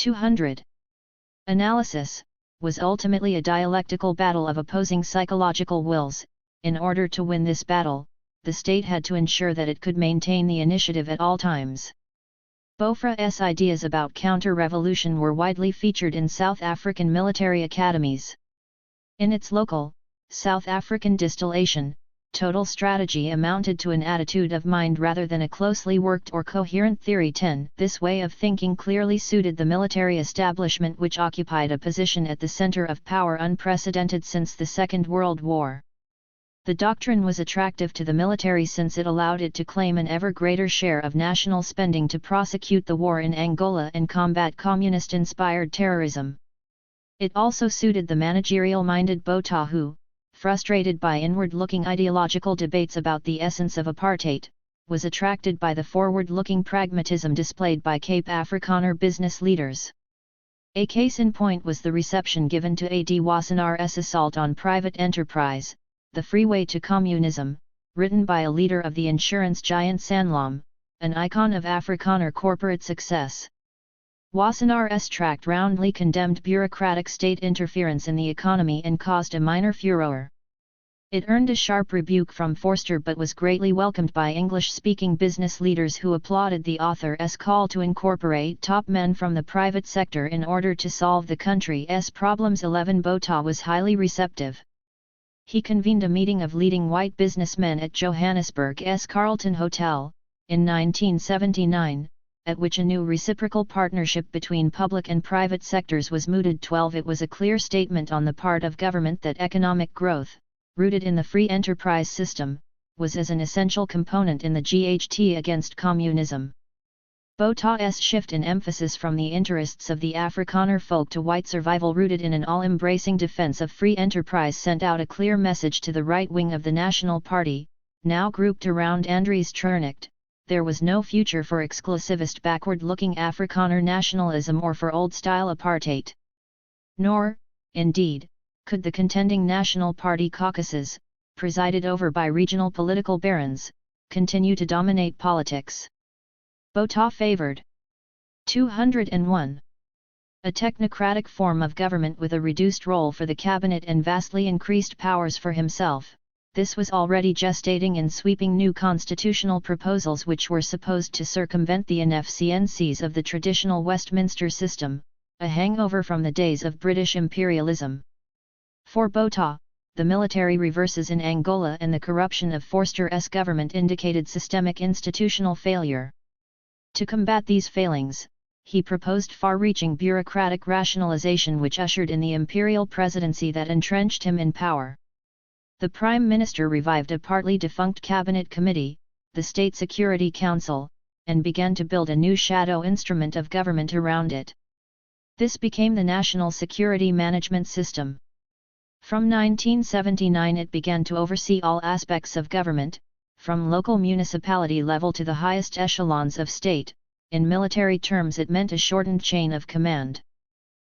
200. Analysis was ultimately a dialectical battle of opposing psychological wills. In order to win this battle, the state had to ensure that it could maintain the initiative at all times. Bofra's ideas about counter-revolution were widely featured in South African military academies. In its local, South African distillation, total strategy amounted to an attitude of mind rather than a closely worked or coherent theory. 10. This way of thinking clearly suited the military establishment, which occupied a position at the center of power unprecedented since the Second World War. The doctrine was attractive to the military since it allowed it to claim an ever greater share of national spending to prosecute the war in Angola and combat communist-inspired terrorism. It also suited the managerial-minded Botha who, frustrated by inward-looking ideological debates about the essence of apartheid, was attracted by the forward-looking pragmatism displayed by Cape Afrikaner business leaders. A case in point was the reception given to A.D. Wassenaar's assault on private enterprise, The Freeway to Communism, written by a leader of the insurance giant Sanlam, an icon of Afrikaner corporate success. Wassenaar's tract roundly condemned bureaucratic state interference in the economy and caused a minor furore. It earned a sharp rebuke from Forster but was greatly welcomed by English-speaking business leaders who applauded the author's call to incorporate top men from the private sector in order to solve the country's problems. 11. Botha was highly receptive. He convened a meeting of leading white businessmen at Johannesburg's Carlton Hotel, in 1979, at which a new reciprocal partnership between public and private sectors was mooted. 12. It was a clear statement on the part of government that economic growth, rooted in the free enterprise system, was as an essential component in the GHT against communism. Botha's shift in emphasis from the interests of the Afrikaner folk to white survival rooted in an all-embracing defense of free enterprise sent out a clear message to the right wing of the National Party, now grouped around Andries Turnix. There was no future for exclusivist backward-looking Afrikaner nationalism or for old-style apartheid. Nor, indeed, could the contending National Party caucuses, presided over by regional political barons, continue to dominate politics. Botha favored 201. A technocratic form of government with a reduced role for the cabinet and vastly increased powers for himself. This was already gestating in sweeping new constitutional proposals which were supposed to circumvent the inefficiencies of the traditional Westminster system, a hangover from the days of British imperialism. For Botha, the military reverses in Angola and the corruption of Forster's government indicated systemic institutional failure. To combat these failings, he proposed far-reaching bureaucratic rationalization which ushered in the imperial presidency that entrenched him in power. The Prime Minister revived a partly defunct cabinet committee, the State Security Council, and began to build a new shadow instrument of government around it. This became the National Security Management System. From 1979 it began to oversee all aspects of government, from local municipality level to the highest echelons of state. In military terms it meant a shortened chain of command.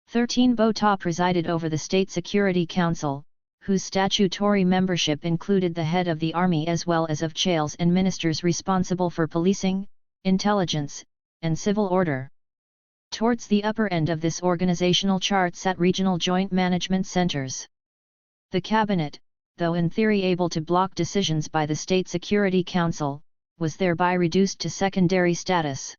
13. Botha presided over the State Security Council, whose statutory membership included the head of the army as well as of chales and ministers responsible for policing, intelligence, and civil order. Towards the upper end of this organizational chart sat regional joint management centers. The cabinet, though in theory able to block decisions by the State Security Council, was thereby reduced to secondary status.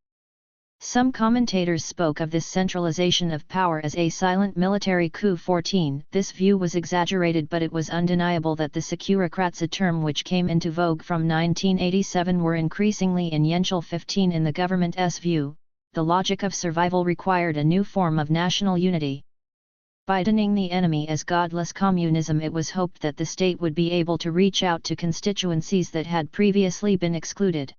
Some commentators spoke of this centralization of power as a silent military coup. 14. This view was exaggerated, but it was undeniable that the securocrats, a term which came into vogue from 1987, were increasingly in Yenchel. 15. In the government's view, the logic of survival required a new form of national unity. By denying the enemy as godless communism, it was hoped that the state would be able to reach out to constituencies that had previously been excluded.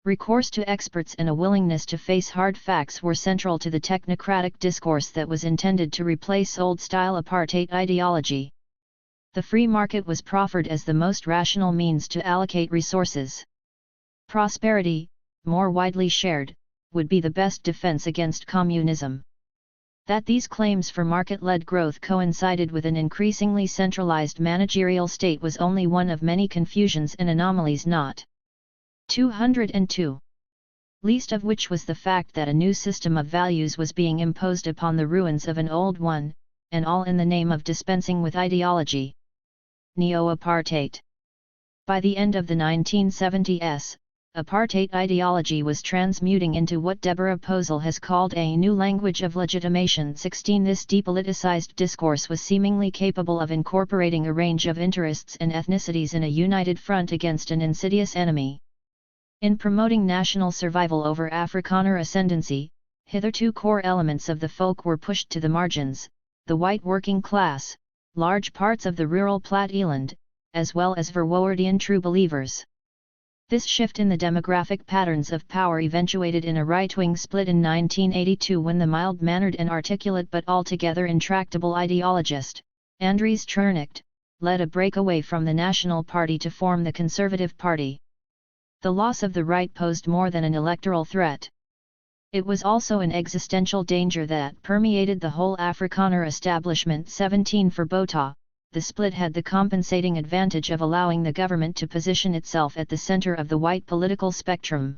Recourse to experts and a willingness to face hard facts were central to the technocratic discourse that was intended to replace old-style apartheid ideology. The free market was proffered as the most rational means to allocate resources. Prosperity, more widely shared, would be the best defense against communism. That these claims for market-led growth coincided with an increasingly centralized managerial state was only one of many confusions and anomalies. Not 202. least of which was the fact that a new system of values was being imposed upon the ruins of an old one, and all in the name of dispensing with ideology. Neo-apartheid. By the end of the 1970s, apartheid ideology was transmuting into what Deborah Posel has called a new language of legitimation. 16 This depoliticized discourse was seemingly capable of incorporating a range of interests and ethnicities in a united front against an insidious enemy. In promoting national survival over Afrikaner ascendancy, hitherto core elements of the folk were pushed to the margins: the white working class, large parts of the rural Platteland, as well as Verwoerdian true believers. This shift in the demographic patterns of power eventuated in a right-wing split in 1982 when the mild-mannered and articulate but altogether intractable ideologist, Andries Turnhout, led a breakaway from the National Party to form the Conservative Party. The loss of the right posed more than an electoral threat. It was also an existential danger that permeated the whole Afrikaner establishment. 17 For Botha, the split had the compensating advantage of allowing the government to position itself at the center of the white political spectrum.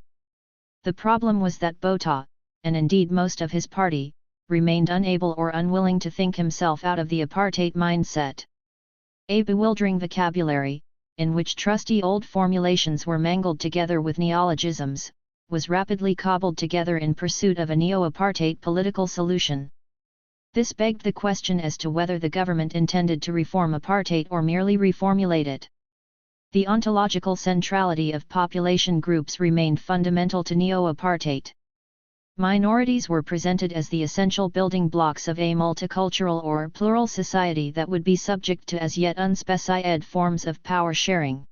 The problem was that Botha, and indeed most of his party, remained unable or unwilling to think himself out of the apartheid mindset. A bewildering vocabulary, in which trusty old formulations were mangled together with neologisms, was rapidly cobbled together in pursuit of a neo-apartheid political solution. This begged the question as to whether the government intended to reform apartheid or merely reformulate it. The ontological centrality of population groups remained fundamental to neo-apartheid. Minorities were presented as the essential building blocks of a multicultural or plural society that would be subject to as yet unspecified forms of power sharing.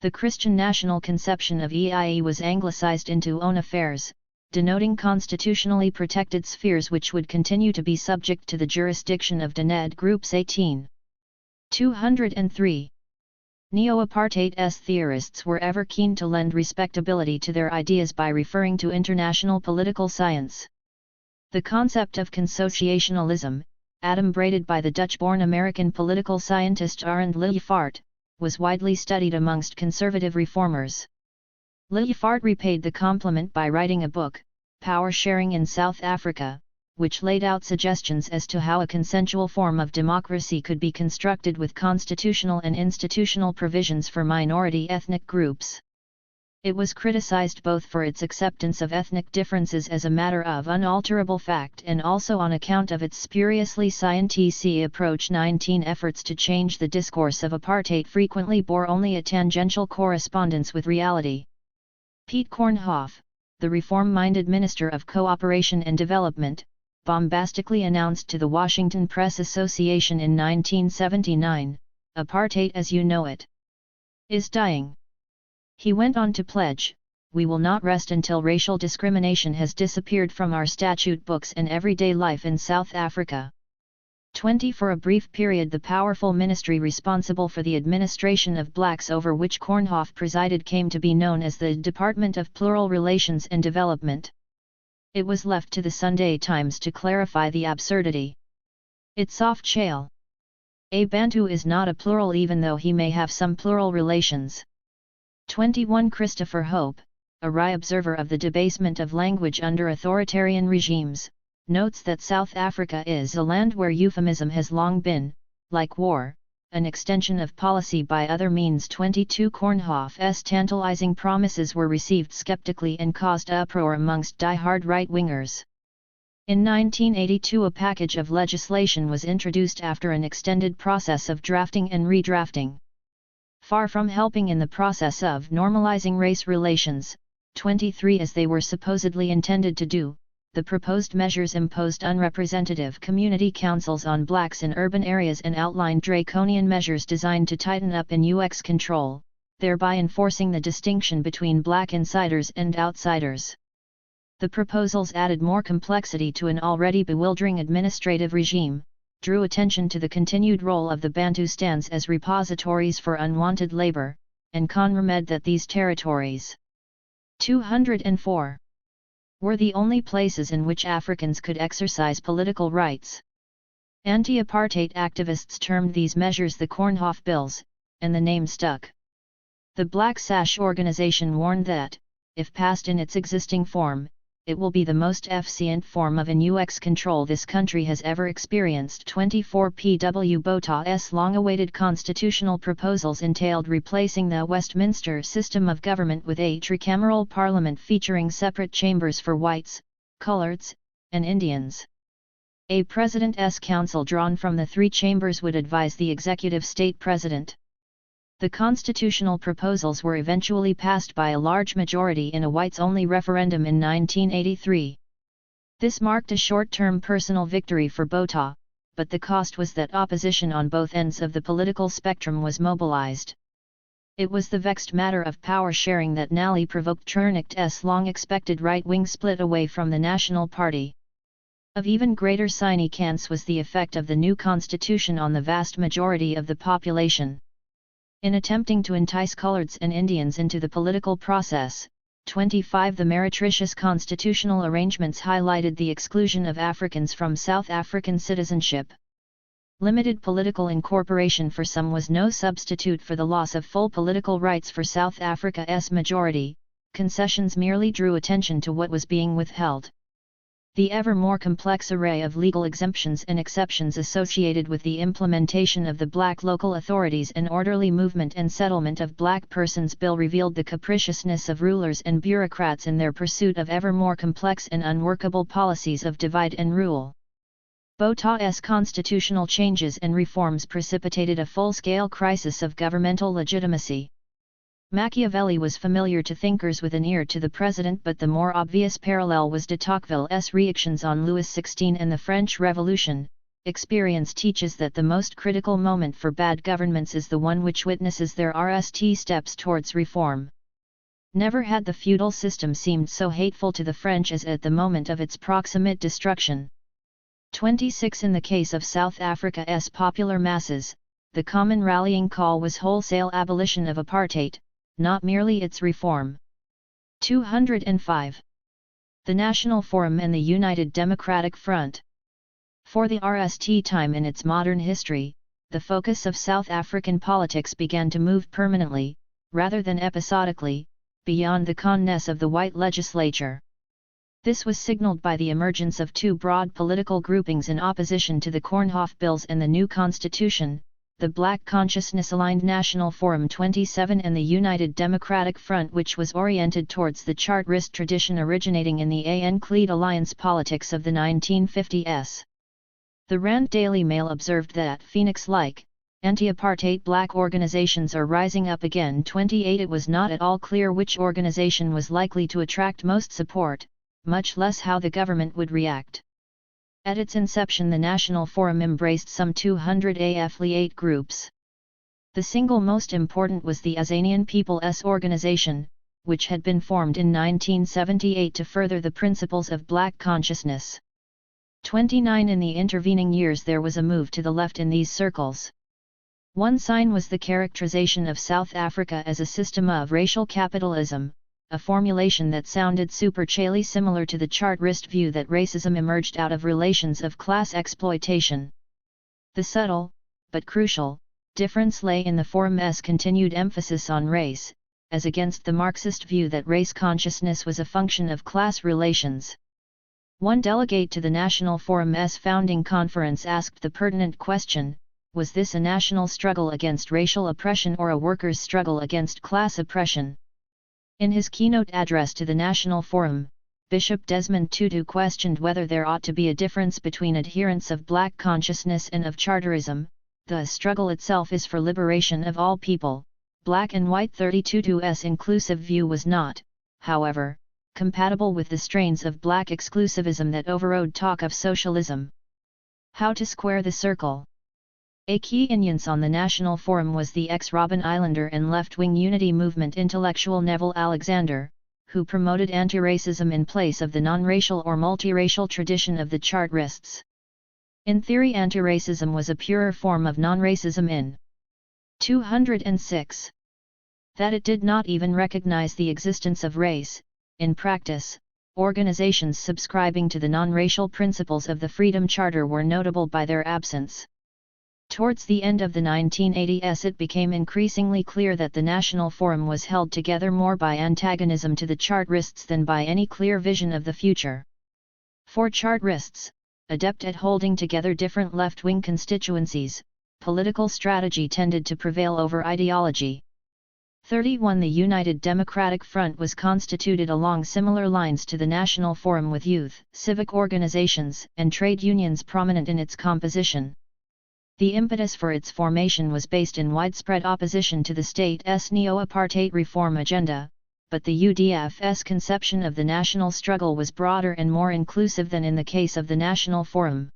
The Christian national conception of EIE was anglicized into own affairs, denoting constitutionally protected spheres which would continue to be subject to the jurisdiction of Dened Groups. 18. 203. Neo-apartheid's theorists were ever keen to lend respectability to their ideas by referring to international political science. The concept of consociationalism, adumbrated by the Dutch-born American political scientist Arend Liljevaart, was widely studied amongst conservative reformers. Liljevaart repaid the compliment by writing a book, Power Sharing in South Africa, which laid out suggestions as to how a consensual form of democracy could be constructed with constitutional and institutional provisions for minority ethnic groups. It was criticized both for its acceptance of ethnic differences as a matter of unalterable fact and also on account of its spuriously scientific approach. 19 Efforts to change the discourse of apartheid frequently bore only a tangential correspondence with reality. Piet Koornhof, the reform-minded Minister of Cooperation and Development, bombastically announced to the Washington Press Association in 1979, "Apartheid as you know it is dying." He went on to pledge, "We will not rest until racial discrimination has disappeared from our statute books and everyday life in South Africa." 20 For a brief period the powerful ministry responsible for the administration of blacks over which Koornhof presided came to be known as the Department of Plural Relations and Development. It was left to the Sunday Times to clarify the absurdity. It's soft shell. A Bantu is not a plural even though he may have some plural relations. 21 Christopher Hope, a wry observer of the debasement of language under authoritarian regimes, notes that South Africa is a land where euphemism has long been, like war, an extension of policy by other means. 22 Koornhof's tantalizing promises were received skeptically and caused uproar amongst die-hard right-wingers. In 1982 a package of legislation was introduced after an extended process of drafting and redrafting. Far from helping in the process of normalizing race relations, 23 as they were supposedly intended to do, the proposed measures imposed unrepresentative community councils on blacks in urban areas and outlined draconian measures designed to tighten up in UX control, thereby enforcing the distinction between black insiders and outsiders. The proposals added more complexity to an already bewildering administrative regime, drew attention to the continued role of the Bantustans as repositories for unwanted labor, and confirmed that these territories 204 were the only places in which Africans could exercise political rights. Anti-apartheid activists termed these measures the Koornhof Bills, and the name stuck. The Black Sash organization warned that, if passed in its existing form, it will be the most efficient form of NUX control this country has ever experienced. 24 P.W. Botha's long-awaited constitutional proposals entailed replacing the Westminster system of government with a tricameral parliament featuring separate chambers for whites, coloreds, and Indians. A President's council drawn from the three chambers would advise the executive state president. The constitutional proposals were eventually passed by a large majority in a whites-only referendum in 1983. This marked a short-term personal victory for Botha, but the cost was that opposition on both ends of the political spectrum was mobilized. It was the vexed matter of power sharing that nearly provoked Chernicht's long-expected right-wing split away from the National Party. Of even greater significance was the effect of the new constitution on the vast majority of the population. In attempting to entice coloreds and Indians into the political process, 25 the meretricious constitutional arrangements highlighted the exclusion of Africans from South African citizenship. Limited political incorporation for some was no substitute for the loss of full political rights for South Africa's majority. Concessions merely drew attention to what was being withheld. The ever more complex array of legal exemptions and exceptions associated with the implementation of the Black Local Authorities and Orderly Movement and Settlement of Black Persons Bill revealed the capriciousness of rulers and bureaucrats in their pursuit of ever more complex and unworkable policies of divide and rule. Botha's constitutional changes and reforms precipitated a full-scale crisis of governmental legitimacy. Machiavelli was familiar to thinkers with an ear to the president, but the more obvious parallel was de Tocqueville's reactions on Louis XVI and the French Revolution. Experience teaches that the most critical moment for bad governments is the one which witnesses their first steps towards reform. Never had the feudal system seemed so hateful to the French as at the moment of its proximate destruction. 26 In the case of South Africa's popular masses, the common rallying call was wholesale abolition of apartheid, not merely its reform. 205. The National Forum and the United Democratic Front. For the first time in its modern history, the focus of South African politics began to move permanently, rather than episodically, beyond the conness of the white legislature. This was signaled by the emergence of two broad political groupings in opposition to the Koornhof Bills and the new constitution, the Black Consciousness-aligned National Forum 27 and the United Democratic Front, which was oriented towards the Chartist tradition originating in the Aankleed alliance politics of the 1950s. The Rand Daily Mail observed that Phoenix-like, anti-apartheid black organizations are rising up again. 28 It was not at all clear which organization was likely to attract most support, much less how the government would react. At its inception, the National Forum embraced some 200 affiliate groups. The single most important was the Azanian People's Organization, which had been formed in 1978 to further the principles of black consciousness. 29 In the intervening years there was a move to the left in these circles. One sign was the characterization of South Africa as a system of racial capitalism, a formulation that sounded superficially similar to the Chartist view that racism emerged out of relations of class exploitation. The subtle, but crucial, difference lay in the Forum's continued emphasis on race, as against the Marxist view that race consciousness was a function of class relations. One delegate to the National Forum's founding conference asked the pertinent question: was this a national struggle against racial oppression or a workers' struggle against class oppression? In his keynote address to the National Forum, Bishop Desmond Tutu questioned whether there ought to be a difference between adherents of black consciousness and of Charterism. The struggle itself is for liberation of all people, black and white. 32's inclusive view was not, however, compatible with the strains of black exclusivism that overrode talk of socialism. How to square the circle? A key influence on the National Forum was the ex-Robben Islander and left-wing unity movement intellectual Neville Alexander, who promoted anti-racism in place of the non-racial or multiracial tradition of the Chartists. In theory, anti-racism was a purer form of non-racism in 206. That it did not even recognize the existence of race. In practice, organizations subscribing to the non-racial principles of the Freedom Charter were notable by their absence. Towards the end of the 1980s it became increasingly clear that the National Forum was held together more by antagonism to the Charterists than by any clear vision of the future. For Charterists, adept at holding together different left-wing constituencies, political strategy tended to prevail over ideology. 31 The United Democratic Front was constituted along similar lines to the National Forum, with youth, civic organizations, and trade unions prominent in its composition. The impetus for its formation was based in widespread opposition to the state's neo-apartheid reform agenda, but the UDF's conception of the national struggle was broader and more inclusive than in the case of the National Forum.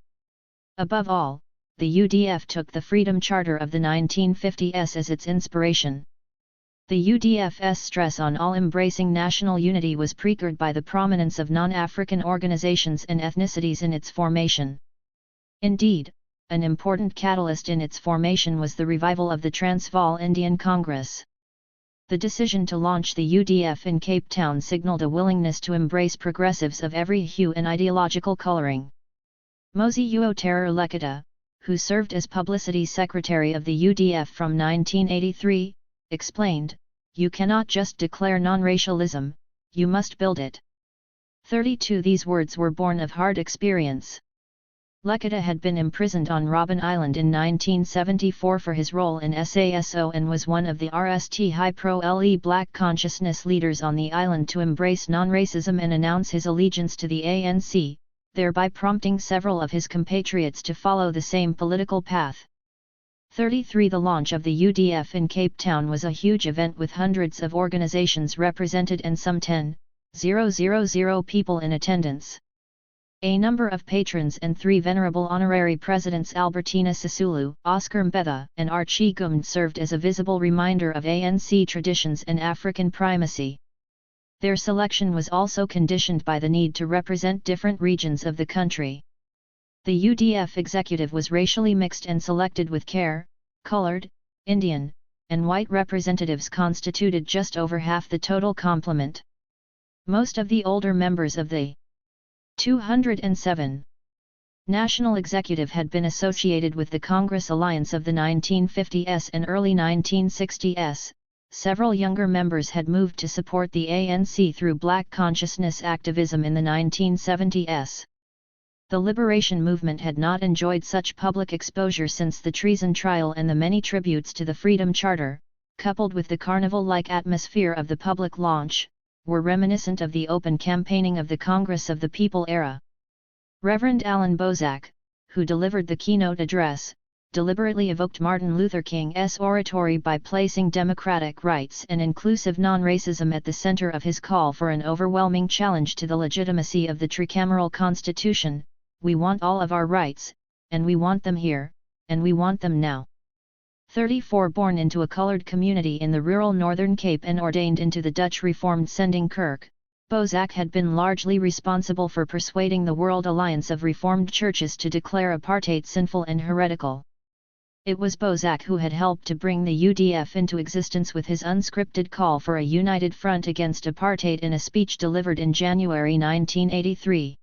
Above all, the UDF took the Freedom Charter of the 1950s as its inspiration. The UDF's stress on all-embracing national unity was precursed by the prominence of non-African organizations and ethnicities in its formation. Indeed, an important catalyst in its formation was the revival of the Transvaal Indian Congress. The decision to launch the UDF in Cape Town signaled a willingness to embrace progressives of every hue and ideological coloring. Mosi Uoterra Lekita, who served as publicity secretary of the UDF from 1983, explained, "You cannot just declare non-racialism, you must build it." 32 These words were born of hard experience. Lekita had been imprisoned on Robben Island in 1974 for his role in SASO and was one of the RST High Pro-LE Black consciousness leaders on the island to embrace non-racism and announce his allegiance to the ANC, thereby prompting several of his compatriots to follow the same political path. 33 The launch of the UDF in Cape Town was a huge event with hundreds of organizations represented and some 10,000 people in attendance. A number of patrons and 3 venerable honorary presidents, Albertina Sisulu, Oscar Mbetha, and Archie Gumd, served as a visible reminder of ANC traditions and African primacy. Their selection was also conditioned by the need to represent different regions of the country. The UDF executive was racially mixed and selected with care. Colored, Indian, and white representatives constituted just over half the total complement. Most of the older members of the 207 National Executive had been associated with the Congress Alliance of the 1950s and early 1960s. Several younger members had moved to support the ANC through Black consciousness activism in the 1970s. The liberation movement had not enjoyed such public exposure since the treason trial, and the many tributes to the Freedom Charter, coupled with the carnival-like atmosphere of the public launch, were reminiscent of the open campaigning of the Congress of the People era. Reverend Alan Bozak, who delivered the keynote address, deliberately evoked Martin Luther King's oratory by placing democratic rights and inclusive non-racism at the center of his call for an overwhelming challenge to the legitimacy of the tricameral constitution. "We want all of our rights, and we want them here, and we want them now." 34 Born into a colored community in the rural Northern Cape and ordained into the Dutch Reformed Sending Kerk, Bozak had been largely responsible for persuading the World Alliance of Reformed Churches to declare apartheid sinful and heretical. It was Bozak who had helped to bring the UDF into existence with his unscripted call for a united front against apartheid in a speech delivered in January 1983.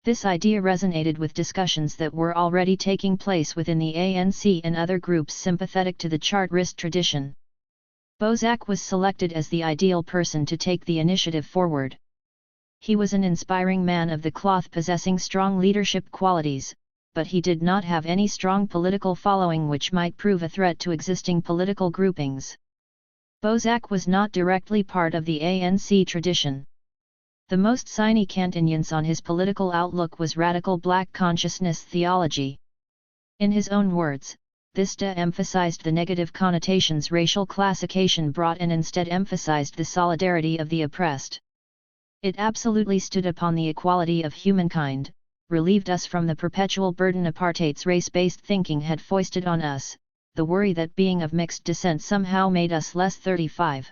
This idea resonated with discussions that were already taking place within the ANC and other groups sympathetic to the Chartist tradition. Bozak was selected as the ideal person to take the initiative forward. He was an inspiring man of the cloth possessing strong leadership qualities, but he did not have any strong political following which might prove a threat to existing political groupings. Bozak was not directly part of the ANC tradition. The most significant on his political outlook was radical Black consciousness theology. In his own words, this de-emphasized the negative connotations racial classification brought and instead emphasized the solidarity of the oppressed. It absolutely stood upon the equality of humankind, relieved us from the perpetual burden apartheid's race-based thinking had foisted on us, the worry that being of mixed descent somehow made us less 35.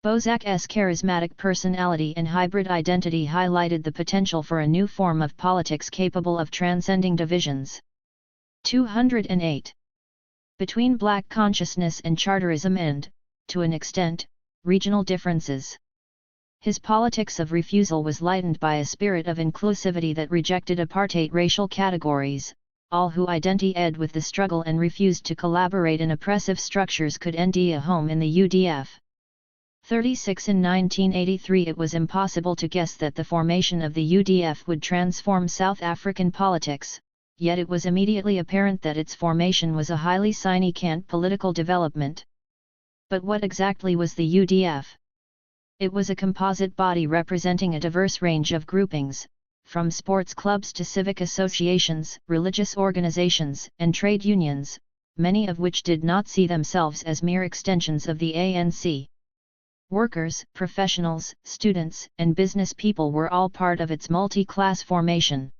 Bozak's charismatic personality and hybrid identity highlighted the potential for a new form of politics capable of transcending divisions. 208. Between Black consciousness and Charterism and, to an extent, regional differences. His politics of refusal was lightened by a spirit of inclusivity that rejected apartheid racial categories, all who identified with the struggle and refused to collaborate in oppressive structures could end a home in the UDF. 36 In 1983 it was impossible to guess that the formation of the UDF would transform South African politics, yet it was immediately apparent that its formation was a highly significant political development. But what exactly was the UDF? It was a composite body representing a diverse range of groupings, from sports clubs to civic associations, religious organizations, and trade unions, many of which did not see themselves as mere extensions of the ANC. Workers, professionals, students, and business people were all part of its multi-class formation.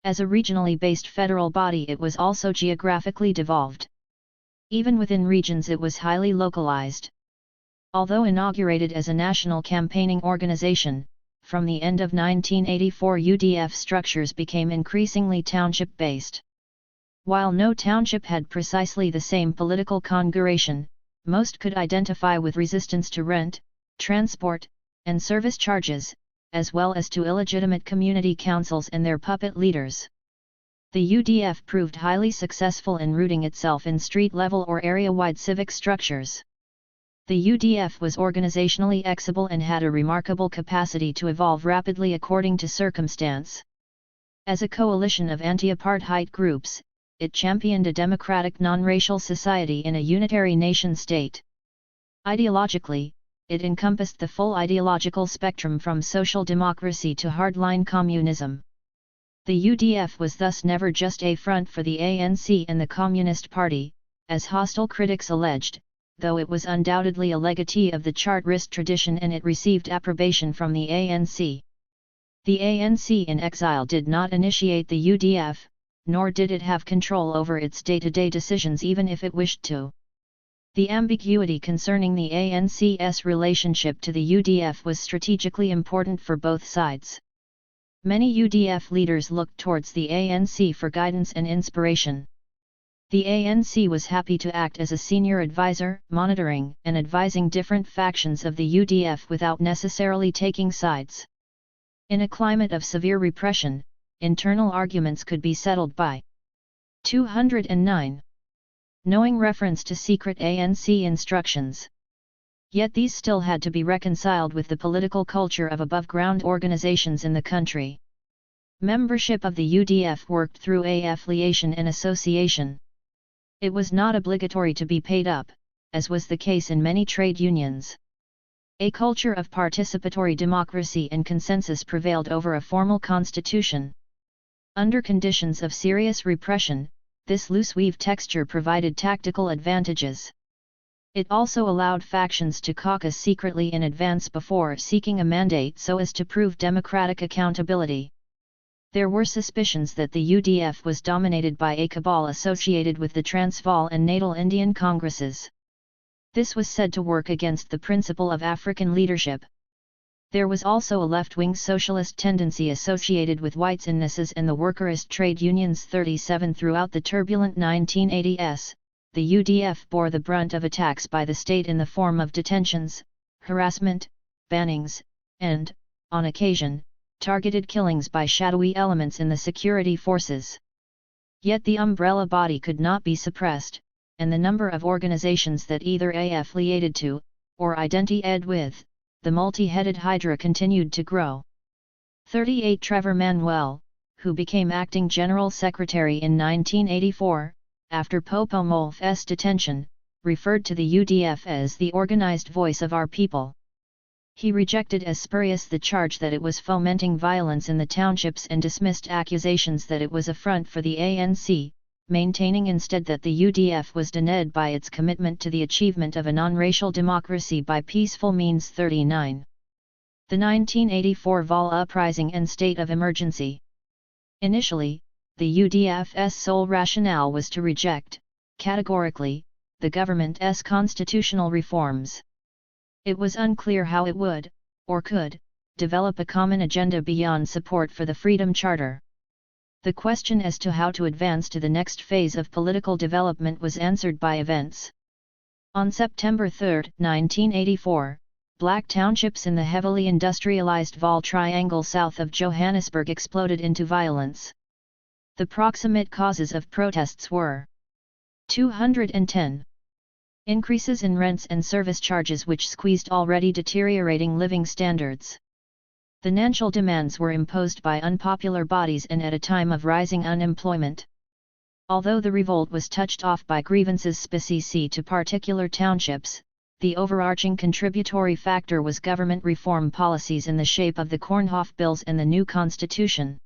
As a regionally based federal body, it was also geographically devolved. Even within regions it was highly localized. Although inaugurated as a national campaigning organization, from the end of 1984 UDF structures became increasingly township-based. While no township had precisely the same political configuration, most could identify with resistance to rent, transport, and service charges, as well as to illegitimate community councils and their puppet leaders. The UDF proved highly successful in rooting itself in street-level or area-wide civic structures. The UDF was organizationally flexible and had a remarkable capacity to evolve rapidly according to circumstance. As a coalition of anti-apartheid groups, it championed a democratic non-racial society in a unitary nation-state. Ideologically, it encompassed the full ideological spectrum from social democracy to hardline communism. The UDF was thus never just a front for the ANC and the Communist Party, as hostile critics alleged, though it was undoubtedly a legatee of the Chartist tradition and it received approbation from the ANC. The ANC in exile did not initiate the UDF, nor did it have control over its day-to-day decisions even if it wished to. The ambiguity concerning the ANC's relationship to the UDF was strategically important for both sides. Many UDF leaders looked towards the ANC for guidance and inspiration. The ANC was happy to act as a senior advisor, monitoring and advising different factions of the UDF without necessarily taking sides. In a climate of severe repression, internal arguments could be settled by 209. Knowing reference to secret ANC instructions. Yet these still had to be reconciled with the political culture of above-ground organizations in the country. Membership of the UDF worked through affiliation and association. It was not obligatory to be paid up, as was the case in many trade unions. A culture of participatory democracy and consensus prevailed over a formal constitution. Under conditions of serious repression, this loose-weave texture provided tactical advantages. It also allowed factions to caucus secretly in advance before seeking a mandate so as to prove democratic accountability. There were suspicions that the UDF was dominated by a cabal associated with the Transvaal and Natal Indian Congresses. This was said to work against the principle of African leadership. There was also a left-wing socialist tendency associated with whites in NSAS and the workerist trade unions. 37 Throughout the turbulent 1980s, the UDF bore the brunt of attacks by the state in the form of detentions, harassment, bannings, and, on occasion, targeted killings by shadowy elements in the security forces. Yet the umbrella body could not be suppressed, and the number of organizations that either affiliated to, or identified with, the multi-headed hydra continued to grow. 38 Trevor Manuel, who became acting General Secretary in 1984, after Popo Molf's detention, referred to the UDF as the organized voice of our people. He rejected as spurious the charge that it was fomenting violence in the townships and dismissed accusations that it was a front for the ANC, maintaining instead that the UDF was denuded by its commitment to the achievement of a non-racial democracy by peaceful means. 39. The 1984 Vaal uprising and state of emergency. Initially, the UDF's sole rationale was to reject, categorically, the government's constitutional reforms. It was unclear how it would, or could, develop a common agenda beyond support for the Freedom Charter. The question as to how to advance to the next phase of political development was answered by events. On September 3, 1984, black townships in the heavily industrialized Vaal Triangle south of Johannesburg exploded into violence. The proximate causes of protests were 210. Increases in rents and service charges which squeezed already deteriorating living standards. Financial demands were imposed by unpopular bodies and at a time of rising unemployment. Although the revolt was touched off by grievances specific to particular townships, the overarching contributory factor was government reform policies in the shape of the Kornhof Bills and the new constitution.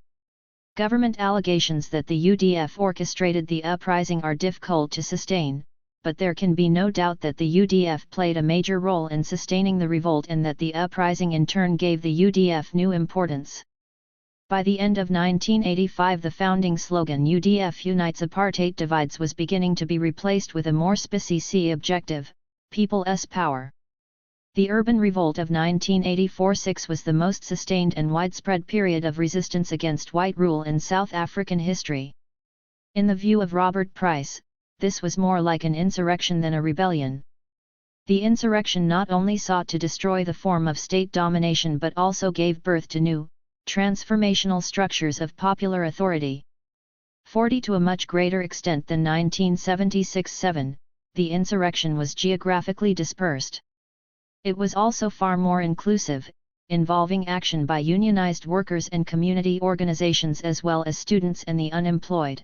Government allegations that the UDF orchestrated the uprising are difficult to sustain, but there can be no doubt that the UDF played a major role in sustaining the revolt and that the uprising in turn gave the UDF new importance. By the end of 1985, the founding slogan "UDF Unites, Apartheid Divides" was beginning to be replaced with a more specific objective: People's Power. The urban revolt of 1984-6 was the most sustained and widespread period of resistance against white rule in South African history. In the view of Robert Price, this was more like an insurrection than a rebellion. The insurrection not only sought to destroy the form of state domination but also gave birth to new, transformational structures of popular authority. 40 To a much greater extent than 1976-7, the insurrection was geographically dispersed. It was also far more inclusive, involving action by unionized workers and community organizations as well as students and the unemployed.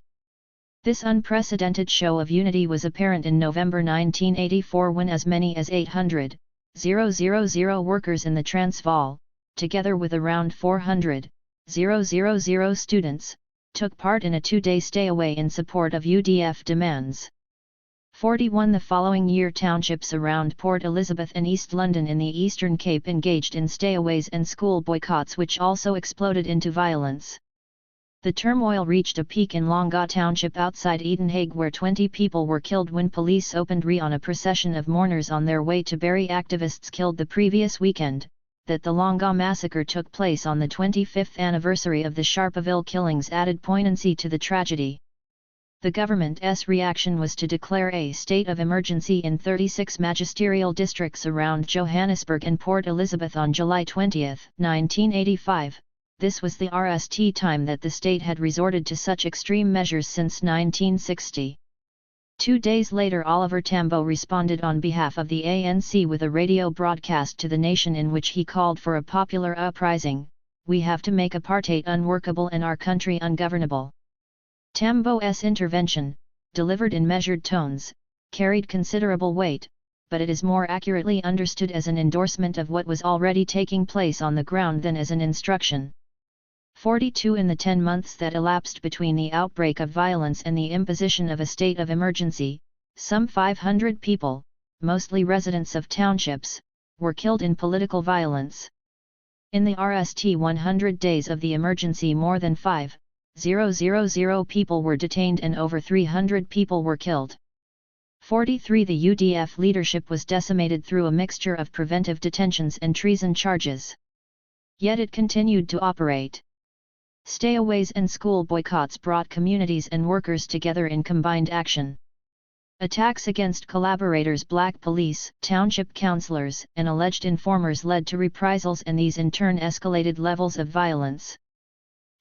This unprecedented show of unity was apparent in November 1984 when as many as 800,000 workers in the Transvaal, together with around 400,000 students, took part in a two-day stay-away in support of UDF demands. 41 The following year, townships around Port Elizabeth and East London in the Eastern Cape engaged in stayaways and school boycotts which also exploded into violence. The turmoil reached a peak in Longa Township outside Edenhague where 20 people were killed when police opened on a procession of mourners on their way to bury activists killed the previous weekend. That the Longa massacre took place on the 25th anniversary of the Sharpeville killings added poignancy to the tragedy. The government's reaction was to declare a state of emergency in 36 magisterial districts around Johannesburg and Port Elizabeth on July 20, 1985. This was the first time that the state had resorted to such extreme measures since 1960. 2 days later, Oliver Tambo responded on behalf of the ANC with a radio broadcast to the nation in which he called for a popular uprising. "We have to make apartheid unworkable and our country ungovernable." Tambo's intervention, delivered in measured tones, carried considerable weight, but it is more accurately understood as an endorsement of what was already taking place on the ground than as an instruction. 42 In the 10 months that elapsed between the outbreak of violence and the imposition of a state of emergency, some 500 people, mostly residents of townships, were killed in political violence. In the RST 100 days of the emergency, more than 5,000 people were detained and over 300 people were killed. 43 The UDF leadership was decimated through a mixture of preventive detentions and treason charges. Yet it continued to operate. Stayaways and school boycotts brought communities and workers together in combined action. Attacks against collaborators, black police, township councillors, and alleged informers led to reprisals, and these in turn escalated levels of violence.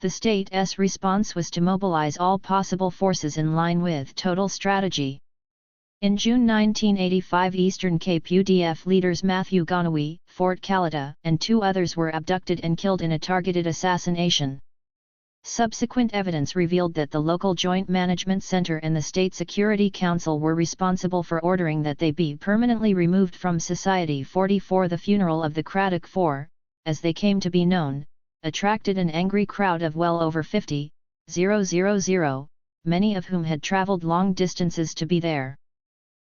The state's response was to mobilize all possible forces in line with total strategy. In June 1985, Eastern Cape UDF leaders Matthew Gonawe, Fort Calita, and 2 others were abducted and killed in a targeted assassination. Subsequent evidence revealed that the local Joint Management Center and the State Security Council were responsible for ordering that they be permanently removed from society. 44 The funeral of the Cradock Four, as they came to be known, attracted an angry crowd of well over 50,000, many of whom had traveled long distances to be there.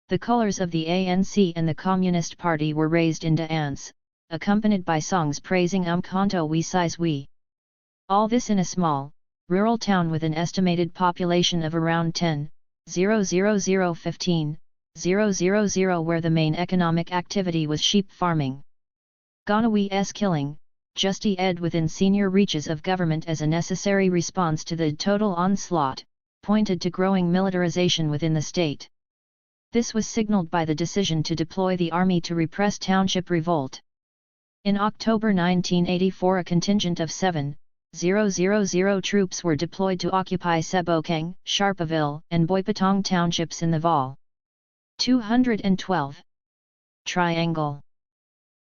The colors of the ANC and the Communist Party were raised in dance, accompanied by songs praising Umkhonto we Size we. All this in a small, rural town with an estimated population of around 10,000 where the main economic activity was sheep farming. Gonawe's killing, justified within senior reaches of government as a necessary response to the total onslaught, pointed to growing militarization within the state. This was signaled by the decision to deploy the army to repress township revolt. In October 1984, a contingent of 7,000 000 troops were deployed to occupy Sebokeng, Sharpeville, and Boipatong townships in the Vol. 212 Triangle.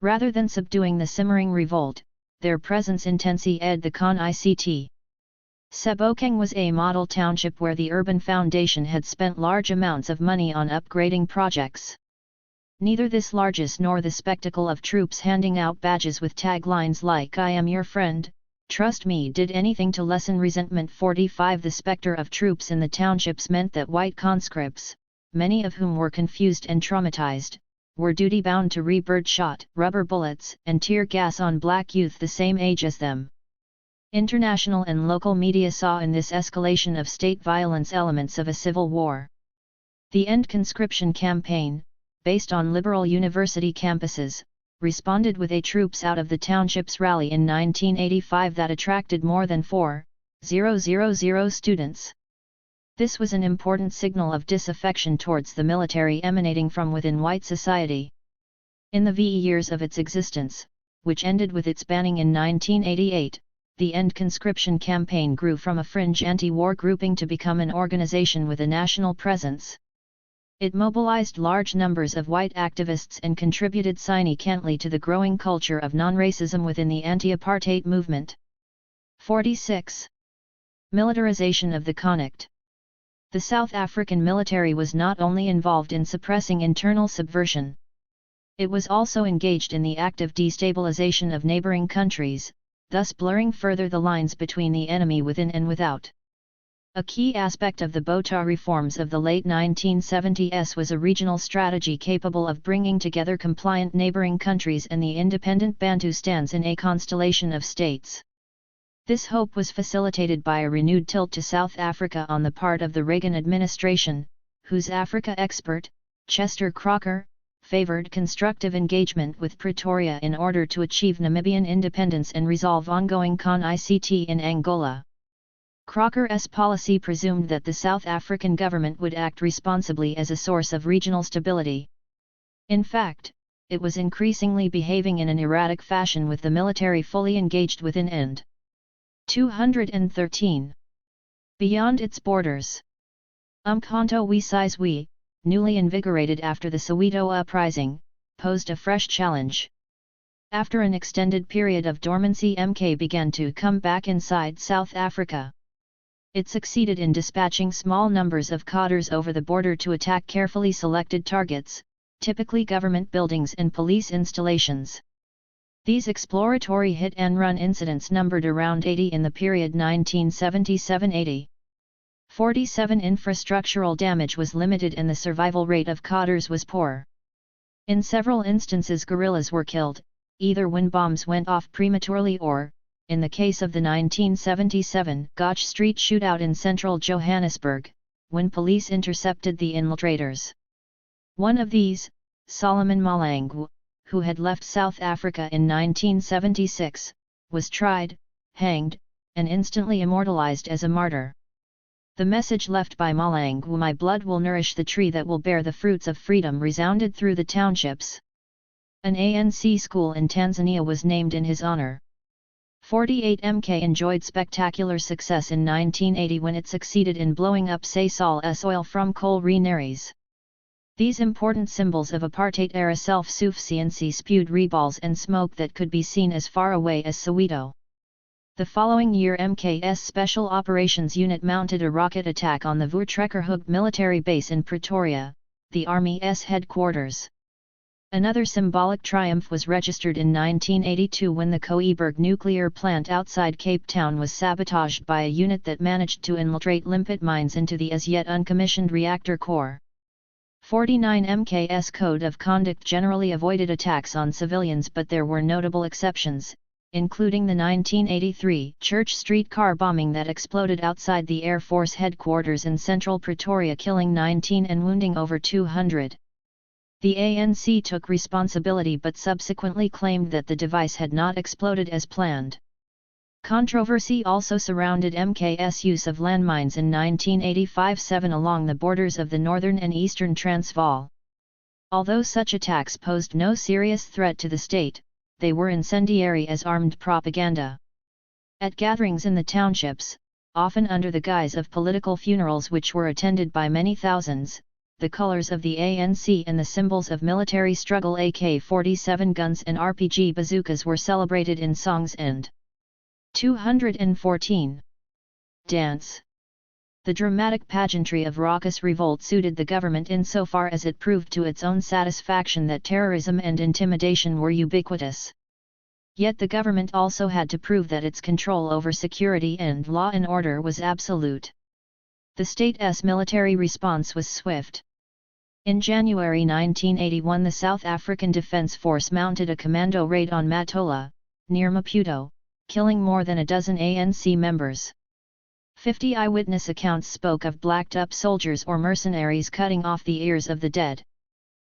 Rather than subduing the simmering revolt, their presence intensified the Con-ICT. Sebokeng was a model township where the Urban Foundation had spent large amounts of money on upgrading projects. Neither this largesse nor the spectacle of troops handing out badges with taglines like "I am your friend, trust me" did anything to lessen resentment. 45 The specter of troops in the townships meant that white conscripts, many of whom were confused and traumatized, were duty-bound to re-bird shot, rubber bullets, and tear gas on black youth the same age as them. International and local media saw in this escalation of state violence elements of a civil war. The End Conscription campaign, based on liberal university campuses, responded with a Troops Out of the Townships rally in 1985 that attracted more than 4,000 students. This was an important signal of disaffection towards the military emanating from within white society. In the VE years of its existence, which ended with its banning in 1988, the End Conscription campaign grew from a fringe anti-war grouping to become an organization with a national presence. It mobilized large numbers of white activists and contributed significantly to the growing culture of non-racism within the anti-apartheid movement. 46. Militarization of the conflict. The South African military was not only involved in suppressing internal subversion. It was also engaged in the active destabilization of neighboring countries, thus blurring further the lines between the enemy within and without. A key aspect of the Botha reforms of the late 1970s was a regional strategy capable of bringing together compliant neighboring countries and the independent Bantustans in a constellation of states. This hope was facilitated by a renewed tilt to South Africa on the part of the Reagan administration, whose Africa expert, Chester Crocker, favored constructive engagement with Pretoria in order to achieve Namibian independence and resolve ongoing Con-ICT in Angola. Crocker's policy presumed that the South African government would act responsibly as a source of regional stability. In fact, it was increasingly behaving in an erratic fashion with the military fully engaged within End. 213. Beyond its borders. Umkhonto we Sizwe, newly invigorated after the Soweto uprising, posed a fresh challenge. After an extended period of dormancy, MK began to come back inside South Africa. It succeeded in dispatching small numbers of cadres over the border to attack carefully selected targets, typically government buildings and police installations. These exploratory hit-and-run incidents numbered around 80 in the period 1977-80. 47 Infrastructural damage was limited and the survival rate of cadres was poor. In several instances guerrillas were killed, either when bombs went off prematurely or, in the case of the 1977 Gotch Street shootout in central Johannesburg, when police intercepted the infiltrators. One of these, Solomon Malangu, who had left South Africa in 1976, was tried, hanged, and instantly immortalized as a martyr. The message left by Malangu, "My blood will nourish the tree that will bear the fruits of freedom," resounded through the townships. An ANC school in Tanzania was named in his honor. 48 MK enjoyed spectacular success in 1980 when it succeeded in blowing up Sasol's oil from coal refineries. These important symbols of apartheid-era self-sufficiency spewed reballs and smoke that could be seen as far away as Soweto. The following year, MK's Special Operations Unit mounted a rocket attack on the Voortrekkerhoek military base in Pretoria, the Army's headquarters. Another symbolic triumph was registered in 1982 when the Koeberg nuclear plant outside Cape Town was sabotaged by a unit that managed to infiltrate limpet mines into the as yet uncommissioned reactor core. 49 MK's Code of Conduct generally avoided attacks on civilians, but there were notable exceptions, including the 1983 Church Street car bombing that exploded outside the Air Force headquarters in central Pretoria, killing 19 and wounding over 200. The ANC took responsibility but subsequently claimed that the device had not exploded as planned. Controversy also surrounded MK's use of landmines in 1985-7 along the borders of the northern and eastern Transvaal. Although such attacks posed no serious threat to the state, they were incendiary as armed propaganda. At gatherings in the townships, often under the guise of political funerals which were attended by many thousands, the colors of the ANC and the symbols of military struggle AK-47 guns and RPG bazookas were celebrated in songs and 214. Dance. The dramatic pageantry of raucous revolt suited the government insofar as it proved to its own satisfaction that terrorism and intimidation were ubiquitous. Yet the government also had to prove that its control over security and law and order was absolute. The state's military response was swift. In January 1981, the South African Defence Force mounted a commando raid on Matola, near Maputo, killing more than a dozen ANC members. 50 eyewitness accounts spoke of blacked-up soldiers or mercenaries cutting off the ears of the dead.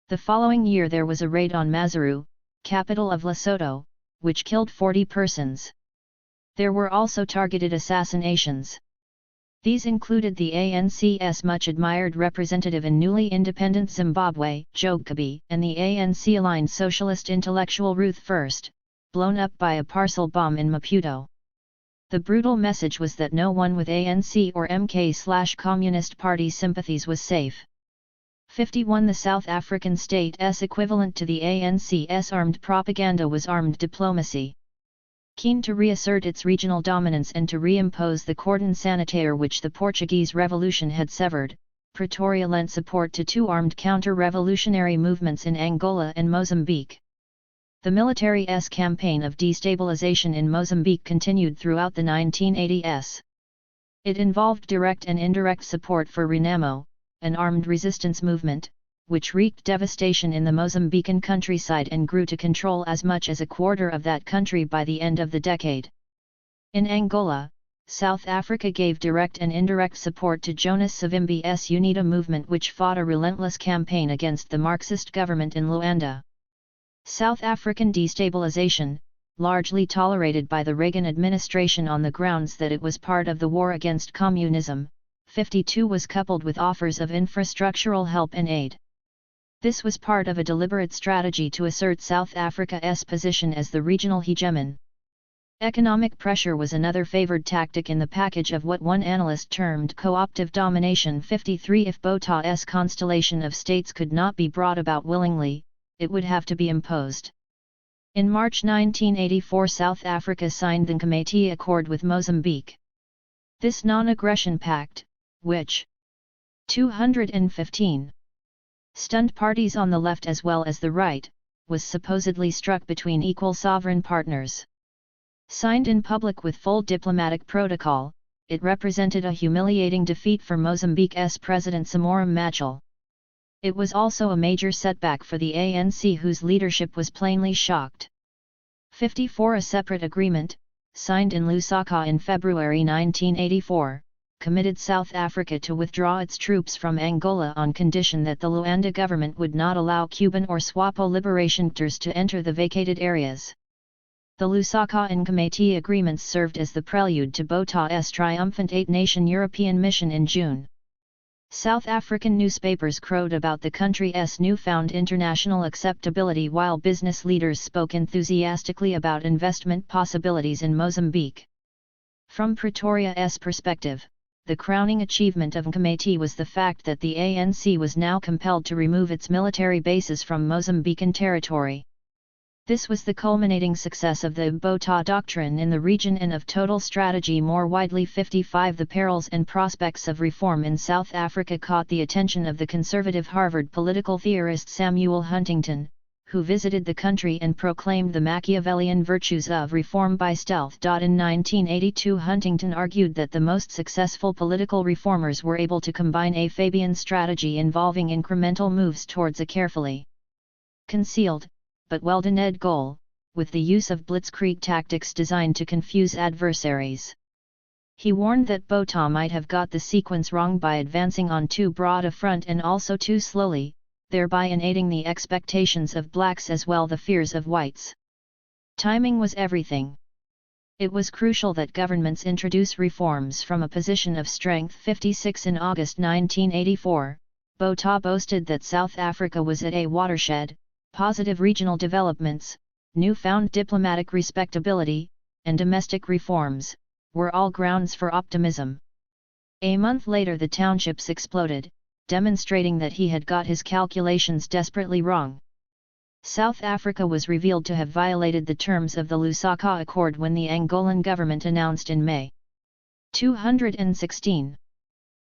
The following year there was a raid on Maseru, capital of Lesotho, which killed 40 persons. There were also targeted assassinations. These included the ANC's much-admired representative in newly independent Zimbabwe, Job Kabi, and the ANC-aligned socialist intellectual Ruth First, blown up by a parcel bomb in Maputo. The brutal message was that no one with ANC or MK/Communist Party sympathies was safe. 51. The South African state's equivalent to the ANC's armed propaganda was armed diplomacy. Keen to reassert its regional dominance and to reimpose the cordon sanitaire which the Portuguese Revolution had severed, Pretoria lent support to two armed counter-revolutionary movements in Angola and Mozambique. The military's campaign of destabilization in Mozambique continued throughout the 1980s. It involved direct and indirect support for Renamo, an armed resistance movement, which wreaked devastation in the Mozambican countryside and grew to control as much as a quarter of that country by the end of the decade. In Angola, South Africa gave direct and indirect support to Jonas Savimbi's UNITA movement which fought a relentless campaign against the Marxist government in Luanda. South African destabilization, largely tolerated by the Reagan administration on the grounds that it was part of the war against communism, 52 was coupled with offers of infrastructural help and aid. This was part of a deliberate strategy to assert South Africa's position as the regional hegemon. Economic pressure was another favored tactic in the package of what one analyst termed co-optive domination. 53 If Botha's constellation of states could not be brought about willingly, it would have to be imposed. In March 1984 South Africa signed the Committee Accord with Mozambique. This non-aggression pact, which 215 stunned parties on the left as well as the right, was supposedly struck between equal sovereign partners. Signed in public with full diplomatic protocol, it represented a humiliating defeat for Mozambique's President Samora Machel. It was also a major setback for the ANC whose leadership was plainly shocked. 54 A separate agreement, signed in Lusaka in February 1984, committed South Africa to withdraw its troops from Angola on condition that the Luanda government would not allow Cuban or SWAPO liberationers to enter the vacated areas. The Lusaka and Committee agreements served as the prelude to Botha's triumphant eight-nation European mission in June. South African newspapers crowed about the country's newfound international acceptability while business leaders spoke enthusiastically about investment possibilities in Mozambique. From Pretoria's perspective, the crowning achievement of Committee was the fact that the ANC was now compelled to remove its military bases from Mozambican territory. This was the culminating success of the Botha Doctrine in the region and of total strategy more widely. 55 The perils and prospects of reform in South Africa caught the attention of the conservative Harvard political theorist Samuel Huntington, who visited the country and proclaimed the Machiavellian virtues of reform by stealth. In 1982 Huntington argued that the most successful political reformers were able to combine a Fabian strategy involving incremental moves towards a carefully concealed, but well-designed goal, with the use of blitzkrieg tactics designed to confuse adversaries. He warned that Botha might have got the sequence wrong by advancing on too broad a front and also too slowly, thereby innatting the expectations of blacks as well the fears of whites. Timing was everything. It was crucial that governments introduce reforms from a position of strength. 56 In August 1984, Botha boasted that South Africa was at a watershed, positive regional developments, newfound diplomatic respectability, and domestic reforms, were all grounds for optimism. A month later the townships exploded, demonstrating that he had got his calculations desperately wrong. South Africa was revealed to have violated the terms of the Lusaka Accord when the Angolan government announced in May 216,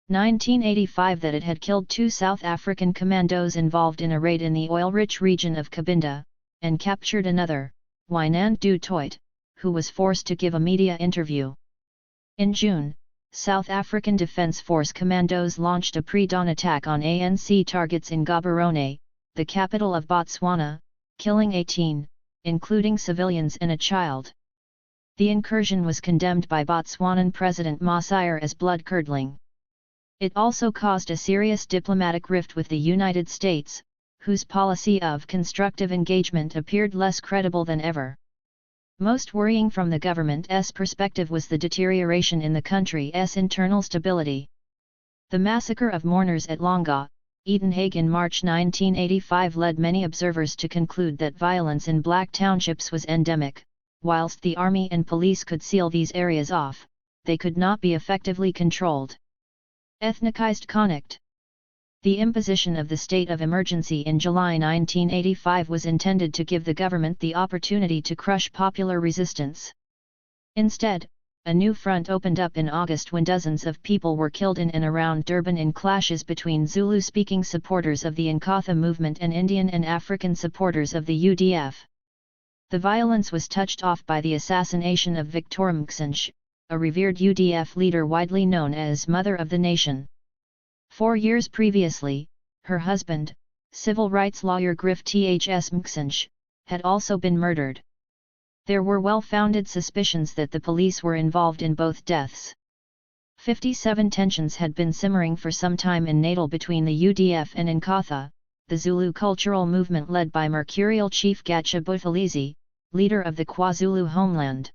1985 that it had killed 2 South African commandos involved in a raid in the oil-rich region of Cabinda, and captured another, Wynand du Toit, who was forced to give a media interview. In June, South African Defence Force commandos launched a pre-dawn attack on ANC targets in Gaborone, the capital of Botswana, killing 18, including civilians and a child. The incursion was condemned by Botswanan President Mosier as blood-curdling. It also caused a serious diplomatic rift with the United States, whose policy of constructive engagement appeared less credible than ever. Most worrying from the government's perspective was the deterioration in the country's internal stability. The massacre of mourners at Longa, Edenhague in March 1985 led many observers to conclude that violence in black townships was endemic. Whilst the army and police could seal these areas off, they could not be effectively controlled. Ethnicized conflict. The imposition of the state of emergency in July 1985 was intended to give the government the opportunity to crush popular resistance. Instead, a new front opened up in August when dozens of people were killed in and around Durban in clashes between Zulu-speaking supporters of the Inkatha movement and Indian and African supporters of the UDF. The violence was touched off by the assassination of Victoria Mxenge, a revered UDF leader widely known as Mother of the Nation. 4 years previously, her husband, civil rights lawyer Griff Ths Mxenge, had also been murdered. There were well-founded suspicions that the police were involved in both deaths. 57 tensions had been simmering for some time in Natal between the UDF and Inkatha, the Zulu cultural movement led by mercurial chief Gatsha Buthelezi, leader of the KwaZulu homeland.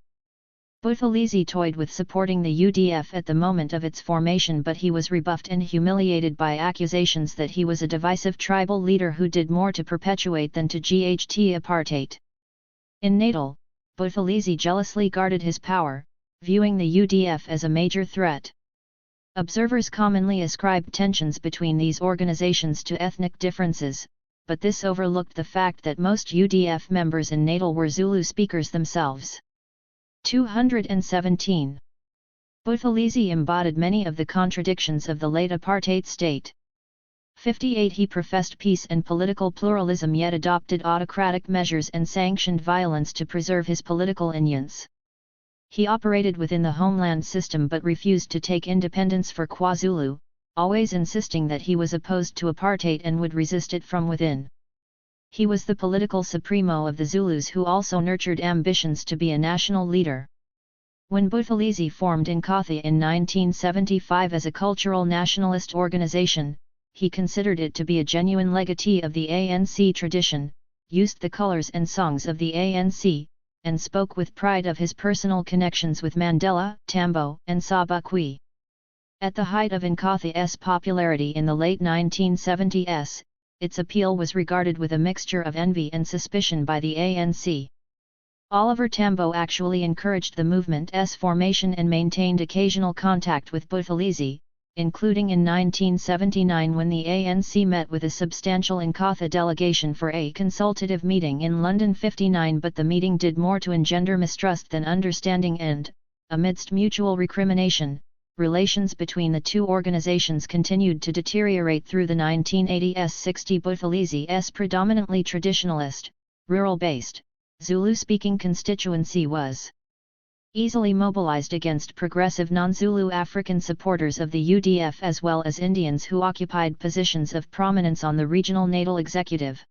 Buthelezi toyed with supporting the UDF at the moment of its formation, but he was rebuffed and humiliated by accusations that he was a divisive tribal leader who did more to perpetuate than to GHT apartheid. In Natal, Buthelezi jealously guarded his power, viewing the UDF as a major threat. Observers commonly ascribed tensions between these organizations to ethnic differences, but this overlooked the fact that most UDF members in Natal were Zulu speakers themselves. 217. Buthelezi embodied many of the contradictions of the late apartheid state. 58. He professed peace and political pluralism yet adopted autocratic measures and sanctioned violence to preserve his political unions. He operated within the homeland system but refused to take independence for KwaZulu, always insisting that he was opposed to apartheid and would resist it from within. He was the political supremo of the Zulus who also nurtured ambitions to be a national leader. When Buthelezi formed Inkatha in 1975 as a cultural nationalist organization, he considered it to be a genuine legatee of the ANC tradition, used the colors and songs of the ANC, and spoke with pride of his personal connections with Mandela, Tambo, and Sobukwe. At the height of Inkatha's popularity in the late 1970s, its appeal was regarded with a mixture of envy and suspicion by the ANC. Oliver Tambo actually encouraged the movement's formation and maintained occasional contact with Buthelezi, including in 1979 when the ANC met with a substantial Inkatha delegation for a consultative meeting in London 59, but the meeting did more to engender mistrust than understanding and, amidst mutual recrimination, relations between the two organizations continued to deteriorate through the 1980s. 60. Buthelezi's predominantly traditionalist, rural-based, Zulu-speaking constituency was easily mobilized against progressive non-Zulu African supporters of the UDF as well as Indians who occupied positions of prominence on the regional Natal executive.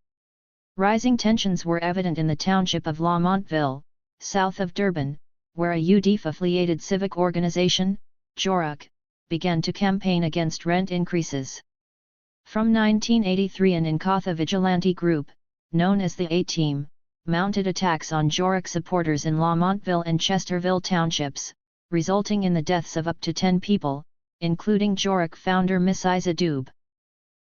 Rising tensions were evident in the township of Lamontville, south of Durban, where a UDF-affiliated civic organization, Joruk, began to campaign against rent increases. From 1983 an Inkatha vigilante group, known as the A-Team, mounted attacks on Joruk supporters in Lamontville and Chesterville townships, resulting in the deaths of up to 10 people, including Joruk founder Misiza Dube.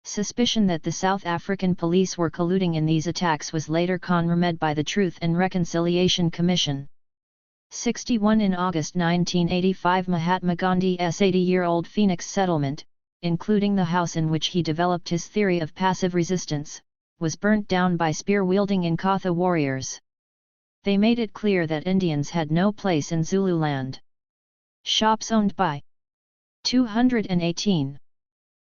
Suspicion that the South African police were colluding in these attacks was later confirmed by the Truth and Reconciliation Commission. 61 In August 1985, Mahatma Gandhi's 80-year-old Phoenix settlement, including the house in which he developed his theory of passive resistance, was burnt down by spear-wielding Inkatha warriors. They made it clear that Indians had no place in Zululand. Shops owned by 218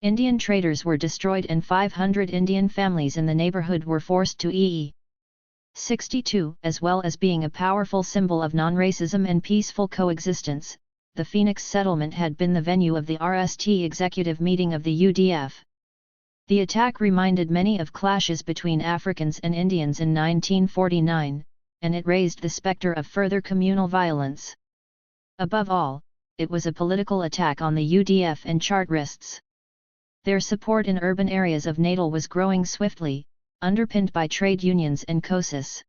Indian traders were destroyed and 500 Indian families in the neighborhood were forced to flee. 62 As well as being a powerful symbol of non-racism and peaceful coexistence, the Phoenix settlement had been the venue of the RST executive meeting of the UDF. The attack reminded many of clashes between Africans and Indians in 1949, and it raised the specter of further communal violence. Above all, it was a political attack on the UDF and Chartists. Their support in urban areas of Natal was growing swiftly, underpinned by trade unions and COSIS.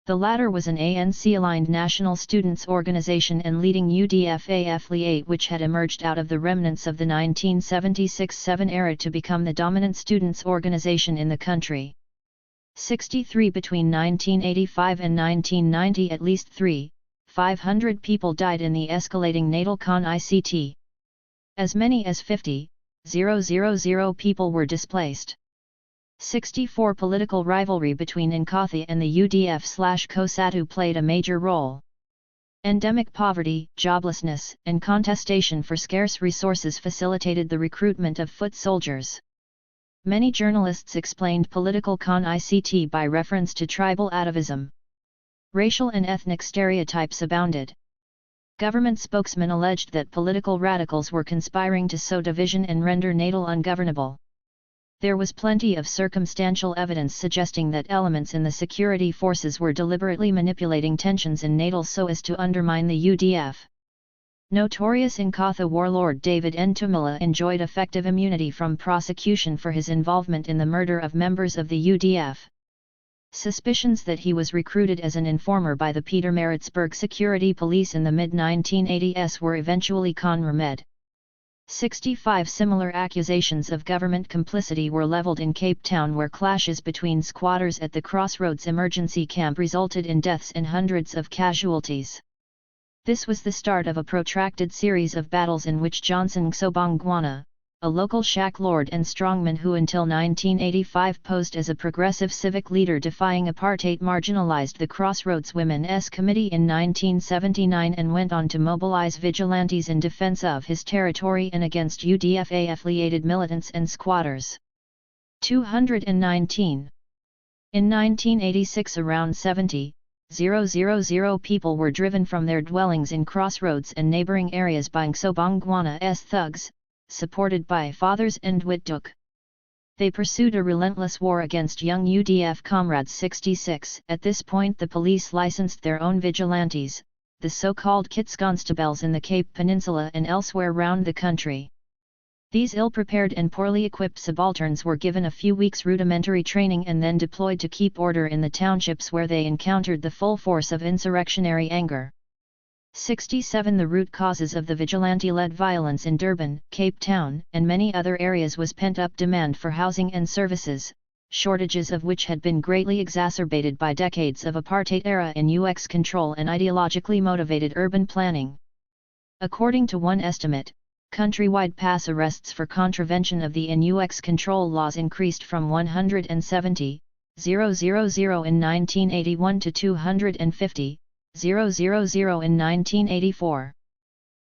The latter was an ANC-aligned national students' organization and leading UDF affiliate which had emerged out of the remnants of the 1976-7 era to become the dominant students' organization in the country. 63 Between 1985 and 1990 at least 500 people died in the escalating Natal Con-ICT. As many as 50,000 people were displaced. 64 Political rivalry between Inkatha and the UDF/COSATU played a major role. Endemic poverty, joblessness, and contestation for scarce resources facilitated the recruitment of foot soldiers. Many journalists explained political con-ICT by reference to tribal atavism. Racial and ethnic stereotypes abounded. Government spokesmen alleged that political radicals were conspiring to sow division and render Natal ungovernable. There was plenty of circumstantial evidence suggesting that elements in the security forces were deliberately manipulating tensions in Natal so as to undermine the UDF. Notorious Inkatha warlord David Ntumila enjoyed effective immunity from prosecution for his involvement in the murder of members of the UDF. Suspicions that he was recruited as an informer by the Pietermaritzburg security police in the mid-1980s were eventually confirmed. 65 Similar accusations of government complicity were leveled in Cape Town where clashes between squatters at the Crossroads emergency camp resulted in deaths and hundreds of casualties. This was the start of a protracted series of battles in which Johnson Sobongwana, a local shack lord and strongman who until 1985 posed as a progressive civic leader defying apartheid, marginalized the Crossroads Women's Committee in 1979 and went on to mobilize vigilantes in defense of his territory and against UDF-affiliated militants and squatters. 219. In 1986 around 70,000 people were driven from their dwellings in Crossroads and neighboring areas by Sobongwana's thugs, supported by Fathers and Witduk. They pursued a relentless war against young UDF comrades. 66 At this point the police licensed their own vigilantes, the so-called Kitsconstables in the Cape Peninsula and elsewhere round the country. These ill-prepared and poorly equipped subalterns were given a few weeks rudimentary training and then deployed to keep order in the townships where they encountered the full force of insurrectionary anger. 67 The root causes of the vigilante-led violence in Durban, Cape Town, and many other areas was pent-up demand for housing and services, shortages of which had been greatly exacerbated by decades of apartheid-era NUX control and ideologically motivated urban planning. According to one estimate, countrywide pass arrests for contravention of the NUX control laws increased from 170,000 in 1981 to 250,000 in 1984.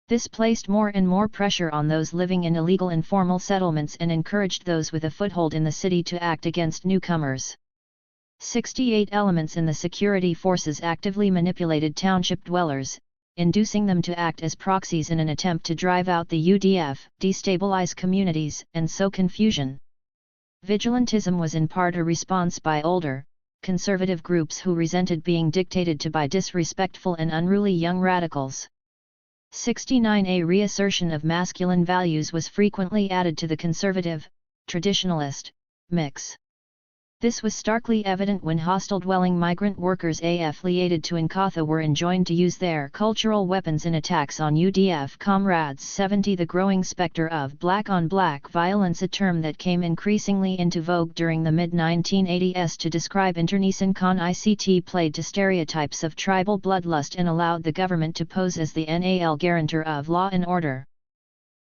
This placed more and more pressure on those living in illegal informal settlements and encouraged those with a foothold in the city to act against newcomers. 68 Elements in the security forces actively manipulated township dwellers, inducing them to act as proxies in an attempt to drive out the UDF, destabilize communities, and sow confusion. Vigilantism was in part a response by older, conservative groups who resented being dictated to by disrespectful and unruly young radicals. 69 A reassertion of masculine values was frequently added to the conservative, traditionalist, mix. This was starkly evident when hostile-dwelling migrant workers affiliated to Inkatha were enjoined to use their cultural weapons in attacks on UDF comrades. 70 The growing specter of black-on-black violence, a term that came increasingly into vogue during the mid-1980s to describe internecine ICT, played to stereotypes of tribal bloodlust and allowed the government to pose as the NAL guarantor of law and order.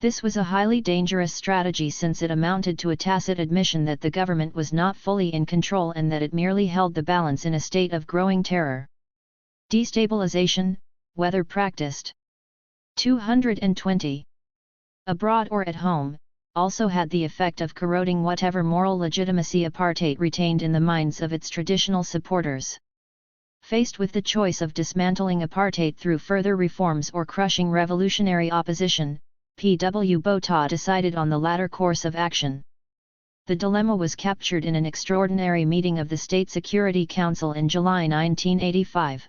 This was a highly dangerous strategy since it amounted to a tacit admission that the government was not fully in control and that it merely held the balance in a state of growing terror. Destabilization, whether practiced 220 abroad or at home, also had the effect of corroding whatever moral legitimacy apartheid retained in the minds of its traditional supporters. Faced with the choice of dismantling apartheid through further reforms or crushing revolutionary opposition, P.W. Botha decided on the latter course of action. The dilemma was captured in an extraordinary meeting of the State Security Council in July 1985.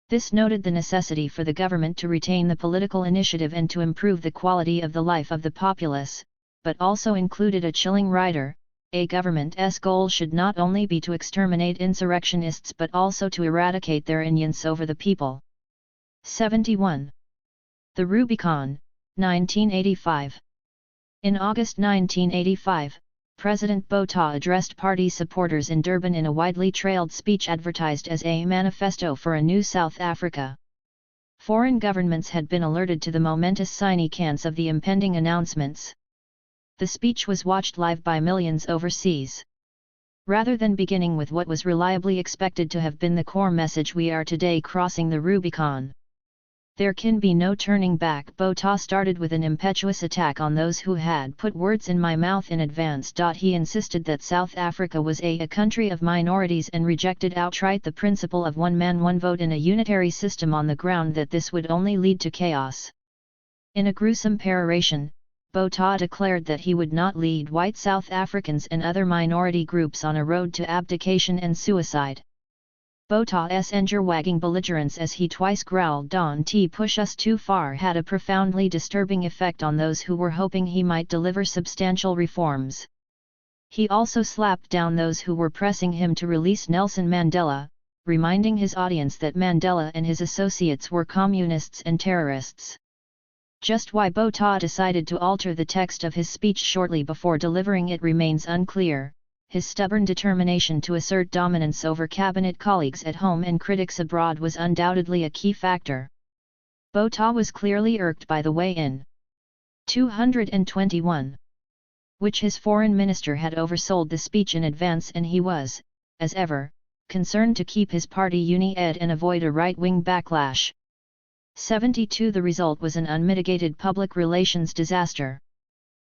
This noted the necessity for the government to retain the political initiative and to improve the quality of the life of the populace, but also included a chilling rider: a government's goal should not only be to exterminate insurrectionists but also to eradicate their influence over the people. 71. The Rubicon, 1985. In August 1985, President Botha addressed party supporters in Durban in a widely trailed speech advertised as a manifesto for a new South Africa. Foreign governments had been alerted to the momentous significance of the impending announcements. The speech was watched live by millions overseas. Rather than beginning with what was reliably expected to have been the core message, "We are today crossing the Rubicon. There can be no turning back," Botha started with an impetuous attack on those who had put words in my mouth in advance. He insisted that South Africa was a country of minorities and rejected outright the principle of one man one vote in a unitary system on the ground that this would only lead to chaos. In a gruesome peroration, Botha declared that he would not lead white South Africans and other minority groups on a road to abdication and suicide. Botha's ear-wagging belligerence as he twice growled, "Don't push us too far," had a profoundly disturbing effect on those who were hoping he might deliver substantial reforms. He also slapped down those who were pressing him to release Nelson Mandela, reminding his audience that Mandela and his associates were communists and terrorists. Just why Botha decided to alter the text of his speech shortly before delivering it remains unclear. His stubborn determination to assert dominance over cabinet colleagues at home and critics abroad was undoubtedly a key factor. Botha was clearly irked by the way in 221, which his foreign minister had oversold the speech in advance, and he was, as ever, concerned to keep his party uni-ed and avoid a right-wing backlash. 72 The result was an unmitigated public relations disaster.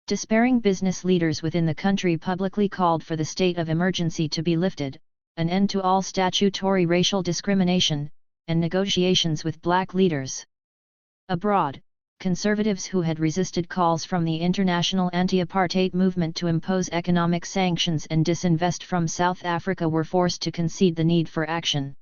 Despairing business leaders within the country publicly called for the state of emergency to be lifted, an end to all statutory racial discrimination, and negotiations with black leaders. Abroad, conservatives who had resisted calls from the international anti-apartheid movement to impose economic sanctions and disinvest from South Africa were forced to concede the need for action.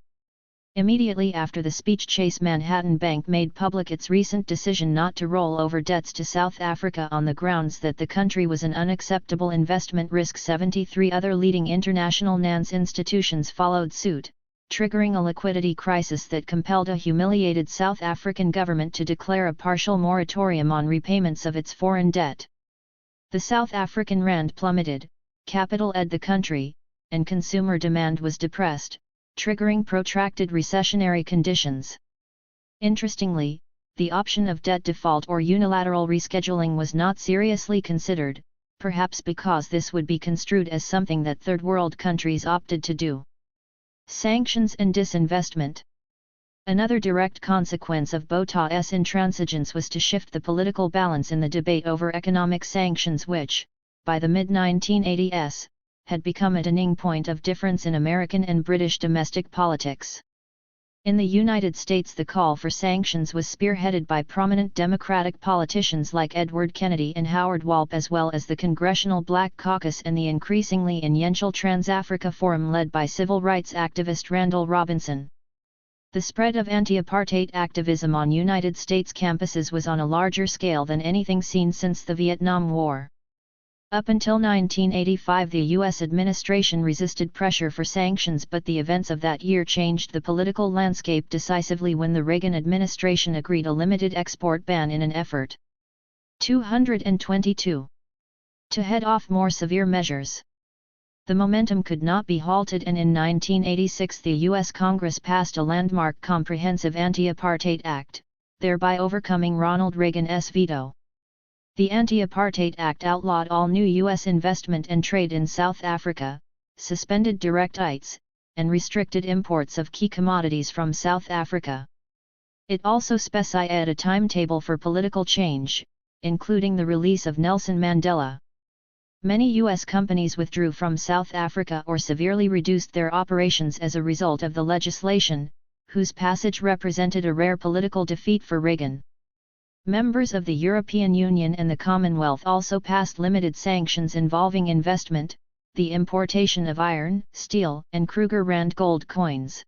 Immediately after the speech, Chase Manhattan Bank made public its recent decision not to roll over debts to South Africa on the grounds that the country was an unacceptable investment risk. 73 Other leading international finance institutions followed suit, triggering a liquidity crisis that compelled a humiliated South African government to declare a partial moratorium on repayments of its foreign debt. The South African rand plummeted, capital fled the country, and consumer demand was depressed, triggering protracted recessionary conditions. Interestingly, the option of debt default or unilateral rescheduling was not seriously considered, perhaps because this would be construed as something that third world countries opted to do. Sanctions and disinvestment. Another direct consequence of Botha's intransigence was to shift the political balance in the debate over economic sanctions, which, by the mid-1980s, had become a turning point of difference in American and British domestic politics. In the United States, the call for sanctions was spearheaded by prominent Democratic politicians like Edward Kennedy and Howard Walp, as well as the Congressional Black Caucus and the increasingly influential Trans-Africa Forum led by civil rights activist Randall Robinson. The spread of anti-apartheid activism on United States campuses was on a larger scale than anything seen since the Vietnam War. Up until 1985 the U.S. administration resisted pressure for sanctions, but the events of that year changed the political landscape decisively when the Reagan administration agreed a limited export ban in an effort 222 to head off more severe measures. The momentum could not be halted, and in 1986 the U.S. Congress passed a landmark Comprehensive Anti-Apartheid Act, thereby overcoming Ronald Reagan's veto. The Anti-Apartheid Act outlawed all new U.S. investment and trade in South Africa, suspended direct ITs, and restricted imports of key commodities from South Africa. It also specified a timetable for political change, including the release of Nelson Mandela. Many U.S. companies withdrew from South Africa or severely reduced their operations as a result of the legislation, whose passage represented a rare political defeat for Reagan. Members of the European Union and the Commonwealth also passed limited sanctions involving investment, the importation of iron, steel, and Kruger-Rand gold coins.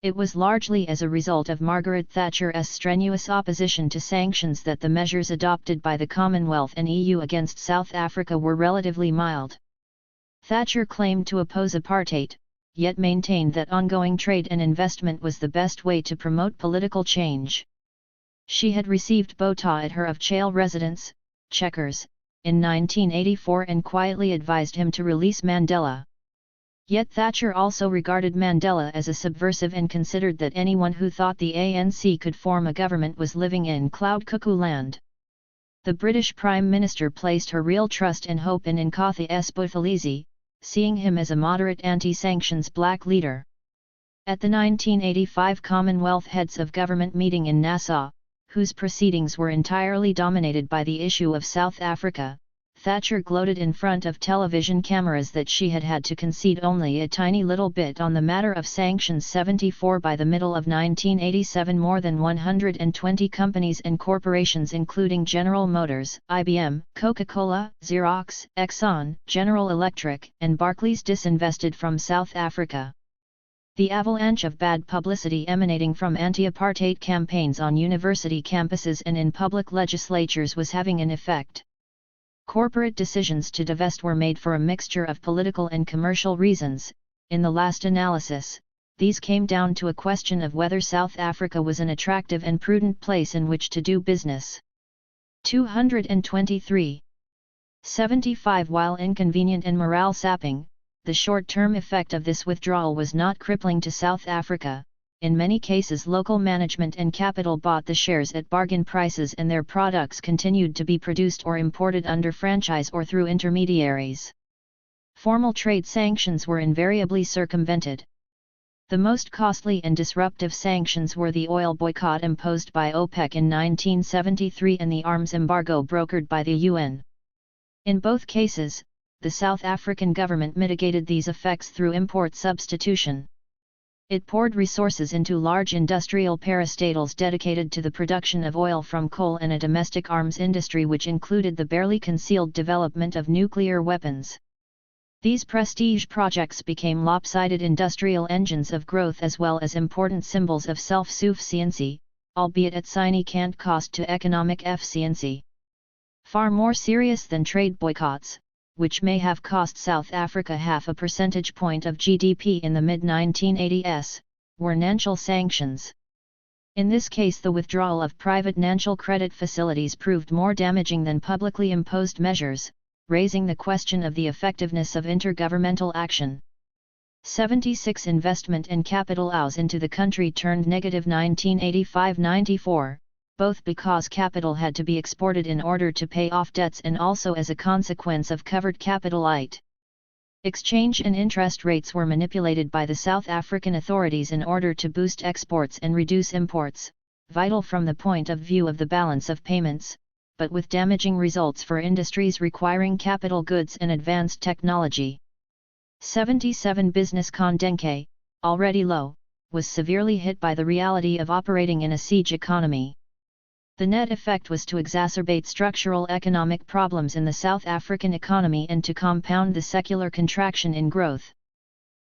It was largely as a result of Margaret Thatcher's strenuous opposition to sanctions that the measures adopted by the Commonwealth and EU against South Africa were relatively mild. Thatcher claimed to oppose apartheid, yet maintained that ongoing trade and investment was the best way to promote political change. She had received Botha at her of Chale residence, Chequers, in 1984 and quietly advised him to release Mandela. Yet Thatcher also regarded Mandela as a subversive and considered that anyone who thought the ANC could form a government was living in cloud cuckoo land. The British Prime Minister placed her real trust and hope in Nkosi Buthelezi, seeing him as a moderate anti-sanctions black leader. At the 1985 Commonwealth Heads of Government meeting in Nassau, whose proceedings were entirely dominated by the issue of South Africa, Thatcher gloated in front of television cameras that she had had to concede only a tiny little bit on the matter of sanctions. 74 By the middle of 1987 more than 120 companies and corporations including General Motors, IBM, Coca-Cola, Xerox, Exxon, General Electric, and Barclays disinvested from South Africa. The avalanche of bad publicity emanating from anti-apartheid campaigns on university campuses and in public legislatures was having an effect. Corporate decisions to divest were made for a mixture of political and commercial reasons. In the last analysis, these came down to a question of whether South Africa was an attractive and prudent place in which to do business. 223. 75 While inconvenient and morale-sapping, the short-term effect of this withdrawal was not crippling to South Africa. In many cases local management and capital bought the shares at bargain prices and their products continued to be produced or imported under franchise or through intermediaries. Formal trade sanctions were invariably circumvented. The most costly and disruptive sanctions were the oil boycott imposed by OPEC in 1973 and the arms embargo brokered by the UN. In both cases, the South African government mitigated these effects through import substitution. It poured resources into large industrial parastatals dedicated to the production of oil from coal and a domestic arms industry which included the barely concealed development of nuclear weapons. These prestige projects became lopsided industrial engines of growth as well as important symbols of self-sufficiency, albeit at significant cost to economic efficiency. Far more serious than trade boycotts, which may have cost South Africa half a percentage point of GDP in the mid-1980s, were financial sanctions. In this case the withdrawal of private financial credit facilities proved more damaging than publicly imposed measures, raising the question of the effectiveness of intergovernmental action. 76 Investment and capital outflows into the country turned negative 1985-94. Both because capital had to be exported in order to pay off debts and also as a consequence of covered capital IT. Exchange and interest rates were manipulated by the South African authorities in order to boost exports and reduce imports, vital from the point of view of the balance of payments, but with damaging results for industries requiring capital goods and advanced technology. 77 Business Kondenke, already low, was severely hit by the reality of operating in a siege economy. The net effect was to exacerbate structural economic problems in the South African economy and to compound the secular contraction in growth.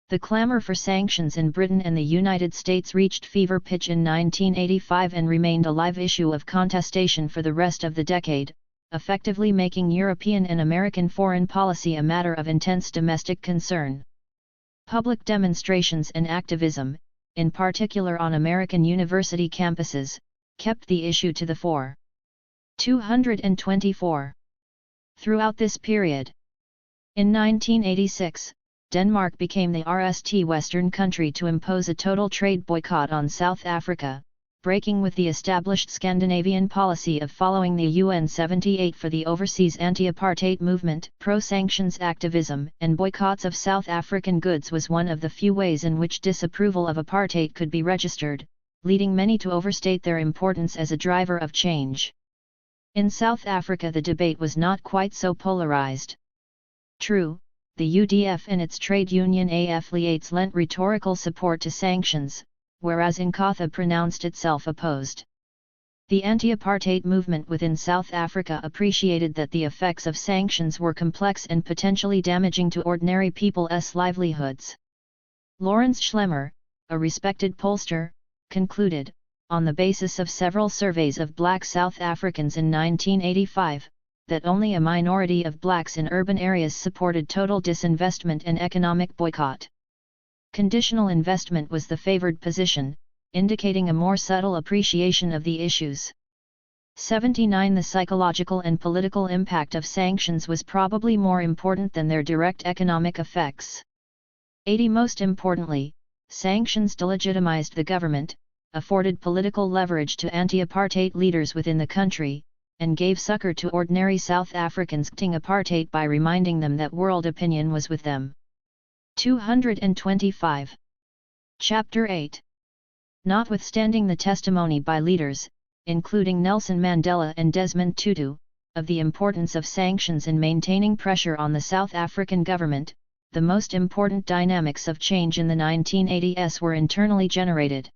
The clamor for sanctions in Britain and the United States reached fever pitch in 1985 and remained a live issue of contestation for the rest of the decade, effectively making European and American foreign policy a matter of intense domestic concern. Public demonstrations and activism, in particular on American university campuses, kept the issue to the fore. 224. Throughout this period, in 1986, Denmark became the first Western country to impose a total trade boycott on South Africa, breaking with the established Scandinavian policy of following the UN 78 for the overseas anti-apartheid movement. Pro-sanctions activism and boycotts of South African goods was one of the few ways in which disapproval of apartheid could be registered, leading many to overstate their importance as a driver of change. In South Africa the debate was not quite so polarized. True, the UDF and its trade union affiliates lent rhetorical support to sanctions, whereas Inkatha pronounced itself opposed. The anti-apartheid movement within South Africa appreciated that the effects of sanctions were complex and potentially damaging to ordinary people's livelihoods. Lawrence Schlemmer, a respected pollster, concluded, on the basis of several surveys of black South Africans in 1985, that only a minority of blacks in urban areas supported total disinvestment and economic boycott. Conditional investment was the favored position, indicating a more subtle appreciation of the issues. 79. The psychological and political impact of sanctions was probably more important than their direct economic effects. 80. Most importantly, sanctions delegitimized the government, afforded political leverage to anti-apartheid leaders within the country, and gave succor to ordinary South Africans fighting apartheid by reminding them that world opinion was with them. 225. Chapter 8. Notwithstanding the testimony by leaders, including Nelson Mandela and Desmond Tutu, of the importance of sanctions in maintaining pressure on the South African government, the most important dynamics of change in the 1980s were internally generated.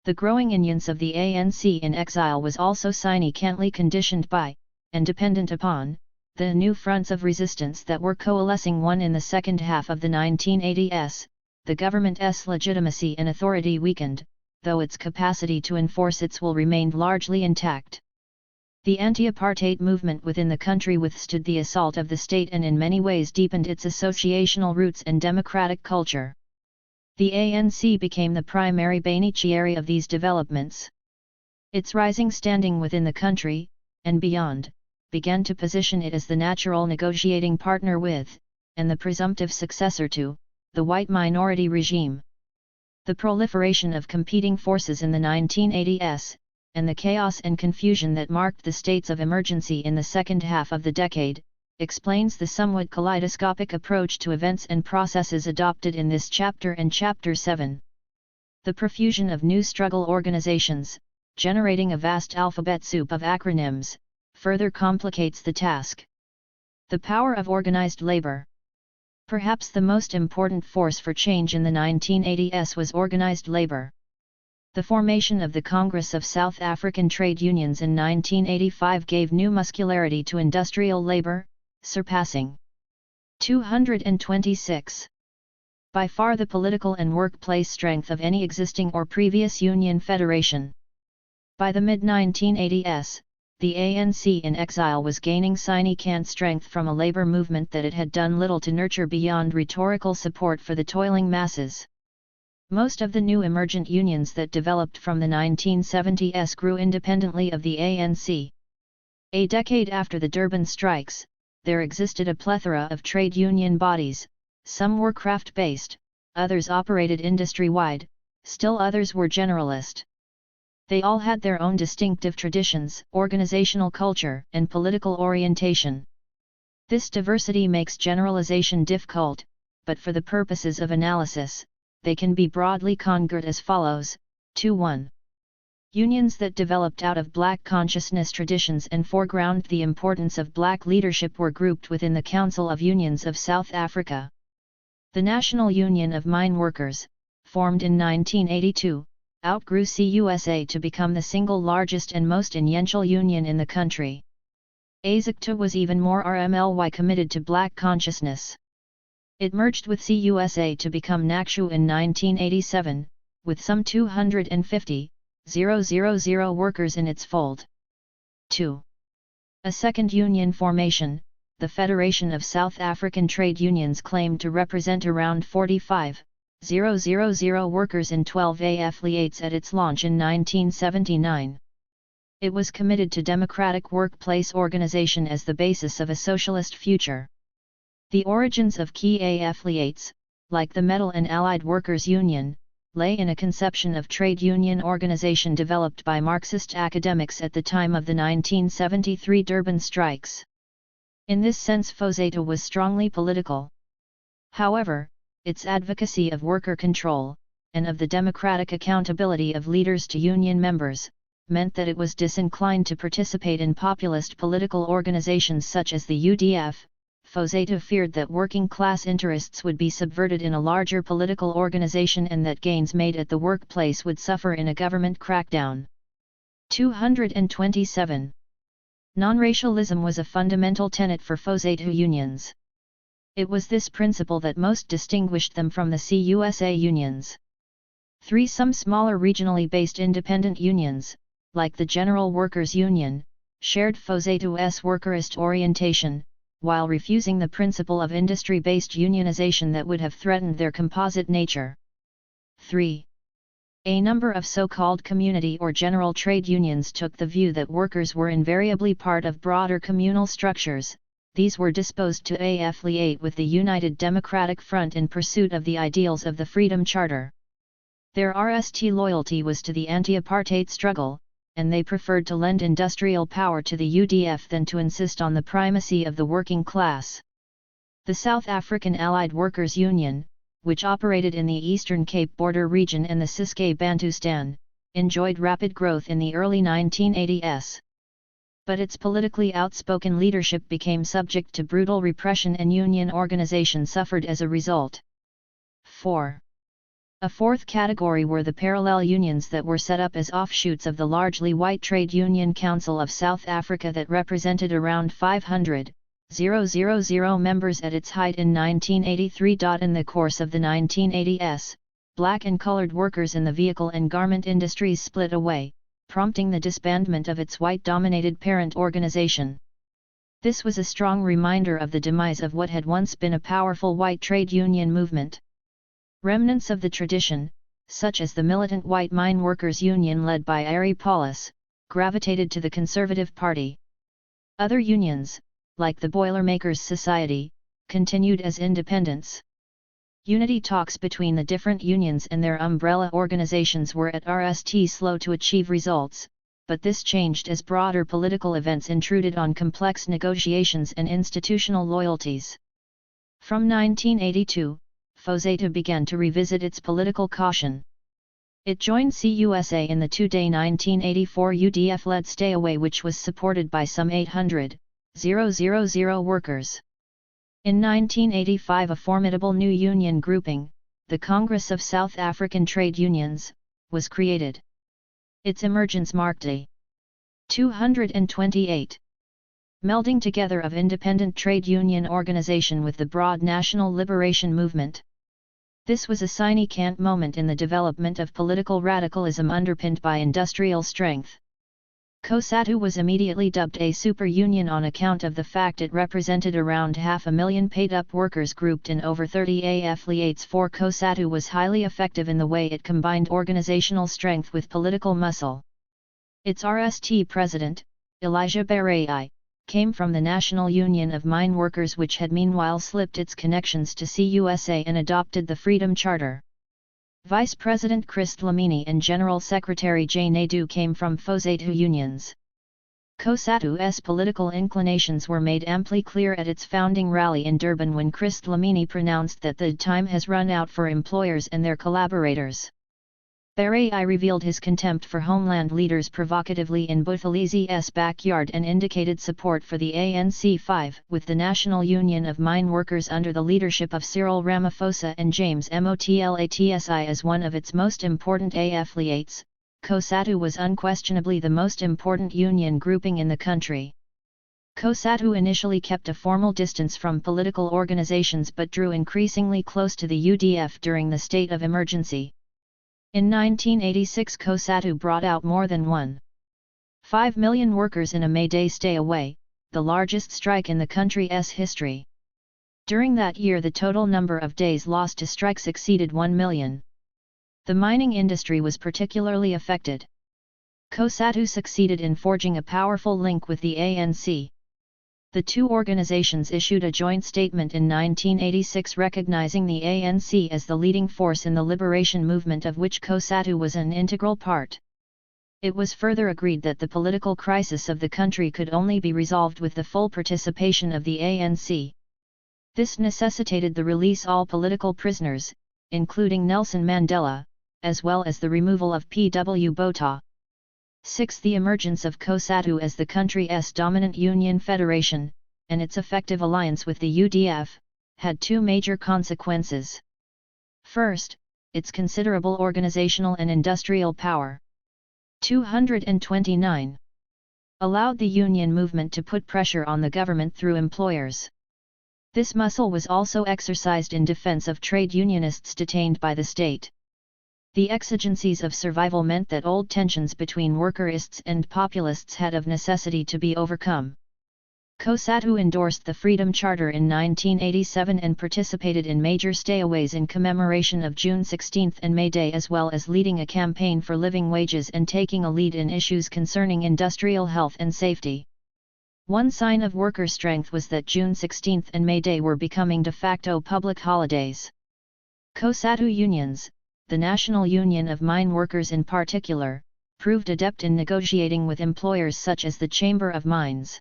The growing influence of the ANC in exile was also significantly conditioned by, and dependent upon, the new fronts of resistance that were coalescing. One in the second half of the 1980s, the government's legitimacy and authority weakened, though its capacity to enforce its will remained largely intact. The anti-apartheid movement within the country withstood the assault of the state and in many ways deepened its associational roots and democratic culture. The ANC became the primary beneficiary of these developments. Its rising standing within the country, and beyond, began to position it as the natural negotiating partner with, and the presumptive successor to, the white minority regime. The proliferation of competing forces in the 1980s, and the chaos and confusion that marked the states of emergency in the second half of the decade, explains the somewhat kaleidoscopic approach to events and processes adopted in this chapter and Chapter 7. The profusion of new struggle organizations, generating a vast alphabet soup of acronyms, further complicates the task. The power of organized labor. Perhaps the most important force for change in the 1980s was organized labor. The formation of the Congress of South African Trade Unions in 1985 gave new muscularity to industrial labor, surpassing 226. By far the political and workplace strength of any existing or previous union federation. By the mid-1980s, the ANC in exile was gaining significant strength from a labor movement that it had done little to nurture beyond rhetorical support for the toiling masses. Most of the new emergent unions that developed from the 1970s grew independently of the ANC. A decade after the Durban strikes, there existed a plethora of trade union bodies. Some were craft-based, others operated industry-wide, still others were generalist. They all had their own distinctive traditions, organizational culture, and political orientation. This diversity makes generalization difficult, but for the purposes of analysis, they can be broadly congruent as follows: 2-1. Unions that developed out of black consciousness traditions and foregrounded the importance of black leadership were grouped within the Council of Unions of South Africa. The National Union of Mine Workers, formed in 1982, outgrew CUSA to become the single largest and most influential union in the country. AZACTA was even more RMLY committed to black consciousness. It merged with CUSA to become NACSU in 1987, with some 250,000 workers in its fold. 2. A second union formation, the Federation of South African Trade Unions, claimed to represent around 45,000 workers in 12 affiliates at its launch in 1979. It was committed to democratic workplace organization as the basis of a socialist future. The origins of key affiliates, like the Metal and Allied Workers Union, lay in a conception of trade union organization developed by Marxist academics at the time of the 1973 Durban strikes. In this sense, FOSATA was strongly political. However, its advocacy of worker control, and of the democratic accountability of leaders to union members, meant that it was disinclined to participate in populist political organizations such as the UDF. FOSATA feared that working-class interests would be subverted in a larger political organization and that gains made at the workplace would suffer in a government crackdown. 227. Non-racialism was a fundamental tenet for FOSATA unions. It was this principle that most distinguished them from the CUSA unions. Some smaller regionally based independent unions, like the General Workers Union, shared FOSATA's workerist orientation, while refusing the principle of industry-based unionization that would have threatened their composite nature. 3. A number of so-called community or general trade unions took the view that workers were invariably part of broader communal structures. These were disposed to affiliate with the United Democratic Front in pursuit of the ideals of the Freedom Charter. Their RST loyalty was to the anti-apartheid struggle, and they preferred to lend industrial power to the UDF than to insist on the primacy of the working class. The South African Allied Workers Union, which operated in the Eastern Cape border region and the Ciskei Bantustan, enjoyed rapid growth in the early 1980s. But its politically outspoken leadership became subject to brutal repression and union organization suffered as a result. 4. A fourth category were the parallel unions that were set up as offshoots of the largely white Trade Union Council of South Africa that represented around 500,000 members at its height in 1983. In the course of the 1980s, black and colored workers in the vehicle and garment industries split away, prompting the disbandment of its white-dominated parent organization. This was a strong reminder of the demise of what had once been a powerful white trade union movement. Remnants of the tradition, such as the militant White Mine Workers Union led by Ari Paulus, gravitated to the Conservative Party. Other unions, like the Boilermakers Society, continued as independents. Unity talks between the different unions and their umbrella organizations were at RST slow to achieve results, but this changed as broader political events intruded on complex negotiations and institutional loyalties. From 1982, FOSATA began to revisit its political caution. It joined CUSA in the two-day 1984 UDF-led Stay Away, which was supported by some 800,000 workers. In 1985, a formidable new union grouping, the Congress of South African Trade Unions, was created. Its emergence marked a 228 melding together of independent trade union organization with the broad national liberation movement. This was a significant moment in the development of political radicalism underpinned by industrial strength. COSATU was immediately dubbed a super union on account of the fact it represented around 500,000 paid-up workers grouped in over 30 affiliates. For COSATU was highly effective in the way it combined organizational strength with political muscle. Its RST president, Elijah Berei, came from the National Union of Mine Workers, which had meanwhile slipped its connections to CUSA and adopted the Freedom Charter. Vice President Chris Dlamini and General Secretary Jay Naidoo came from FOSATA unions. COSATU's political inclinations were made amply clear at its founding rally in Durban when Chris Dlamini pronounced that the time has run out for employers and their collaborators. Berei revealed his contempt for homeland leaders provocatively in Buthelezie's backyard and indicated support for the ANC-5 with the National Union of Mine Workers under the leadership of Cyril Ramaphosa and James Motlatsi as one of its most important affiliates. COSATU was unquestionably the most important union grouping in the country. COSATU initially kept a formal distance from political organizations but drew increasingly close to the UDF during the state of emergency. In 1986, COSATU brought out more than 1.5 million workers in a May Day Stay Away, the largest strike in the country's history. During that year the total number of days lost to strikes exceeded 1 million. The mining industry was particularly affected. COSATU succeeded in forging a powerful link with the ANC. The two organizations issued a joint statement in 1986 recognizing the ANC as the leading force in the liberation movement of which COSATU was an integral part. It was further agreed that the political crisis of the country could only be resolved with the full participation of the ANC. This necessitated the release of all political prisoners, including Nelson Mandela, as well as the removal of P.W. Botha. 6. The emergence of COSATU as the country's dominant union federation, and its effective alliance with the UDF, had two major consequences. First, its considerable organizational and industrial power. 229. Allowed the union movement to put pressure on the government through employers. This muscle was also exercised in defense of trade unionists detained by the state. The exigencies of survival meant that old tensions between workerists and populists had of necessity to be overcome. COSATU endorsed the Freedom Charter in 1987 and participated in major stayaways in commemoration of June 16 and May Day, as well as leading a campaign for living wages and taking a lead in issues concerning industrial health and safety. One sign of worker strength was that June 16 and May Day were becoming de facto public holidays. COSATU unions, the National Union of Mine Workers in particular, proved adept in negotiating with employers such as the Chamber of Mines.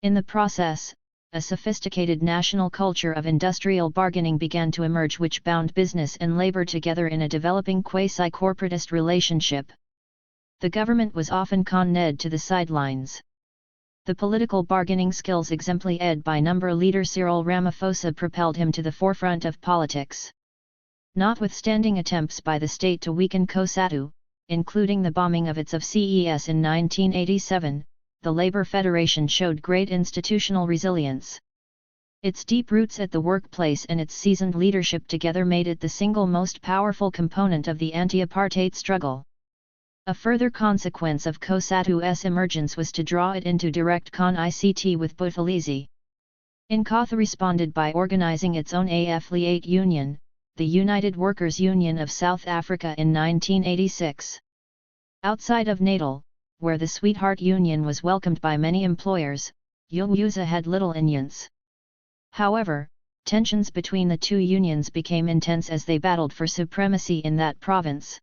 In the process, a sophisticated national culture of industrial bargaining began to emerge which bound business and labor together in a developing quasi-corporatist relationship. The government was often conned to the sidelines. The political bargaining skills exemplified by number leader Cyril Ramaphosa propelled him to the forefront of politics. Notwithstanding attempts by the state to weaken COSATU, including the bombing of its CES in 1987, the Labour Federation showed great institutional resilience. Its deep roots at the workplace and its seasoned leadership together made it the single most powerful component of the anti-apartheid struggle. A further consequence of COSATU's emergence was to draw it into direct con-ICT with Buthelezi. Inkatha responded by organizing its own affiliate union, the United Workers' Union of South Africa, in 1986. Outside of Natal, where the Sweetheart Union was welcomed by many employers, UWSA had little influence. However, tensions between the two unions became intense as they battled for supremacy in that province.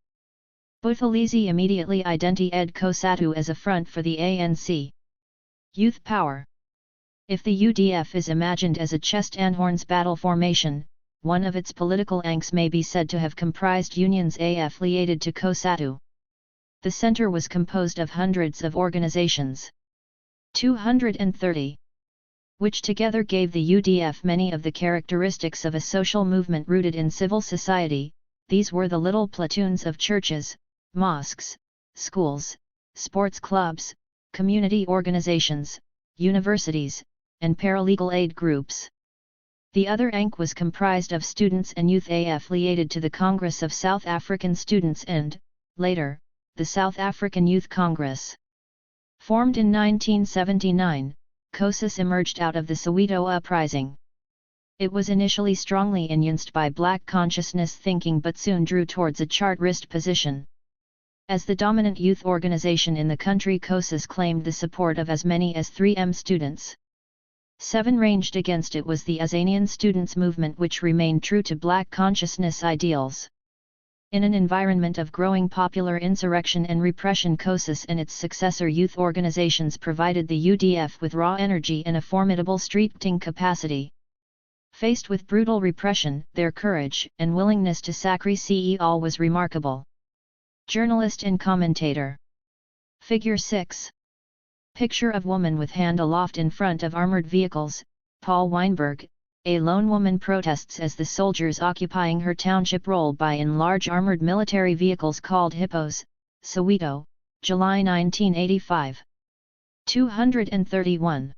Buthelezi immediately identified COSATU as a front for the ANC. Youth power. If the UDF is imagined as a chest and horns battle formation, one of its political anchors may be said to have comprised unions affiliated to COSATU. The center was composed of hundreds of organizations. 230. Which together gave the UDF many of the characteristics of a social movement rooted in civil society. These were the little platoons of churches, mosques, schools, sports clubs, community organizations, universities, and paralegal aid groups. The other ANC was comprised of students and youth affiliated to the Congress of South African Students and, later, the South African Youth Congress. Formed in 1979, COSAS emerged out of the Soweto uprising. It was initially strongly influenced by black consciousness thinking but soon drew towards a Chartist position. As the dominant youth organization in the country, COSAS claimed the support of as many as 3M students. 7. Ranged against it was the Azanian students' movement, which remained true to black consciousness ideals. In an environment of growing popular insurrection and repression, COSAS and its successor youth organizations provided the UDF with raw energy and a formidable street-fighting capacity. Faced with brutal repression, their courage and willingness to sacrifice all was remarkable. Journalist and commentator. Figure 6. Picture of woman with hand aloft in front of armored vehicles. Paul Weinberg. A lone woman protests as the soldiers occupying her township roll by in large armored military vehicles called hippos. Soweto, July 1985. 231.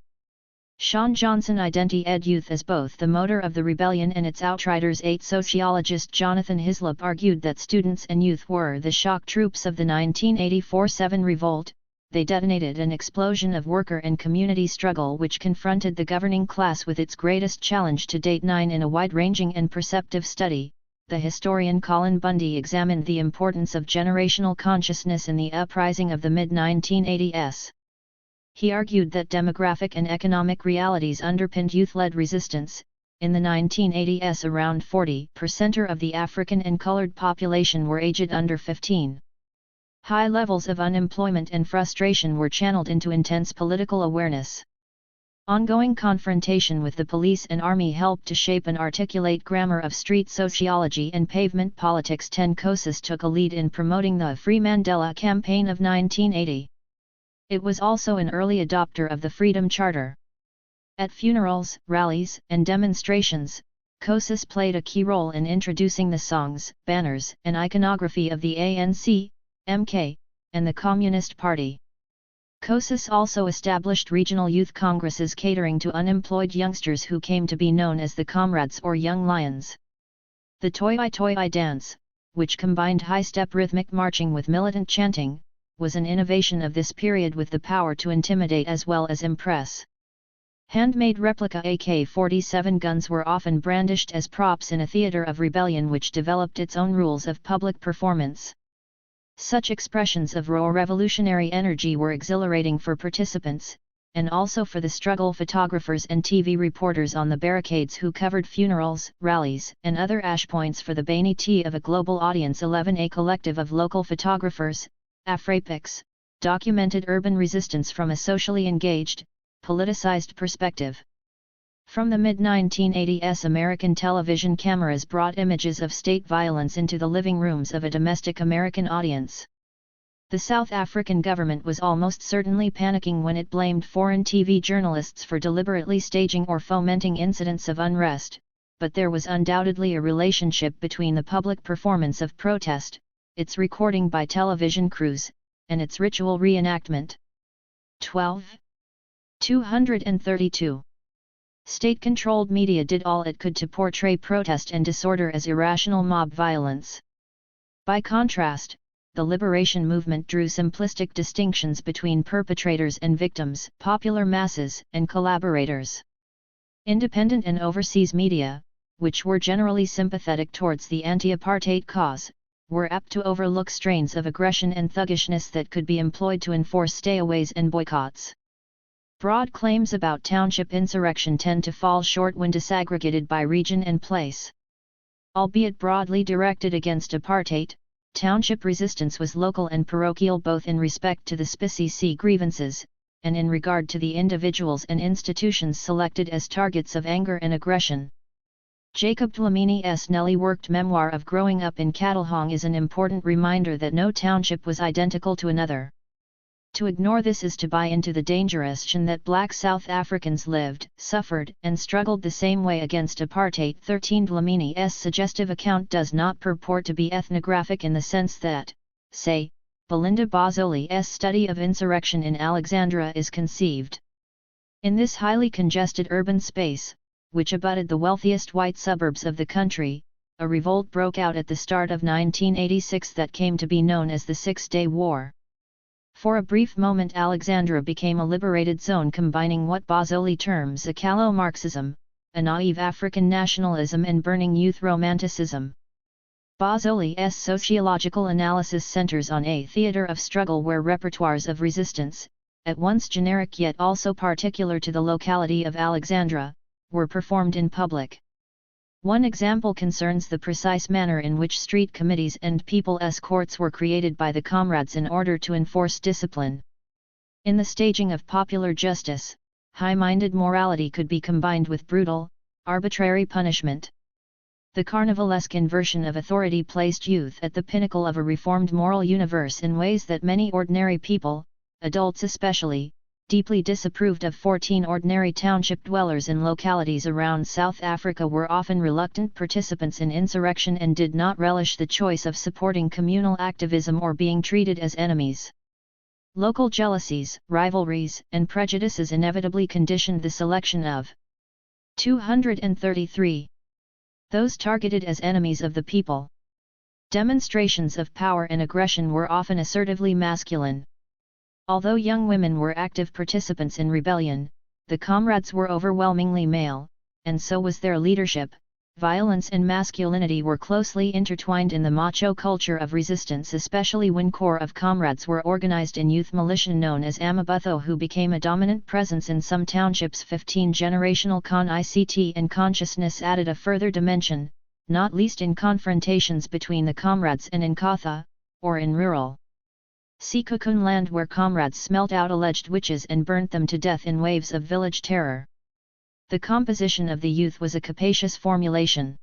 Sean Johnson identified youth as both the motor of the rebellion and its outriders. 8. Sociologist Jonathan Hislop argued that students and youth were the shock troops of the 1984-7 revolt. they detonated an explosion of worker and community struggle which confronted the governing class with its greatest challenge to date. 9. In a wide-ranging and perceptive study, the historian Colin Bundy examined the importance of generational consciousness in the uprising of the mid-1980s. He argued that demographic and economic realities underpinned youth-led resistance. In the 1980s, around 40% of the African and colored population were aged under 15. High levels of unemployment and frustration were channeled into intense political awareness. Ongoing confrontation with the police and army helped to shape an articulate grammar of street sociology and pavement politics. 10. COSIS took a lead in promoting the Free Mandela campaign of 1980. It was also an early adopter of the Freedom Charter. At funerals, rallies, and demonstrations, COSIS played a key role in introducing the songs, banners, and iconography of the ANC, MK, and the Communist Party. COSIS also established regional youth congresses catering to unemployed youngsters who came to be known as the Comrades or Young Lions. The Toi Toi dance, which combined high-step rhythmic marching with militant chanting, was an innovation of this period with the power to intimidate as well as impress. Handmade replica AK-47 guns were often brandished as props in a theater of rebellion which developed its own rules of public performance. Such expressions of raw revolutionary energy were exhilarating for participants, and also for the struggle photographers and TV reporters on the barricades who covered funerals, rallies, and other ash points for the vanity of a global audience. 11. A collective of local photographers, Afrapics, documented urban resistance from a socially engaged, politicized perspective. From the mid-1980s, American television cameras brought images of state violence into the living rooms of a domestic American audience. The South African government was almost certainly panicking when it blamed foreign TV journalists for deliberately staging or fomenting incidents of unrest, but there was undoubtedly a relationship between the public performance of protest, its recording by television crews, and its ritual reenactment. 12. 232. State-controlled media did all it could to portray protest and disorder as irrational mob violence. By contrast, the liberation movement drew simplistic distinctions between perpetrators and victims, popular masses, and collaborators. Independent and overseas media, which were generally sympathetic towards the anti-apartheid cause, were apt to overlook strains of aggression and thuggishness that could be employed to enforce stayaways and boycotts. Broad claims about township insurrection tend to fall short when disaggregated by region and place. Albeit broadly directed against apartheid, township resistance was local and parochial both in respect to the specific grievances, and in regard to the individuals and institutions selected as targets of anger and aggression. Jacob Dlamini's Nelly-worked memoir of growing up in Catalhong is an important reminder that no township was identical to another. To ignore this is to buy into the dangerous assumption that black South Africans lived, suffered, and struggled the same way against apartheid. 13. Dlamini's suggestive account does not purport to be ethnographic in the sense that, say, Belinda Bozzoli's study of insurrection in Alexandra is conceived. In this highly congested urban space, which abutted the wealthiest white suburbs of the country, a revolt broke out at the start of 1986 that came to be known as the Six-Day War. For a brief moment Alexandra became a liberated zone combining what Bozzoli terms a callow Marxism, a naive African nationalism and burning youth romanticism. Bozzoli's sociological analysis centers on a theater of struggle where repertoires of resistance, at once generic yet also particular to the locality of Alexandra, were performed in public. One example concerns the precise manner in which street committees and people's courts were created by the comrades in order to enforce discipline. In the staging of popular justice, high-minded morality could be combined with brutal, arbitrary punishment. The carnivalesque inversion of authority placed youth at the pinnacle of a reformed moral universe in ways that many ordinary people, adults especially, deeply disapproved of. 14. Ordinary township dwellers in localities around South Africa were often reluctant participants in insurrection and did not relish the choice of supporting communal activism or being treated as enemies. Local jealousies, rivalries, and prejudices inevitably conditioned the selection of 233. Those targeted as enemies of the people. Demonstrations of power and aggression were often assertively masculine. Although young women were active participants in rebellion, the comrades were overwhelmingly male, and so was their leadership. Violence and masculinity were closely intertwined in the macho culture of resistance, especially when corps of comrades were organized in youth militia known as Amabutho, who became a dominant presence in some townships. 15-generational con-ICT and consciousness added a further dimension, not least in confrontations between the comrades and Nkatha, or in rural Sekukun land where comrades smelt out alleged witches and burnt them to death in waves of village terror. The composition of the youth was a capacious formulation.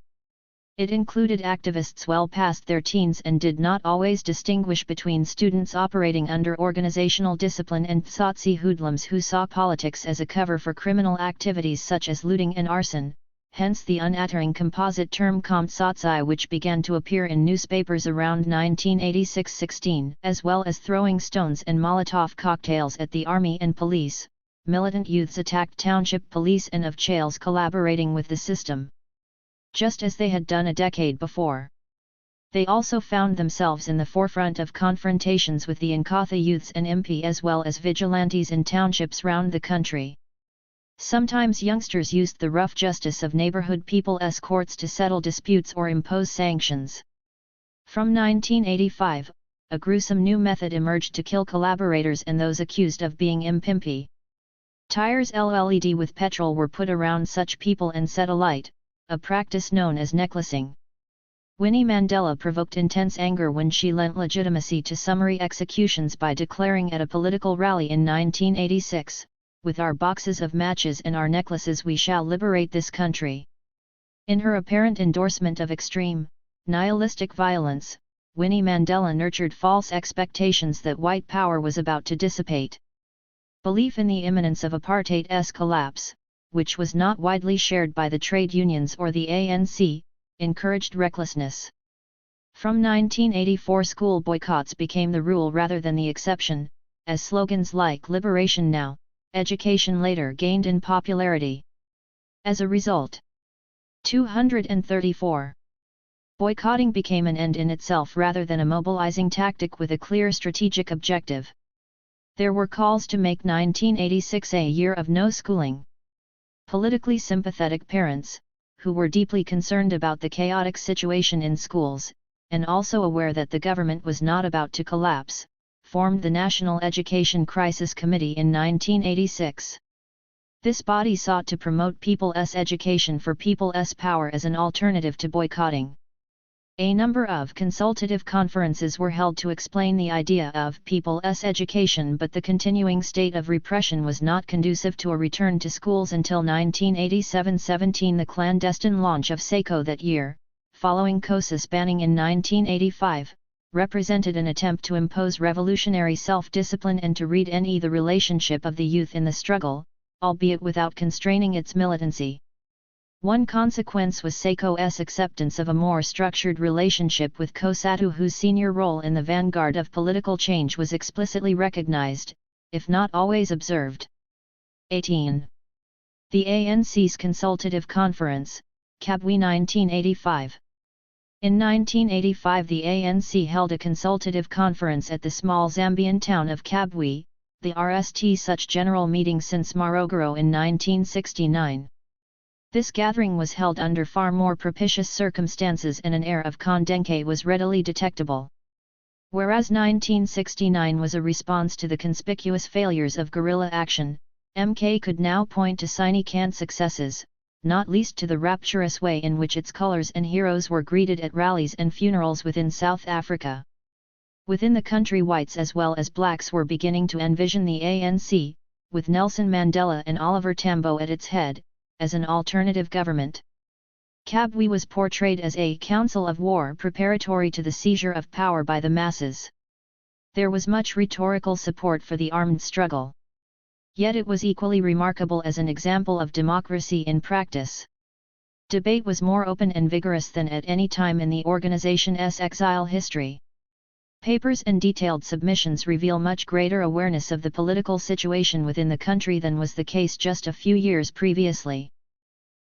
It included activists well past their teens and did not always distinguish between students operating under organizational discipline and Tsotsi hoodlums who saw politics as a cover for criminal activities such as looting and arson, hence the unattering composite term Komtsotsi, which began to appear in newspapers around 1986-16, as well as throwing stones and Molotov cocktails at the army and police. Militant youths attacked township police and officials collaborating with the system, just as they had done a decade before. They also found themselves in the forefront of confrontations with the Nkatha youths and MP as well as vigilantes in townships round the country. Sometimes youngsters used the rough justice of neighborhood people's courts to settle disputes or impose sanctions. From 1985, a gruesome new method emerged to kill collaborators and those accused of being impimpi. Tires LED with petrol were put around such people and set alight, a practice known as necklacing. Winnie Mandela provoked intense anger when she lent legitimacy to summary executions by declaring at a political rally in 1986, "With our boxes of matches and our necklaces we shall liberate this country." In her apparent endorsement of extreme, nihilistic violence, Winnie Mandela nurtured false expectations that white power was about to dissipate. Belief in the imminence of apartheid's collapse, which was not widely shared by the trade unions or the ANC, encouraged recklessness. From 1984, school boycotts became the rule rather than the exception, as slogans like "Liberation Now, Education Later" gained in popularity. As a result, 234. Boycotting became an end in itself rather than a mobilizing tactic with a clear strategic objective. There were calls to make 1986 a year of no schooling. Politically sympathetic parents, who were deeply concerned about the chaotic situation in schools, and also aware that the government was not about to collapse, formed the National Education Crisis Committee in 1986. This body sought to promote people's education for people's power as an alternative to boycotting. A number of consultative conferences were held to explain the idea of people's education, but the continuing state of repression was not conducive to a return to schools until 1987-17. The clandestine launch of SECO that year, following COSIS banning in 1985, represented an attempt to impose revolutionary self-discipline and to read the relationship of the youth in the struggle, albeit without constraining its militancy. One consequence was SECO's acceptance of a more structured relationship with COSATU, whose senior role in the vanguard of political change was explicitly recognized, if not always observed. 18. The ANC's Consultative Conference, Kabwe 1985. In 1985 the ANC held a consultative conference at the small Zambian town of Kabwe, the RST such general meeting since Morogoro in 1969. This gathering was held under far more propitious circumstances and an air of Kondenke was readily detectable. Whereas 1969 was a response to the conspicuous failures of guerrilla action, MK could now point to significant successes, not least to the rapturous way in which its colours and heroes were greeted at rallies and funerals within South Africa. Within the country, whites as well as blacks were beginning to envision the ANC, with Nelson Mandela and Oliver Tambo at its head, as an alternative government. Kabwe was portrayed as a council of war preparatory to the seizure of power by the masses. There was much rhetorical support for the armed struggle. Yet it was equally remarkable as an example of democracy in practice. Debate was more open and vigorous than at any time in the organization's exile history. Papers and detailed submissions reveal much greater awareness of the political situation within the country than was the case just a few years previously.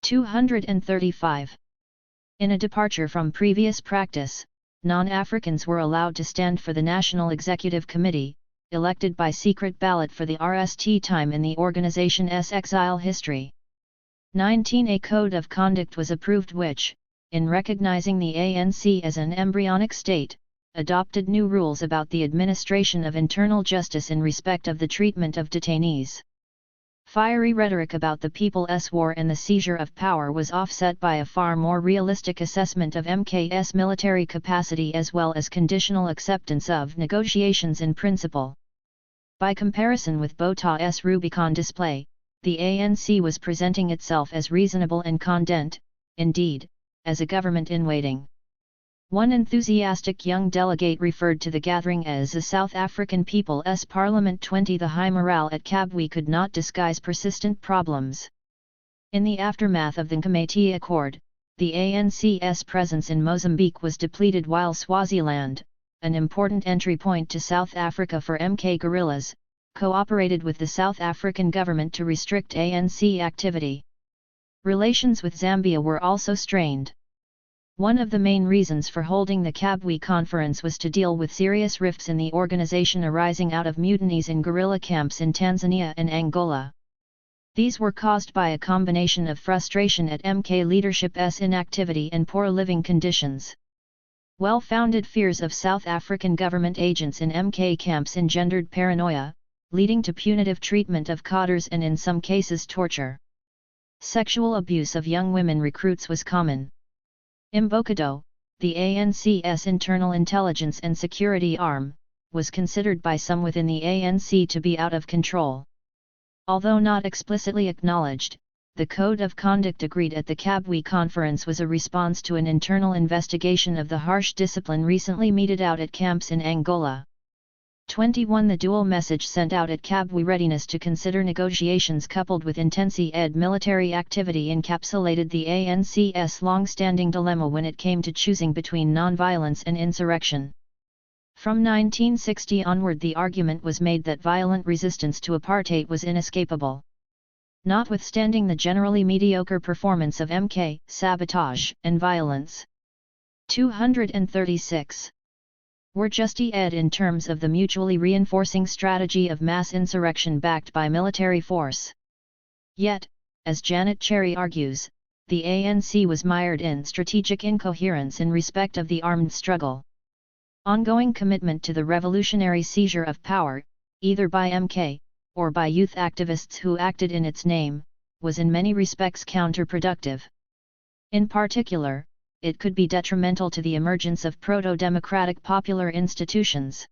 235. In a departure from previous practice, non-Africans were allowed to stand for the National Executive Committee, elected by secret ballot for the RST time in the organization's exile history. 19. A code of conduct was approved which, in recognizing the ANC as an embryonic state, adopted new rules about the administration of internal justice in respect of the treatment of detainees. Fiery rhetoric about the People's War and the seizure of power was offset by a far more realistic assessment of MK's military capacity as well as conditional acceptance of negotiations in principle. By comparison with Botha's Rubicon display, the ANC was presenting itself as reasonable and content, indeed, as a government in waiting. One enthusiastic young delegate referred to the gathering as the South African People's Parliament 20. The high morale at Kabwe could not disguise persistent problems. In the aftermath of the Nkomati Accord, the ANC's presence in Mozambique was depleted while Swaziland, an important entry point to South Africa for MK guerrillas, cooperated with the South African government to restrict ANC activity. Relations with Zambia were also strained. One of the main reasons for holding the Kabwe conference was to deal with serious rifts in the organization arising out of mutinies in guerrilla camps in Tanzania and Angola. These were caused by a combination of frustration at MK leadership's inactivity and poor living conditions. Well-founded fears of South African government agents in MK camps engendered paranoia, leading to punitive treatment of cadres and in some cases torture. Sexual abuse of young women recruits was common. Imbocado, the ANC's internal intelligence and security arm, was considered by some within the ANC to be out of control. Although not explicitly acknowledged, the Code of Conduct agreed at the Kabwe conference was a response to an internal investigation of the harsh discipline recently meted out at camps in Angola. 21. The dual message sent out at Kabwe readiness to consider negotiations coupled with intensified military activity encapsulated the ANC's long-standing dilemma when it came to choosing between nonviolence and insurrection. From 1960 onward the argument was made that violent resistance to apartheid was inescapable. Notwithstanding the generally mediocre performance of MK, sabotage and violence. 236. Were justified in terms of the mutually reinforcing strategy of mass insurrection backed by military force. Yet, as Janet Cherry argues, the ANC was mired in strategic incoherence in respect of the armed struggle. Ongoing commitment to the revolutionary seizure of power, either by MK, or by youth activists who acted in its name, was in many respects counterproductive. In particular, it could be detrimental to the emergence of proto-democratic popular institutions.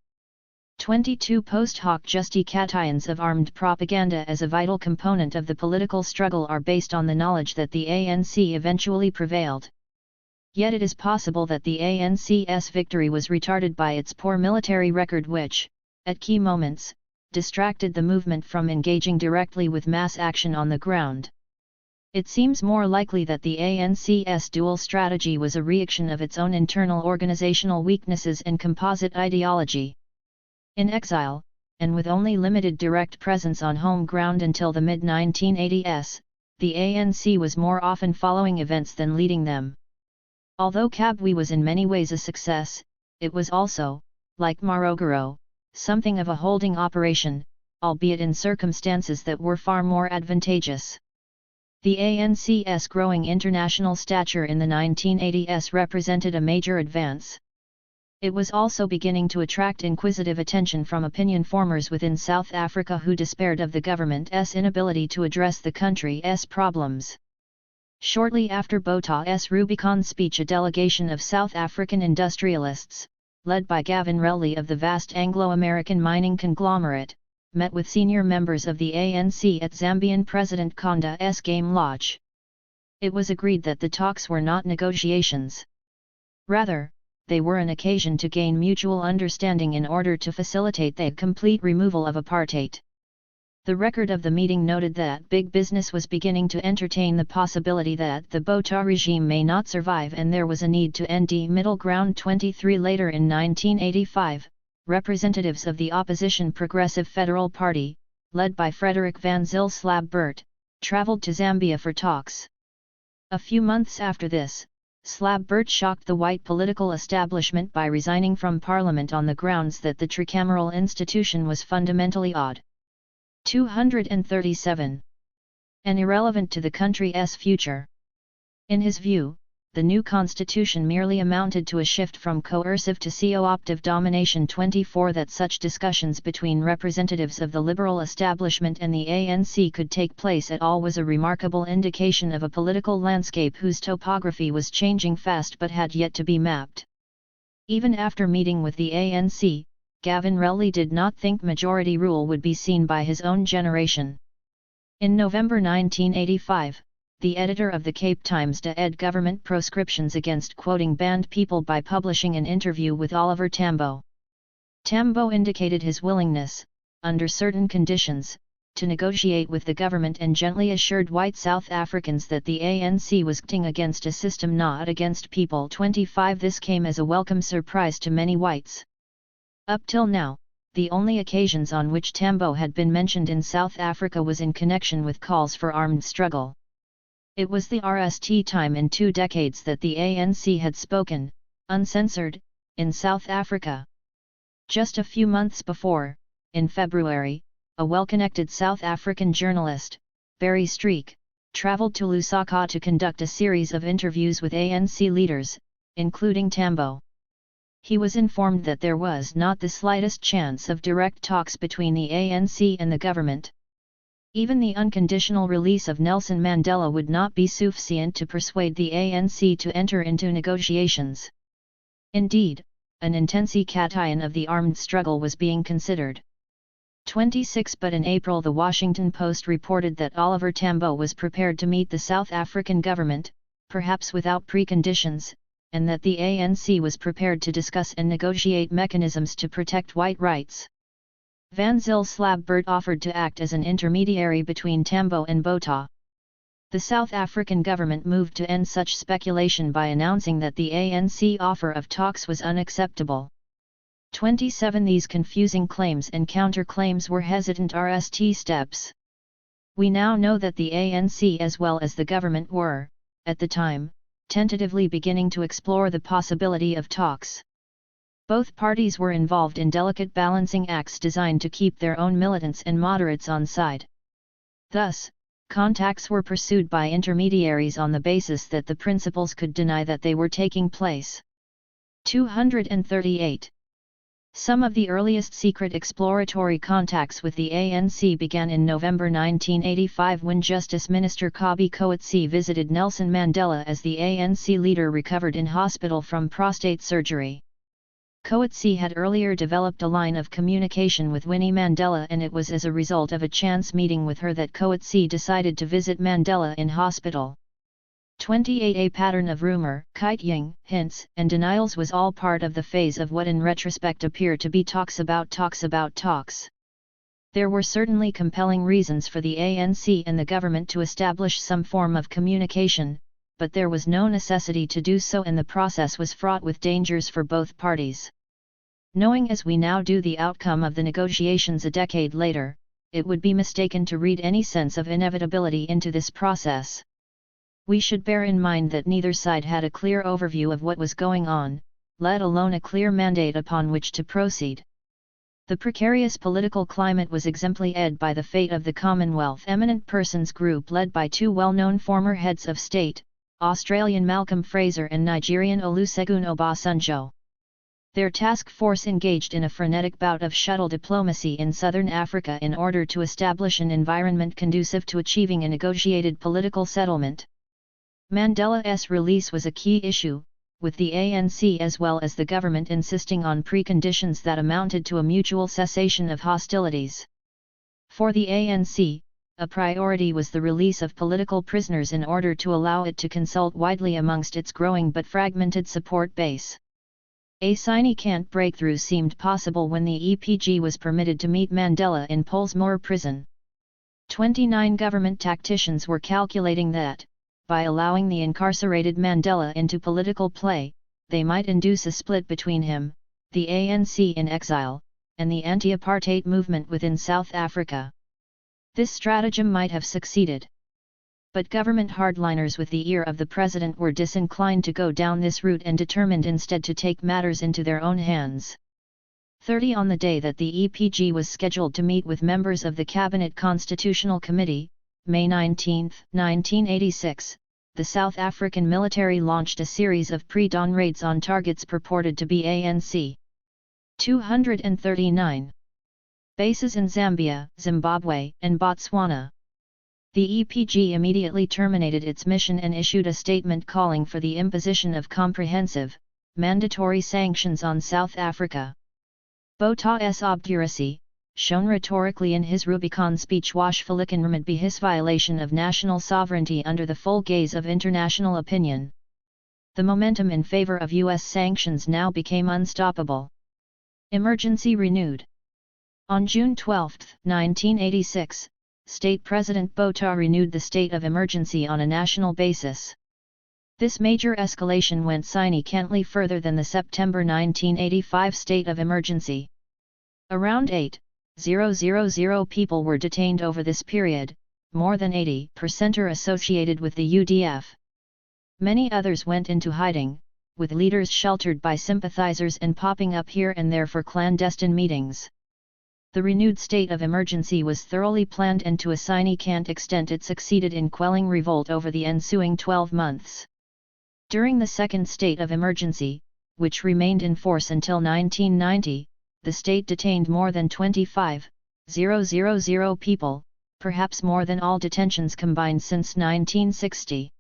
22. Post hoc justifications of armed propaganda as a vital component of the political struggle are based on the knowledge that the ANC eventually prevailed. Yet it is possible that the ANC's victory was retarded by its poor military record which, at key moments, distracted the movement from engaging directly with mass action on the ground. It seems more likely that the ANC's dual strategy was a reaction of its own internal organizational weaknesses and composite ideology. In exile, and with only limited direct presence on home ground until the mid-1980s, the ANC was more often following events than leading them. Although Kabwe was in many ways a success, it was also, like Morogoro, something of a holding operation, albeit in circumstances that were far more advantageous. The ANC's growing international stature in the 1980s represented a major advance. It was also beginning to attract inquisitive attention from opinion formers within South Africa who despaired of the government's inability to address the country's problems. Shortly after Botha's Rubicon speech, a delegation of South African industrialists, led by Gavin Relly of the vast Anglo-American mining conglomerate, met with senior members of the ANC at Zambian President Konda's Game Lodge. It was agreed that the talks were not negotiations. Rather, they were an occasion to gain mutual understanding in order to facilitate the complete removal of apartheid. The record of the meeting noted that big business was beginning to entertain the possibility that the Botha regime may not survive and there was a need to end the middle ground. 23. Later in 1985, representatives of the opposition Progressive Federal Party, led by Frederick van Zyl Slabbert, travelled to Zambia for talks. A few months after this, Slabbert shocked the white political establishment by resigning from parliament on the grounds that the tricameral institution was fundamentally odd. 237. And irrelevant to the country's future. In his view, the new constitution merely amounted to a shift from coercive to co-optive domination. 24 That such discussions between representatives of the liberal establishment and the ANC could take place at all was a remarkable indication of a political landscape whose topography was changing fast but had yet to be mapped. Even after meeting with the ANC, Gavin Relly did not think majority rule would be seen by his own generation. In November 1985, the editor of the Cape Times ended government proscriptions against quoting banned people by publishing an interview with Oliver Tambo. Tambo indicated his willingness, under certain conditions, to negotiate with the government and gently assured white South Africans that the ANC was acting against a system, not against people. 25 This came as a welcome surprise to many whites. Up till now, the only occasions on which Tambo had been mentioned in South Africa was in connection with calls for armed struggle. It was the first time in 2 decades that the ANC had spoken, uncensored, in South Africa. Just a few months before, in February, a well-connected South African journalist, Barry Streak, travelled to Lusaka to conduct a series of interviews with ANC leaders, including Tambo. He was informed that there was not the slightest chance of direct talks between the ANC and the government. Even the unconditional release of Nelson Mandela would not be sufficient to persuade the ANC to enter into negotiations. Indeed, an intensification of the armed struggle was being considered. 26 But in April the Washington Post reported that Oliver Tambo was prepared to meet the South African government, perhaps without preconditions, and that the ANC was prepared to discuss and negotiate mechanisms to protect white rights. Van Zyl Slabbert offered to act as an intermediary between Tambo and Botha. The South African government moved to end such speculation by announcing that the ANC offer of talks was unacceptable. 27 These confusing claims and counterclaims were hesitant RST steps. We now know that the ANC as well as the government were, at the time, tentatively beginning to explore the possibility of talks. Both parties were involved in delicate balancing acts designed to keep their own militants and moderates on side. Thus, contacts were pursued by intermediaries on the basis that the principals could deny that they were taking place. 238. Some of the earliest secret exploratory contacts with the ANC began in November 1985 when Justice Minister Kobie Coetzee visited Nelson Mandela as the ANC leader recovered in hospital from prostate surgery. Coetzee had earlier developed a line of communication with Winnie Mandela, and it was as a result of a chance meeting with her that Coetzee decided to visit Mandela in hospital. 28 A pattern of rumor, kiting, hints, and denials was all part of the phase of what in retrospect appear to be talks about talks. There were certainly compelling reasons for the ANC and the government to establish some form of communication, but there was no necessity to do so, and the process was fraught with dangers for both parties. Knowing as we now do the outcome of the negotiations a decade later, it would be mistaken to read any sense of inevitability into this process. We should bear in mind that neither side had a clear overview of what was going on, let alone a clear mandate upon which to proceed. The precarious political climate was exemplified by the fate of the Commonwealth Eminent Persons Group led by 2 well-known former heads of state, Australian Malcolm Fraser and Nigerian Olusegun Obasanjo. Their task force engaged in a frenetic bout of shuttle diplomacy in southern Africa in order to establish an environment conducive to achieving a negotiated political settlement. Mandela's release was a key issue, with the ANC as well as the government insisting on preconditions that amounted to a mutual cessation of hostilities. For the ANC, a priority was the release of political prisoners in order to allow it to consult widely amongst its growing but fragmented support base. A significant breakthrough seemed possible when the EPG was permitted to meet Mandela in Pollsmoor prison. 29 government tacticians were calculating that, by allowing the incarcerated Mandela into political play, they might induce a split between him, the ANC in exile, and the anti-apartheid movement within South Africa. This stratagem might have succeeded. But government hardliners with the ear of the president were disinclined to go down this route and determined instead to take matters into their own hands. 30 On the day that the EPG was scheduled to meet with members of the Cabinet Constitutional Committee, May 19, 1986, the South African military launched a series of pre-dawn raids on targets purported to be ANC 239 bases in Zambia, Zimbabwe, and Botswana. The EPG immediately terminated its mission and issued a statement calling for the imposition of comprehensive, mandatory sanctions on South Africa. Botha's obduracy, shown rhetorically in his Rubicon speech wash Filikanramid be his violation of national sovereignty under the full gaze of international opinion. The momentum in favor of U.S. sanctions now became unstoppable. Emergency renewed. On June 12, 1986, State President Botha renewed the state of emergency on a national basis. This major escalation went significantly further than the September 1985 state of emergency. Around 8,000 people were detained over this period, more than 80% are associated with the UDF. Many others went into hiding, with leaders sheltered by sympathizers and popping up here and there for clandestine meetings. The renewed state of emergency was thoroughly planned and to a significant extent it succeeded in quelling revolt over the ensuing 12 months. During the second state of emergency, which remained in force until 1990, the state detained more than 25,000 people, perhaps more than all detentions combined since 1960.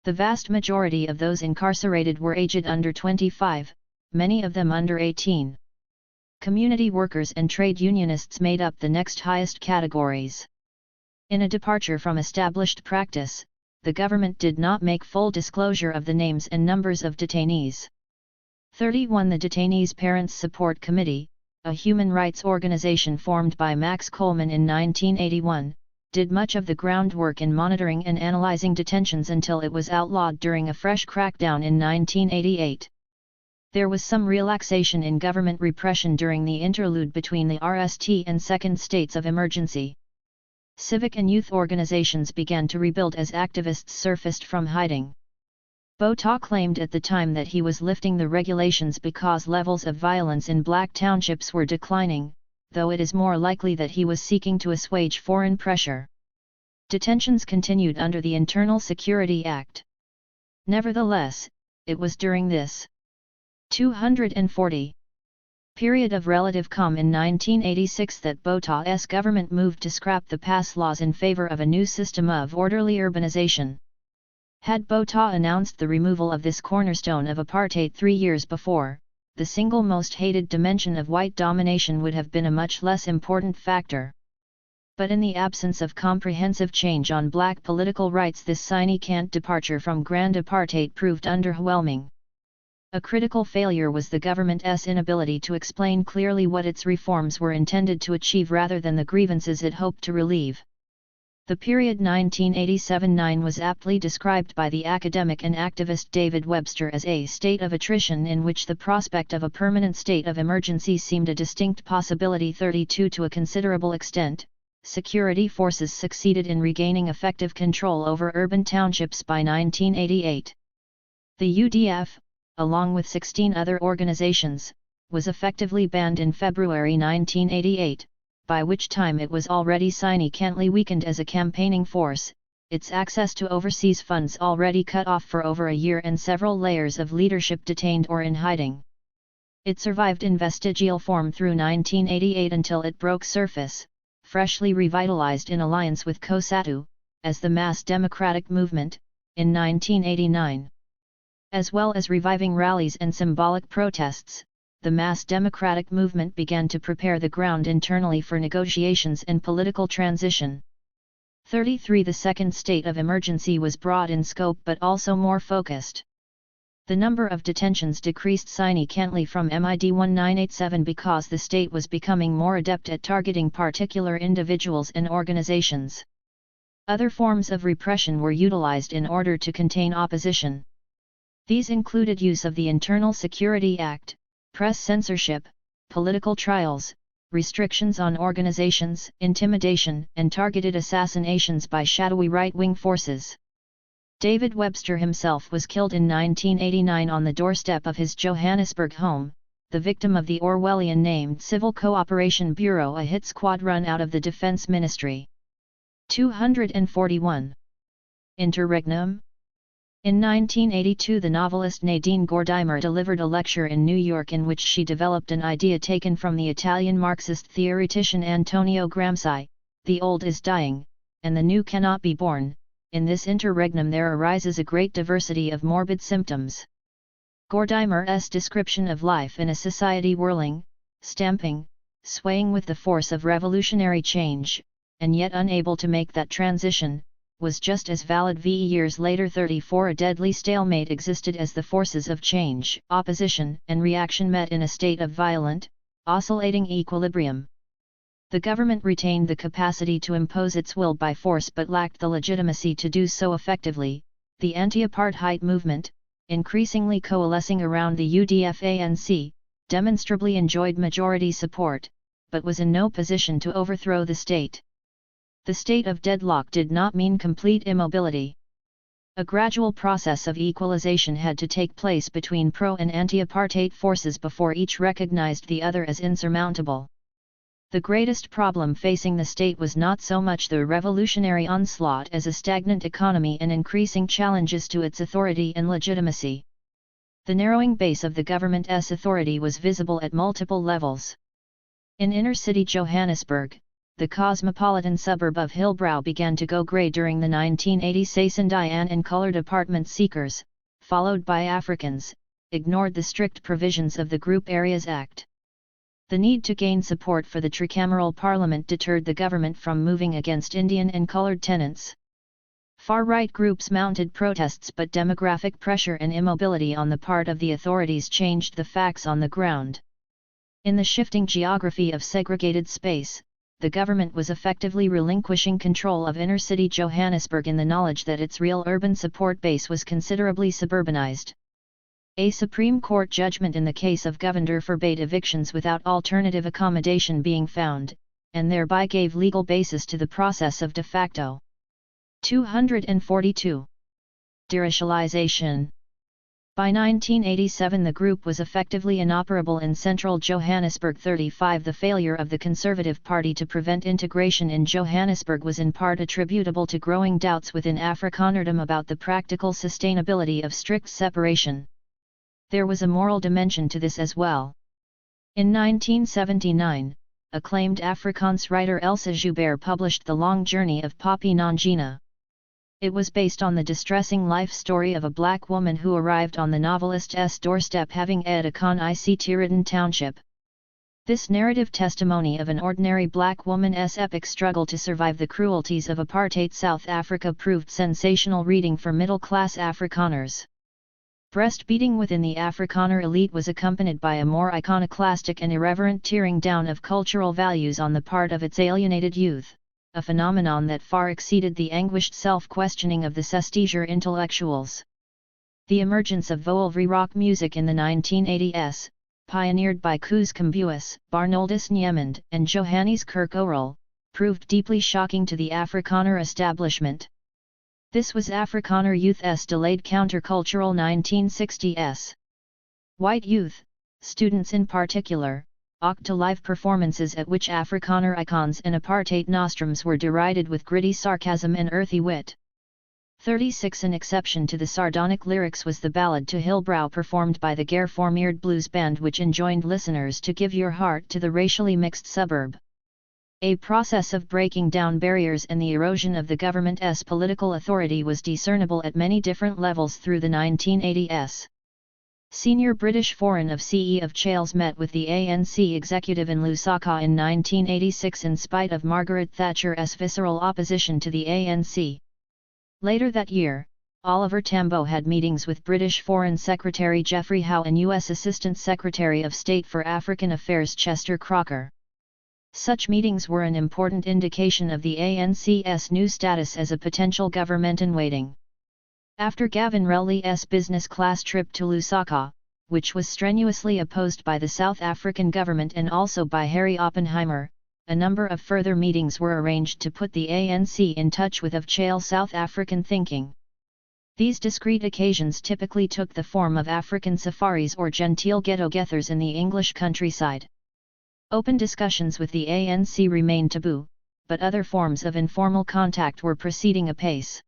The vast majority of those incarcerated were aged under 25, many of them under 18. Community workers and trade unionists made up the next highest categories. In a departure from established practice, the government did not make full disclosure of the names and numbers of detainees. 31 The Detainees Parents Support Committee, a human rights organization formed by Max Coleman in 1981, did much of the groundwork in monitoring and analyzing detentions until it was outlawed during a fresh crackdown in 1988. There was some relaxation in government repression during the interlude between the RST and second states of emergency. Civic and youth organizations began to rebuild as activists surfaced from hiding. Botha claimed at the time that he was lifting the regulations because levels of violence in black townships were declining, though it is more likely that he was seeking to assuage foreign pressure. Detentions continued under the Internal Security Act. Nevertheless, it was during this 240 period of relative calm in 1986 that Botha's government moved to scrap the pass laws in favor of a new system of orderly urbanization. Had Botha announced the removal of this cornerstone of apartheid 3 years before, the single most hated dimension of white domination would have been a much less important factor. But in the absence of comprehensive change on black political rights, this significant departure from grand apartheid proved underwhelming. A critical failure was the government's inability to explain clearly what its reforms were intended to achieve rather than the grievances it hoped to relieve. The period 1987-9 was aptly described by the academic and activist David Webster as a state of attrition in which the prospect of a permanent state of emergency seemed a distinct possibility. 32 To a considerable extent, security forces succeeded in regaining effective control over urban townships by 1988. The UDF, along with 16 other organizations, was effectively banned in February 1988, by which time it was already significantly weakened as a campaigning force, its access to overseas funds already cut off for over a year and several layers of leadership detained or in hiding. It survived in vestigial form through 1988 until it broke surface, freshly revitalized in alliance with COSATU, as the Mass Democratic Movement, in 1989. As well as reviving rallies and symbolic protests, the Mass Democratic Movement began to prepare the ground internally for negotiations and political transition. 33 The second state of emergency was broad in scope but also more focused. The number of detentions decreased significantly from MID 1987 because the state was becoming more adept at targeting particular individuals and organizations. Other forms of repression were utilized in order to contain opposition. These included use of the Internal Security Act, press censorship, political trials, restrictions on organizations, intimidation, and targeted assassinations by shadowy right-wing forces. David Webster himself was killed in 1989 on the doorstep of his Johannesburg home, the victim of the Orwellian-named Civil Cooperation Bureau, a hit squad run out of the Defense Ministry. 241. Interregnum. In 1982, the novelist Nadine Gordimer delivered a lecture in New York in which she developed an idea taken from the Italian Marxist theoretician Antonio Gramsci: the old is dying, and the new cannot be born. In this interregnum there arises a great diversity of morbid symptoms. Gordimer's description of life in a society whirling, stamping, swaying with the force of revolutionary change, and yet unable to make that transition, was just as valid. Years later, 34, a deadly stalemate existed as the forces of change, opposition, and reaction met in a state of violent, oscillating equilibrium. The government retained the capacity to impose its will by force but lacked the legitimacy to do so effectively. The anti-apartheid movement, increasingly coalescing around the UDF-ANC, demonstrably enjoyed majority support, but was in no position to overthrow the state. The state of deadlock did not mean complete immobility. A gradual process of equalization had to take place between pro- and anti-apartheid forces before each recognized the other as insurmountable. The greatest problem facing the state was not so much the revolutionary onslaught as a stagnant economy and increasing challenges to its authority and legitimacy. The narrowing base of the government's authority was visible at multiple levels. In inner-city Johannesburg, the cosmopolitan suburb of Hillbrow began to go grey during the 1980s. Sasandian and coloured apartment seekers, followed by Africans, ignored the strict provisions of the Group Areas Act. The need to gain support for the tricameral parliament deterred the government from moving against Indian and coloured tenants. Far-right groups mounted protests, but demographic pressure and immobility on the part of the authorities changed the facts on the ground. In the shifting geography of segregated space, the government was effectively relinquishing control of inner-city Johannesburg in the knowledge that its real urban support base was considerably suburbanized. A Supreme Court judgment in the case of Govender forbade evictions without alternative accommodation being found, and thereby gave legal basis to the process of de facto. 242. Deracialization. By 1987 the group was effectively inoperable in central Johannesburg. 35. The failure of the Conservative Party to prevent integration in Johannesburg was in part attributable to growing doubts within Afrikanerdom about the practical sustainability of strict separation. There was a moral dimension to this as well. In 1979, acclaimed Afrikaans writer Elsa Joubert published The Long Journey of Poppy Nangina. It was based on the distressing life story of a black woman who arrived on the novelist's doorstep having ed a con ICT-ridden township. This narrative testimony of an ordinary black woman's epic struggle to survive the cruelties of apartheid South Africa proved sensational reading for middle-class Afrikaners. Breastbeating within the Afrikaner elite was accompanied by a more iconoclastic and irreverent tearing down of cultural values on the part of its alienated youth, a phenomenon that far exceeded the anguished self-questioning of the Zestiger intellectuals. The emergence of Voelvry rock music in the 1980s, pioneered by Koos Kombuis, Barnoldus Niemand, and Johannes Kirk Oral, proved deeply shocking to the Afrikaner establishment. This was Afrikaner youth's delayed countercultural 1960s. White youth, students in particular, opt to live performances at which Afrikaner icons and apartheid nostrums were derided with gritty sarcasm and earthy wit. 36. An exception to the sardonic lyrics was the ballad To Hillbrow performed by the Gare-formeerd Blues Band, which enjoined listeners to give your heart to the racially mixed suburb. A process of breaking down barriers and the erosion of the government's political authority was discernible at many different levels through the 1980s. Senior British Foreign Office of Chales met with the ANC executive in Lusaka in 1986 in spite of Margaret Thatcher's visceral opposition to the ANC. Later that year, Oliver Tambo had meetings with British Foreign Secretary Geoffrey Howe and U.S. Assistant Secretary of State for African Affairs Chester Crocker. Such meetings were an important indication of the ANC's new status as a potential government in waiting. After Gavin Relly's business-class trip to Lusaka, which was strenuously opposed by the South African government and also by Harry Oppenheimer. A number of further meetings were arranged to put the ANC in touch with of-chail South African thinking. These discrete occasions typically took the form of African safaris or genteel get-togethers in the English countryside. Open discussions with the ANC remained taboo, but other forms of informal contact were proceeding apace.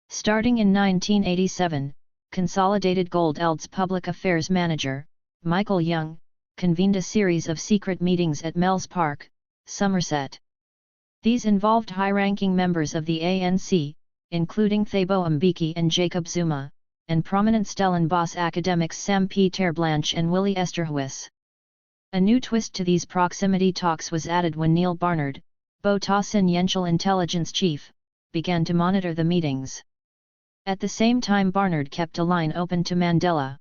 Starting in 1987, Consolidated Gold Eld's public affairs manager, Michael Young, convened a series of secret meetings at Mells Park, Somerset. These involved high-ranking members of the ANC, including Thabo Mbeki and Jacob Zuma, and prominent Stellenbosch academics Sam P. Terblanche and Willie Esterhuis. A new twist to these proximity talks was added when Neil Barnard, Botha's intelligence chief, began to monitor the meetings. At the same time Barnard kept a line open to Mandela.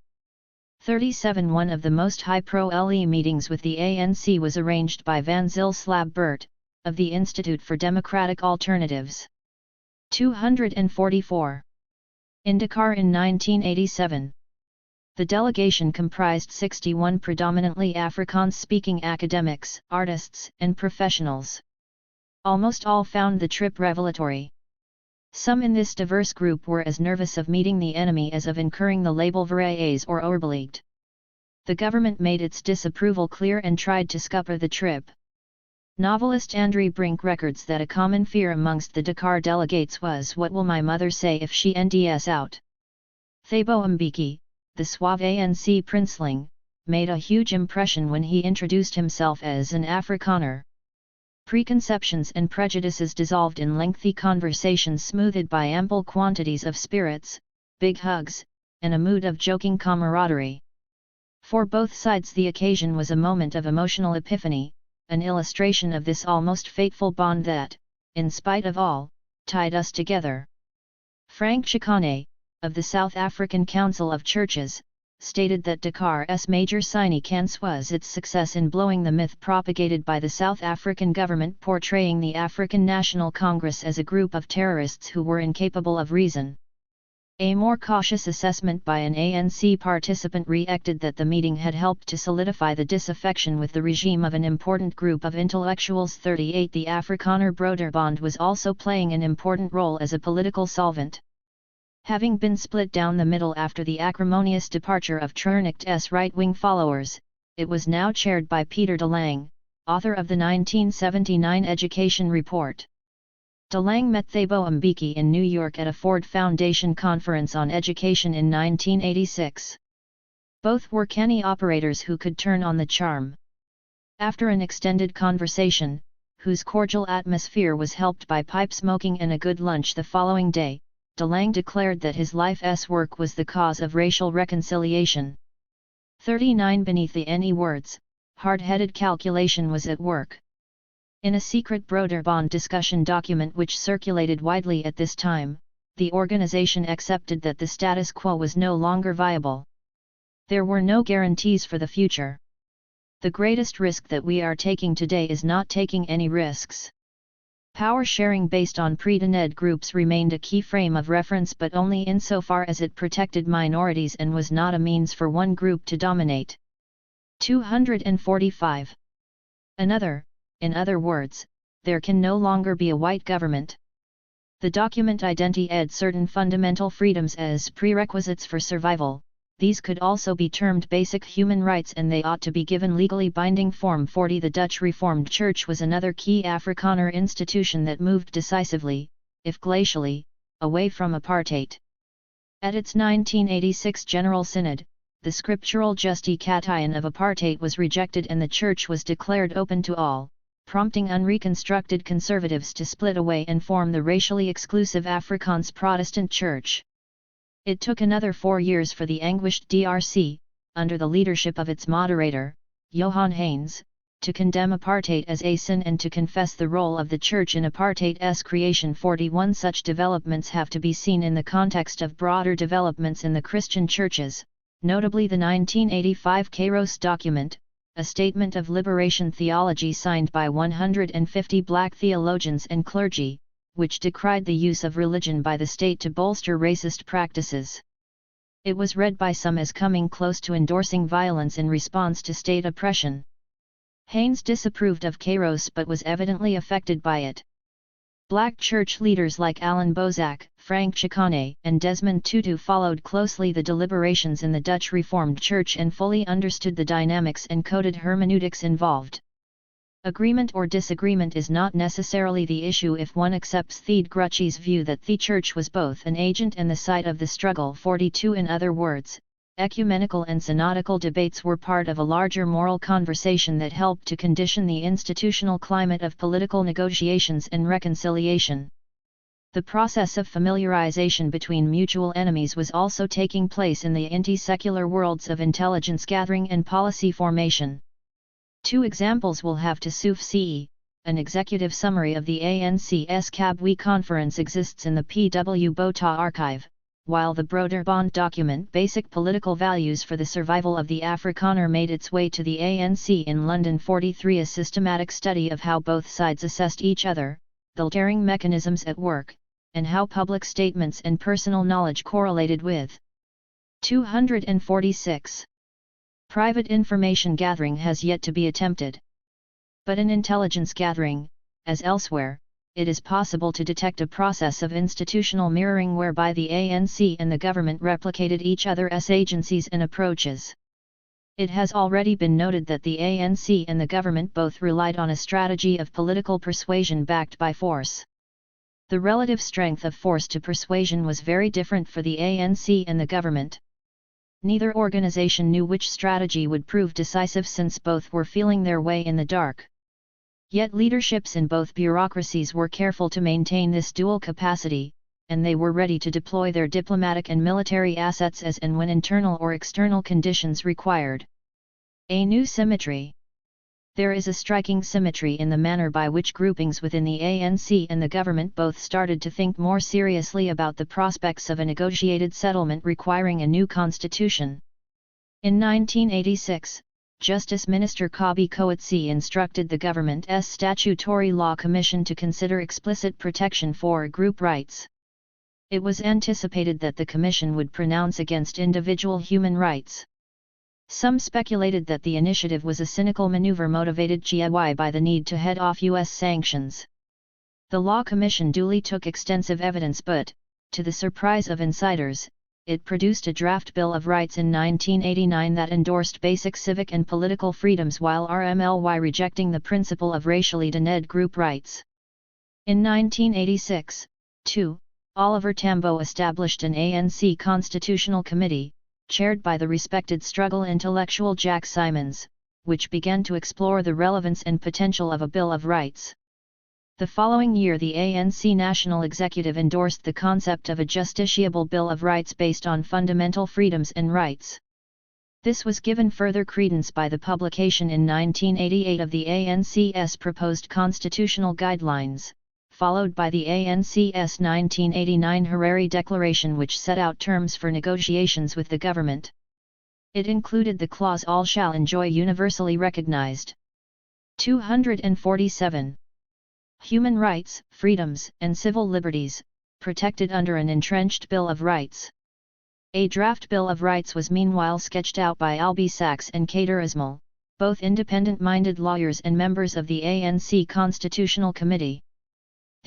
37 One of the most high pro-LE meetings with the ANC was arranged by Van Zyl Slabbert, of the Institute for Democratic Alternatives. 244. In Dakar in 1987. The delegation comprised 61 predominantly Afrikaans-speaking academics, artists, and professionals. Almost all found the trip revelatory. Some in this diverse group were as nervous of meeting the enemy as of incurring the label Verraes or Overbelegged. The government made its disapproval clear and tried to scupper the trip. Novelist Andrew Brink records that a common fear amongst the Dakar delegates was, what will my mother say if she NDS out? Thabo Mbeki, the suave ANC princeling, made a huge impression when he introduced himself as an Afrikaner. Preconceptions and prejudices dissolved in lengthy conversations smoothed by ample quantities of spirits, big hugs, and a mood of joking camaraderie. For both sides the occasion was a moment of emotional epiphany, an illustration of this almost fateful bond that, in spite of all, tied us together. Frank Chikane, of the South African Council of Churches, stated that Dakar's major significance was its success in blowing the myth propagated by the South African government portraying the African National Congress as a group of terrorists who were incapable of reason. A more cautious assessment by an ANC participant reacted that the meeting had helped to solidify the disaffection with the regime of an important group of intellectuals. 38 The Afrikaner Broederbond was also playing an important role as a political solvent. Having been split down the middle after the acrimonious departure of Treurnicht's right-wing followers, it was now chaired by Peter de Lang, author of the 1979 Education Report. De Lang met Thabo Mbeki in New York at a Ford Foundation conference on education in 1986. Both were canny operators who could turn on the charm. After an extended conversation, whose cordial atmosphere was helped by pipe smoking and a good lunch the following day, De Lang declared that his life's work was the cause of racial reconciliation. 39 Beneath the any words, hard-headed calculation was at work. In a secret Broederbond discussion document which circulated widely at this time, the organization accepted that the status quo was no longer viable. There were no guarantees for the future. The greatest risk that we are taking today is not taking any risks. Power sharing based on pre-Tened groups remained a key frame of reference, but only insofar as it protected minorities and was not a means for one group to dominate. 245. In other words, there can no longer be a white government. The document identified certain fundamental freedoms as prerequisites for survival. These could also be termed basic human rights and they ought to be given legally binding form. 40 The Dutch Reformed Church was another key Afrikaner institution that moved decisively, if glacially, away from apartheid. At its 1986 General Synod, the scriptural justification of apartheid was rejected and the church was declared open to all, prompting unreconstructed conservatives to split away and form the racially exclusive Afrikaans Protestant Church. It took another 4 years for the anguished DRC, under the leadership of its moderator, Johan Haynes, to condemn apartheid as a sin and to confess the role of the Church in apartheid's creation. 41 Such developments have to be seen in the context of broader developments in the Christian churches, notably the 1985 Kairos document, a statement of liberation theology signed by 150 black theologians and clergy, which decried the use of religion by the state to bolster racist practices. It was read by some as coming close to endorsing violence in response to state oppression. Haynes disapproved of Kairos but was evidently affected by it. Black church leaders like Alan Bozak, Frank Chikane, and Desmond Tutu followed closely the deliberations in the Dutch Reformed Church and fully understood the dynamics and coded hermeneutics involved. Agreement or disagreement is not necessarily the issue if one accepts Theodgrucci's view that the Church was both an agent and the site of the struggle. 42 In other words, ecumenical and synodical debates were part of a larger moral conversation that helped to condition the institutional climate of political negotiations and reconciliation. The process of familiarization between mutual enemies was also taking place in the anti-secular worlds of intelligence gathering and policy formation. Two examples will have to suffice. An executive summary of the ANC's Kabwe conference exists in the P.W. Botha archive, while the broader bond document Basic Political Values for the Survival of the Afrikaner made its way to the ANC in London. 43 A systematic study of how both sides assessed each other, the daring mechanisms at work, and how public statements and personal knowledge correlated with. 246. Private information gathering has yet to be attempted. But in intelligence gathering, as elsewhere, it is possible to detect a process of institutional mirroring whereby the ANC and the government replicated each other's agencies and approaches. It has already been noted that the ANC and the government both relied on a strategy of political persuasion backed by force. The relative strength of force to persuasion was very different for the ANC and the government. Neither organization knew which strategy would prove decisive since both were feeling their way in the dark. Yet leaderships in both bureaucracies were careful to maintain this dual capacity, and they were ready to deploy their diplomatic and military assets as and when internal or external conditions required. A new symmetry. There is a striking symmetry in the manner by which groupings within the ANC and the government both started to think more seriously about the prospects of a negotiated settlement requiring a new constitution. In 1986, Justice Minister Kabi Coetzee instructed the government's Statutory Law Commission to consider explicit protection for group rights. It was anticipated that the commission would pronounce against individual human rights. Some speculated that the initiative was a cynical maneuver motivated by the need to head off U.S. sanctions. The Law Commission duly took extensive evidence but, to the surprise of insiders, it produced a draft Bill of Rights in 1989 that endorsed basic civic and political freedoms while RMLY rejecting the principle of racially dened group rights. In 1986, too, Oliver Tambo established an ANC Constitutional Committee, chaired by the respected struggle intellectual Jack Simons, which began to explore the relevance and potential of a Bill of Rights. The following year the ANC National Executive endorsed the concept of a justiciable Bill of Rights based on fundamental freedoms and rights. This was given further credence by the publication in 1988 of the ANC's proposed constitutional guidelines, followed by the ANC's 1989 Harare Declaration which set out terms for negotiations with the government. It included the clause all shall enjoy universally recognized. 247. Human rights, freedoms, and civil liberties, protected under an entrenched Bill of Rights. A draft Bill of Rights was meanwhile sketched out by Albie Sachs and Kader Ismail, both independent-minded lawyers and members of the ANC Constitutional Committee.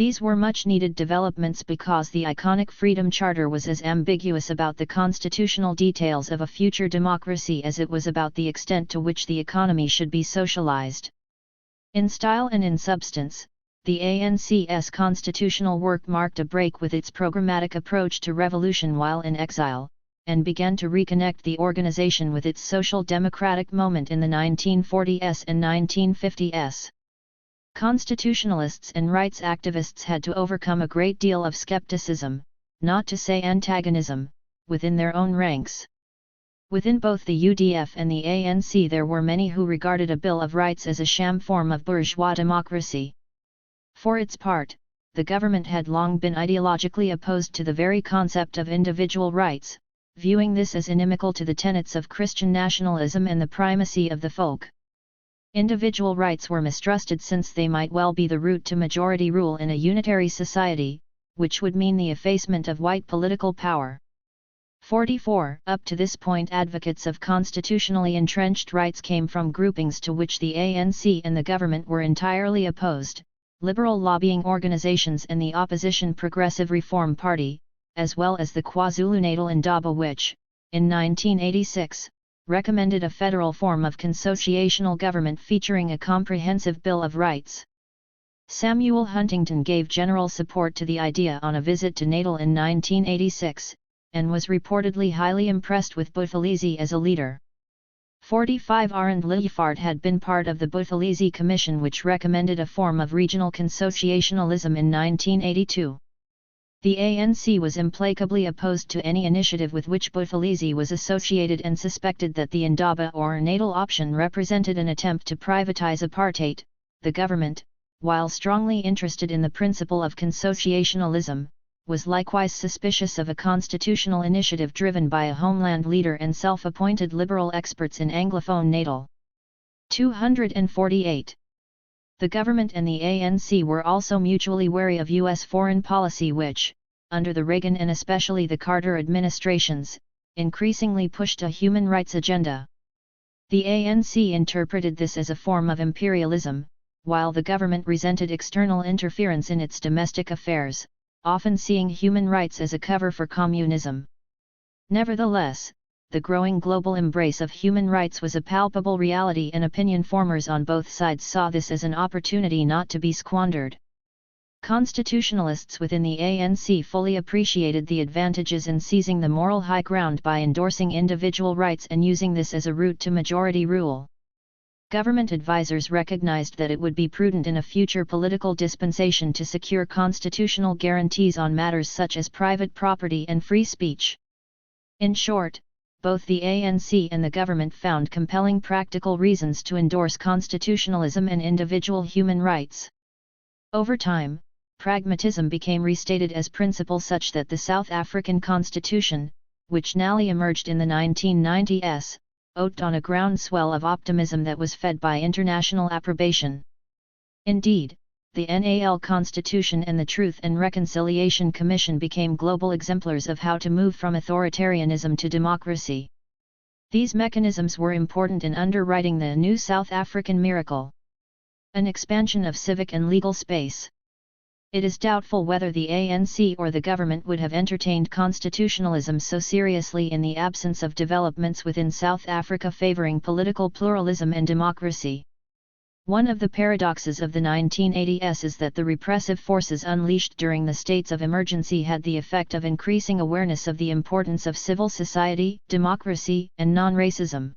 These were much-needed developments because the iconic Freedom Charter was as ambiguous about the constitutional details of a future democracy as it was about the extent to which the economy should be socialized. In style and in substance, the ANC's constitutional work marked a break with its programmatic approach to revolution while in exile, and began to reconnect the organization with its social democratic moment in the 1940s and 1950s. Constitutionalists and rights activists had to overcome a great deal of skepticism, not to say antagonism, within their own ranks. Within both the UDF and the ANC there were many who regarded a Bill of Rights as a sham form of bourgeois democracy. For its part, the government had long been ideologically opposed to the very concept of individual rights, viewing this as inimical to the tenets of Christian nationalism and the primacy of the folk. Individual rights were mistrusted since they might well be the route to majority rule in a unitary society, which would mean the effacement of white political power. 44. Up to this point, advocates of constitutionally entrenched rights came from groupings to which the ANC and the government were entirely opposed, liberal lobbying organizations and the opposition Progressive Reform Party, as well as the KwaZulu-Natal Indaba, which, in 1986, recommended a federal form of consociational government featuring a comprehensive Bill of Rights. Samuel Huntington gave general support to the idea on a visit to Natal in 1986, and was reportedly highly impressed with Buthelezi as a leader. 45. Arend Liljevaart had been part of the Buthelezi Commission, which recommended a form of regional consociationalism in 1982. The ANC was implacably opposed to any initiative with which Buthelezi was associated and suspected that the Indaba or Natal option represented an attempt to privatize apartheid. The government, while strongly interested in the principle of consociationalism, was likewise suspicious of a constitutional initiative driven by a homeland leader and self-appointed liberal experts in Anglophone Natal. 248. The government and the ANC were also mutually wary of U.S. foreign policy which, under the Reagan and especially the Carter administrations, increasingly pushed a human rights agenda. The ANC interpreted this as a form of imperialism, while the government resented external interference in its domestic affairs, often seeing human rights as a cover for communism. Nevertheless, the growing global embrace of human rights was a palpable reality, and opinion formers on both sides saw this as an opportunity not to be squandered. Constitutionalists within the ANC fully appreciated the advantages in seizing the moral high ground by endorsing individual rights and using this as a route to majority rule. Government advisers recognized that it would be prudent in a future political dispensation to secure constitutional guarantees on matters such as private property and free speech. In short, both the ANC and the government found compelling practical reasons to endorse constitutionalism and individual human rights. Over time, pragmatism became restated as principle such that the South African Constitution, which newly emerged in the 1990s, oaked on a groundswell of optimism that was fed by international approbation. Indeed, the NAL Constitution and the Truth and Reconciliation Commission became global exemplars of how to move from authoritarianism to democracy. These mechanisms were important in underwriting the new South African miracle, an expansion of civic and legal space. It is doubtful whether the ANC or the government would have entertained constitutionalism so seriously in the absence of developments within South Africa favoring political pluralism and democracy. One of the paradoxes of the 1980s is that the repressive forces unleashed during the states of emergency had the effect of increasing awareness of the importance of civil society, democracy, and non-racism.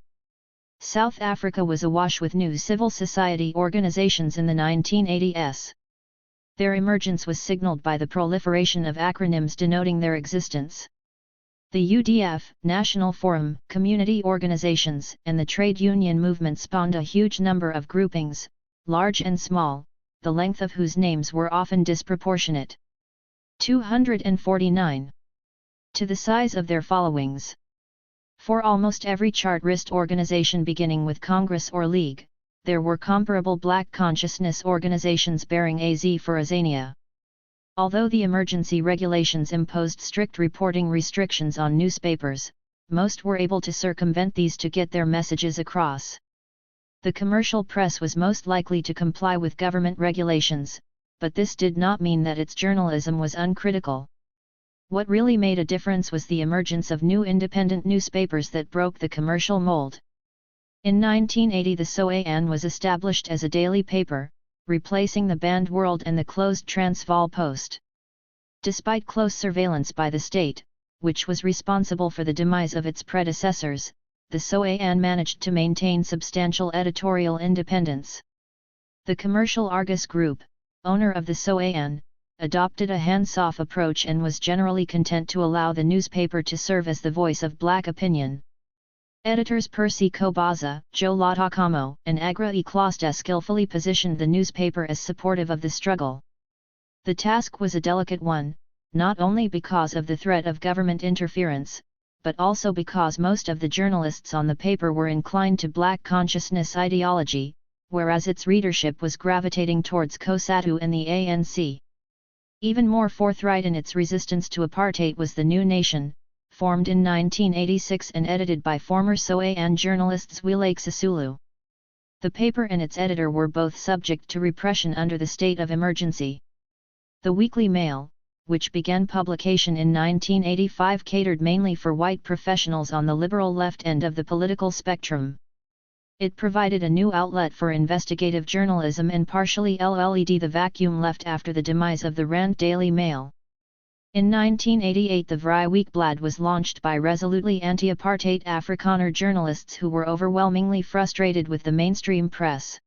South Africa was awash with new civil society organizations in the 1980s. Their emergence was signaled by the proliferation of acronyms denoting their existence. The UDF, National Forum, community organizations, and the trade union movement spawned a huge number of groupings, large and small, the length of whose names were often disproportionate. 249. To the size of their followings. For almost every Chartist organization beginning with Congress or League, there were comparable black consciousness organizations bearing AZ for Azania. Although the emergency regulations imposed strict reporting restrictions on newspapers, most were able to circumvent these to get their messages across. The commercial press was most likely to comply with government regulations, but this did not mean that its journalism was uncritical. What really made a difference was the emergence of new independent newspapers that broke the commercial mold. In 1980 the SOAN was established as a daily paper, replacing the banned World and the closed Transvaal Post. Despite close surveillance by the state, which was responsible for the demise of its predecessors, the SOAN managed to maintain substantial editorial independence. The commercial Argus Group, owner of the SOAN, adopted a hands-off approach and was generally content to allow the newspaper to serve as the voice of black opinion. Editors Percy Kobaza, Joe Latakamo, and Agra E. Kloster skillfully positioned the newspaper as supportive of the struggle. The task was a delicate one, not only because of the threat of government interference, but also because most of the journalists on the paper were inclined to black consciousness ideology, whereas its readership was gravitating towards COSATU and the ANC. Even more forthright in its resistance to apartheid was the New Nation, formed in 1986 and edited by former Sowetan journalists Zwelake Sisulu. The paper and its editor were both subject to repression under the state of emergency. The Weekly Mail, which began publication in 1985, catered mainly for white professionals on the liberal left end of the political spectrum. It provided a new outlet for investigative journalism and partially LLED the vacuum left after the demise of the Rand Daily Mail. In 1988 the Vrij Weekblad was launched by resolutely anti-apartheid Afrikaner journalists who were overwhelmingly frustrated with the mainstream press.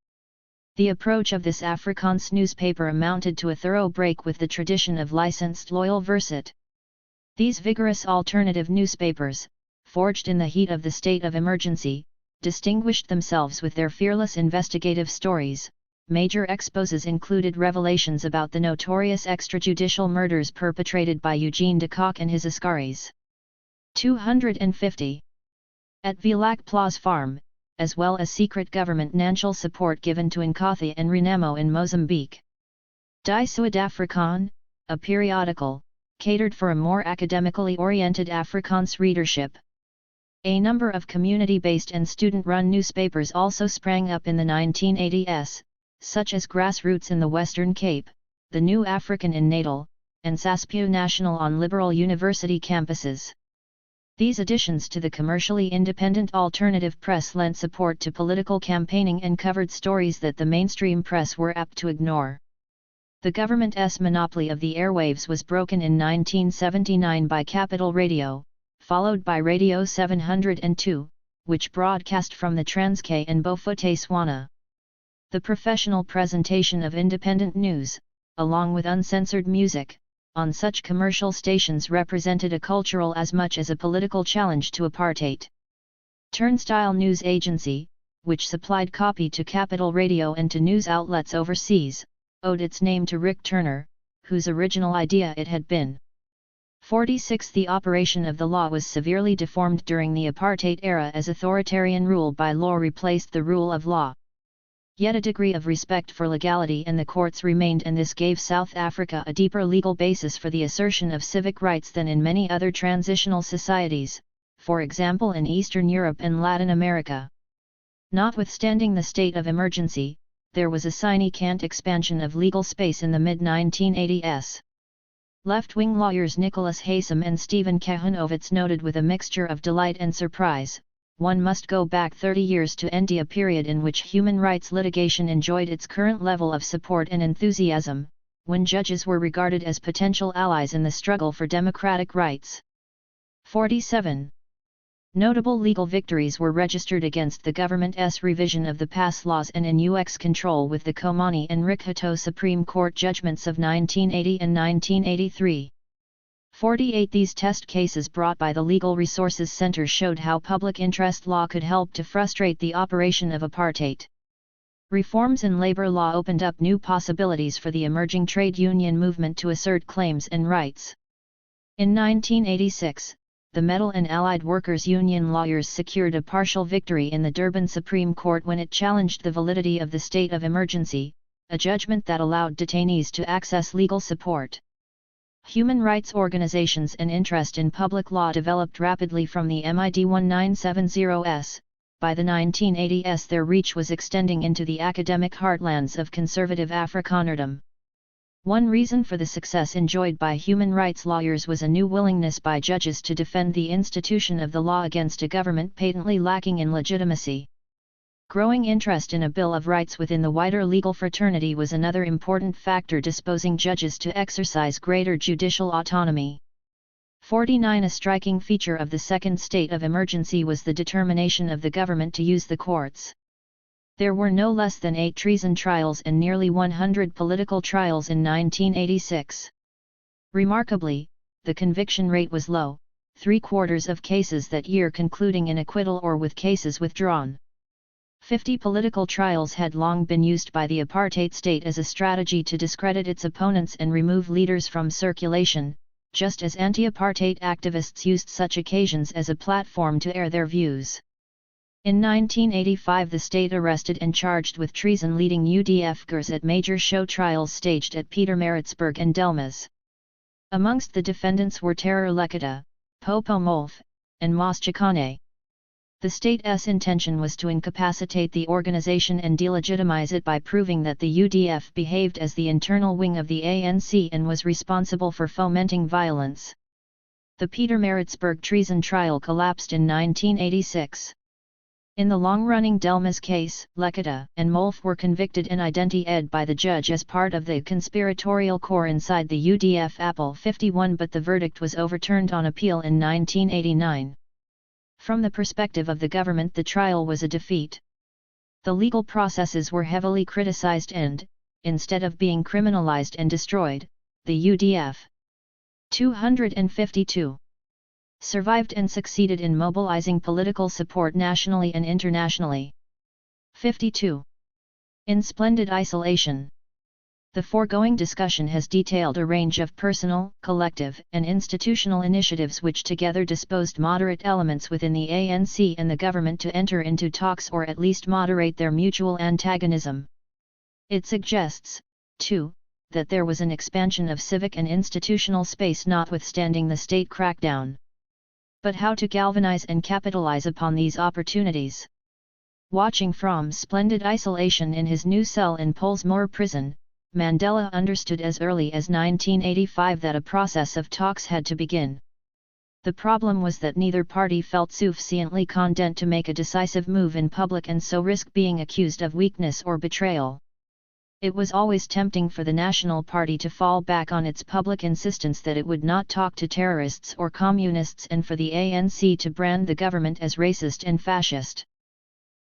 The approach of this Afrikaans newspaper amounted to a thorough break with the tradition of licensed loyal verset. These vigorous alternative newspapers, forged in the heat of the state of emergency, distinguished themselves with their fearless investigative stories. Major exposes included revelations about the notorious extrajudicial murders perpetrated by Eugene de Kock and his Askaris. 250. At Vilak Plaas Farm, as well as secret government financial support given to Nkathi and Renamo in Mozambique. Die Suid-Afrikaan, a periodical, catered for a more academically oriented Afrikaans readership. A number of community-based and student-run newspapers also sprang up in the 1980s, such as Grassroots in the Western Cape, The New African in Natal, and Saspio National on liberal university campuses. These additions to the commercially independent alternative press lent support to political campaigning and covered stories that the mainstream press were apt to ignore. The government's monopoly of the airwaves was broken in 1979 by Capital Radio, followed by Radio 702, which broadcast from the Transkei and Bophuthatswana. The professional presentation of independent news, along with uncensored music, on such commercial stations represented a cultural as much as a political challenge to apartheid. Turnstile News Agency, which supplied copy to Capital Radio and to news outlets overseas, owed its name to Rick Turner, whose original idea it had been. 46. The operation of the law was severely deformed during the apartheid era as authoritarian rule by law replaced the rule of law. Yet a degree of respect for legality and the courts remained, and this gave South Africa a deeper legal basis for the assertion of civic rights than in many other transitional societies, for example in Eastern Europe and Latin America. Notwithstanding the state of emergency, there was a significant expansion of legal space in the mid-1980s. Left-wing lawyers Nicholas Haysom and Stephen Kahunovitz noted with a mixture of delight and surprise, one must go back 30 years to end a period in which human rights litigation enjoyed its current level of support and enthusiasm, when judges were regarded as potential allies in the struggle for democratic rights. 47. Notable legal victories were registered against the government's revision of the past laws and in UX control with the Komani and Rikhato Supreme Court judgments of 1980 and 1983. 48. These test cases brought by the Legal Resources Center showed how public interest law could help to frustrate the operation of apartheid. Reforms in labor law opened up new possibilities for the emerging trade union movement to assert claims and rights. In 1986, the Metal and Allied Workers Union lawyers secured a partial victory in the Durban Supreme Court when it challenged the validity of the state of emergency, a judgment that allowed detainees to access legal support. Human rights organizations and interest in public law developed rapidly from the MID-1970s. By the 1980s their reach was extending into the academic heartlands of conservative Afrikanerdom. One reason for the success enjoyed by human rights lawyers was a new willingness by judges to defend the institution of the law against a government patently lacking in legitimacy. Growing interest in a Bill of Rights within the wider legal fraternity was another important factor disposing judges to exercise greater judicial autonomy. 49. A striking feature of the second state of emergency was the determination of the government to use the courts. There were no less than 8 treason trials and nearly 100 political trials in 1986. Remarkably, the conviction rate was low, 3/4 of cases that year concluding in acquittal or with cases withdrawn. 50 political trials had long been used by the apartheid state as a strategy to discredit its opponents and remove leaders from circulation, just as anti-apartheid activists used such occasions as a platform to air their views. In 1985 the state arrested and charged with treason leading UDFers at major show trials staged at Pietermaritzburg and Delmas. Amongst the defendants were Terror Lekota, Popo Molf, and Moschakane. The state's intention was to incapacitate the organization and delegitimize it by proving that the UDF behaved as the internal wing of the ANC and was responsible for fomenting violence. The Pietermaritzburg treason trial collapsed in 1986. In the long-running Delmas case, Leketa and Molf were convicted in identi-ed by the judge as part of the conspiratorial core inside the UDF Appel 51, but the verdict was overturned on appeal in 1989. From the perspective of the government, the trial was a defeat. The legal processes were heavily criticized and, instead of being criminalized and destroyed, the UDF 252 survived and succeeded in mobilizing political support nationally and internationally. 52. In splendid isolation. The foregoing discussion has detailed a range of personal, collective, and institutional initiatives which together disposed moderate elements within the ANC and the government to enter into talks or at least moderate their mutual antagonism. It suggests, too, that there was an expansion of civic and institutional space notwithstanding the state crackdown. But how to galvanize and capitalize upon these opportunities? Watching from splendid isolation in his new cell in Pollsmoor prison, Mandela understood as early as 1985 that a process of talks had to begin. The problem was that neither party felt sufficiently content to make a decisive move in public and so risk being accused of weakness or betrayal. It was always tempting for the National Party to fall back on its public insistence that it would not talk to terrorists or communists and for the ANC to brand the government as racist and fascist.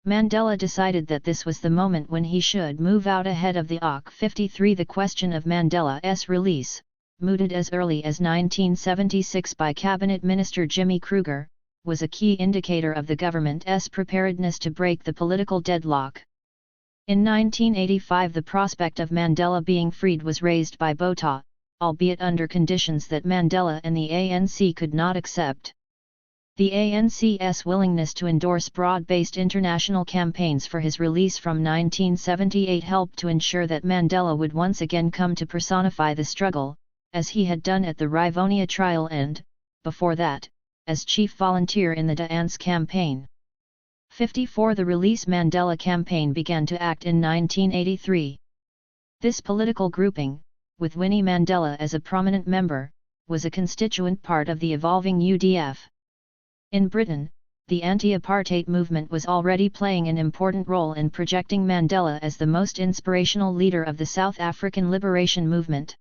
Mandela decided that this was the moment when he should move out ahead of the OK 53. The question of Mandela's release, mooted as early as 1976 by Cabinet Minister Jimmy Kruger, was a key indicator of the government's preparedness to break the political deadlock. In 1985 the prospect of Mandela being freed was raised by Botha, albeit under conditions that Mandela and the ANC could not accept. The ANC's willingness to endorse broad-based international campaigns for his release from 1978 helped to ensure that Mandela would once again come to personify the struggle, as he had done at the Rivonia trial and, before that, as chief volunteer in the Dance campaign. 54. The Release Mandela campaign began to act in 1983. This political grouping, with Winnie Mandela as a prominent member, was a constituent part of the evolving UDF. In Britain, the anti-apartheid movement was already playing an important role in projecting Mandela as the most inspirational leader of the South African liberation movement.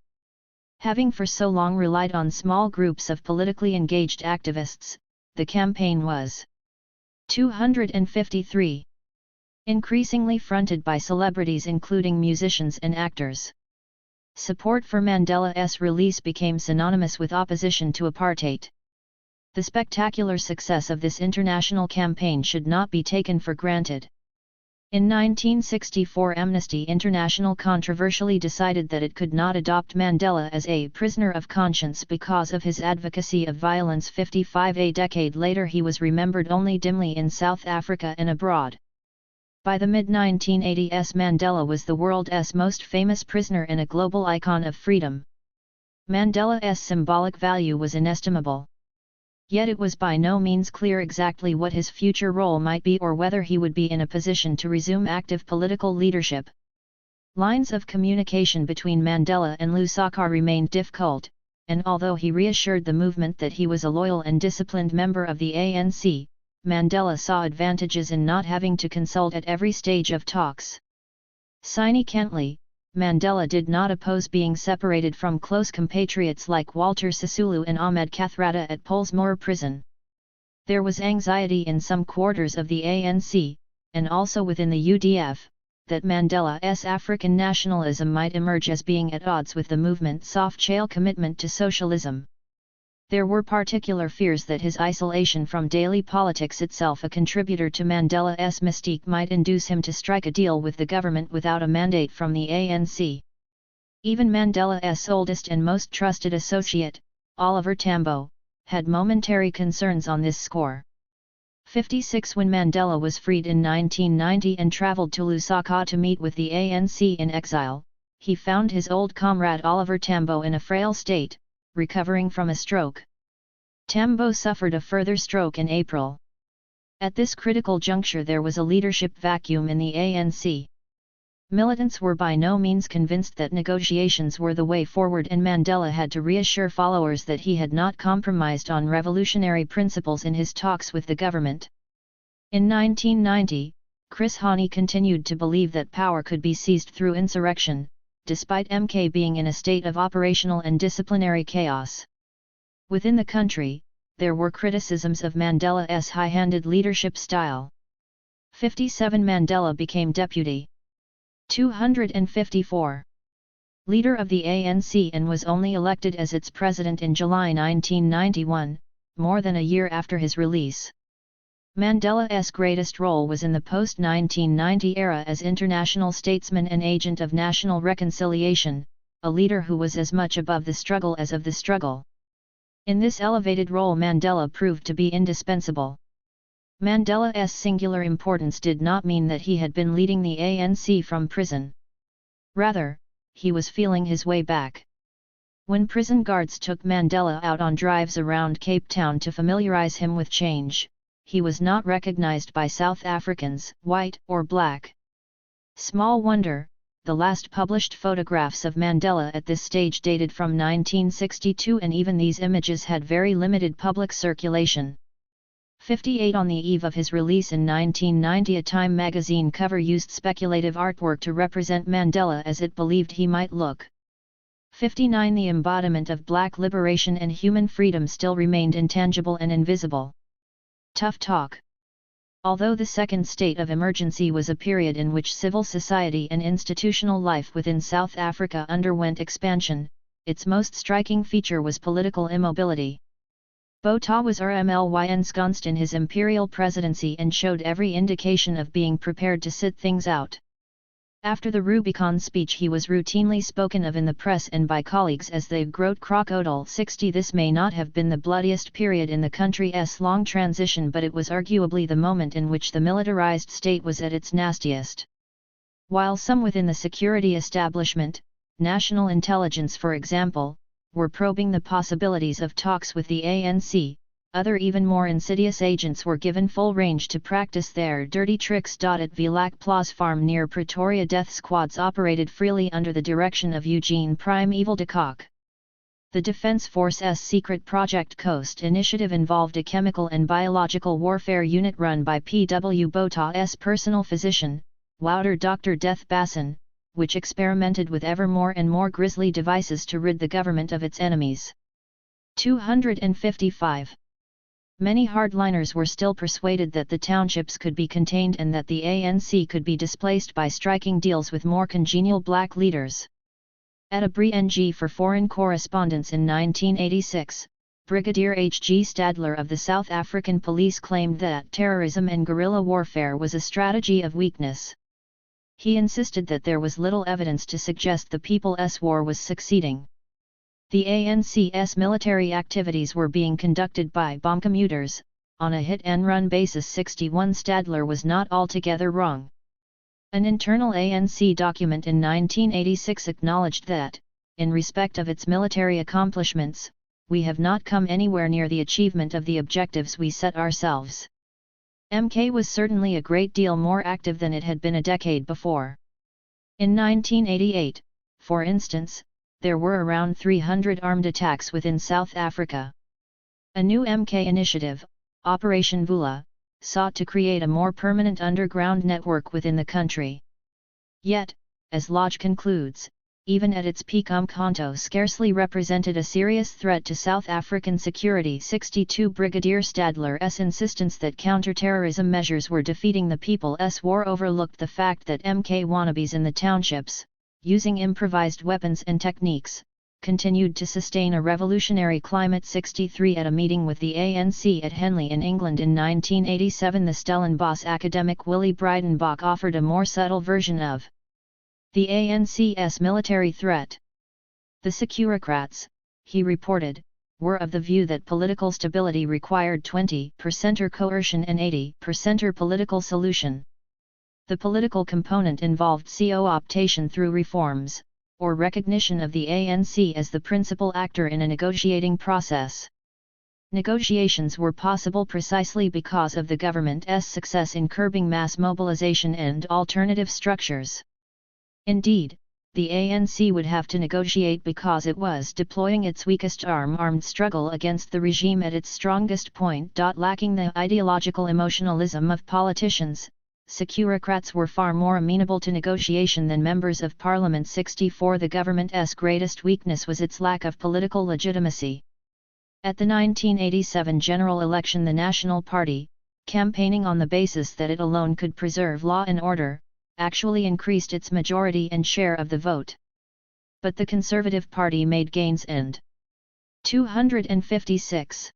Having for so long relied on small groups of politically engaged activists, the campaign was 253. Increasingly fronted by celebrities including musicians and actors. Support for Mandela's release became synonymous with opposition to apartheid. The spectacular success of this international campaign should not be taken for granted. In 1964 Amnesty International controversially decided that it could not adopt Mandela as a prisoner of conscience because of his advocacy of violence. 55. A decade later he was remembered only dimly in South Africa and abroad. By the mid-1980s Mandela was the world's most famous prisoner and a global icon of freedom. Mandela's symbolic value was inestimable. Yet it was by no means clear exactly what his future role might be or whether he would be in a position to resume active political leadership. Lines of communication between Mandela and Lusaka remained difficult, and although he reassured the movement that he was a loyal and disciplined member of the ANC, Mandela saw advantages in not having to consult at every stage of talks. Significantly, Mandela did not oppose being separated from close compatriots like Walter Sisulu and Ahmed Kathrada at Pollsmoor prison. There was anxiety in some quarters of the ANC, and also within the UDF, that Mandela's African nationalism might emerge as being at odds with the movement's soft-shell commitment to socialism. There were particular fears that his isolation from daily politics, itself a contributor to Mandela's mystique, might induce him to strike a deal with the government without a mandate from the ANC. Even Mandela's oldest and most trusted associate, Oliver Tambo, had momentary concerns on this score. 56. When Mandela was freed in 1990 and travelled to Lusaka to meet with the ANC in exile, he found his old comrade Oliver Tambo in a frail state, recovering from a stroke. Tambo suffered a further stroke in April. At this critical juncture there was a leadership vacuum in the ANC. Militants were by no means convinced that negotiations were the way forward, and Mandela had to reassure followers that he had not compromised on revolutionary principles in his talks with the government. In 1990, Chris Hani continued to believe that power could be seized through insurrection, despite MK being in a state of operational and disciplinary chaos. Within the country, there were criticisms of Mandela's high-handed leadership style. 57 Mandela became deputy. 254. Leader of the ANC and was only elected as its president in July 1991, more than a year after his release. Mandela's greatest role was in the post-1990 era as international statesman and agent of national reconciliation, a leader who was as much above the struggle as of the struggle. In this elevated role Mandela proved to be indispensable. Mandela's singular importance did not mean that he had been leading the ANC from prison. Rather, he was feeling his way back. When prison guards took Mandela out on drives around Cape Town to familiarize him with change, he was not recognized by South Africans, white or black. Small wonder, the last published photographs of Mandela at this stage dated from 1962, and even these images had very limited public circulation. 58 On the eve of his release in 1990, a Time magazine cover used speculative artwork to represent Mandela as it believed he might look. 59 The embodiment of black liberation and human freedom still remained intangible and invisible. Tough talk. Although the second state of emergency was a period in which civil society and institutional life within South Africa underwent expansion, its most striking feature was political immobility. Botha was RMLY ensconced in his imperial presidency and showed every indication of being prepared to sit things out. After the Rubicon speech he was routinely spoken of in the press and by colleagues as the Groot Crocodile 60. This may not have been the bloodiest period in the country's long transition, but it was arguably the moment in which the militarized state was at its nastiest. While some within the security establishment, national intelligence for example, were probing the possibilities of talks with the ANC, other even more insidious agents were given full range to practice their dirty tricks. At Vilac Plaas farm near Pretoria, death squads operated freely under the direction of Eugene Primeval de Kock. The Defence Force's secret Project Coast initiative involved a chemical and biological warfare unit run by P.W. Botha's personal physician, Wouter Dr. Death Basson, which experimented with ever more and more grisly devices to rid the government of its enemies. 255. Many hardliners were still persuaded that the townships could be contained and that the ANC could be displaced by striking deals with more congenial black leaders. At a Bri-NG for Foreign Correspondence in 1986, Brigadier H.G. Stadler of the South African Police claimed that terrorism and guerrilla warfare was a strategy of weakness. He insisted that there was little evidence to suggest the People's War was succeeding. The ANC's military activities were being conducted by bomb commuters, on a hit-and-run basis. 61 Stadler was not altogether wrong. An internal ANC document in 1986 acknowledged that, in respect of its military accomplishments, we have not come anywhere near the achievement of the objectives we set ourselves. MK was certainly a great deal more active than it had been a decade before. In 1988, for instance, there were around 300 armed attacks within South Africa. A new MK initiative, Operation Vula, sought to create a more permanent underground network within the country. Yet, as Lodge concludes, even at its peak Umkhonto scarcely represented a serious threat to South African security. 62 Brigadier Stadler's insistence that counter-terrorism measures were defeating the People's War overlooked the fact that MK wannabes in the townships, using improvised weapons and techniques, continued to sustain a revolutionary climate. 63 At a meeting with the ANC at Henley in England in 1987, the Stellenbosch academic Willie Breidenbach offered a more subtle version of the ANC's military threat. The Securocrats, he reported, were of the view that political stability required 20% coercion and 80% political solution. The political component involved co-optation through reforms, or recognition of the ANC as the principal actor in a negotiating process. Negotiations were possible precisely because of the government's success in curbing mass mobilization and alternative structures. Indeed, the ANC would have to negotiate because it was deploying its weakest armed struggle against the regime at its strongest point. Lacking the ideological emotionalism of politicians, securocrats were far more amenable to negotiation than members of Parliament. 64 The government's greatest weakness was its lack of political legitimacy. At the 1987 general election, the National Party, campaigning on the basis that it alone could preserve law and order, actually increased its majority and share of the vote. But the Conservative Party made gains and 256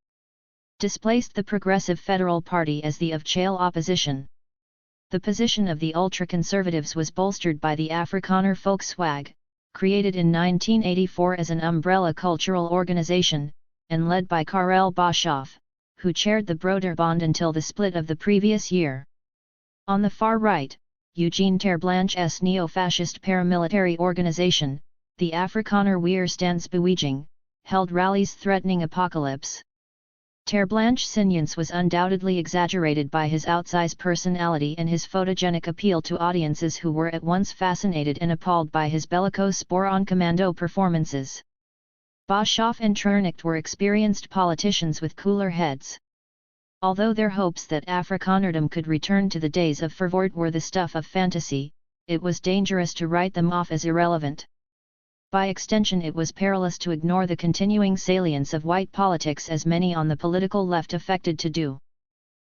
displaced the Progressive Federal Party as the of-chail opposition. The position of the ultra-conservatives was bolstered by the Afrikaner Volkswag, created in 1984 as an umbrella cultural organization, and led by Karel Boshoff, who chaired the Broederbond until the split of the previous year. On the far right, Eugene Terblanche's neo-fascist paramilitary organization, the Afrikaner Weerstandsbeweging, held rallies threatening apocalypse. Terblanche's was undoubtedly exaggerated by his outsized personality and his photogenic appeal to audiences who were at once fascinated and appalled by his bellicose Spoor-on-Commando performances. Boshoff and Treurnicht were experienced politicians with cooler heads. Although their hopes that Afrikanerdom could return to the days of Verwoerd were the stuff of fantasy, it was dangerous to write them off as irrelevant. By extension, it was perilous to ignore the continuing salience of white politics, as many on the political left affected to do.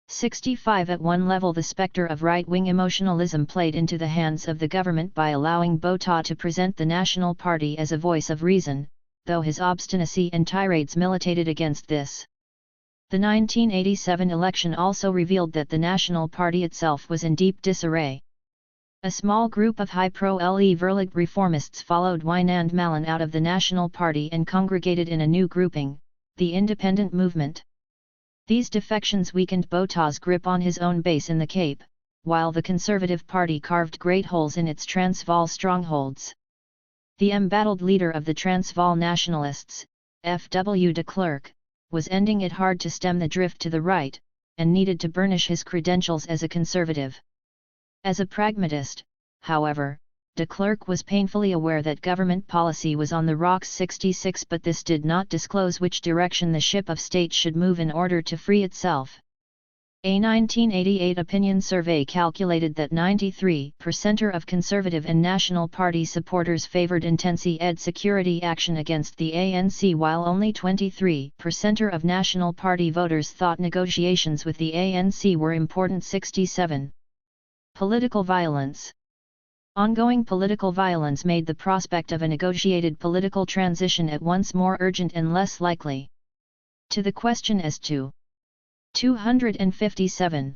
65 At one level, the spectre of right-wing emotionalism played into the hands of the government by allowing Botha to present the National Party as a voice of reason, though his obstinacy and tirades militated against this. The 1987 election also revealed that the National Party itself was in deep disarray. A small group of high pro-Le Verlig reformists followed Wijnand Malen out of the National Party and congregated in a new grouping, the Independent Movement. These defections weakened Botha's grip on his own base in the Cape, while the Conservative Party carved great holes in its Transvaal strongholds. The embattled leader of the Transvaal Nationalists, F.W. de Klerk, was ending it hard to stem the drift to the right, and needed to burnish his credentials as a conservative. As a pragmatist, however, de Klerk was painfully aware that government policy was on the rocks. 66 But this did not disclose which direction the ship of state should move in order to free itself. A 1988 opinion survey calculated that 93% of Conservative and National Party supporters favored intensive security action against the ANC, while only 23% of National Party voters thought negotiations with the ANC were important. 67. Political violence. Ongoing political violence made the prospect of a negotiated political transition at once more urgent and less likely. To the question as to 257.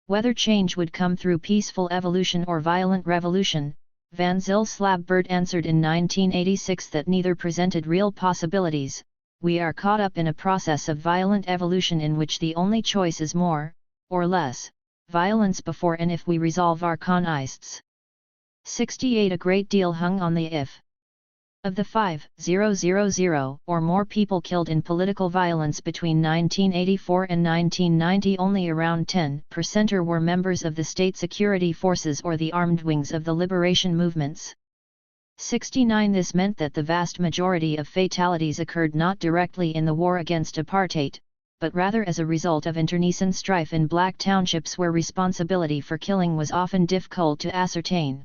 Whether change would come through peaceful evolution or violent revolution, Van Zyl Slabbert answered in 1986 that neither presented real possibilities. We are caught up in a process of violent evolution in which the only choice is more, or less, violence before and if we resolve our conists. 68 A great deal hung on the if. Of the 5,000 or more people killed in political violence between 1984 and 1990, only around 10% were members of the state security forces or the armed wings of the liberation movements. 69 This meant that the vast majority of fatalities occurred not directly in the war against apartheid, but rather as a result of internecine strife in black townships where responsibility for killing was often difficult to ascertain.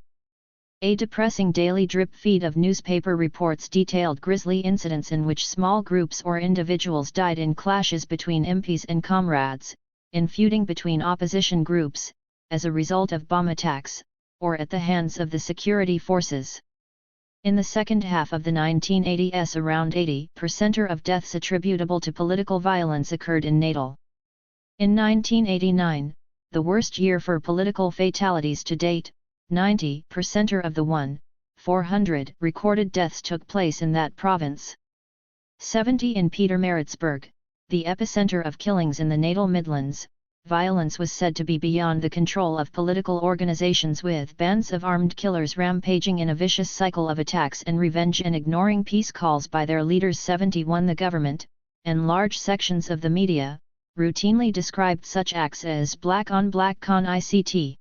A depressing daily drip feed of newspaper reports detailed grisly incidents in which small groups or individuals died in clashes between MPs and comrades, in feuding between opposition groups, as a result of bomb attacks, or at the hands of the security forces. In the second half of the 1980s, around 80% of deaths attributable to political violence occurred in Natal. In 1989, the worst year for political fatalities to date, 90% of the 1,400 recorded deaths took place in that province. 70 In Pietermaritzburg, the epicenter of killings in the Natal Midlands, violence was said to be beyond the control of political organizations, with bands of armed killers rampaging in a vicious cycle of attacks and revenge and ignoring peace calls by their leaders. 71 The government, and large sections of the media, routinely described such acts as black-on-black con-ICT.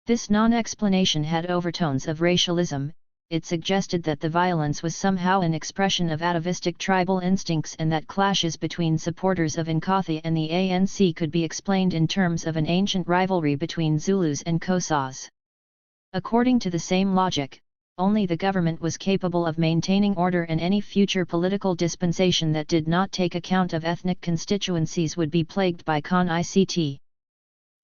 This non-explanation had overtones of racialism. It suggested that the violence was somehow an expression of atavistic tribal instincts and that clashes between supporters of Inkatha and the ANC could be explained in terms of an ancient rivalry between Zulus and Xhosas. According to the same logic, only the government was capable of maintaining order, and any future political dispensation that did not take account of ethnic constituencies would be plagued by con-ICT.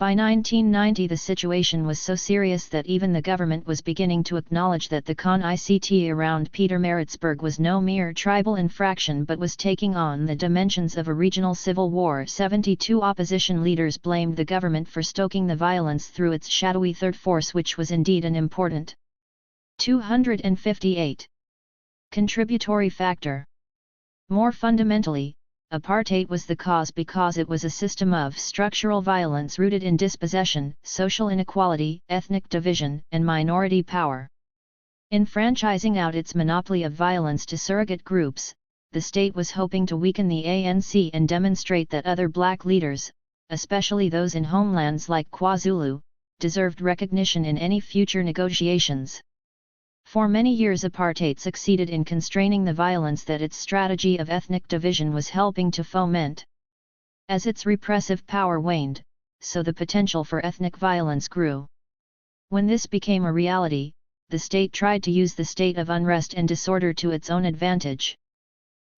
By 1990 the situation was so serious that even the government was beginning to acknowledge that the con-ICT around Pietermaritzburg was no mere tribal infraction but was taking on the dimensions of a regional civil war. 72 opposition leaders blamed the government for stoking the violence through its shadowy third force, which was indeed an important 258 contributory factor. More fundamentally, apartheid was the cause because it was a system of structural violence rooted in dispossession, social inequality, ethnic division, and minority power. In franchising out its monopoly of violence to surrogate groups, the state was hoping to weaken the ANC and demonstrate that other black leaders, especially those in homelands like KwaZulu, deserved recognition in any future negotiations. For many years apartheid succeeded in constraining the violence that its strategy of ethnic division was helping to foment. As its repressive power waned, so the potential for ethnic violence grew. When this became a reality, the state tried to use the state of unrest and disorder to its own advantage.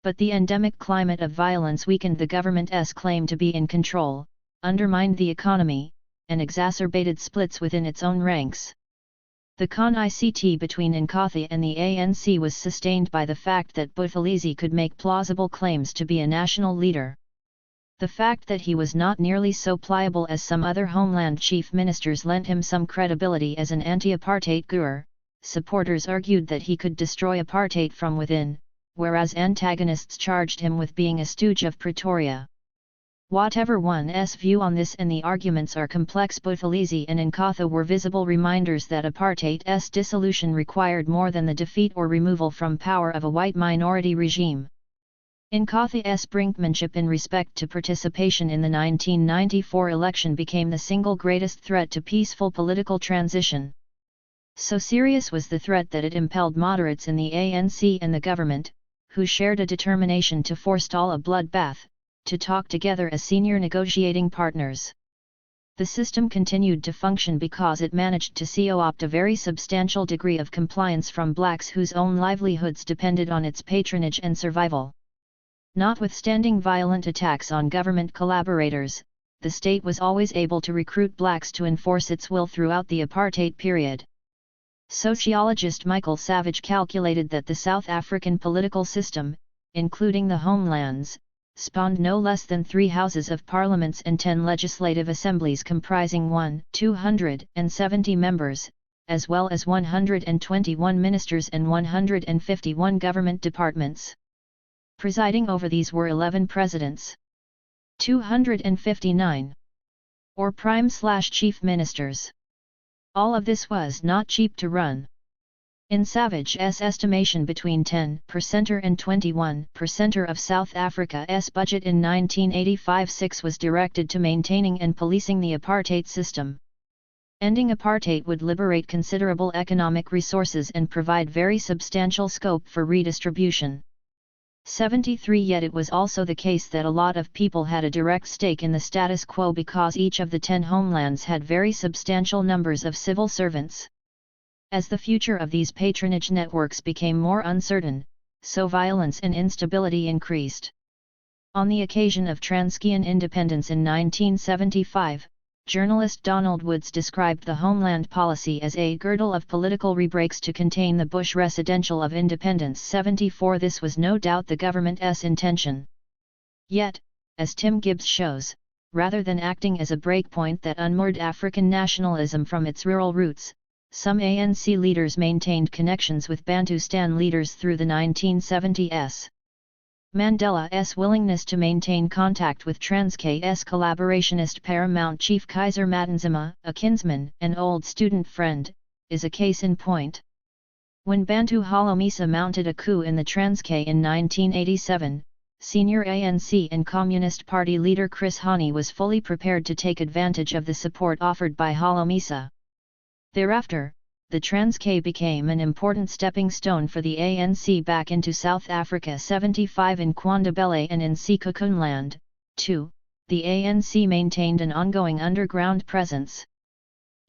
But the endemic climate of violence weakened the government's claim to be in control, undermined the economy, and exacerbated splits within its own ranks. The con-ICT between Inkatha and the ANC was sustained by the fact that Buthelezi could make plausible claims to be a national leader. The fact that he was not nearly so pliable as some other homeland chief ministers lent him some credibility as an anti-apartheid guru. Supporters argued that he could destroy apartheid from within, whereas antagonists charged him with being a stooge of Pretoria. Whatever one's view on this, and the arguments are complex, Buthelezi and Inkatha were visible reminders that apartheid's dissolution required more than the defeat or removal from power of a white minority regime. Inkatha's brinkmanship in respect to participation in the 1994 election became the single greatest threat to peaceful political transition. So serious was the threat that it impelled moderates in the ANC and the government, who shared a determination to forestall a bloodbath, to talk together as senior negotiating partners. The system continued to function because it managed to co-opt a very substantial degree of compliance from blacks whose own livelihoods depended on its patronage and survival. Notwithstanding violent attacks on government collaborators, the state was always able to recruit blacks to enforce its will throughout the apartheid period. Sociologist Michael Savage calculated that the South African political system, including the homelands, spawned no less than 3 houses of parliaments and 10 legislative assemblies comprising 270 members, as well as 121 ministers and 151 government departments. Presiding over these were 11 presidents. 259. Or prime/chief ministers. All of this was not cheap to run. In Savage's estimation, between 10% and 21% of South Africa's budget in 1985-6 was directed to maintaining and policing the apartheid system. Ending apartheid would liberate considerable economic resources and provide very substantial scope for redistribution. 73. Yet it was also the case that a lot of people had a direct stake in the status quo because each of the 10 homelands had very substantial numbers of civil servants. As the future of these patronage networks became more uncertain, so violence and instability increased. On the occasion of Transkeian independence in 1975, journalist Donald Woods described the Homeland Policy as a girdle of political rebreaks to contain the Bush residential of independence. 74. This was no doubt the government's intention. Yet, as Tim Gibbs shows, rather than acting as a breakpoint that unmoored African nationalism from its rural roots, some ANC leaders maintained connections with Bantustan leaders through the 1970s. Mandela's willingness to maintain contact with Transkei's collaborationist Paramount Chief Kaiser Matanzima, a kinsman and old student friend, is a case in point. When Bantu Holomisa mounted a coup in the Transkei in 1987, senior ANC and Communist Party leader Chris Hani was fully prepared to take advantage of the support offered by Holomisa. Thereafter, the Transkei became an important stepping stone for the ANC back into South Africa 75 in Kwandebele and in Sekhukhune. 2. The ANC maintained an ongoing underground presence.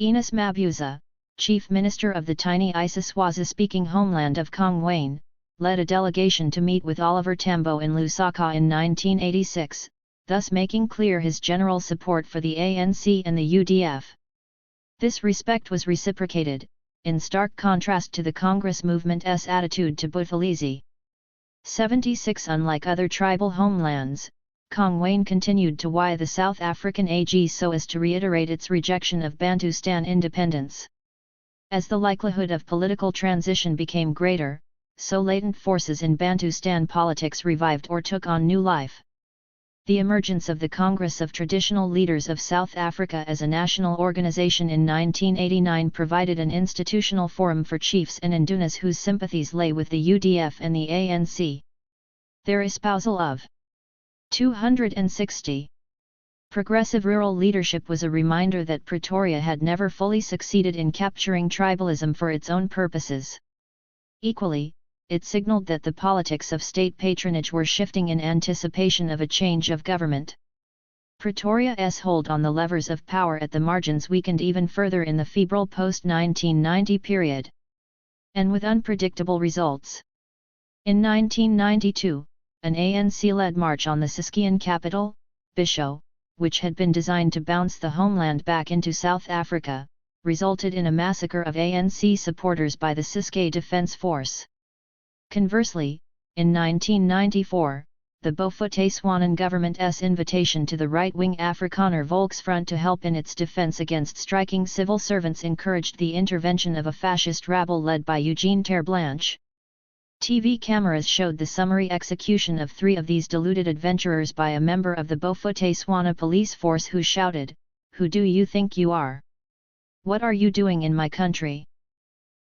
Enos Mabuza, chief minister of the tiny Isiswazi-speaking homeland of Kongwane, led a delegation to meet with Oliver Tambo in Lusaka in 1986, thus making clear his general support for the ANC and the UDF. This respect was reciprocated, in stark contrast to the Congress movement's attitude to Buthelezi. 76. Unlike other tribal homelands, Kongwane continued to why the South African AG so as to reiterate its rejection of Bantustan independence. As the likelihood of political transition became greater, so latent forces in Bantustan politics revived or took on new life. The emergence of the Congress of Traditional Leaders of South Africa as a national organization in 1989 provided an institutional forum for chiefs and indunas whose sympathies lay with the UDF and the ANC. Their espousal of 260. Progressive rural leadership was a reminder that Pretoria had never fully succeeded in capturing tribalism for its own purposes. Equally, it signaled that the politics of state patronage were shifting in anticipation of a change of government. Pretoria's hold on the levers of power at the margins weakened even further in the febrile post-1990 period. And with unpredictable results. In 1992, an ANC-led march on the Siskian capital, Bisho, which had been designed to bounce the homeland back into South Africa, resulted in a massacre of ANC supporters by the Ciskei Defence Force. Conversely, in 1994, the Bafuthabantu government's invitation to the right-wing Afrikaner Volksfront to help in its defense against striking civil servants encouraged the intervention of a fascist rabble led by Eugene Terblanche. TV cameras showed the summary execution of 3 of these deluded adventurers by a member of the Bafuthabantu police force who shouted, "Who do you think you are? What are you doing in my country?"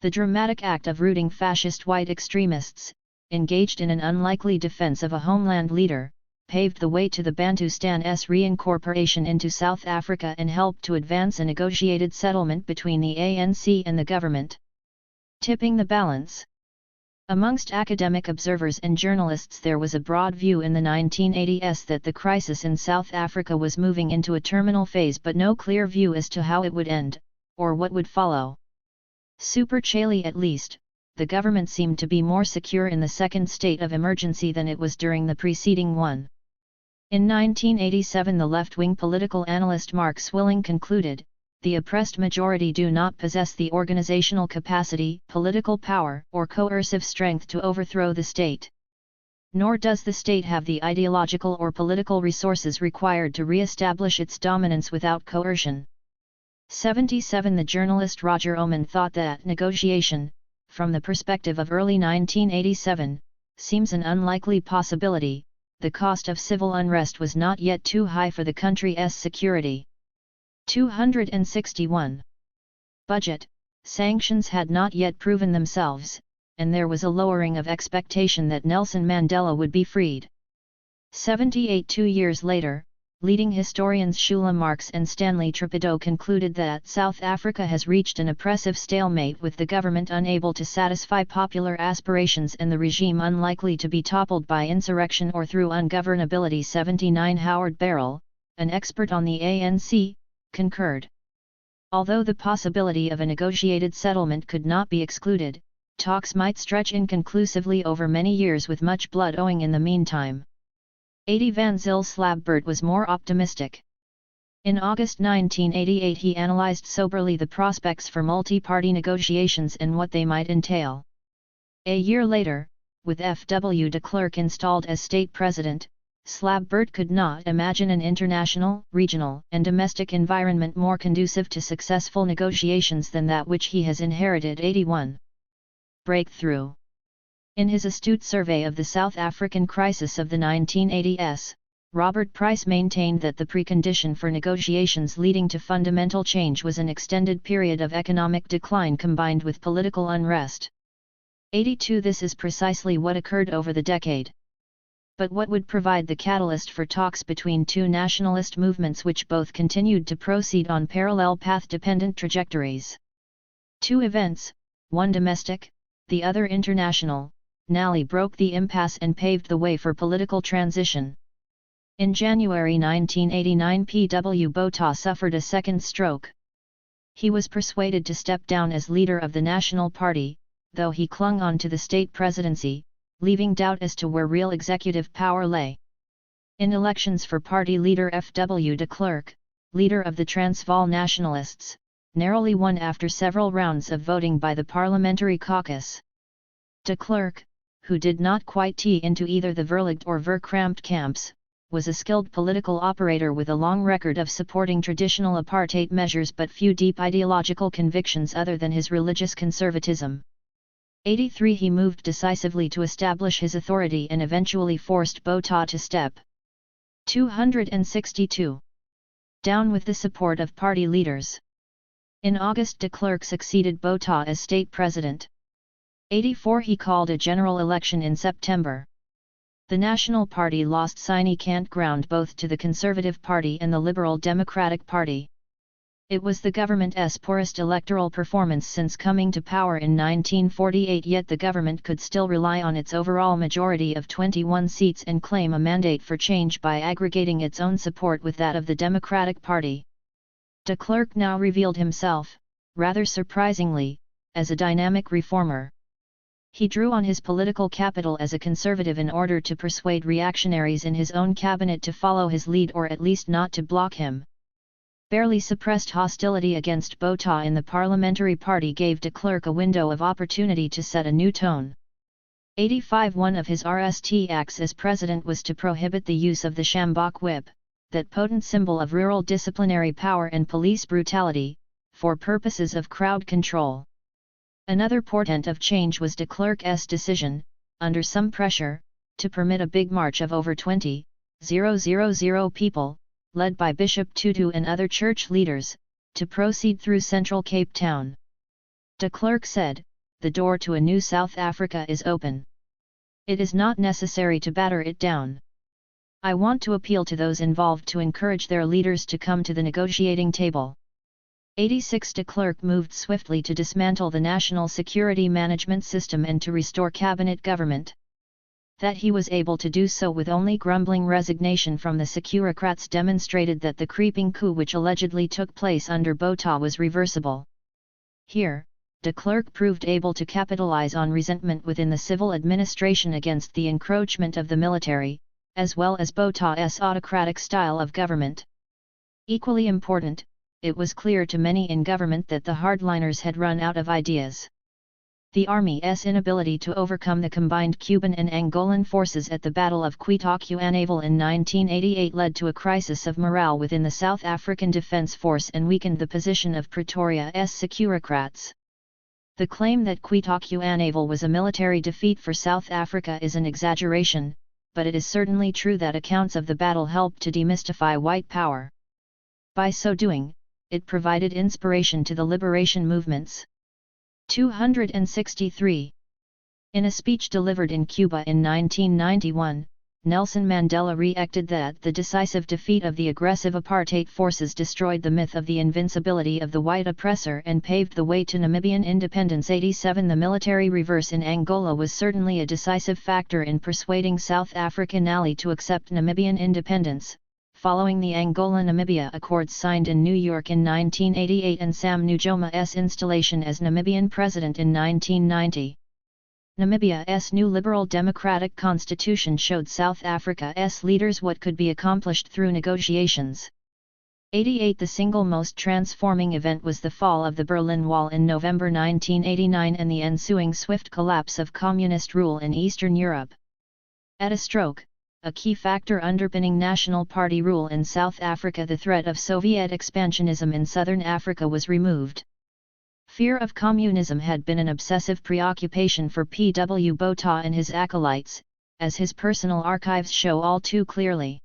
The dramatic act of rooting fascist white extremists, engaged in an unlikely defense of a homeland leader, paved the way to the Bantustan's reincorporation into South Africa and helped to advance a negotiated settlement between the ANC and the government. Tipping the balance. Amongst academic observers and journalists there was a broad view in the 1980s that the crisis in South Africa was moving into a terminal phase but no clear view as to how it would end, or what would follow. Superficially at least, the government seemed to be more secure in the second state of emergency than it was during the preceding one. In 1987 the left-wing political analyst Mark Swilling concluded, "The oppressed majority do not possess the organizational capacity, political power, or coercive strength to overthrow the state. Nor does the state have the ideological or political resources required to re-establish its dominance without coercion." 77 The journalist Roger Oman thought that negotiation, from the perspective of early 1987, seems an unlikely possibility. The cost of civil unrest was not yet too high for the country's security. 261. Budget, sanctions had not yet proven themselves, and there was a lowering of expectation that Nelson Mandela would be freed. 78 2 years later, leading historians Shula Marks and Stanley Trepido concluded that South Africa has reached an oppressive stalemate with the government unable to satisfy popular aspirations and the regime unlikely to be toppled by insurrection or through ungovernability. 79 Howard Barrell, an expert on the ANC, concurred. Although the possibility of a negotiated settlement could not be excluded, talks might stretch inconclusively over many years with much blood owing in the meantime. 80 Van Zyl Slabbert was more optimistic. In August 1988 he analyzed soberly the prospects for multi-party negotiations and what they might entail. A year later, with F.W. de Klerk installed as state president, Slabbert could not imagine an international, regional, and domestic environment more conducive to successful negotiations than that which he has inherited. 81. Breakthrough. In his astute survey of the South African crisis of the 1980s, Robert Price maintained that the precondition for negotiations leading to fundamental change was an extended period of economic decline combined with political unrest. 82 This is precisely what occurred over the decade. But what would provide the catalyst for talks between two nationalist movements which both continued to proceed on parallel path-dependent trajectories? Two events, one domestic, the other international, narrowly broke the impasse and paved the way for political transition. In January 1989, P.W. Botha suffered a second stroke. He was persuaded to step down as leader of the National Party, though he clung on to the state presidency, leaving doubt as to where real executive power lay. In elections for party leader F.W. de Klerk, leader of the Transvaal Nationalists, narrowly won after several rounds of voting by the parliamentary caucus. De Klerk, who did not quite tee into either the Verlicht or Verkramped camps, was a skilled political operator with a long record of supporting traditional apartheid measures but few deep ideological convictions other than his religious conservatism. 83 He moved decisively to establish his authority and eventually forced Botha to step 262 down with the support of party leaders. In August, de Klerk succeeded Botha as state president. 84 He called a general election in September. The National Party lost significant ground both to the Conservative Party and the Liberal Democratic Party. It was the government's poorest electoral performance since coming to power in 1948, yet the government could still rely on its overall majority of 21 seats and claim a mandate for change by aggregating its own support with that of the Democratic Party. De Klerk now revealed himself, rather surprisingly, as a dynamic reformer. He drew on his political capital as a conservative in order to persuade reactionaries in his own cabinet to follow his lead or at least not to block him. Barely suppressed hostility against Botha in the parliamentary party gave de Klerk a window of opportunity to set a new tone. 85 One of his RST acts as president was to prohibit the use of the Sjambok whip, that potent symbol of rural disciplinary power and police brutality, for purposes of crowd control. Another portent of change was de Klerk's decision, under some pressure, to permit a big march of over 20,000 people, led by Bishop Tutu and other church leaders, to proceed through central Cape Town. De Klerk said, "The door to a new South Africa is open. It is not necessary to batter it down. I want to appeal to those involved to encourage their leaders to come to the negotiating table." 86 De Klerk moved swiftly to dismantle the national security management system and to restore cabinet government. That he was able to do so with only grumbling resignation from the Securocrats demonstrated that the creeping coup which allegedly took place under Botha was reversible. Here, de Klerk proved able to capitalize on resentment within the civil administration against the encroachment of the military, as well as Botha's autocratic style of government. Equally important, it was clear to many in government that the hardliners had run out of ideas. The Army's inability to overcome the combined Cuban and Angolan forces at the Battle of Quitoque-Uanaval in 1988 led to a crisis of morale within the South African Defence Force and weakened the position of Pretoria's Securocrats. The claim that Quitoque-Uanaval was a military defeat for South Africa is an exaggeration, but it is certainly true that accounts of the battle helped to demystify white power. By so doing, it provided inspiration to the liberation movements. 263. In a speech delivered in Cuba in 1991, Nelson Mandela reacted that the decisive defeat of the aggressive apartheid forces destroyed the myth of the invincibility of the white oppressor and paved the way to Namibian independence. 87 The military reverse in Angola was certainly a decisive factor in persuading South Africa Nali to accept Namibian independence, following the Angola-Namibia Accords signed in New York in 1988 and Sam Nujoma's installation as Namibian president in 1990. Namibia's new liberal democratic constitution showed South Africa's leaders what could be accomplished through negotiations. 88 The single most transforming event was the fall of the Berlin Wall in November 1989 and the ensuing swift collapse of communist rule in Eastern Europe. At a stroke, a key factor underpinning National Party rule in South Africa, the threat of Soviet expansionism in southern Africa, was removed. Fear of communism had been an obsessive preoccupation for P.W. Botha and his acolytes, as his personal archives show all too clearly.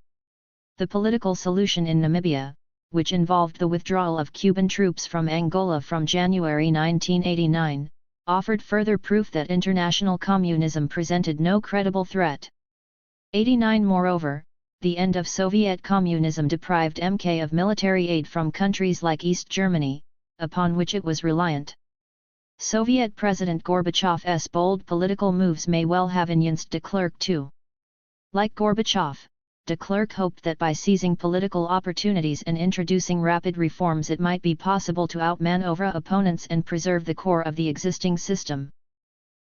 The political solution in Namibia, which involved the withdrawal of Cuban troops from Angola from January 1989, offered further proof that international communism presented no credible threat. 89. Moreover, the end of Soviet communism deprived MK of military aid from countries like East Germany, upon which it was reliant. Soviet President Gorbachev's bold political moves may well have influenced de Klerk too. Like Gorbachev, de Klerk hoped that by seizing political opportunities and introducing rapid reforms it might be possible to outmaneuver opponents and preserve the core of the existing system.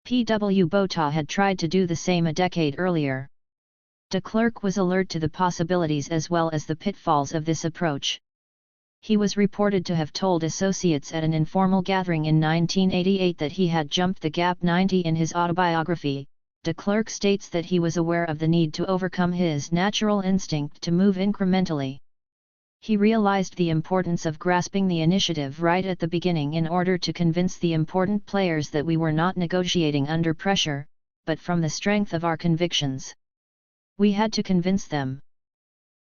P.W. Botha had tried to do the same a decade earlier. De Klerk was alert to the possibilities as well as the pitfalls of this approach. He was reported to have told associates at an informal gathering in 1988 that he had jumped the gap 90 in his autobiography. De Klerk states that he was aware of the need to overcome his natural instinct to move incrementally. He realized the importance of grasping the initiative right at the beginning in order to convince the important players that we were not negotiating under pressure, but from the strength of our convictions. We had to convince them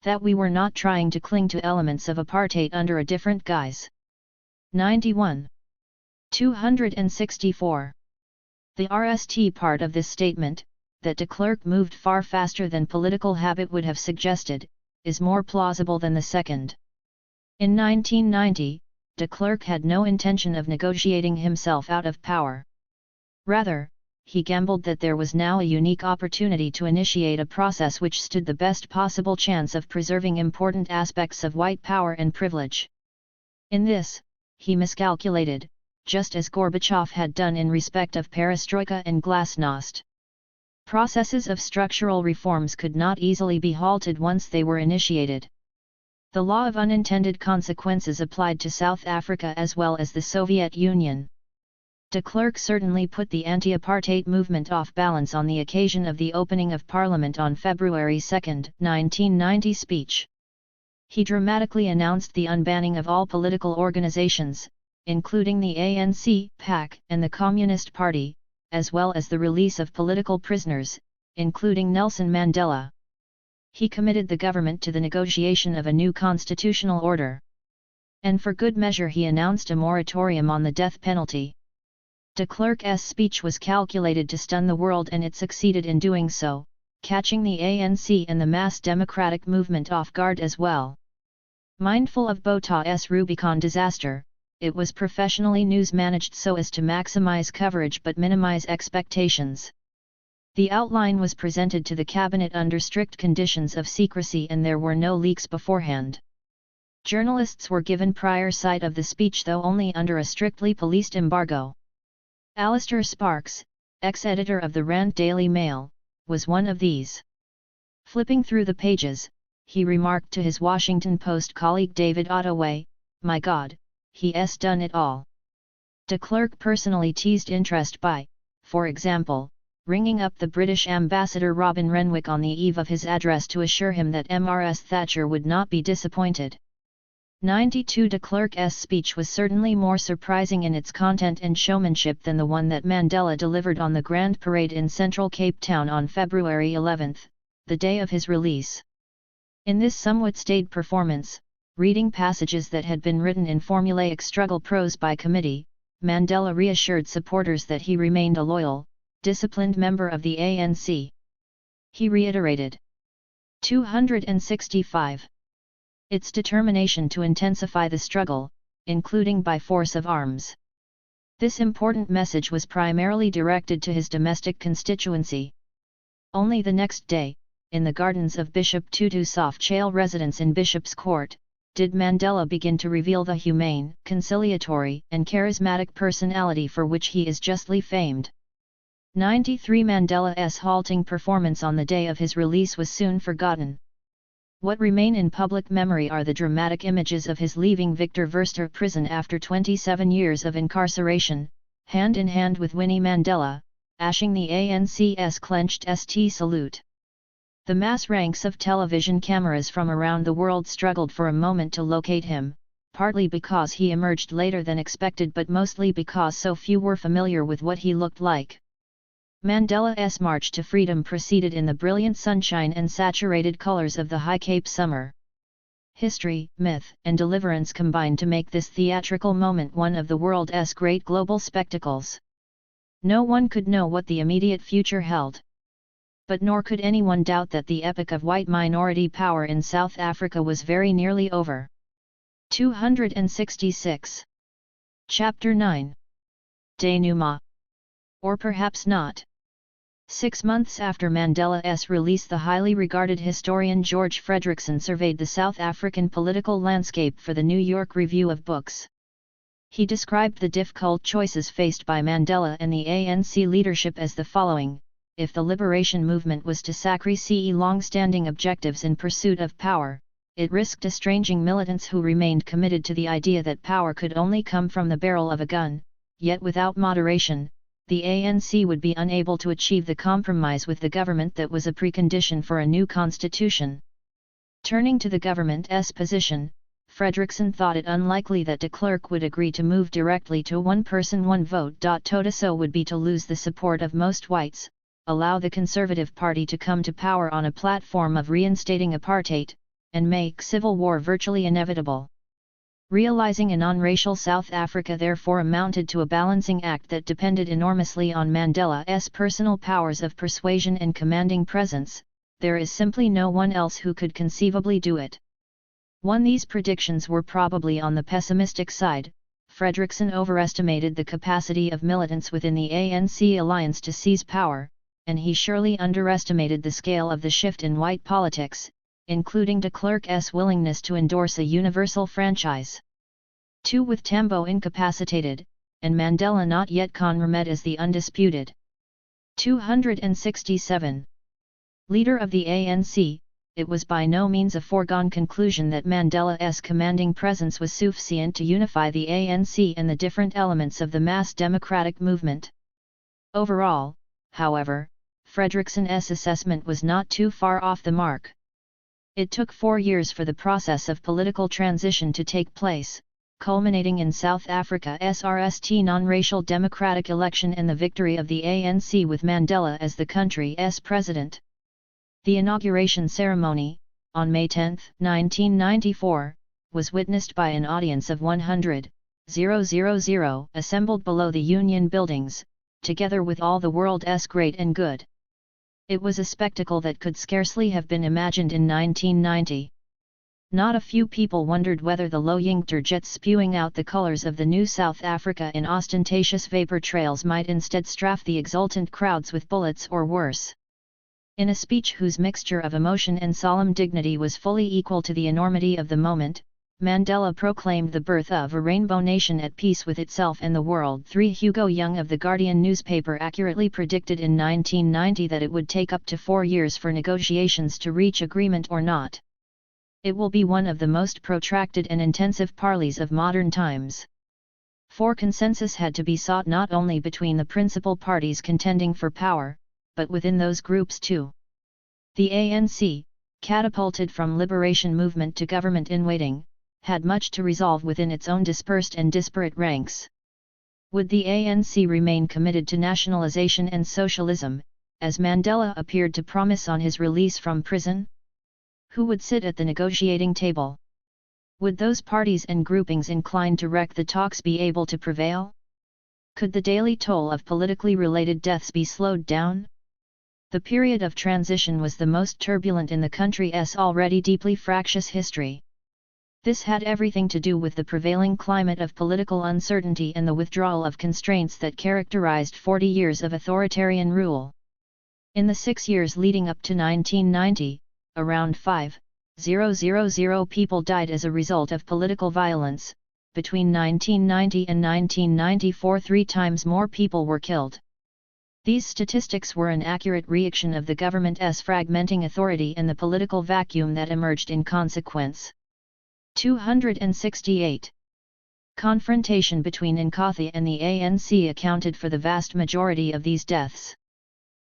that we were not trying to cling to elements of apartheid under a different guise. 91. 264. The RST part of this statement, that de Klerk moved far faster than political habit would have suggested, is more plausible than the second. In 1990, de Klerk had no intention of negotiating himself out of power. Rather, he gambled that there was now a unique opportunity to initiate a process which stood the best possible chance of preserving important aspects of white power and privilege. In this, he miscalculated, just as Gorbachev had done in respect of perestroika and glasnost. Processes of structural reforms could not easily be halted once they were initiated. The law of unintended consequences applied to South Africa as well as the Soviet Union. De Klerk certainly put the anti-apartheid movement off balance on the occasion of the opening of Parliament on February 2, 1990 speech. He dramatically announced the unbanning of all political organizations, including the ANC, PAC, and the Communist Party, as well as the release of political prisoners, including Nelson Mandela. He committed the government to the negotiation of a new constitutional order. And for good measure he announced a moratorium on the death penalty. De Klerk's speech was calculated to stun the world and it succeeded in doing so, catching the ANC and the mass democratic movement off guard as well. Mindful of Botha's Rubicon disaster, it was professionally news-managed so as to maximize coverage but minimize expectations. The outline was presented to the cabinet under strict conditions of secrecy and there were no leaks beforehand. Journalists were given prior sight of the speech though only under a strictly policed embargo. Alistair Sparks, ex-editor of the Rand Daily Mail, was one of these. Flipping through the pages, he remarked to his Washington Post colleague David Ottaway, "My God, he's done it all." De Klerk personally teased interest by, for example, ringing up the British ambassador Robin Renwick on the eve of his address to assure him that Mrs. Thatcher would not be disappointed. 92. De Klerk's speech was certainly more surprising in its content and showmanship than the one that Mandela delivered on the Grand Parade in central Cape Town on February 11, the day of his release. In this somewhat staid performance, reading passages that had been written in formulaic struggle prose by committee, Mandela reassured supporters that he remained a loyal, disciplined member of the ANC. He reiterated 265. Its determination to intensify the struggle, including by force of arms. This important message was primarily directed to his domestic constituency. Only the next day, in the gardens of Bishop Tutu Softshale residence in Bishop's Court, did Mandela begin to reveal the humane, conciliatory, and charismatic personality for which he is justly famed. 93. Mandela's halting performance on the day of his release was soon forgotten. What remain in public memory are the dramatic images of his leaving Victor Verster prison after 27 years of incarceration, hand in hand with Winnie Mandela, ashing the ANC's clenched ST salute. The mass ranks of television cameras from around the world struggled for a moment to locate him, partly because he emerged later than expected but mostly because so few were familiar with what he looked like. Mandela's march to freedom proceeded in the brilliant sunshine and saturated colors of the High Cape summer. History, myth, and deliverance combined to make this theatrical moment one of the world's great global spectacles. No one could know what the immediate future held. But nor could anyone doubt that the epoch of white minority power in South Africa was very nearly over. 266. Chapter 9. Denouement. Or perhaps not. 6 months after Mandela's release, the highly regarded historian George Frederickson surveyed the South African political landscape for the New York Review of Books. He described the difficult choices faced by Mandela and the ANC leadership as the following: if the liberation movement was to sacrifice long-standing objectives in pursuit of power, it risked estranging militants who remained committed to the idea that power could only come from the barrel of a gun, yet without moderation, the ANC would be unable to achieve the compromise with the government that was a precondition for a new constitution. Turning to the government's position, Frederickson thought it unlikely that de Klerk would agree to move directly to one person one vote. To do so would be to lose the support of most whites, allow the Conservative Party to come to power on a platform of reinstating apartheid, and make civil war virtually inevitable. Realizing a non-racial South Africa therefore amounted to a balancing act that depended enormously on Mandela's personal powers of persuasion and commanding presence. There is simply no one else who could conceivably do it. These predictions were probably on the pessimistic side. Frederickson overestimated the capacity of militants within the ANC alliance to seize power, and he surely underestimated the scale of the shift in white politics, including de Klerk's willingness to endorse a universal franchise. 2. With Tambo incapacitated, and Mandela not yet confirmed as the undisputed. 267. Leader of the ANC, it was by no means a foregone conclusion that Mandela's commanding presence was sufficient to unify the ANC and the different elements of the mass democratic movement. Overall, however, Frederickson's assessment was not too far off the mark. It took 4 years for the process of political transition to take place, culminating in South Africa's RST non-racial democratic election and the victory of the ANC with Mandela as the country's president. The inauguration ceremony, on May 10, 1994, was witnessed by an audience of 100,000 assembled below the Union buildings, together with all the world's great and good. It was a spectacle that could scarcely have been imagined in 1990. Not a few people wondered whether the low-yinkter jets spewing out the colours of the new South Africa in ostentatious vapour trails might instead strafe the exultant crowds with bullets or worse. In a speech whose mixture of emotion and solemn dignity was fully equal to the enormity of the moment, Mandela proclaimed the birth of a rainbow nation at peace with itself and the world. 3. Hugo Young of The Guardian newspaper accurately predicted in 1990 that it would take up to 4 years for negotiations to reach agreement or not. It will be one of the most protracted and intensive parleys of modern times. For consensus had to be sought not only between the principal parties contending for power, but within those groups too. The ANC, catapulted from liberation movement to government in waiting, had much to resolve within its own dispersed and disparate ranks. Would the ANC remain committed to nationalization and socialism, as Mandela appeared to promise on his release from prison? Who would sit at the negotiating table? Would those parties and groupings inclined to wreck the talks be able to prevail? Could the daily toll of politically related deaths be slowed down? The period of transition was the most turbulent in the country's already deeply fractious history. This had everything to do with the prevailing climate of political uncertainty and the withdrawal of constraints that characterized 40 years of authoritarian rule. In the 6 years leading up to 1990, around 5,000 people died as a result of political violence. Between 1990 and 1994, 3 times more people were killed. These statistics were an accurate reaction of the government's fragmenting authority and the political vacuum that emerged in consequence. 268. Confrontation between Inkatha and the ANC accounted for the vast majority of these deaths.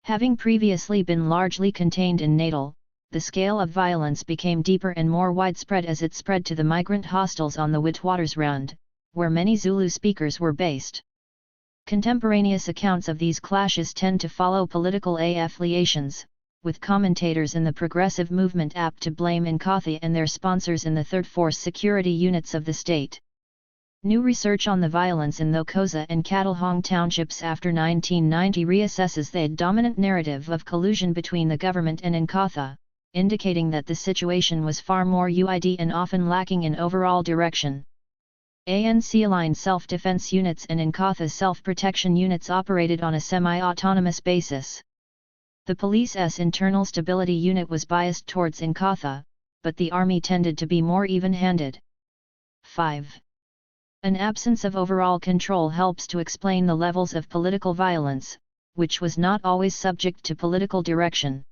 Having previously been largely contained in Natal, the scale of violence became deeper and more widespread as it spread to the migrant hostels on the Witwatersrand, where many Zulu speakers were based. Contemporaneous accounts of these clashes tend to follow political affiliations, with commentators in the progressive movement apt to blame Inkatha and their sponsors in the Third Force security units of the state. New research on the violence in Thokoza and Catalhong townships after 1990 reassesses the dominant narrative of collusion between the government and Inkatha, indicating that the situation was far more UID and often lacking in overall direction. ANC-aligned self-defense units and Inkatha's self-protection units operated on a semi-autonomous basis. The police's internal stability unit was biased towards Inkatha, but the army tended to be more even-handed. 5. An absence of overall control helps to explain the levels of political violence, which was not always subject to political direction.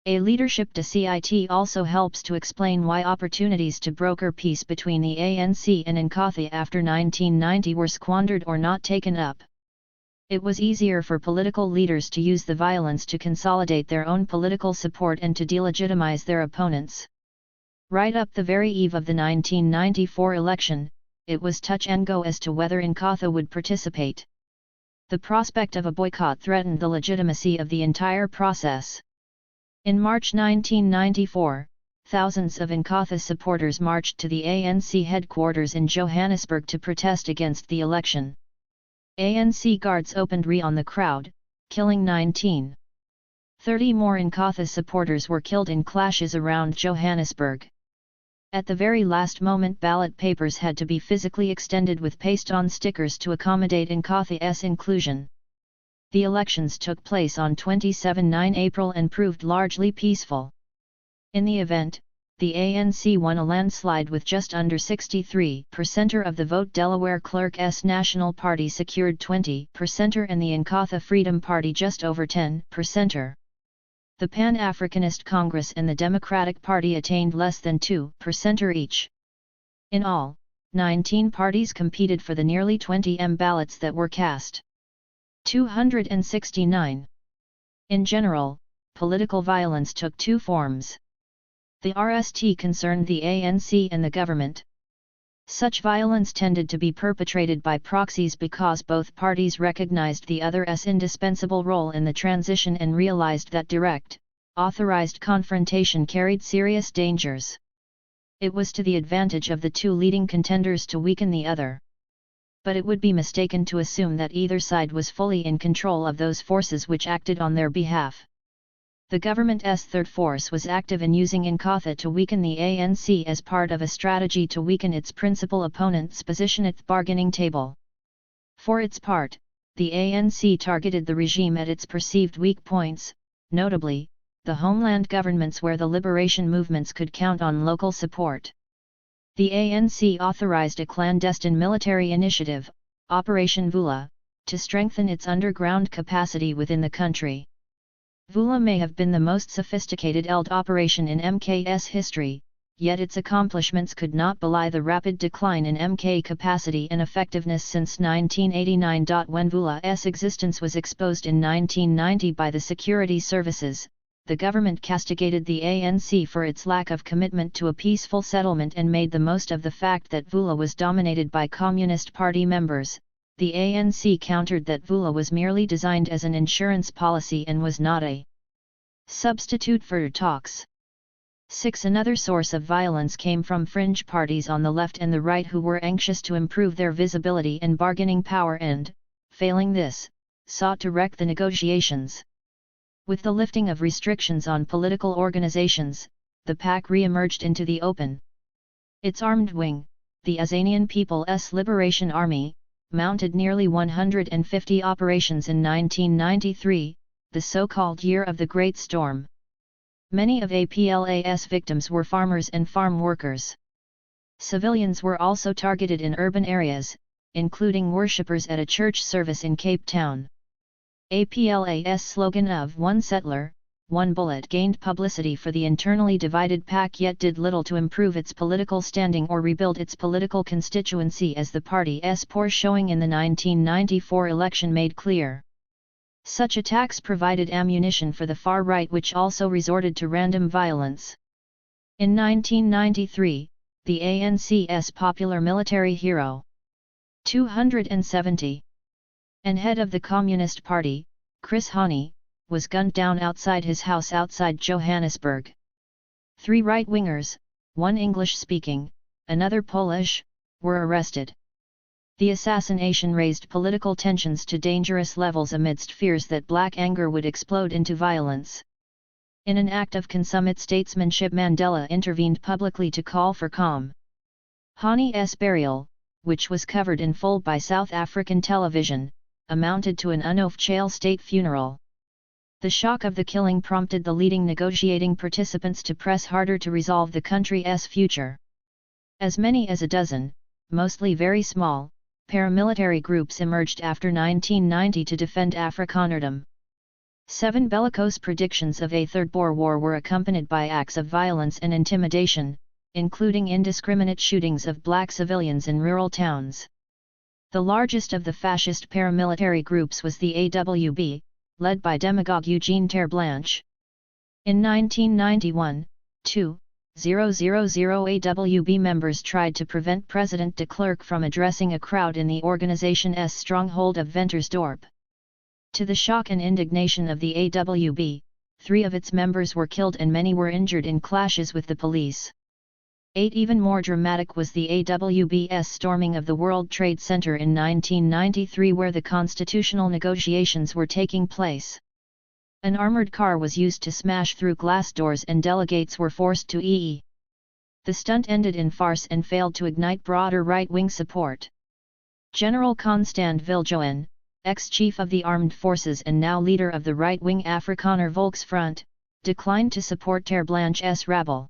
A leadership deficit also helps to explain why opportunities to broker peace between the ANC and Inkatha after 1990 were squandered or not taken up. It was easier for political leaders to use the violence to consolidate their own political support and to delegitimize their opponents. Right up the very eve of the 1994 election, it was touch and go as to whether Inkatha would participate. The prospect of a boycott threatened the legitimacy of the entire process. In March 1994, thousands of Inkatha supporters marched to the ANC headquarters in Johannesburg to protest against the election. ANC guards opened on the crowd, killing 19. 30 more Inkatha supporters were killed in clashes around Johannesburg. At the very last moment, ballot papers had to be physically extended with paste-on stickers to accommodate Inkatha's inclusion. The elections took place on 27-9 April and proved largely peaceful. In the event, the ANC won a landslide with just under 63% of the vote. Delaware Clerk's National Party secured 20% and the Inkatha Freedom Party just over 10%. The Pan-Africanist Congress and the Democratic Party attained less than 2% each. In all, 19 parties competed for the nearly 20 ballots that were cast. 269. In general, political violence took two forms. The RST concerned the ANC and the government. Such violence tended to be perpetrated by proxies because both parties recognized the other's indispensable role in the transition and realized that direct, authorized confrontation carried serious dangers. It was to the advantage of the two leading contenders to weaken the other. But it would be mistaken to assume that either side was fully in control of those forces which acted on their behalf. The government's third force was active in using Inkatha to weaken the ANC as part of a strategy to weaken its principal opponent's position at the bargaining table. For its part, the ANC targeted the regime at its perceived weak points, notably, the homeland governments where the liberation movements could count on local support. The ANC authorized a clandestine military initiative, Operation Vula, to strengthen its underground capacity within the country. Vula may have been the most sophisticated ELD operation in MK's history, yet its accomplishments could not belie the rapid decline in MK capacity and effectiveness since 1989. When Vula's existence was exposed in 1990 by the security services, the government castigated the ANC for its lack of commitment to a peaceful settlement and made the most of the fact that Vula was dominated by Communist Party members. The ANC countered that Vula was merely designed as an insurance policy and was not a substitute for talks. 6. Another source of violence came from fringe parties on the left and the right who were anxious to improve their visibility and bargaining power and, failing this, sought to wreck the negotiations. With the lifting of restrictions on political organizations, the PAC re-emerged into the open. Its armed wing, the Azanian People's Liberation Army, mounted nearly 150 operations in 1993, the so-called Year of the Great Storm. Many of APLA's victims were farmers and farm workers. Civilians were also targeted in urban areas, including worshippers at a church service in Cape Town. APLA's slogan of "One Settler, One Bullet" gained publicity for the internally divided PAC yet did little to improve its political standing or rebuild its political constituency, as the party's poor showing in the 1994 election made clear. Such attacks provided ammunition for the far right, which also resorted to random violence. In 1993, the ANC's popular military hero, 270, and head of the Communist Party, Chris Hani, was gunned down outside his house outside Johannesburg. 3 right-wingers, one English-speaking, another Polish, were arrested. The assassination raised political tensions to dangerous levels amidst fears that black anger would explode into violence. In an act of consummate statesmanship, Mandela intervened publicly to call for calm. Hani's burial, which was covered in full by South African television, amounted to an unofficial state funeral. The shock of the killing prompted the leading negotiating participants to press harder to resolve the country's future. As many as a dozen, mostly very small, paramilitary groups emerged after 1990 to defend Afrikanerdom. 7 bellicose predictions of a Third Boer War were accompanied by acts of violence and intimidation, including indiscriminate shootings of black civilians in rural towns. The largest of the fascist paramilitary groups was the AWB, led by demagogue Eugene Terreblanche. In 1991, 2,000 AWB members tried to prevent President de Klerk from addressing a crowd in the organization's stronghold of Ventersdorp. To the shock and indignation of the AWB, 3 of its members were killed and many were injured in clashes with the police. 8 Even more dramatic was the AWB's storming of the World Trade Center in 1993, where the constitutional negotiations were taking place. An armored car was used to smash through glass doors and delegates were forced to flee. The stunt ended in farce and failed to ignite broader right-wing support. General Constant Viljoen, ex-chief of the armed forces and now leader of the right-wing Afrikaner Volksfront, declined to support Terreblanche's rabble.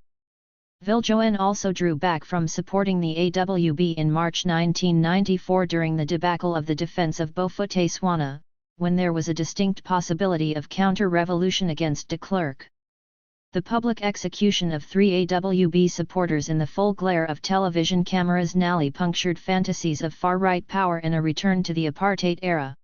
Viljoen also drew back from supporting the AWB in March 1994 during the debacle of the defense of Bophuthatswana, when there was a distinct possibility of counter-revolution against de Klerk. The public execution of 3 AWB supporters in the full glare of television cameras narrowly punctured fantasies of far-right power and a return to the apartheid era.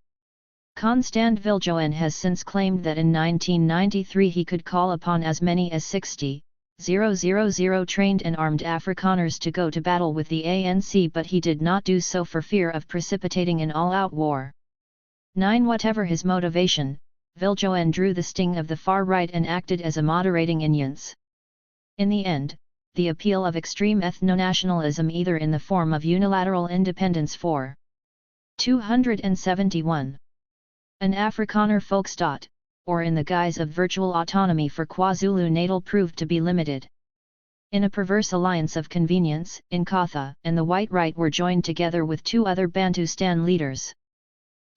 Constant Viljoen has since claimed that in 1993 he could call upon as many as 60,000 trained and armed Afrikaners to go to battle with the ANC, but he did not do so for fear of precipitating an all-out war. 9 Whatever his motivation, Viljoen drew the sting of the far right and acted as a moderating influence. In the end, the appeal of extreme ethno-nationalism, either in the form of unilateral independence for 271, an Afrikaner Volksstaat, or in the guise of virtual autonomy for KwaZulu-Natal, proved to be limited. In a perverse alliance of convenience, Inkatha and the white right were joined together with 2 other Bantustan leaders.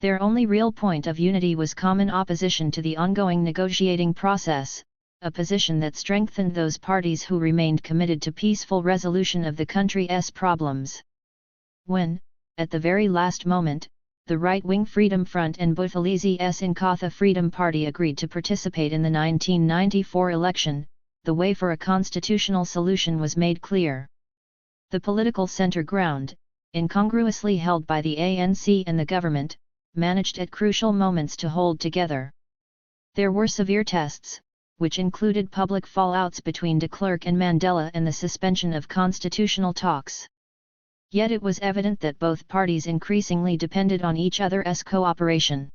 Their only real point of unity was common opposition to the ongoing negotiating process, a position that strengthened those parties who remained committed to peaceful resolution of the country's problems. When, at the very last moment, the right-wing Freedom Front and Buthelezie's Inkatha Freedom Party agreed to participate in the 1994 election, the way for a constitutional solution was made clear. The political center ground, incongruously held by the ANC and the government, managed at crucial moments to hold together. There were severe tests, which included public fallouts between de Klerk and Mandela and the suspension of constitutional talks. Yet it was evident that both parties increasingly depended on each other's cooperation.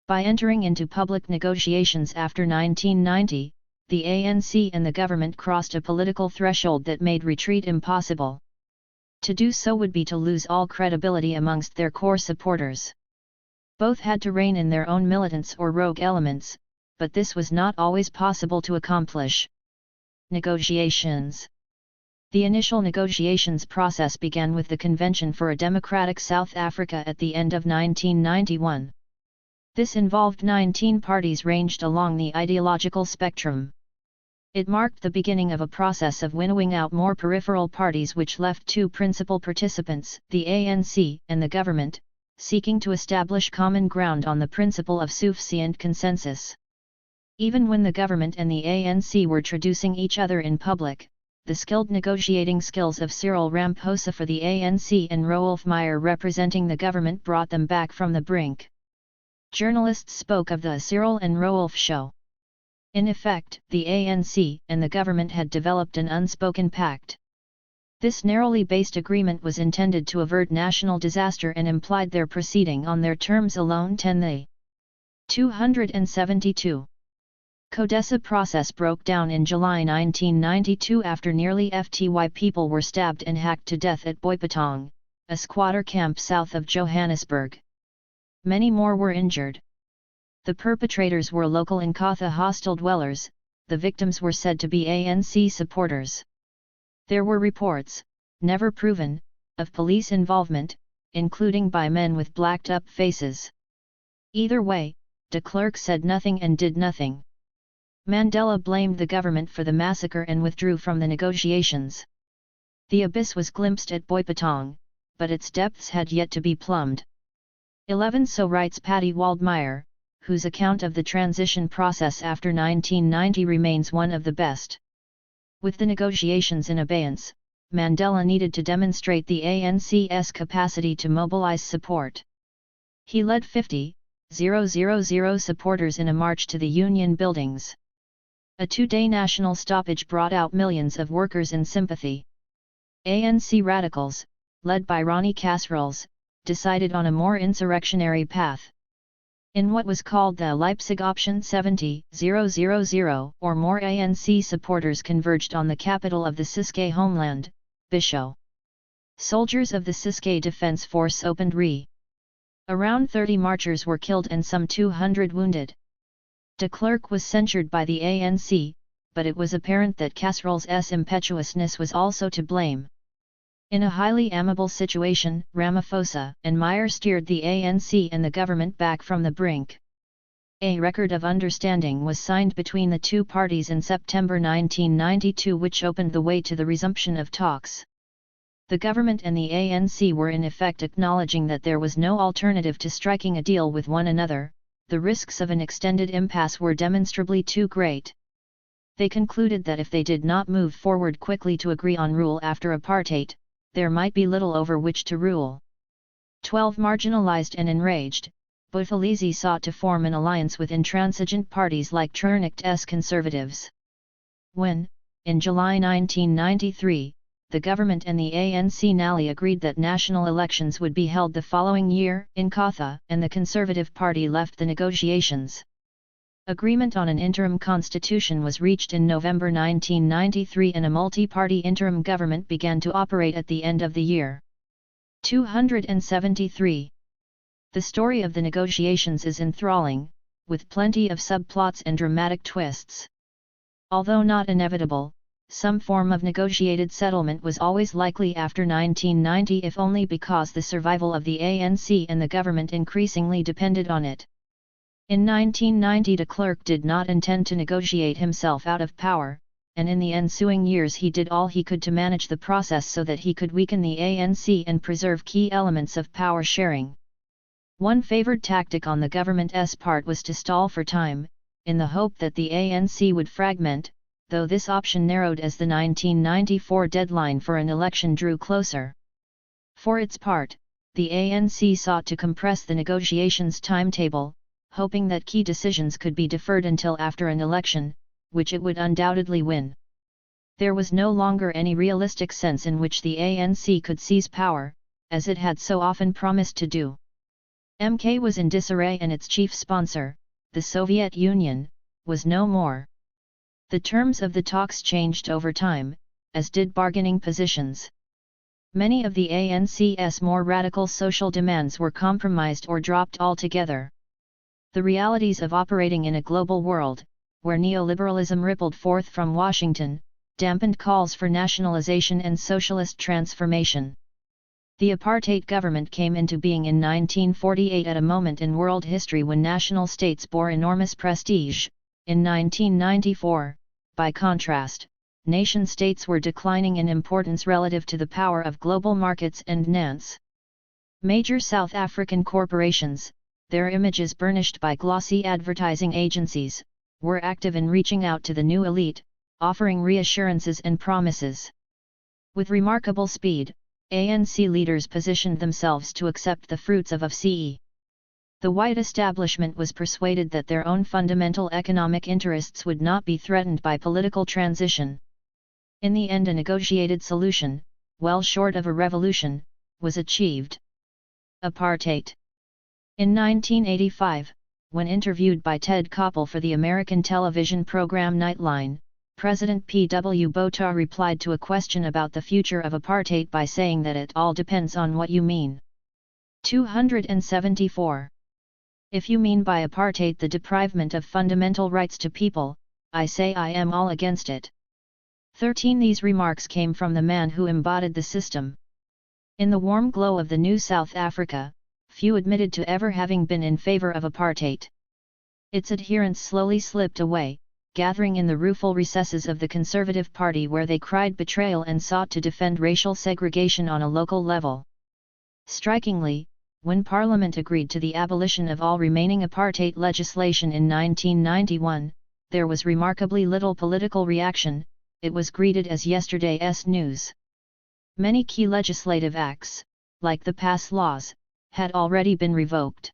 By entering into public negotiations after 1990, the ANC and the government crossed a political threshold that made retreat impossible. To do so would be to lose all credibility amongst their core supporters. Both had to rein in their own militants or rogue elements, but this was not always possible to accomplish. Negotiations. The initial negotiations process began with the Convention for a Democratic South Africa at the end of 1991. This involved 19 parties ranged along the ideological spectrum. It marked the beginning of a process of winnowing out more peripheral parties, which left 2 principal participants, the ANC and the government, seeking to establish common ground on the principle of sufficient consensus. Even when the government and the ANC were traducing each other in public, the skilled negotiating skills of Cyril Ramaphosa for the ANC and Roelf Meyer representing the government brought them back from the brink. Journalists spoke of the Cyril and Roelf show. In effect, the ANC and the government had developed an unspoken pact. This narrowly based agreement was intended to avert national disaster and implied their proceeding on their terms alone. 10 The 272 CODESA process broke down in July 1992 after nearly 50 people were stabbed and hacked to death at Boipatong, a squatter camp south of Johannesburg. Many more were injured. The perpetrators were local Inkatha hostel dwellers. The victims were said to be ANC supporters. There were reports, never proven, of police involvement, including by men with blacked-up faces. Either way, de Klerk said nothing and did nothing. Mandela blamed the government for the massacre and withdrew from the negotiations. The abyss was glimpsed at Boipatong, but its depths had yet to be plumbed. 11 So writes Patty Waldmeyer, whose account of the transition process after 1990 remains one of the best. With the negotiations in abeyance, Mandela needed to demonstrate the ANC's capacity to mobilize support. He led 50,000 supporters in a march to the Union buildings. A two-day national stoppage brought out millions of workers in sympathy. ANC radicals, led by Ronnie Kasrils, decided on a more insurrectionary path. In what was called the Leipzig Option 70,000 or more ANC supporters converged on the capital of the Ciskei homeland, Bisho. Soldiers of the Ciskei Defense Force opened Around 30 marchers were killed and some 200 wounded. De Klerk was censured by the ANC, but it was apparent that Kasril's impetuousness was also to blame. In a highly amiable situation, Ramaphosa and Meyer steered the ANC and the government back from the brink. A record of understanding was signed between the two parties in September 1992, which opened the way to the resumption of talks. The government and the ANC were in effect acknowledging that there was no alternative to striking a deal with one another. The risks of an extended impasse were demonstrably too great. They concluded that if they did not move forward quickly to agree on rule after apartheid, there might be little over which to rule. 12 Marginalized and enraged, Buthelezi sought to form an alliance with intransigent parties like Chernicht's Conservatives. When, in July 1993, the government and the ANC Nali agreed that national elections would be held the following year, Inkatha and the Conservative Party left the negotiations. Agreement on an interim constitution was reached in November 1993 and a multi-party interim government began to operate at the end of the year. 273. The story of the negotiations is enthralling, with plenty of subplots and dramatic twists. Although not inevitable, some form of negotiated settlement was always likely after 1990, if only because the survival of the ANC and the government increasingly depended on it. In 1990 de Klerk did not intend to negotiate himself out of power, and in the ensuing years he did all he could to manage the process so that he could weaken the ANC and preserve key elements of power sharing. One favored tactic on the government's part was to stall for time, in the hope that the ANC would fragment, though this option narrowed as the 1994 deadline for an election drew closer. For its part, the ANC sought to compress the negotiations timetable, hoping that key decisions could be deferred until after an election, which it would undoubtedly win. There was no longer any realistic sense in which the ANC could seize power, as it had so often promised to do. MK was in disarray and its chief sponsor, the Soviet Union, was no more. The terms of the talks changed over time, as did bargaining positions. Many of the ANC's more radical social demands were compromised or dropped altogether. The realities of operating in a global world, where neoliberalism rippled forth from Washington, dampened calls for nationalization and socialist transformation. The apartheid government came into being in 1948 at a moment in world history when national states bore enormous prestige. In 1994, by contrast, nation-states were declining in importance relative to the power of global markets and NANS. Major South African corporations, their images burnished by glossy advertising agencies, were active in reaching out to the new elite, offering reassurances and promises. With remarkable speed, ANC leaders positioned themselves to accept the fruits of FCE. The white establishment was persuaded that their own fundamental economic interests would not be threatened by political transition. In the end, a negotiated solution, well short of a revolution, was achieved. Apartheid. In 1985, when interviewed by Ted Koppel for the American television program Nightline, President P.W. Botha replied to a question about the future of apartheid by saying that it all depends on what you mean. 274. If you mean by apartheid the deprivement of fundamental rights to people, I say I am all against it. 13. These remarks came from the man who embodied the system. In the warm glow of the new South Africa, few admitted to ever having been in favor of apartheid. Its adherents slowly slipped away, gathering in the rueful recesses of the Conservative Party where they cried betrayal and sought to defend racial segregation on a local level. Strikingly, when Parliament agreed to the abolition of all remaining apartheid legislation in 1991, there was remarkably little political reaction. It was greeted as yesterday's news. Many key legislative acts, like the pass laws, had already been revoked.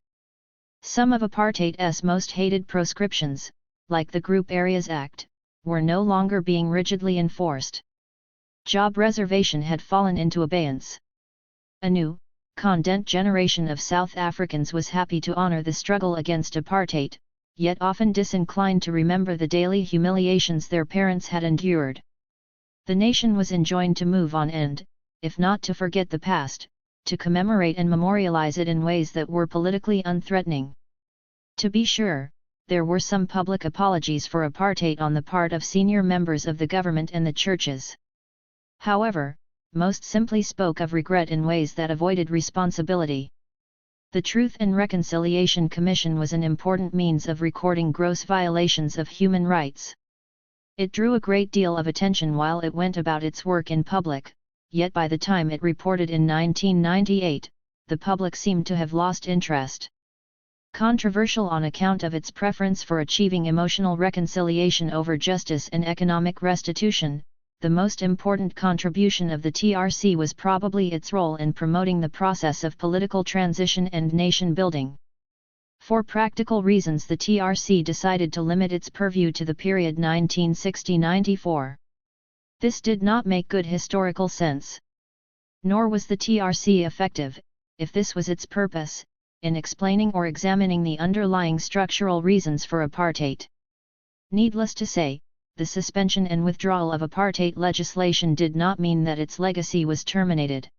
Some of apartheid's most hated proscriptions, like the Group Areas Act, were no longer being rigidly enforced. Job reservation had fallen into abeyance. A new, confident generation of South Africans was happy to honor the struggle against apartheid, yet often disinclined to remember the daily humiliations their parents had endured. The nation was enjoined to move on and, if not to forget the past, to commemorate and memorialize it in ways that were politically unthreatening. To be sure, there were some public apologies for apartheid on the part of senior members of the government and the churches. However, most simply spoke of regret in ways that avoided responsibility. The Truth and Reconciliation Commission was an important means of recording gross violations of human rights. It drew a great deal of attention while it went about its work in public, yet by the time it reported in 1998, the public seemed to have lost interest. Controversial on account of its preference for achieving emotional reconciliation over justice and economic restitution, the most important contribution of the TRC was probably its role in promoting the process of political transition and nation building. For practical reasons, the TRC decided to limit its purview to the period 1960–94. This did not make good historical sense. Nor was the TRC effective, if this was its purpose, in explaining or examining the underlying structural reasons for apartheid. Needless to say, the suspension and withdrawal of apartheid legislation did not mean that its legacy was terminated.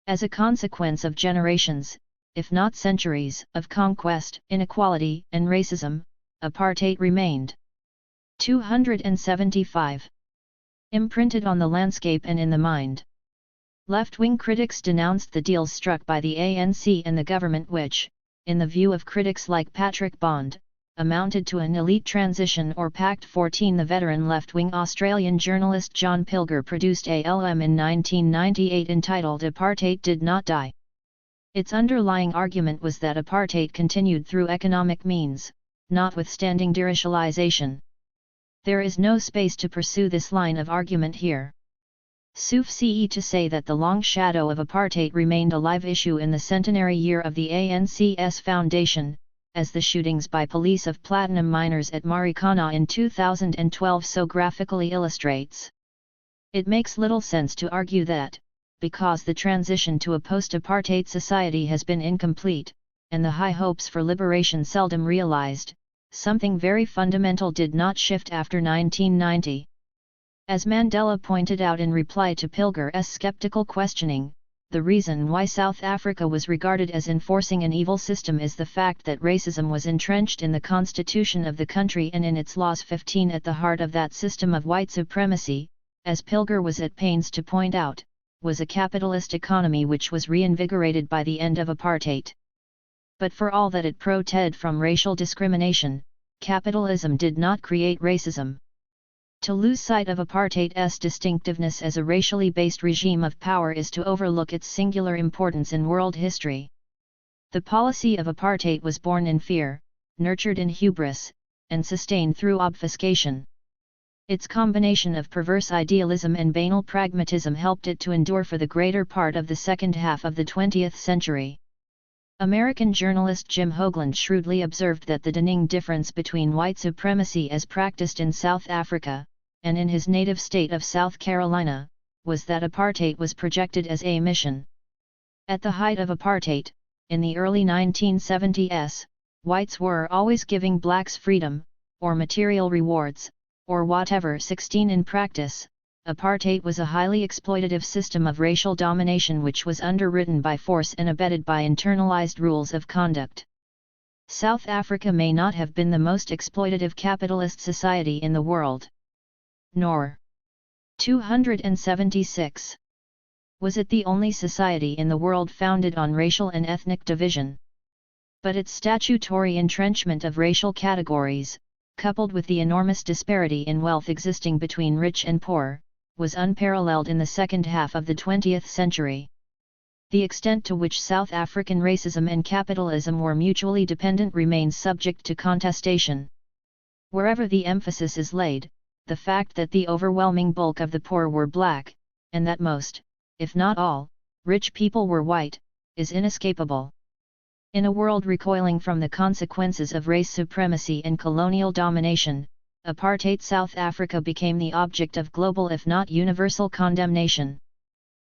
As a consequence of generations, if not centuries, of conquest, inequality, and racism, apartheid remained. 275. Imprinted on the landscape and in the mind. Left-wing critics denounced the deals struck by the ANC and the government which, in the view of critics like Patrick Bond, amounted to an elite transition or Pact 14. The veteran left-wing Australian journalist John Pilger produced a LM in 1998 entitled Apartheid Did Not Die. Its underlying argument was that apartheid continued through economic means, notwithstanding deracialization. There is no space to pursue this line of argument here. Suffice to say that the long shadow of apartheid remained a live issue in the centenary year of the ANC's foundation, as the shootings by police of platinum miners at Marikana in 2012 so graphically illustrates. It makes little sense to argue that, because the transition to a post-apartheid society has been incomplete, and the high hopes for liberation seldom realized, something very fundamental did not shift after 1990. As Mandela pointed out in reply to Pilger's skeptical questioning, the reason why South Africa was regarded as enforcing an evil system is the fact that racism was entrenched in the constitution of the country and in its laws. 15. At the heart of that system of white supremacy, as Pilger was at pains to point out, was a capitalist economy which was reinvigorated by the end of apartheid. But for all that it protested from racial discrimination, capitalism did not create racism. To lose sight of apartheid's distinctiveness as a racially based regime of power is to overlook its singular importance in world history. The policy of apartheid was born in fear, nurtured in hubris, and sustained through obfuscation. Its combination of perverse idealism and banal pragmatism helped it to endure for the greater part of the second half of the 20th century. American journalist Jim Hoagland shrewdly observed that the deafening difference between white supremacy as practiced in South Africa, and in his native state of South Carolina, was that apartheid was projected as a mission. At the height of apartheid, in the early 1970s, whites were always giving blacks freedom, or material rewards, or whatever. 16 In practice, apartheid was a highly exploitative system of racial domination which was underwritten by force and abetted by internalized rules of conduct. South Africa may not have been the most exploitative capitalist society in the world. Nor 276. Was it the only society in the world founded on racial and ethnic division? But its statutory entrenchment of racial categories, coupled with the enormous disparity in wealth existing between rich and poor, was unparalleled in the second half of the 20th century. The extent to which South African racism and capitalism were mutually dependent remains subject to contestation. Wherever the emphasis is laid, the fact that the overwhelming bulk of the poor were black, and that most, if not all, rich people were white, is inescapable. In a world recoiling from the consequences of race supremacy and colonial domination, apartheid South Africa became the object of global if not universal condemnation.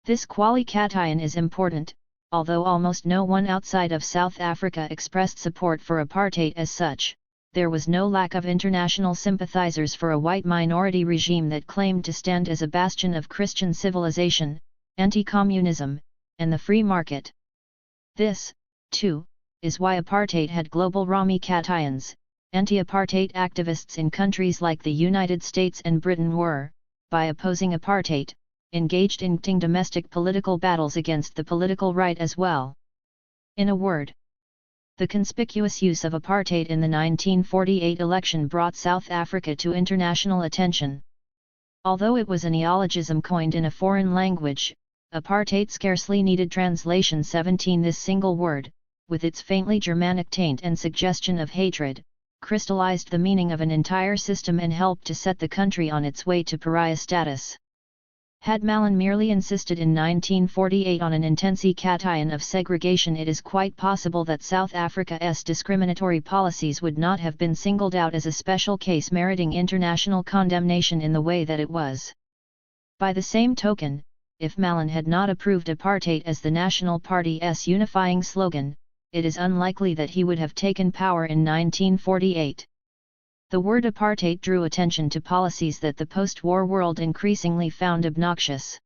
This qualication is important, although almost no one outside of South Africa expressed support for apartheid as such. There was no lack of international sympathizers for a white minority regime that claimed to stand as a bastion of Christian civilization, anti-communism, and the free market. This, too, is why apartheid had global ramifications. Anti-apartheid activists in countries like the United States and Britain were, by opposing apartheid, engaged in domestic political battles against the political right as well. In a word, the conspicuous use of apartheid in the 1948 election brought South Africa to international attention. Although it was a neologism coined in a foreign language, apartheid scarcely needed translation. 17 This single word, with its faintly Germanic taint and suggestion of hatred, crystallized the meaning of an entire system and helped to set the country on its way to pariah status. Had Malin merely insisted in 1948 on an intensification of segregation, it is quite possible that South Africa's discriminatory policies would not have been singled out as a special case meriting international condemnation in the way that it was. By the same token, if Malin had not approved apartheid as the National Party's unifying slogan, it is unlikely that he would have taken power in 1948. The word apartheid drew attention to policies that the post-war world increasingly found obnoxious.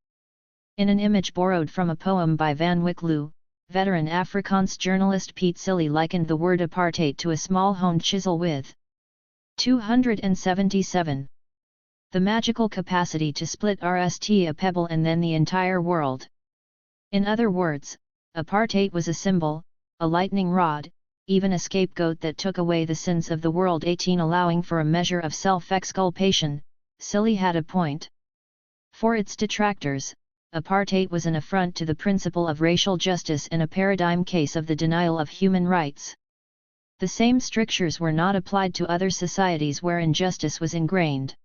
In an image borrowed from a poem by Van Wyk, veteran Afrikaans journalist Piet Silly likened the word apartheid to a small honed chisel with 277. The magical capacity to split a pebble and then the entire world. In other words, apartheid was a symbol, a lightning rod, even a scapegoat that took away the sins of the world. 18 Allowing for a measure of self-exculpation, Silly had a point. For its detractors, apartheid was an affront to the principle of racial justice and a paradigm case of the denial of human rights. The same strictures were not applied to other societies where injustice was ingrained.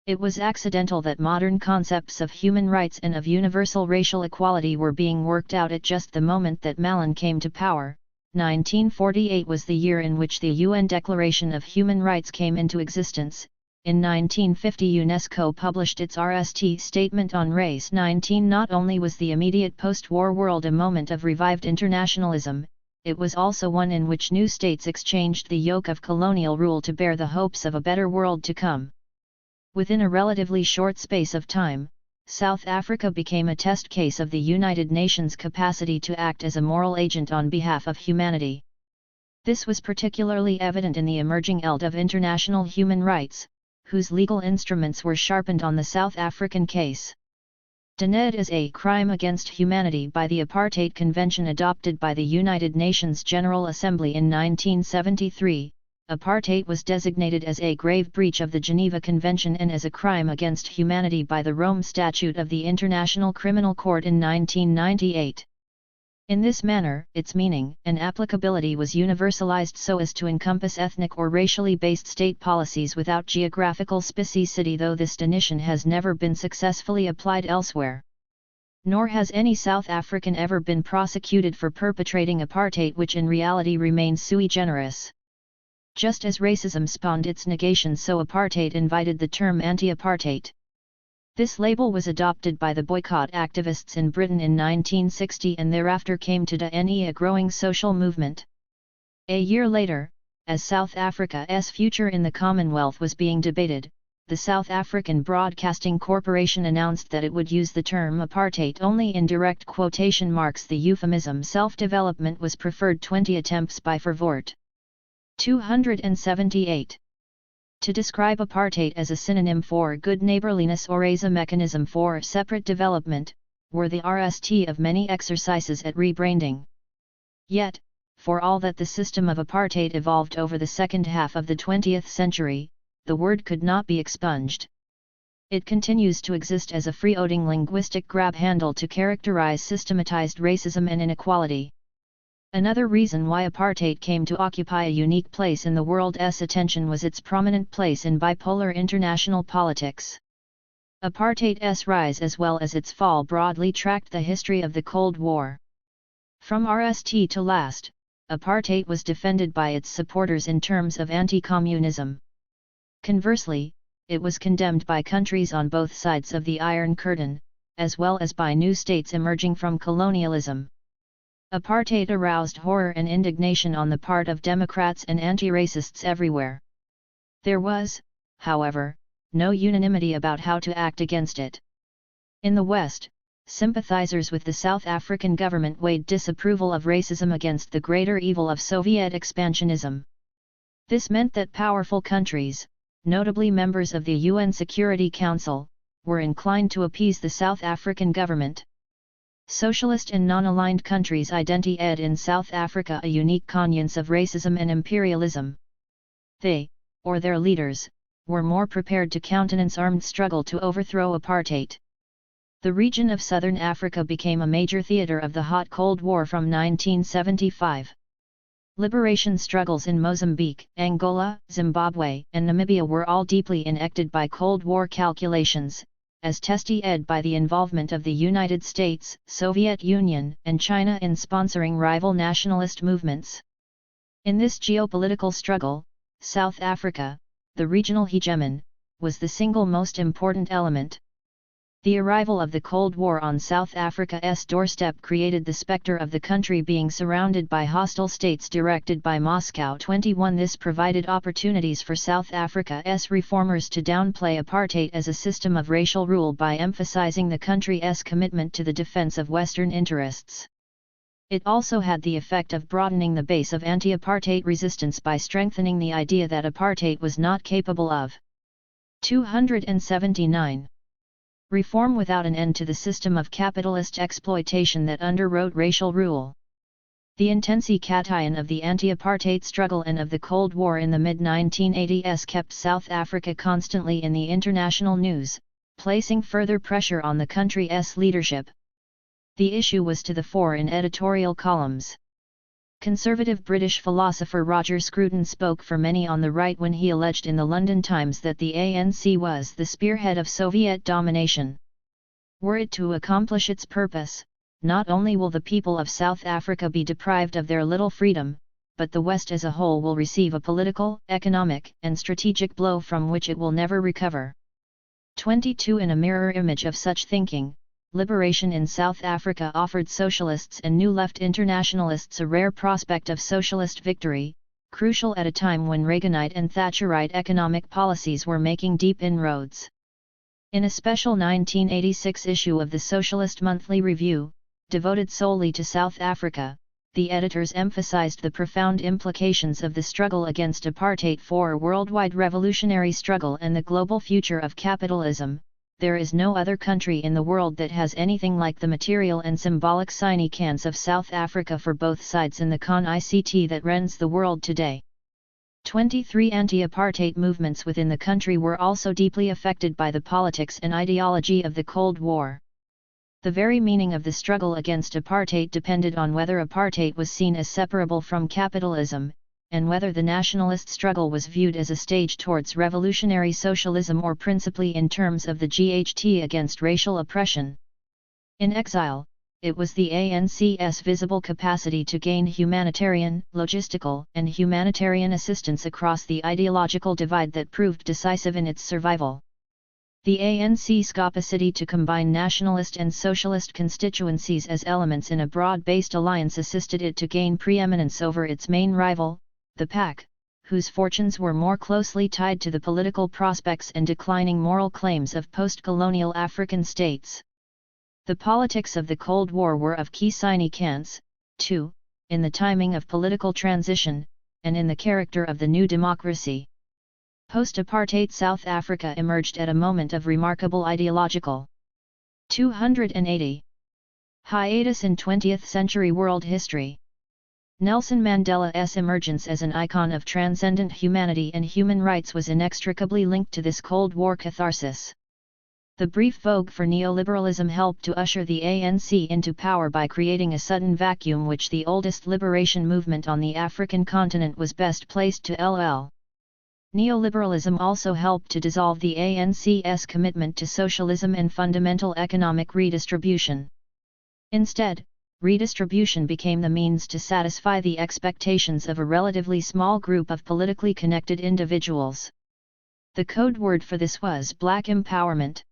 It was accidental that modern concepts of human rights and of universal racial equality were being worked out at just the moment that Malin came to power. 1948 was the year in which the UN Declaration of Human Rights came into existence. In 1950 UNESCO published its RST Statement on Race. 19 Not only was the immediate post-war world a moment of revived internationalism, it was also one in which new states exchanged the yoke of colonial rule to bear the hopes of a better world to come. Within a relatively short space of time, South Africa became a test case of the United Nations' capacity to act as a moral agent on behalf of humanity. This was particularly evident in the emerging eld of international human rights, whose legal instruments were sharpened on the South African case. Dened as a crime against humanity by the Apartheid Convention adopted by the United Nations General Assembly in 1973, apartheid was designated as a grave breach of the Geneva Convention and as a crime against humanity by the Rome Statute of the International Criminal Court in 1998. In this manner, its meaning and applicability was universalized so as to encompass ethnic or racially based state policies without geographical specificity, though this definition has never been successfully applied elsewhere. Nor has any South African ever been prosecuted for perpetrating apartheid, which in reality remains sui generis. Just as racism spawned its negation, so apartheid invited the term anti-apartheid. This label was adopted by the boycott activists in Britain in 1960 and thereafter came to be a growing social movement. A year later, as South Africa's future in the Commonwealth was being debated, the South African Broadcasting Corporation announced that it would use the term apartheid only in direct quotation marks. The euphemism self-development was preferred 20 attempts by Verwoerd. 278. To describe apartheid as a synonym for good neighborliness or as a mechanism for separate development, were the RST of many exercises at rebranding. Yet, for all that the system of apartheid evolved over the second half of the 20th century, the word could not be expunged. It continues to exist as a freeloading linguistic grab handle to characterize systematized racism and inequality. Another reason why apartheid came to occupy a unique place in the world's attention was its prominent place in bipolar international politics. Apartheid's rise as well as its fall broadly tracked the history of the Cold War. From RST to last, apartheid was defended by its supporters in terms of anti-communism. Conversely, it was condemned by countries on both sides of the Iron Curtain, as well as by new states emerging from colonialism. Apartheid aroused horror and indignation on the part of Democrats and anti-racists everywhere. There was, however, no unanimity about how to act against it. In the West, sympathizers with the South African government weighed disapproval of racism against the greater evil of Soviet expansionism. This meant that powerful countries, notably members of the UN Security Council, were inclined to appease the South African government. Socialist and non-aligned countries identified in South Africa a unique conscience of racism and imperialism. They, or their leaders, were more prepared to countenance armed struggle to overthrow apartheid. The region of southern Africa became a major theater of the hot Cold War from 1975. Liberation struggles in Mozambique, Angola, Zimbabwe, and Namibia were all deeply enacted by Cold War calculations, as tested by the involvement of the United States, Soviet Union, and China in sponsoring rival nationalist movements. In this geopolitical struggle, South Africa, the regional hegemon, was the single most important element. The arrival of the Cold War on South Africa's doorstep created the specter of the country being surrounded by hostile states directed by Moscow. 21 This provided opportunities for South Africa's reformers to downplay apartheid as a system of racial rule by emphasizing the country's commitment to the defense of Western interests. It also had the effect of broadening the base of anti-apartheid resistance by strengthening the idea that apartheid was not capable of 279. Reform without an end to the system of capitalist exploitation that underwrote racial rule. The intensification of the anti-apartheid struggle and of the Cold War in the mid-1980s kept South Africa constantly in the international news, placing further pressure on the country's leadership. The issue was to the fore in editorial columns. Conservative British philosopher Roger Scruton spoke for many on the right when he alleged in the London Times that the ANC was the spearhead of Soviet domination. Were it to accomplish its purpose, not only will the people of South Africa be deprived of their little freedom, but the West as a whole will receive a political, economic, and strategic blow from which it will never recover. 22 In a mirror image of such thinking, liberation in South Africa offered socialists and New Left internationalists a rare prospect of socialist victory, crucial at a time when Reaganite and Thatcherite economic policies were making deep inroads. In a special 1986 issue of the Socialist Monthly Review, devoted solely to South Africa, the editors emphasized the profound implications of the struggle against apartheid for worldwide revolutionary struggle and the global future of capitalism. There is no other country in the world that has anything like the material and symbolic significance of South Africa for both sides in the CON-ICT that rends the world today. 23 Anti-apartheid movements within the country were also deeply affected by the politics and ideology of the Cold War. The very meaning of the struggle against apartheid depended on whether apartheid was seen as separable from capitalism, and whether the nationalist struggle was viewed as a stage towards revolutionary socialism or principally in terms of the GHT against racial oppression. In exile, it was the ANC's visible capacity to gain humanitarian, logistical, and humanitarian assistance across the ideological divide that proved decisive in its survival. The ANC's capacity to combine nationalist and socialist constituencies as elements in a broad-based alliance assisted it to gain preeminence over its main rival, the PAC, whose fortunes were more closely tied to the political prospects and declining moral claims of post-colonial African states. The politics of the Cold War were of key significance, too, in the timing of political transition, and in the character of the new democracy. Post-apartheid South Africa emerged at a moment of remarkable ideological 280 hiatus in 20th century world history. Nelson Mandela's emergence as an icon of transcendent humanity and human rights was inextricably linked to this Cold War catharsis. The brief vogue for neoliberalism helped to usher the ANC into power by creating a sudden vacuum which the oldest liberation movement on the African continent was best placed to fill. Neoliberalism also helped to dissolve the ANC's commitment to socialism and fundamental economic redistribution. Instead, redistribution became the means to satisfy the expectations of a relatively small group of politically connected individuals. The code word for this was black empowerment.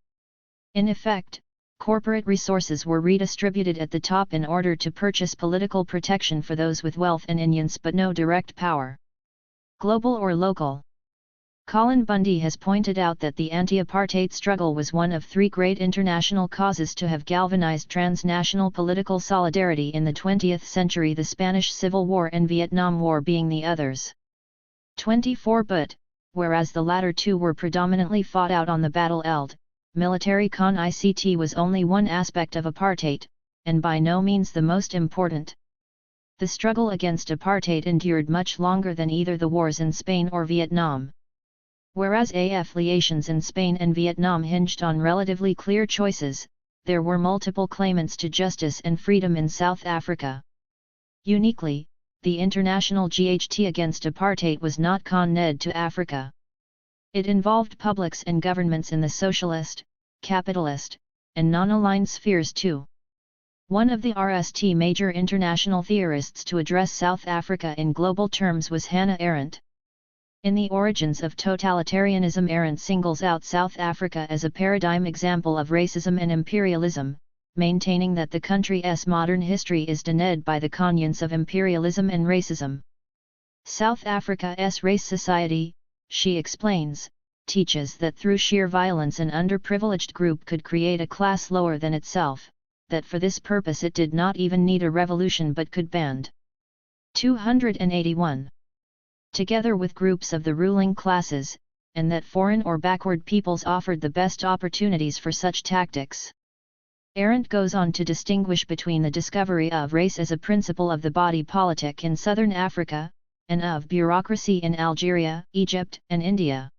In effect, corporate resources were redistributed at the top in order to purchase political protection for those with wealth and influence but no direct power. Global or local? Colin Bundy has pointed out that the anti-apartheid struggle was one of three great international causes to have galvanized transnational political solidarity in the 20th century, the Spanish Civil War and Vietnam War being the others. 24 But, whereas the latter two were predominantly fought out on the battlefield, military conflict was only one aspect of apartheid, and by no means the most important. The struggle against apartheid endured much longer than either the wars in Spain or Vietnam. Whereas affiliations in Spain and Vietnam hinged on relatively clear choices, there were multiple claimants to justice and freedom in South Africa. Uniquely, the international GHT against apartheid was not confined to Africa. It involved publics and governments in the socialist, capitalist, and non-aligned spheres too. One of the RST major international theorists to address South Africa in global terms was Hannah Arendt. In The Origins of Totalitarianism, Arendt singles out South Africa as a paradigm example of racism and imperialism, maintaining that the country's modern history is denuded by the cognates of imperialism and racism. South Africa's race society, she explains, teaches that through sheer violence an underprivileged group could create a class lower than itself, that for this purpose it did not even need a revolution but could band 281 together with groups of the ruling classes, and that foreign or backward peoples offered the best opportunities for such tactics. Arendt goes on to distinguish between the discovery of race as a principle of the body politic in southern Africa, and of bureaucracy in Algeria, Egypt, and India.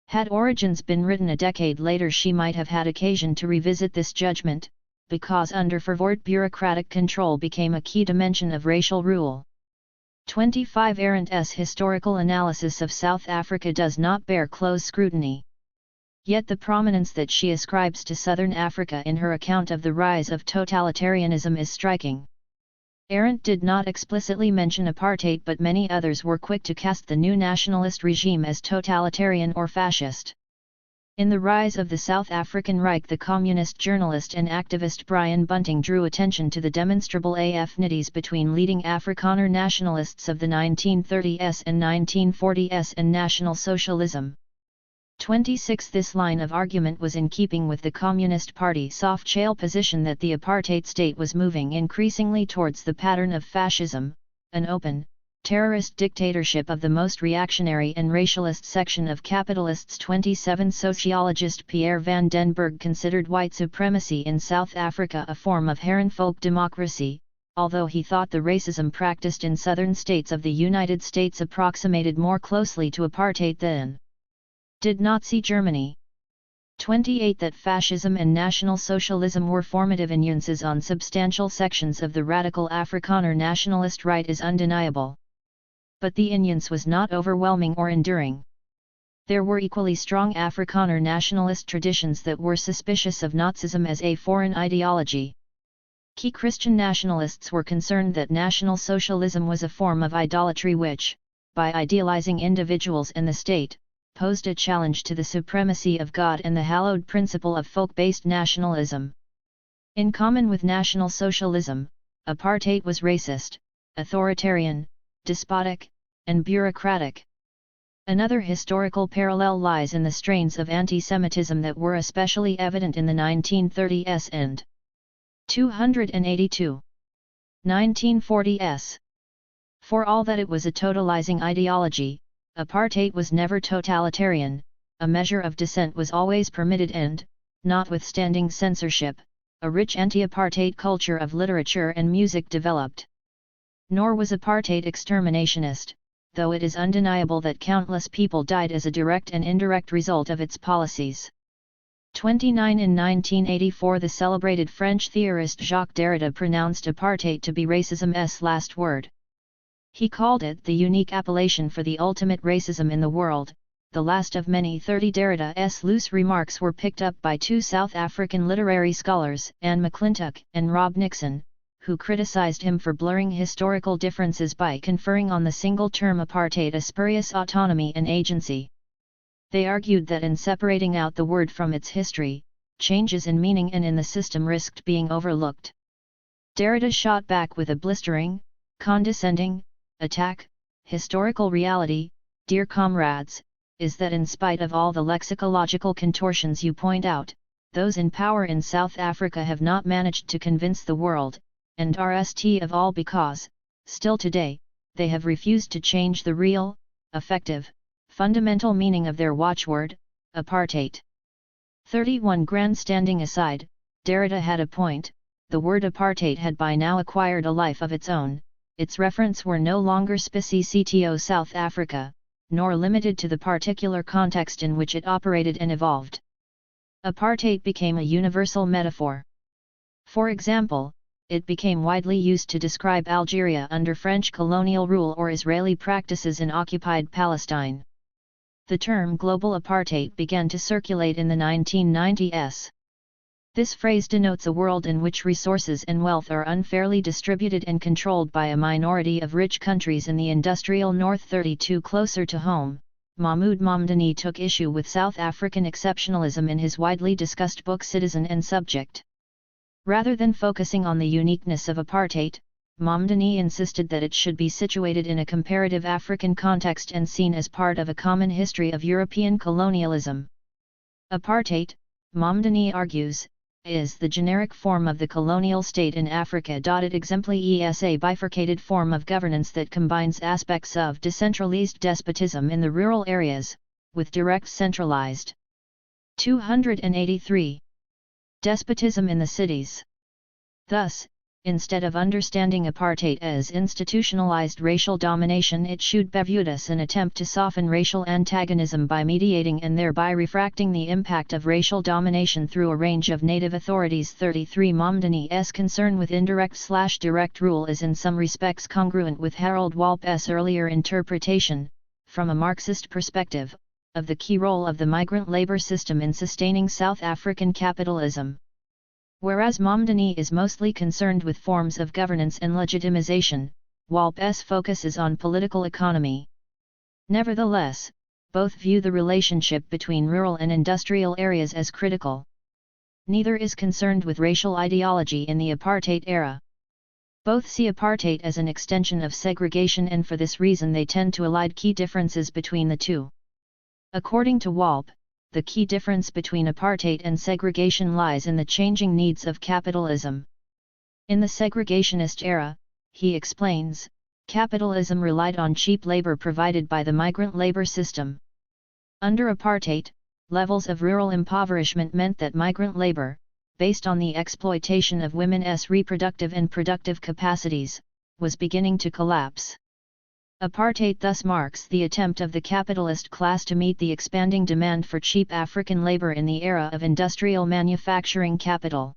Had Origins been written a decade later, she might have had occasion to revisit this judgment, because under-fervored bureaucratic control became a key dimension of racial rule. 25 Arendt's historical analysis of South Africa does not bear close scrutiny. Yet the prominence that she ascribes to Southern Africa in her account of the rise of totalitarianism is striking. Arendt did not explicitly mention apartheid, but many others were quick to cast the new nationalist regime as totalitarian or fascist. In The Rise of the South African Reich, the communist journalist and activist Brian Bunting drew attention to the demonstrable affinities between leading Afrikaner nationalists of the 1930s and 1940s and National Socialism. 26 This line of argument was in keeping with the Communist Party's soft-shell position that the apartheid state was moving increasingly towards the pattern of fascism, an open, terrorist dictatorship of the most reactionary and racialist section of capitalists. 27 Sociologist Pierre van den Berg considered white supremacy in South Africa a form of Herrenvolk democracy, although he thought the racism practiced in southern states of the United States approximated more closely to apartheid than did Nazi Germany. 28 That fascism and National Socialism were formative influences on substantial sections of the radical Afrikaner nationalist right is undeniable. But the influence was not overwhelming or enduring. There were equally strong Afrikaner nationalist traditions that were suspicious of Nazism as a foreign ideology. Key Christian nationalists were concerned that National Socialism was a form of idolatry which, by idealizing individuals and the state, posed a challenge to the supremacy of God and the hallowed principle of folk-based nationalism. In common with National Socialism, apartheid was racist, authoritarian, despotic, and bureaucratic. Another historical parallel lies in the strains of anti-Semitism that were especially evident in the 1930s and 282. 1940s. For all that it was a totalizing ideology, apartheid was never totalitarian. A measure of dissent was always permitted and, notwithstanding censorship, a rich anti-apartheid culture of literature and music developed. Nor was apartheid exterminationist, though it is undeniable that countless people died as a direct and indirect result of its policies. 29 In 1984 the celebrated French theorist Jacques Derrida pronounced apartheid to be racism's last word. He called it the unique appellation for the ultimate racism in the world, the last of many. 30 Derrida's loose remarks were picked up by two South African literary scholars, Anne McClintock and Rob Nixon, who criticized him for blurring historical differences by conferring on the single term apartheid a spurious autonomy and agency. They argued that in separating out the word from its history, changes in meaning and in the system risked being overlooked. Derrida shot back with a blistering, condescending attack. Historical reality, dear comrades, is that in spite of all the lexicological contortions you point out, those in power in South Africa have not managed to convince the world, and rest of all because, still today, they have refused to change the real, effective, fundamental meaning of their watchword, apartheid. 31 Grandstanding aside, Derrida had a point. The word apartheid had by now acquired a life of its own. Its reference were no longer specific South Africa, nor limited to the particular context in which it operated and evolved. Apartheid became a universal metaphor. For example, it became widely used to describe Algeria under French colonial rule or Israeli practices in occupied Palestine. The term global apartheid began to circulate in the 1990s. This phrase denotes a world in which resources and wealth are unfairly distributed and controlled by a minority of rich countries in the industrial North. 32 Closer to home, Mahmoud Mamdani took issue with South African exceptionalism in his widely discussed book Citizen and Subject. Rather than focusing on the uniqueness of apartheid, Mamdani insisted that it should be situated in a comparative African context and seen as part of a common history of European colonialism. Apartheid, Mamdani argues, is the generic form of the colonial state in Africa. It exemplifies a bifurcated form of governance that combines aspects of decentralized despotism in the rural areas, with direct centralized. 283. Despotism in the cities. Thus, instead of understanding apartheid as institutionalized racial domination, it should be viewed as an attempt to soften racial antagonism by mediating and thereby refracting the impact of racial domination through a range of native authorities. 33 Mamdani's concern with indirect/direct rule is in some respects congruent with Harold Walp's earlier interpretation, from a Marxist perspective, of the key role of the migrant labor system in sustaining South African capitalism. Whereas Mamdani is mostly concerned with forms of governance and legitimization, Walp's focus is on political economy. Nevertheless, both view the relationship between rural and industrial areas as critical. Neither is concerned with racial ideology in the apartheid era. Both see apartheid as an extension of segregation, and for this reason they tend to elide key differences between the two. According to Walp, the key difference between apartheid and segregation lies in the changing needs of capitalism. In the segregationist era, he explains, capitalism relied on cheap labor provided by the migrant labor system. Under apartheid, levels of rural impoverishment meant that migrant labor, based on the exploitation of women's reproductive and productive capacities, was beginning to collapse. Apartheid thus marks the attempt of the capitalist class to meet the expanding demand for cheap African labor in the era of industrial manufacturing capital.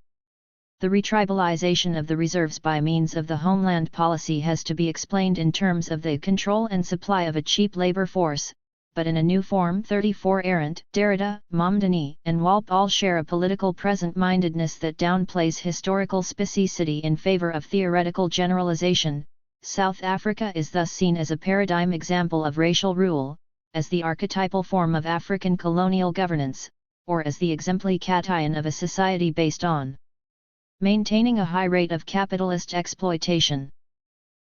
The retribalization of the reserves by means of the homeland policy has to be explained in terms of the control and supply of a cheap labor force, but in a new form. 34 Arendt, Derrida, Mamdani, and Walp all share a political present-mindedness that downplays historical specificity in favor of theoretical generalization. South Africa is thus seen as a paradigm example of racial rule, as the archetypal form of African colonial governance, or as the exemplification of a society based on maintaining a high rate of capitalist exploitation.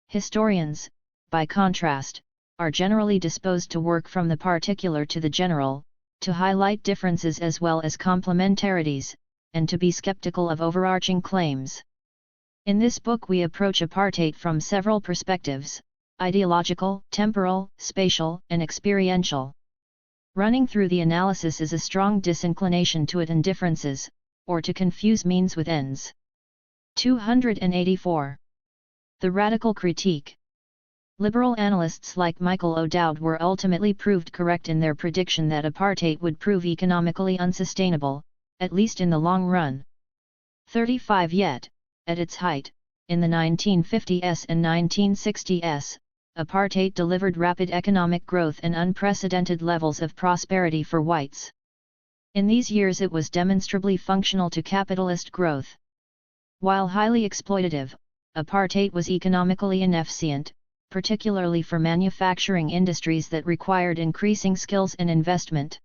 Historians, by contrast, are generally disposed to work from the particular to the general, to highlight differences as well as complementarities, and to be skeptical of overarching claims. In this book we approach apartheid from several perspectives: ideological, temporal, spatial, and experiential. Running through the analysis is a strong disinclination to it and differences, or to confuse means with ends. 284. The radical critique. Liberal analysts like Michael O'Dowd were ultimately proved correct in their prediction that apartheid would prove economically unsustainable, at least in the long run. 35 Yet, at its height, in the 1950s and 1960s, apartheid delivered rapid economic growth and unprecedented levels of prosperity for whites. In these years it was demonstrably functional to capitalist growth. While highly exploitative, apartheid was economically inefficient, particularly for manufacturing industries that required increasing skills and investment.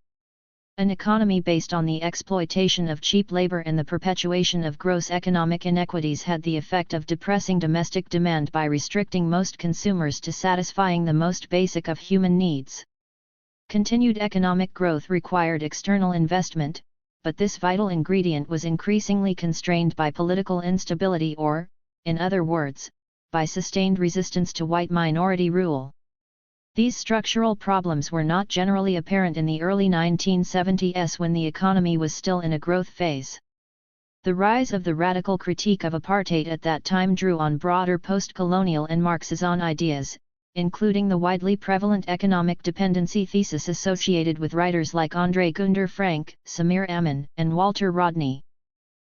An economy based on the exploitation of cheap labor and the perpetuation of gross economic inequities had the effect of depressing domestic demand by restricting most consumers to satisfying the most basic of human needs. Continued economic growth required external investment, but this vital ingredient was increasingly constrained by political instability or, in other words, by sustained resistance to white minority rule. These structural problems were not generally apparent in the early 1970s when the economy was still in a growth phase. The rise of the radical critique of apartheid at that time drew on broader post-colonial and Marxism ideas, including the widely prevalent economic dependency thesis associated with writers like Andre Gunder Frank, Samir Amin, and Walter Rodney.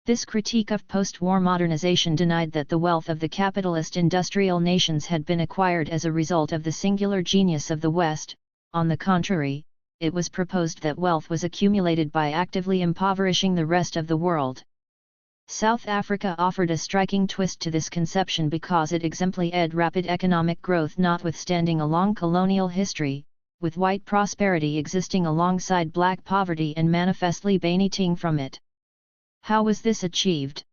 This critique of post-war modernization denied that the wealth of the capitalist industrial nations had been acquired as a result of the singular genius of the West. On the contrary, it was proposed that wealth was accumulated by actively impoverishing the rest of the world. South Africa offered a striking twist to this conception because it exemplified rapid economic growth notwithstanding a long colonial history, with white prosperity existing alongside black poverty and manifestly benefiting from it. How was this achieved?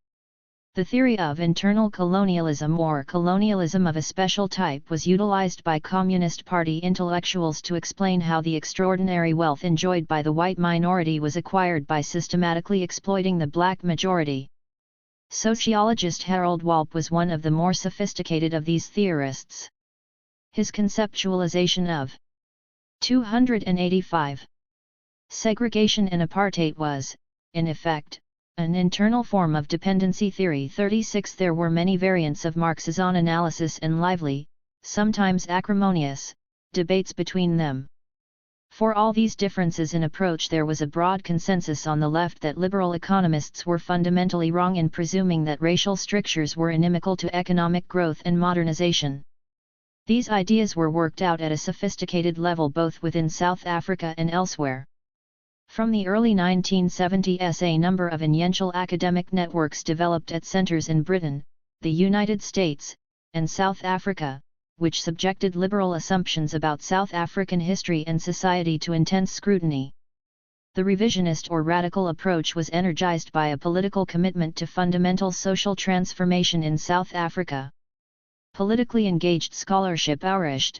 The theory of internal colonialism or colonialism of a special type was utilized by Communist Party intellectuals to explain how the extraordinary wealth enjoyed by the white minority was acquired by systematically exploiting the black majority. Sociologist Harold Walp was one of the more sophisticated of these theorists. His conceptualization of 285. Segregation and apartheid was, in effect, an internal form of dependency theory. 36 There were many variants of Marxism analysis and lively, sometimes acrimonious, debates between them. For all these differences in approach there was a broad consensus on the left that liberal economists were fundamentally wrong in presuming that racial strictures were inimical to economic growth and modernization. These ideas were worked out at a sophisticated level both within South Africa and elsewhere. From the early 1970s a number of influential academic networks developed at centers in Britain, the United States, and South Africa, which subjected liberal assumptions about South African history and society to intense scrutiny. The revisionist or radical approach was energized by a political commitment to fundamental social transformation in South Africa. Politically engaged scholarship flourished.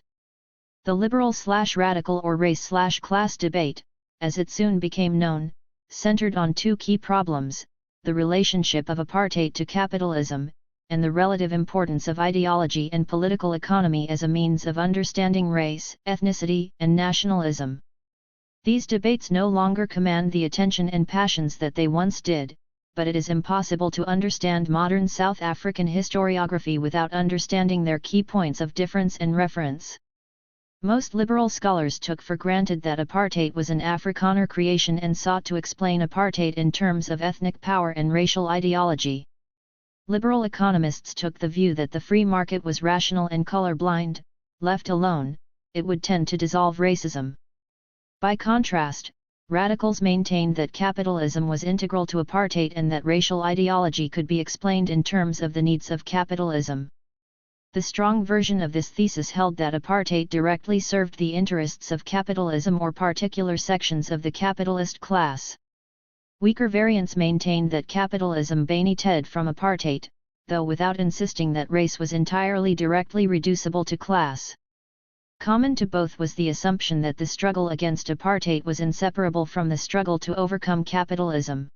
The liberal/radical or race/class debate, as it soon became known, centered on two key problems: the relationship of apartheid to capitalism, and the relative importance of ideology and political economy as a means of understanding race, ethnicity, and nationalism. These debates no longer command the attention and passions that they once did, but it is impossible to understand modern South African historiography without understanding their key points of difference and reference. Most liberal scholars took for granted that apartheid was an Afrikaner creation and sought to explain apartheid in terms of ethnic power and racial ideology. Liberal economists took the view that the free market was rational and colorblind. Left alone, it would tend to dissolve racism. By contrast, radicals maintained that capitalism was integral to apartheid and that racial ideology could be explained in terms of the needs of capitalism. The strong version of this thesis held that apartheid directly served the interests of capitalism or particular sections of the capitalist class. Weaker variants maintained that capitalism benefited from apartheid, though without insisting that race was entirely directly reducible to class. Common to both was the assumption that the struggle against apartheid was inseparable from the struggle to overcome capitalism.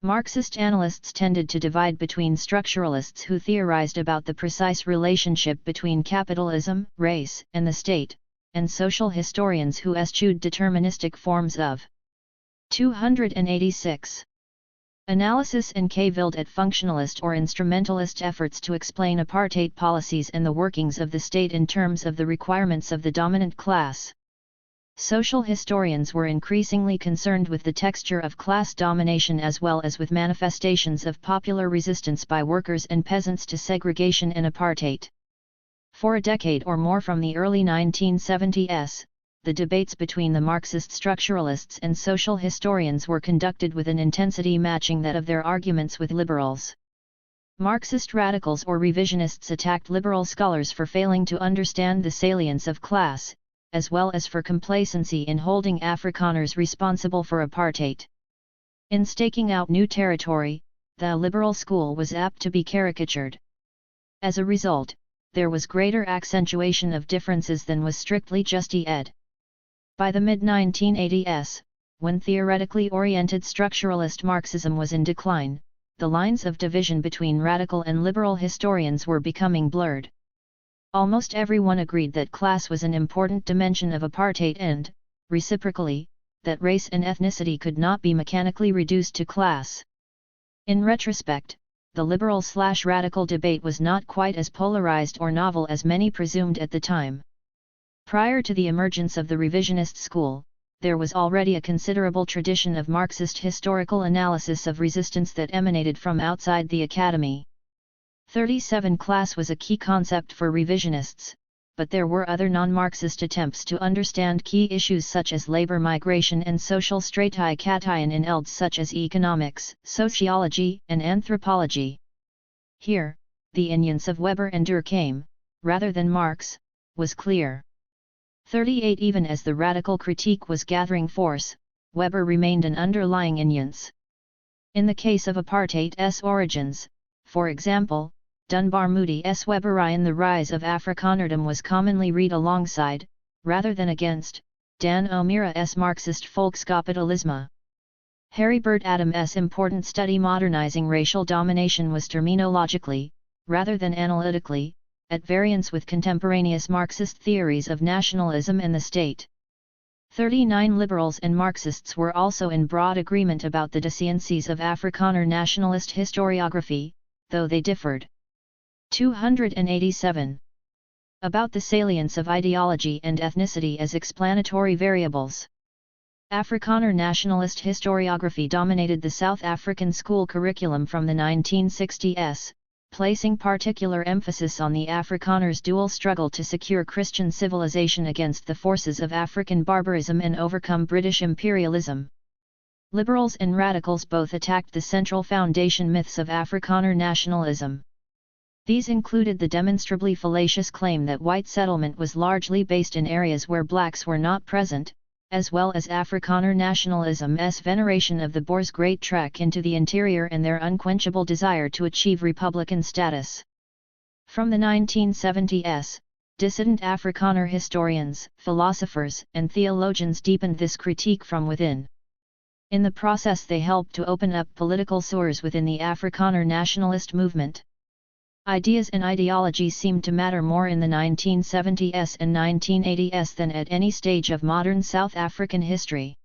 Marxist analysts tended to divide between structuralists who theorized about the precise relationship between capitalism, race, and the state, and social historians who eschewed deterministic forms of 286. Analysis and cavilled at functionalist or instrumentalist efforts to explain apartheid policies and the workings of the state in terms of the requirements of the dominant class. Social historians were increasingly concerned with the texture of class domination as well as with manifestations of popular resistance by workers and peasants to segregation and apartheid. For a decade or more from the early 1970s, the debates between the Marxist structuralists and social historians were conducted with an intensity matching that of their arguments with liberals. Marxist radicals or revisionists attacked liberal scholars for failing to understand the salience of class, as well as for complacency in holding Afrikaners responsible for apartheid. In staking out new territory, the liberal school was apt to be caricatured. As a result, there was greater accentuation of differences than was strictly just-ed. By the mid-1980s, when theoretically oriented structuralist Marxism was in decline, the lines of division between radical and liberal historians were becoming blurred. Almost everyone agreed that class was an important dimension of apartheid and, reciprocally, that race and ethnicity could not be mechanically reduced to class. In retrospect, the liberal/radical debate was not quite as polarized or novel as many presumed at the time. Prior to the emergence of the revisionist school, there was already a considerable tradition of Marxist historical analysis of resistance that emanated from outside the academy. 37 class was a key concept for revisionists, but there were other non-Marxist attempts to understand key issues such as labor migration and social stratification in fields such as economics, sociology, and anthropology. Here, the influence of Weber and Durkheim, rather than Marx, was clear. 38 Even as the radical critique was gathering force, Weber remained an underlying influence. In the case of apartheid's origins, for example, Dunbar Moody's Weberian The Rise of Afrikanerdom was commonly read alongside, rather than against, Dan O'Meara's Marxist Volkskapitalisme. Harry Burt Adam's important study Modernizing Racial Domination was terminologically, rather than analytically, at variance with contemporaneous Marxist theories of nationalism and the state. 39 liberals and Marxists were also in broad agreement about the deficiencies of Afrikaner nationalist historiography, though they differed. 287. About the salience of ideology and ethnicity as explanatory variables. Afrikaner nationalist historiography dominated the South African school curriculum from the 1960s, placing particular emphasis on the Afrikaners' dual struggle to secure Christian civilization against the forces of African barbarism and overcome British imperialism. Liberals and radicals both attacked the central foundation myths of Afrikaner nationalism. These included the demonstrably fallacious claim that white settlement was largely based in areas where blacks were not present, as well as Afrikaner nationalism's veneration of the Boers' great trek into the interior and their unquenchable desire to achieve republican status. From the 1970s, dissident Afrikaner historians, philosophers, and theologians deepened this critique from within. In the process they helped to open up political sores within the Afrikaner nationalist movement. Ideas and ideologies seemed to matter more in the 1970s and 1980s than at any stage of modern South African history.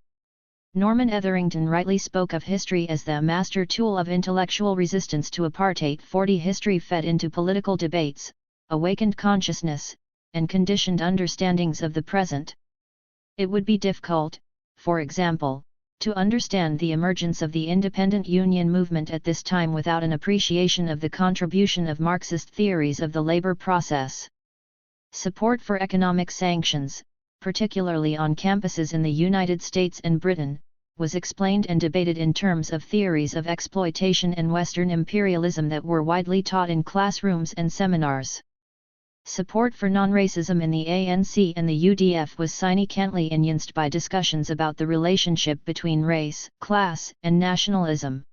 Norman Etherington rightly spoke of history as the master tool of intellectual resistance to apartheid. 40 History fed into political debates, awakened consciousness, and conditioned understandings of the present. It would be difficult, for example, to understand the emergence of the independent union movement at this time without an appreciation of the contribution of Marxist theories of the labor process. Support for economic sanctions, particularly on campuses in the United States and Britain, was explained and debated in terms of theories of exploitation and Western imperialism that were widely taught in classrooms and seminars. Support for non-racism in the ANC and the UDF was significantly influenced by discussions about the relationship between race, class, and nationalism.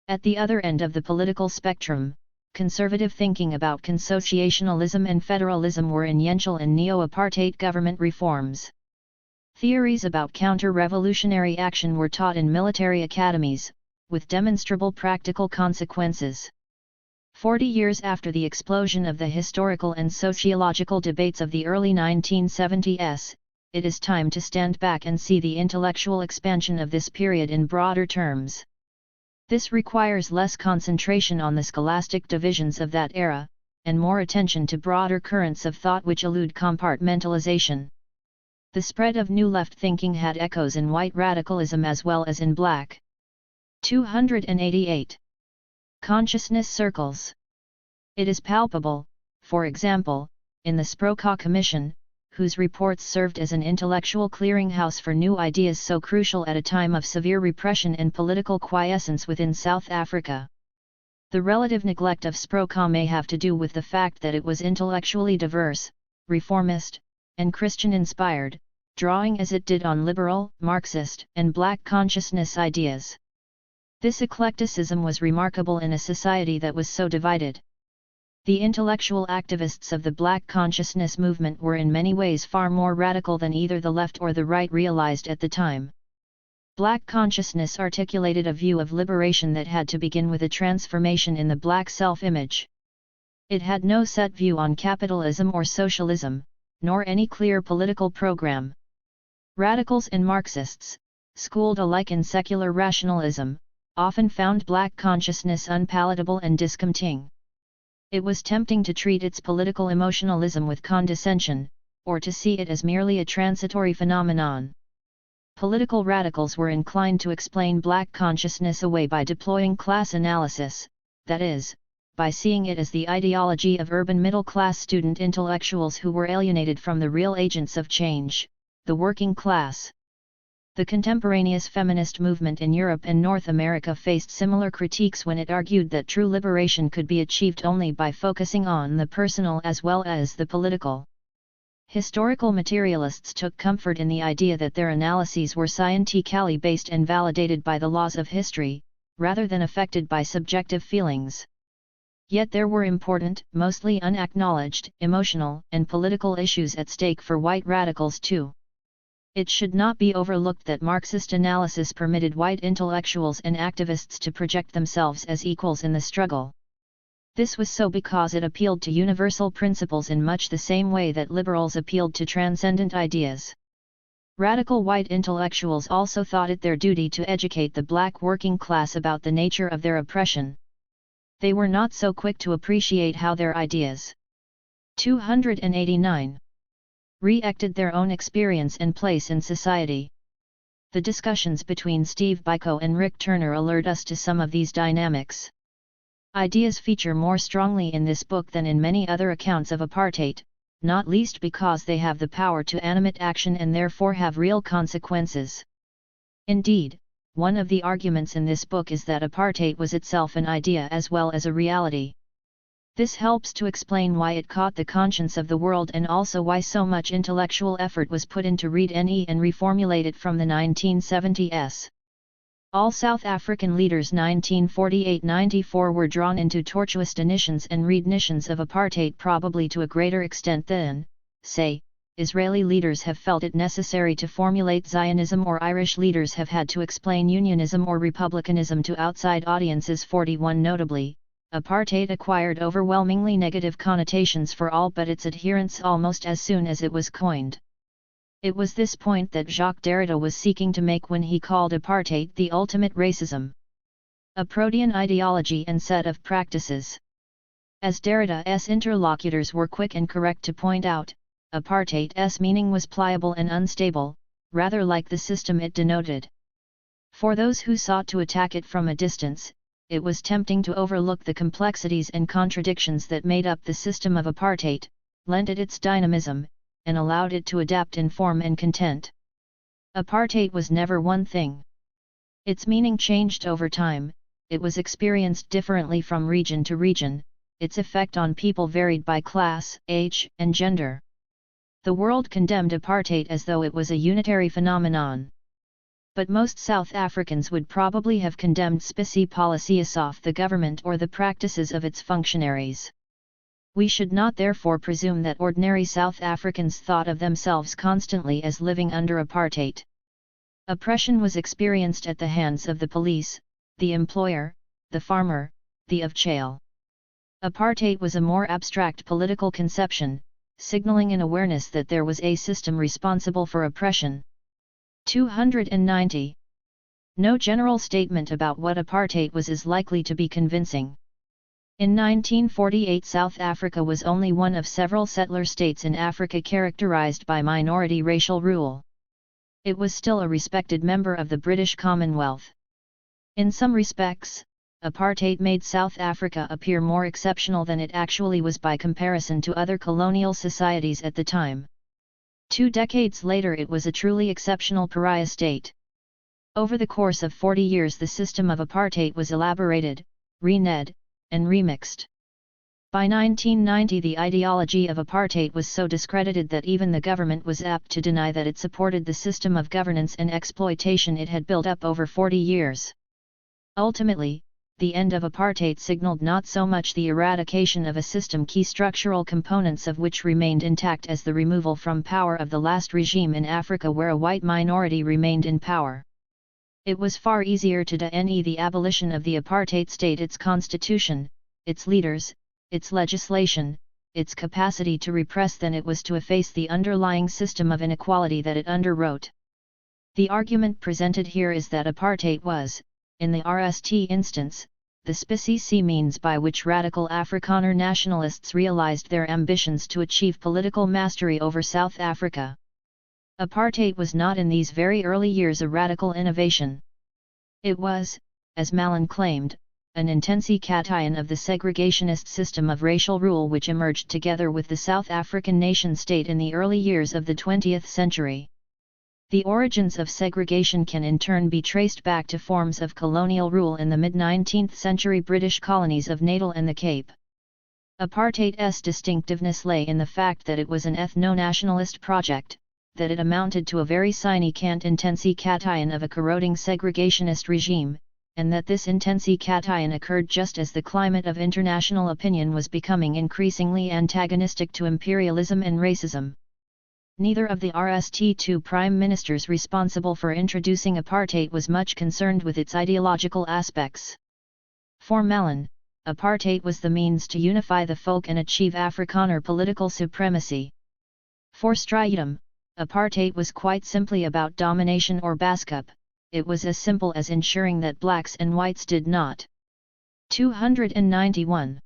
At the other end of the political spectrum, conservative thinking about consociationalism and federalism were essential in neo-apartheid government reforms. Theories about counter-revolutionary action were taught in military academies, with demonstrable practical consequences. 40 years after the explosion of the historical and sociological debates of the early 1970s, it is time to stand back and see the intellectual expansion of this period in broader terms. This requires less concentration on the scholastic divisions of that era, and more attention to broader currents of thought which elude compartmentalization. The spread of New Left thinking had echoes in white radicalism as well as in black. 288. Consciousness circles. It is palpable, for example, in the Sproka Commission, whose reports served as an intellectual clearinghouse for new ideas so crucial at a time of severe repression and political quiescence within South Africa. The relative neglect of Sproka may have to do with the fact that it was intellectually diverse, reformist, and Christian-inspired, drawing as it did on liberal, Marxist, and black consciousness ideas. This eclecticism was remarkable in a society that was so divided. The intellectual activists of the black consciousness movement were in many ways far more radical than either the left or the right realized at the time. Black consciousness articulated a view of liberation that had to begin with a transformation in the black self-image. It had no set view on capitalism or socialism, nor any clear political program. Radicals and Marxists, schooled alike in secular rationalism, often found black consciousness unpalatable and discomforting. It was tempting to treat its political emotionalism with condescension, or to see it as merely a transitory phenomenon. Political radicals were inclined to explain black consciousness away by deploying class analysis, that is, by seeing it as the ideology of urban middle-class student intellectuals who were alienated from the real agents of change, the working class. The contemporaneous feminist movement in Europe and North America faced similar critiques when it argued that true liberation could be achieved only by focusing on the personal as well as the political. Historical materialists took comfort in the idea that their analyses were scientifically based and validated by the laws of history, rather than affected by subjective feelings. Yet there were important, mostly unacknowledged, emotional and political issues at stake for white radicals too. It should not be overlooked that Marxist analysis permitted white intellectuals and activists to project themselves as equals in the struggle. This was so because it appealed to universal principles in much the same way that liberals appealed to transcendent ideas. Radical white intellectuals also thought it their duty to educate the black working class about the nature of their oppression. They were not so quick to appreciate how their ideas 289 reacted their own experience and place in society. The discussions between Steve Biko and Rick Turner alert us to some of these dynamics. Ideas feature more strongly in this book than in many other accounts of apartheid, not least because they have the power to animate action and therefore have real consequences. Indeed, one of the arguments in this book is that apartheid was itself an idea as well as a reality. This helps to explain why it caught the conscience of the world and also why so much intellectual effort was put into read NE and reformulate it from the 1970s. All South African leaders 1948-94 were drawn into tortuous denitions and redenitions of apartheid probably to a greater extent than, say, Israeli leaders have felt it necessary to formulate Zionism or Irish leaders have had to explain unionism or republicanism to outside audiences. 41 Notably, apartheid acquired overwhelmingly negative connotations for all but its adherents almost as soon as it was coined. It was this point that Jacques Derrida was seeking to make when he called apartheid the ultimate racism. A protean ideology and set of practices. As Derrida's interlocutors were quick and correct to point out, apartheid's meaning was pliable and unstable, rather like the system it denoted. For those who sought to attack it from a distance, it was tempting to overlook the complexities and contradictions that made up the system of apartheid, lent it its dynamism, and allowed it to adapt in form and content. Apartheid was never one thing. Its meaning changed over time, it was experienced differently from region to region, its effect on people varied by class, age, and gender. The world condemned apartheid as though it was a unitary phenomenon. But most South Africans would probably have condemned specie policies of the government or the practices of its functionaries. We should not therefore presume that ordinary South Africans thought of themselves constantly as living under apartheid. Oppression was experienced at the hands of the police, the employer, the farmer, the official. Apartheid was a more abstract political conception, signaling an awareness that there was a system responsible for oppression. 290. No general statement about what apartheid was is likely to be convincing. In 1948, South Africa was only one of several settler states in Africa characterized by minority racial rule. It was still a respected member of the British Commonwealth. In some respects, apartheid made South Africa appear more exceptional than it actually was by comparison to other colonial societies at the time. 2 decades later, it was a truly exceptional pariah state. Over the course of 40 years, the system of apartheid was elaborated, renewed, and remixed. By 1990, the ideology of apartheid was so discredited that even the government was apt to deny that it supported the system of governance and exploitation it had built up over 40 years. Ultimately, the end of apartheid signaled not so much the eradication of a system, key structural components of which remained intact, as the removal from power of the last regime in Africa where a white minority remained in power. It was far easier to deny the abolition of the apartheid state, its constitution, its leaders, its legislation, its capacity to repress, than it was to efface the underlying system of inequality that it underwrote. The argument presented here is that apartheid was, in the RST instance, the specie means by which radical Afrikaner nationalists realized their ambitions to achieve political mastery over South Africa. Apartheid was not in these very early years a radical innovation. It was, as Mallon claimed, an intensification of the segregationist system of racial rule which emerged together with the South African nation-state in the early years of the 20th century. The origins of segregation can in turn be traced back to forms of colonial rule in the mid-19th century British colonies of Natal and the Cape. Apartheid's distinctiveness lay in the fact that it was an ethno-nationalist project, that it amounted to a very significant intensification of a corroding segregationist regime, and that this intensification occurred just as the climate of international opinion was becoming increasingly antagonistic to imperialism and racism. Neither of the RST2 prime ministers responsible for introducing apartheid was much concerned with its ideological aspects. For Mallon, apartheid was the means to unify the folk and achieve Afrikaner political supremacy. For Strijdom, apartheid was quite simply about domination or baskup. It was as simple as ensuring that blacks and whites did not 291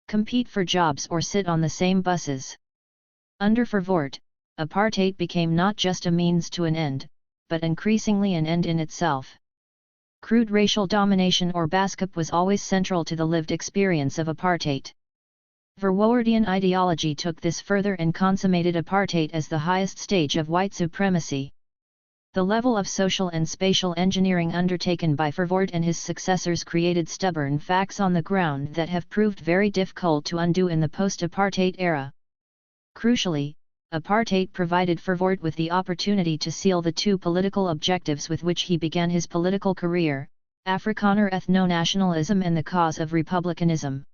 compete for jobs or sit on the same buses. Under Verwoerd, apartheid became not just a means to an end, but increasingly an end in itself. Crude racial domination or baskup was always central to the lived experience of apartheid. Verwoerdian ideology took this further and consummated apartheid as the highest stage of white supremacy. The level of social and spatial engineering undertaken by Verwoerd and his successors created stubborn facts on the ground that have proved very difficult to undo in the post-apartheid era. Crucially, apartheid provided Verwoerd with the opportunity to seal the two political objectives with which he began his political career: Afrikaner ethno-nationalism and the cause of republicanism.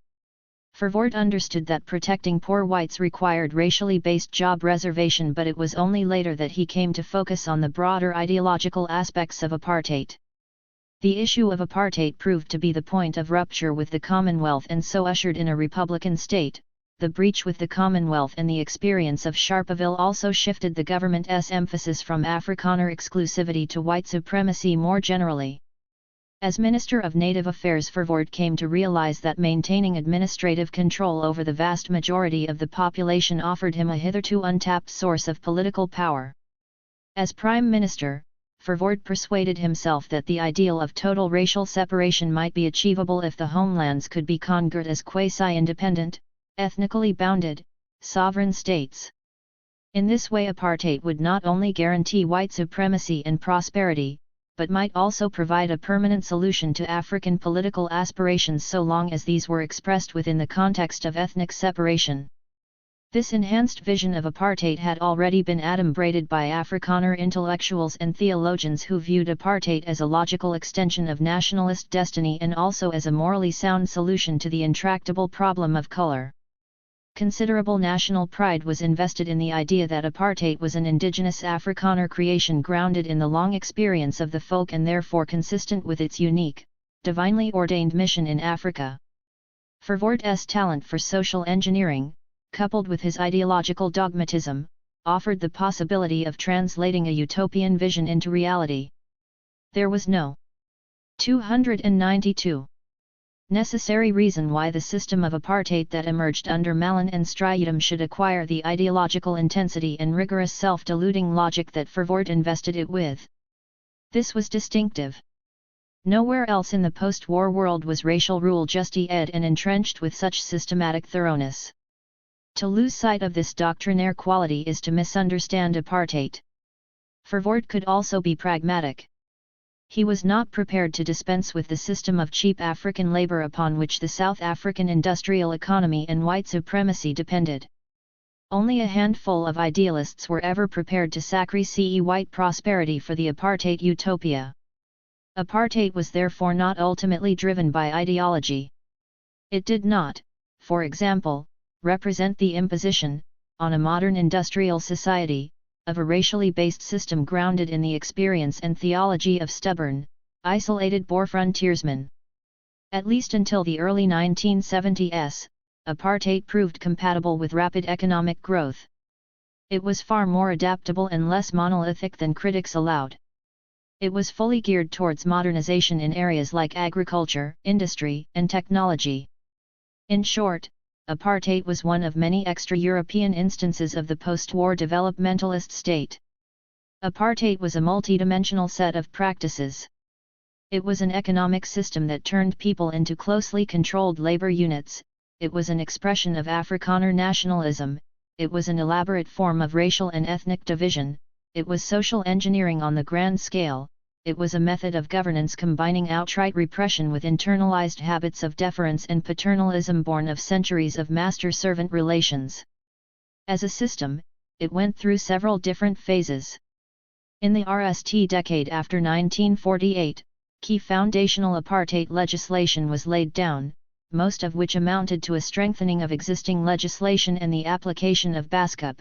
Verwoerd understood that protecting poor whites required racially based job reservation, but it was only later that he came to focus on the broader ideological aspects of apartheid. The issue of apartheid proved to be the point of rupture with the Commonwealth and so ushered in a republican state. The breach with the Commonwealth and the experience of Sharpeville also shifted the government's emphasis from Afrikaner exclusivity to white supremacy more generally. As Minister of Native Affairs, Verwoerd came to realize that maintaining administrative control over the vast majority of the population offered him a hitherto untapped source of political power. As Prime Minister, Verwoerd persuaded himself that the ideal of total racial separation might be achievable if the homelands could be conquered as quasi-independent, ethnically bounded, sovereign states. In this way, apartheid would not only guarantee white supremacy and prosperity, but might also provide a permanent solution to African political aspirations so long as these were expressed within the context of ethnic separation. This enhanced vision of apartheid had already been adumbrated by Afrikaner intellectuals and theologians who viewed apartheid as a logical extension of nationalist destiny and also as a morally sound solution to the intractable problem of color. Considerable national pride was invested in the idea that apartheid was an indigenous Afrikaner creation grounded in the long experience of the folk and therefore consistent with its unique, divinely ordained mission in Africa. Verwoerd's talent for social engineering, coupled with his ideological dogmatism, offered the possibility of translating a utopian vision into reality. There was no 292 necessary reason why the system of apartheid that emerged under Malin and Strijdom should acquire the ideological intensity and rigorous self-deluding logic that Verwoerd invested it with. This was distinctive. Nowhere else in the post-war world was racial rule justified and entrenched with such systematic thoroughness. To lose sight of this doctrinaire quality is to misunderstand apartheid. Verwoerd could also be pragmatic. He was not prepared to dispense with the system of cheap African labor upon which the South African industrial economy and white supremacy depended. Only a handful of idealists were ever prepared to sacrifice white prosperity for the apartheid utopia. Apartheid was therefore not ultimately driven by ideology. It did not, for example, represent the imposition, on a modern industrial society, of a racially based system grounded in the experience and theology of stubborn, isolated Boer frontiersmen. At least until the early 1970s, apartheid proved compatible with rapid economic growth. It was far more adaptable and less monolithic than critics allowed. It was fully geared towards modernization in areas like agriculture, industry, and technology. In short, apartheid was one of many extra-European instances of the post-war developmentalist state. Apartheid was a multidimensional set of practices. It was an economic system that turned people into closely controlled labor units, it was an expression of Afrikaner nationalism, it was an elaborate form of racial and ethnic division, it was social engineering on the grand scale, it was a method of governance combining outright repression with internalized habits of deference and paternalism born of centuries of master-servant relations. As a system, it went through several different phases. In the RST decade after 1948, key foundational apartheid legislation was laid down, most of which amounted to a strengthening of existing legislation and the application of Baskup.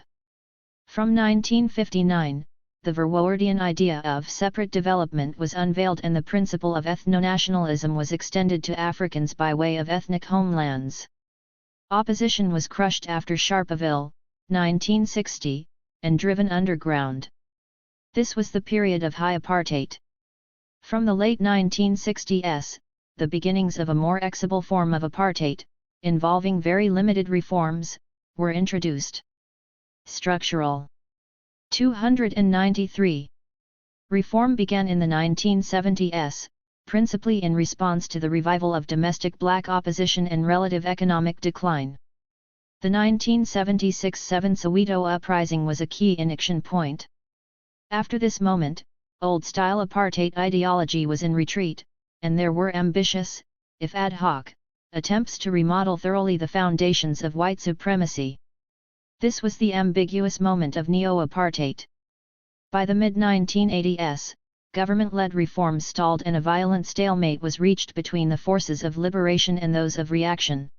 From 1959, the Verwoerdian idea of separate development was unveiled and the principle of ethno-nationalism was extended to Africans by way of ethnic homelands. Opposition was crushed after Sharpeville, 1960, and driven underground. This was the period of high apartheid. From the late 1960s, the beginnings of a more exible form of apartheid, involving very limited reforms, were introduced. Structural 293. Reform began in the 1970s, principally in response to the revival of domestic black opposition and relative economic decline. The 1976 Soweto uprising was a key ignition point. After this moment, old-style apartheid ideology was in retreat, and there were ambitious, if ad hoc, attempts to remodel thoroughly the foundations of white supremacy. This was the ambiguous moment of neo-apartheid. By the mid-1980s, government-led reforms stalled and a violent stalemate was reached between the forces of liberation and those of reaction.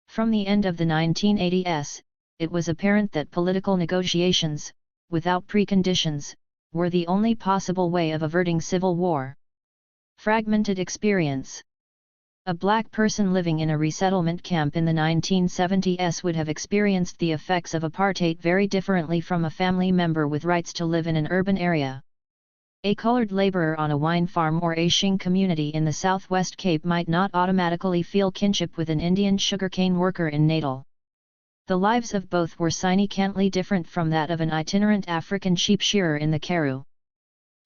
From the end of the 1980s, it was apparent that political negotiations, without preconditions, were the only possible way of averting civil war. Fragmented experience. A black person living in a resettlement camp in the 1970s would have experienced the effects of apartheid very differently from a family member with rights to live in an urban area. A colored laborer on a wine farm or a Shing community in the Southwest Cape might not automatically feel kinship with an Indian sugarcane worker in Natal. The lives of both were significantly different from that of an itinerant African sheep shearer in the Karoo.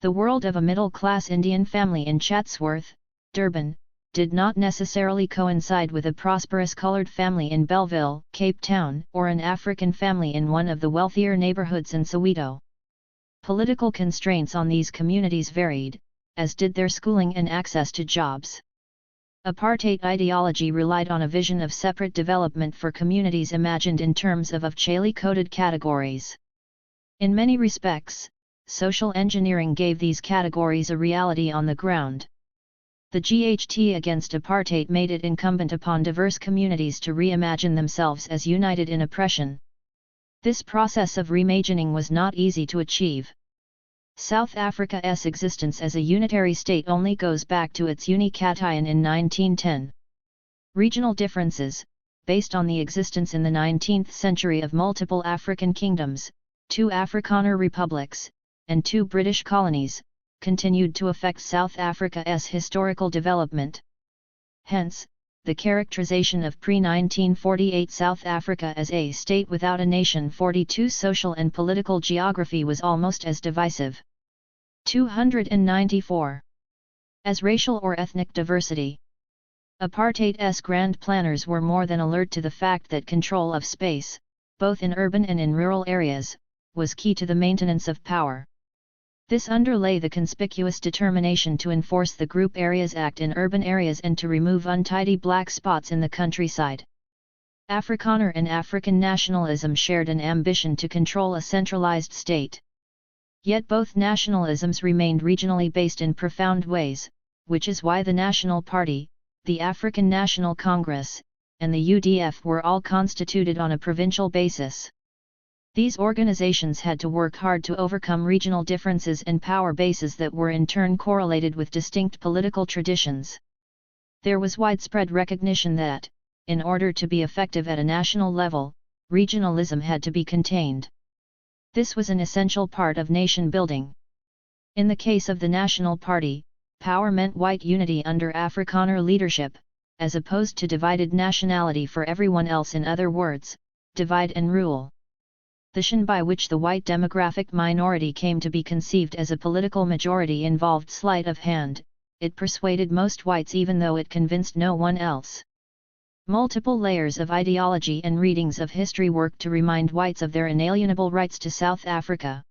The world of a middle-class Indian family in Chatsworth, Durban, did not necessarily coincide with a prosperous colored family in Belleville, Cape Town, or an African family in one of the wealthier neighborhoods in Soweto. Political constraints on these communities varied, as did their schooling and access to jobs. Apartheid ideology relied on a vision of separate development for communities imagined in terms of racially-coded categories. In many respects, social engineering gave these categories a reality on the ground. The GHT against apartheid made it incumbent upon diverse communities to reimagine themselves as united in oppression. This process of reimagining was not easy to achieve. South Africa's existence as a unitary state only goes back to its unication in 1910. Regional differences, based on the existence in the 19th century of multiple African kingdoms, 2 Afrikaner republics, and 2 British colonies, continued to affect South Africa's historical development. Hence, the characterization of pre-1948 South Africa as a state without a nation. 42 Social and political geography was almost as divisive. 294. As racial or ethnic diversity. Apartheid's grand planners were more than alert to the fact that control of space, both in urban and in rural areas, was key to the maintenance of power. This underlay the conspicuous determination to enforce the Group Areas Act in urban areas and to remove untidy black spots in the countryside. Afrikaner and African nationalism shared an ambition to control a centralized state. Yet both nationalisms remained regionally based in profound ways, which is why the National Party, the African National Congress, and the UDF were all constituted on a provincial basis. These organizations had to work hard to overcome regional differences and power bases that were in turn correlated with distinct political traditions. There was widespread recognition that, in order to be effective at a national level, regionalism had to be contained. This was an essential part of nation building. In the case of the National Party, power meant white unity under Afrikaner leadership, as opposed to divided nationality for everyone else. In other words, divide and rule. The shin by which the white demographic minority came to be conceived as a political majority involved sleight of hand. It persuaded most whites even though it convinced no one else. Multiple layers of ideology and readings of history worked to remind whites of their inalienable rights to South Africa.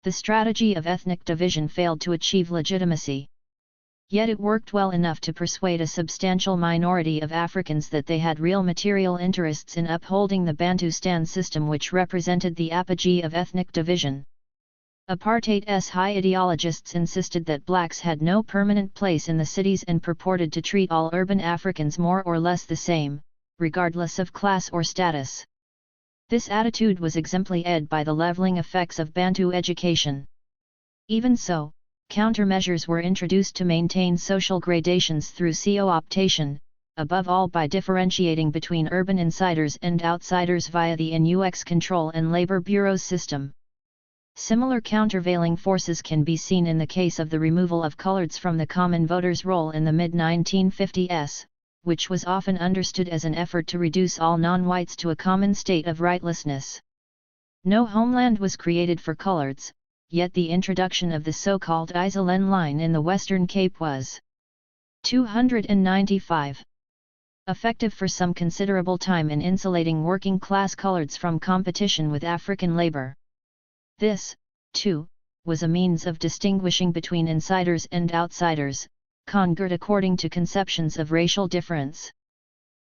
The strategy of ethnic division failed to achieve legitimacy. Yet it worked well enough to persuade a substantial minority of Africans that they had real material interests in upholding the Bantustan system, which represented the apogee of ethnic division. Apartheid's high ideologists insisted that blacks had no permanent place in the cities and purported to treat all urban Africans more or less the same, regardless of class or status. This attitude was exemplified by the leveling effects of Bantu education. Even so, countermeasures were introduced to maintain social gradations through co-optation, above all by differentiating between urban insiders and outsiders via the NUX control and labor bureaus system. Similar countervailing forces can be seen in the case of the removal of coloreds from the common voters' roll in the mid-1950s, which was often understood as an effort to reduce all non-whites to a common state of rightlessness. No homeland was created for coloreds, yet the introduction of the so-called Isolene Line in the Western Cape was 295. Effective for some considerable time in insulating working-class coloreds from competition with African labor. This, too, was a means of distinguishing between insiders and outsiders, congruent according to conceptions of racial difference.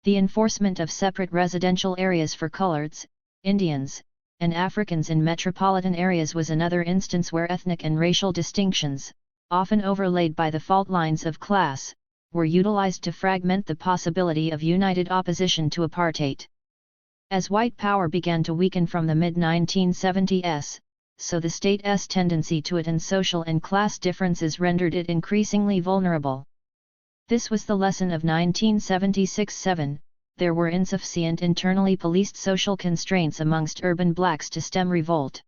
The enforcement of separate residential areas for coloreds, Indians, and Africans in metropolitan areas was another instance where ethnic and racial distinctions, often overlaid by the fault lines of class, were utilized to fragment the possibility of united opposition to apartheid. As white power began to weaken from the mid-1970s, so the state's tendency to it and social and class differences rendered it increasingly vulnerable. This was the lesson of 1976-7, there were insufficient internally policed social constraints amongst urban blacks to stem revolt.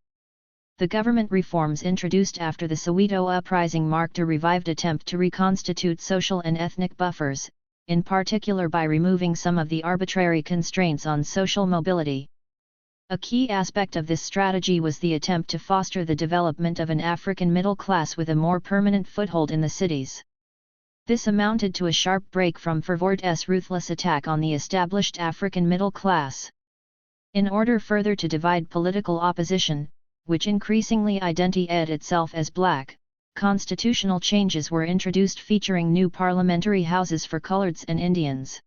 The government reforms introduced after the Soweto uprising marked a revived attempt to reconstitute social and ethnic buffers, in particular by removing some of the arbitrary constraints on social mobility. A key aspect of this strategy was the attempt to foster the development of an African middle class with a more permanent foothold in the cities. This amounted to a sharp break from Verwoerd's ruthless attack on the established African middle class. In order further to divide political opposition, which increasingly identified itself as black, constitutional changes were introduced featuring new parliamentary houses for Coloreds and Indians.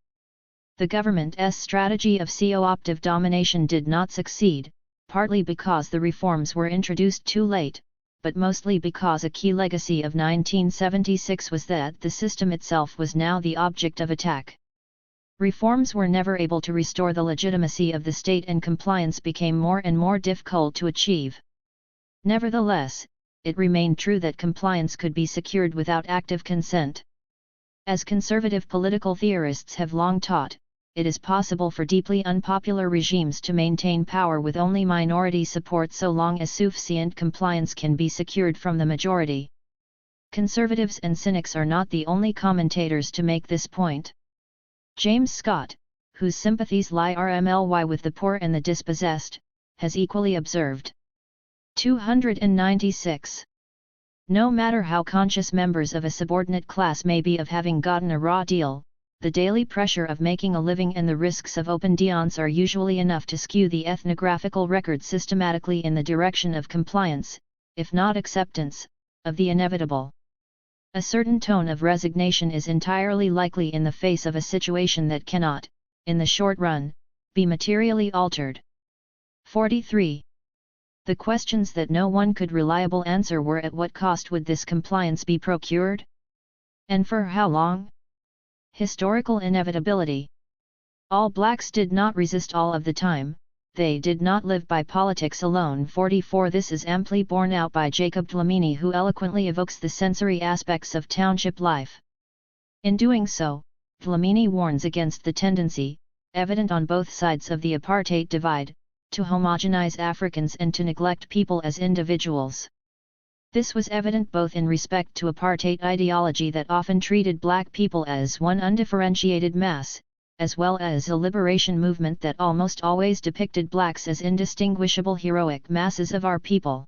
The government's strategy of co-optive domination did not succeed, partly because the reforms were introduced too late, but mostly because a key legacy of 1976 was that the system itself was now the object of attack. Reforms were never able to restore the legitimacy of the state and compliance became more and more difficult to achieve. Nevertheless, it remained true that compliance could be secured without active consent. As conservative political theorists have long taught, it is possible for deeply unpopular regimes to maintain power with only minority support so long as sufficient compliance can be secured from the majority. Conservatives and cynics are not the only commentators to make this point. James Scott, whose sympathies lie RMLY with the poor and the dispossessed, has equally observed. 296. No matter how conscious members of a subordinate class may be of having gotten a raw deal, the daily pressure of making a living and the risks of open déance are usually enough to skew the ethnographical record systematically in the direction of compliance, if not acceptance, of the inevitable. A certain tone of resignation is entirely likely in the face of a situation that cannot, in the short run, be materially altered. 43. The questions that no one could reliably answer were: at what cost would this compliance be procured? And for how long? Historical inevitability. All blacks did not resist all of the time, they did not live by politics alone. 44. This is amply borne out by Jacob Dlamini, who eloquently evokes the sensory aspects of township life. In doing so, Dlamini warns against the tendency, evident on both sides of the apartheid divide, to homogenize Africans and to neglect people as individuals. This was evident both in respect to apartheid ideology that often treated black people as one undifferentiated mass, as well as a liberation movement that almost always depicted blacks as indistinguishable heroic masses of our people.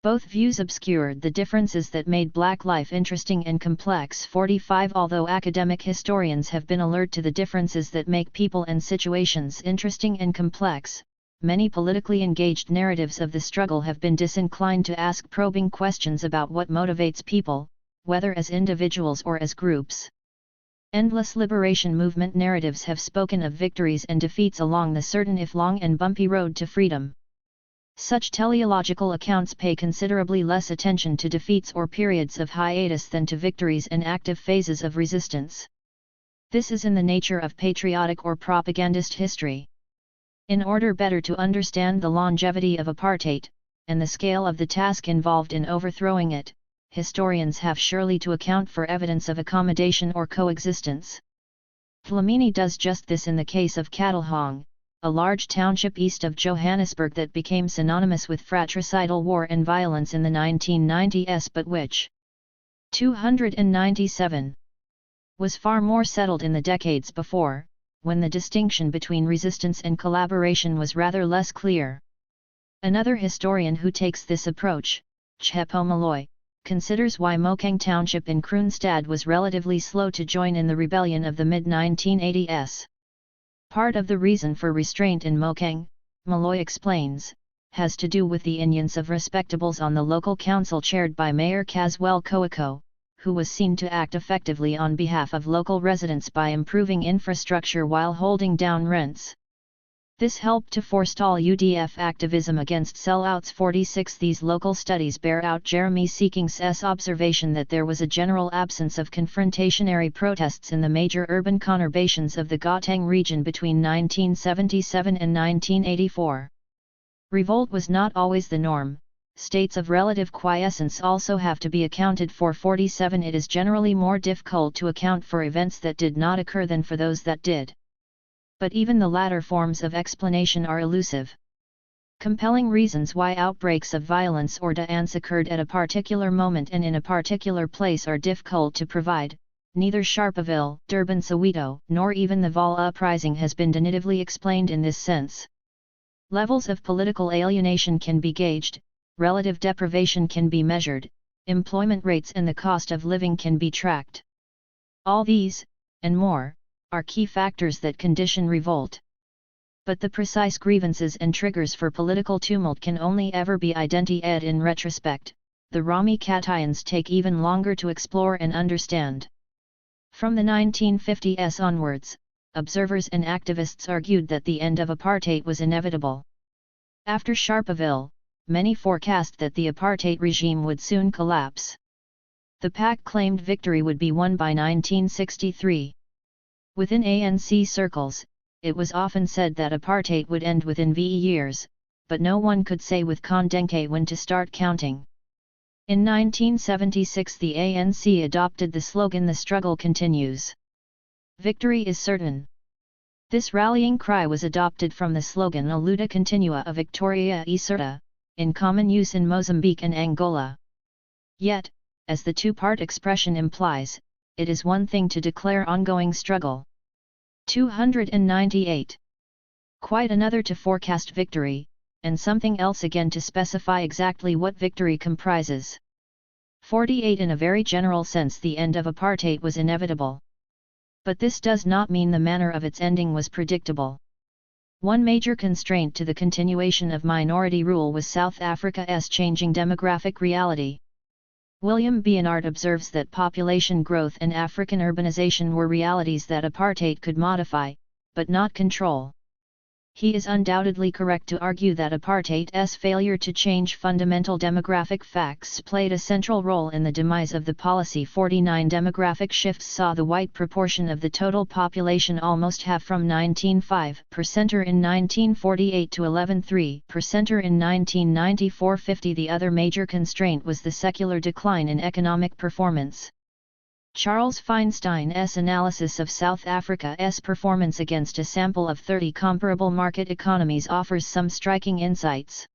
Both views obscured the differences that made black life interesting and complex. 45. Although academic historians have been alert to the differences that make people and situations interesting and complex, many politically engaged narratives of the struggle have been disinclined to ask probing questions about what motivates people, whether as individuals or as groups. Endless liberation movement narratives have spoken of victories and defeats along the certain if long and bumpy road to freedom. Such teleological accounts pay considerably less attention to defeats or periods of hiatus than to victories and active phases of resistance. This is in the nature of patriotic or propagandist history. In order better to understand the longevity of apartheid, and the scale of the task involved in overthrowing it, historians have surely to account for evidence of accommodation or coexistence. Dlamini does just this in the case of Catalhong, a large township east of Johannesburg that became synonymous with fratricidal war and violence in the 1990s, but which 297 was far more settled in the decades before, when the distinction between resistance and collaboration was rather less clear. Another historian who takes this approach, Tshepo Moloi, considers why Mokeng Township in Kroonstad was relatively slow to join in the rebellion of the mid-1980s. Part of the reason for restraint in Mokeng, Moloi explains, has to do with the ignorance of respectables on the local council chaired by Mayor Caswell Coako, who was seen to act effectively on behalf of local residents by improving infrastructure while holding down rents. This helped to forestall UDF activism against sellouts. 46. These local studies bear out Jeremy Seeking's observation that there was a general absence of confrontationary protests in the major urban conurbations of the Gauteng region between 1977 and 1984. Revolt was not always the norm. States of relative quiescence also have to be accounted for. 47. It is generally more difficult to account for events that did not occur than for those that did. But even the latter forms of explanation are elusive. Compelling reasons why outbreaks of violence or déance occurred at a particular moment and in a particular place are difficult to provide. Neither Sharpeville, Durban, Soweto, nor even the Vaal uprising has been definitively explained in this sense. Levels of political alienation can be gauged, relative deprivation can be measured, employment rates and the cost of living can be tracked. All these, and more, are key factors that condition revolt. But the precise grievances and triggers for political tumult can only ever be identified in retrospect. the Rami cations take even longer to explore and understand. From the 1950s onwards, observers and activists argued that the end of apartheid was inevitable. After Sharpeville, many forecast that the apartheid regime would soon collapse. The PAC claimed victory would be won by 1963. Within ANC circles, it was often said that apartheid would end within VE years, but no one could say with Kondenke when to start counting. In 1976 the ANC adopted the slogan "The struggle continues. Victory is certain." This rallying cry was adopted from the slogan "A luta continua a Victoria e certa," in common use in Mozambique and Angola. Yet, as the two-part expression implies, it is one thing to declare ongoing struggle. 298. Quite another to forecast victory, and something else again to specify exactly what victory comprises. 48. In a very general sense the end of apartheid was inevitable. But this does not mean the manner of its ending was predictable. One major constraint to the continuation of minority rule was South Africa's changing demographic reality. William Bionard observes that population growth and African urbanization were realities that apartheid could modify, but not control. He is undoubtedly correct to argue that apartheid's failure to change fundamental demographic facts played a central role in the demise of the policy. 49. Demographic shifts saw the white proportion of the total population almost halve from 19.5% in 1948 to 11.3% in 1994. 50. The other major constraint was the secular decline in economic performance. Charles Feinstein's analysis of South Africa's performance against a sample of 30 comparable market economies offers some striking insights.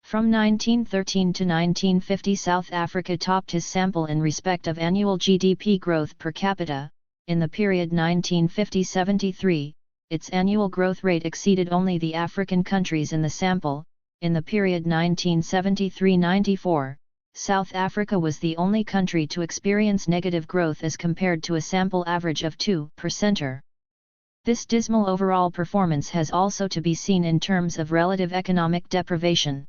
From 1913 to 1950 South Africa topped his sample in respect of annual GDP growth per capita. In the period 1950-73, its annual growth rate exceeded only the African countries in the sample. In the period 1973-94, South Africa was the only country to experience negative growth as compared to a sample average of 2%. This dismal overall performance has also to be seen in terms of relative economic deprivation.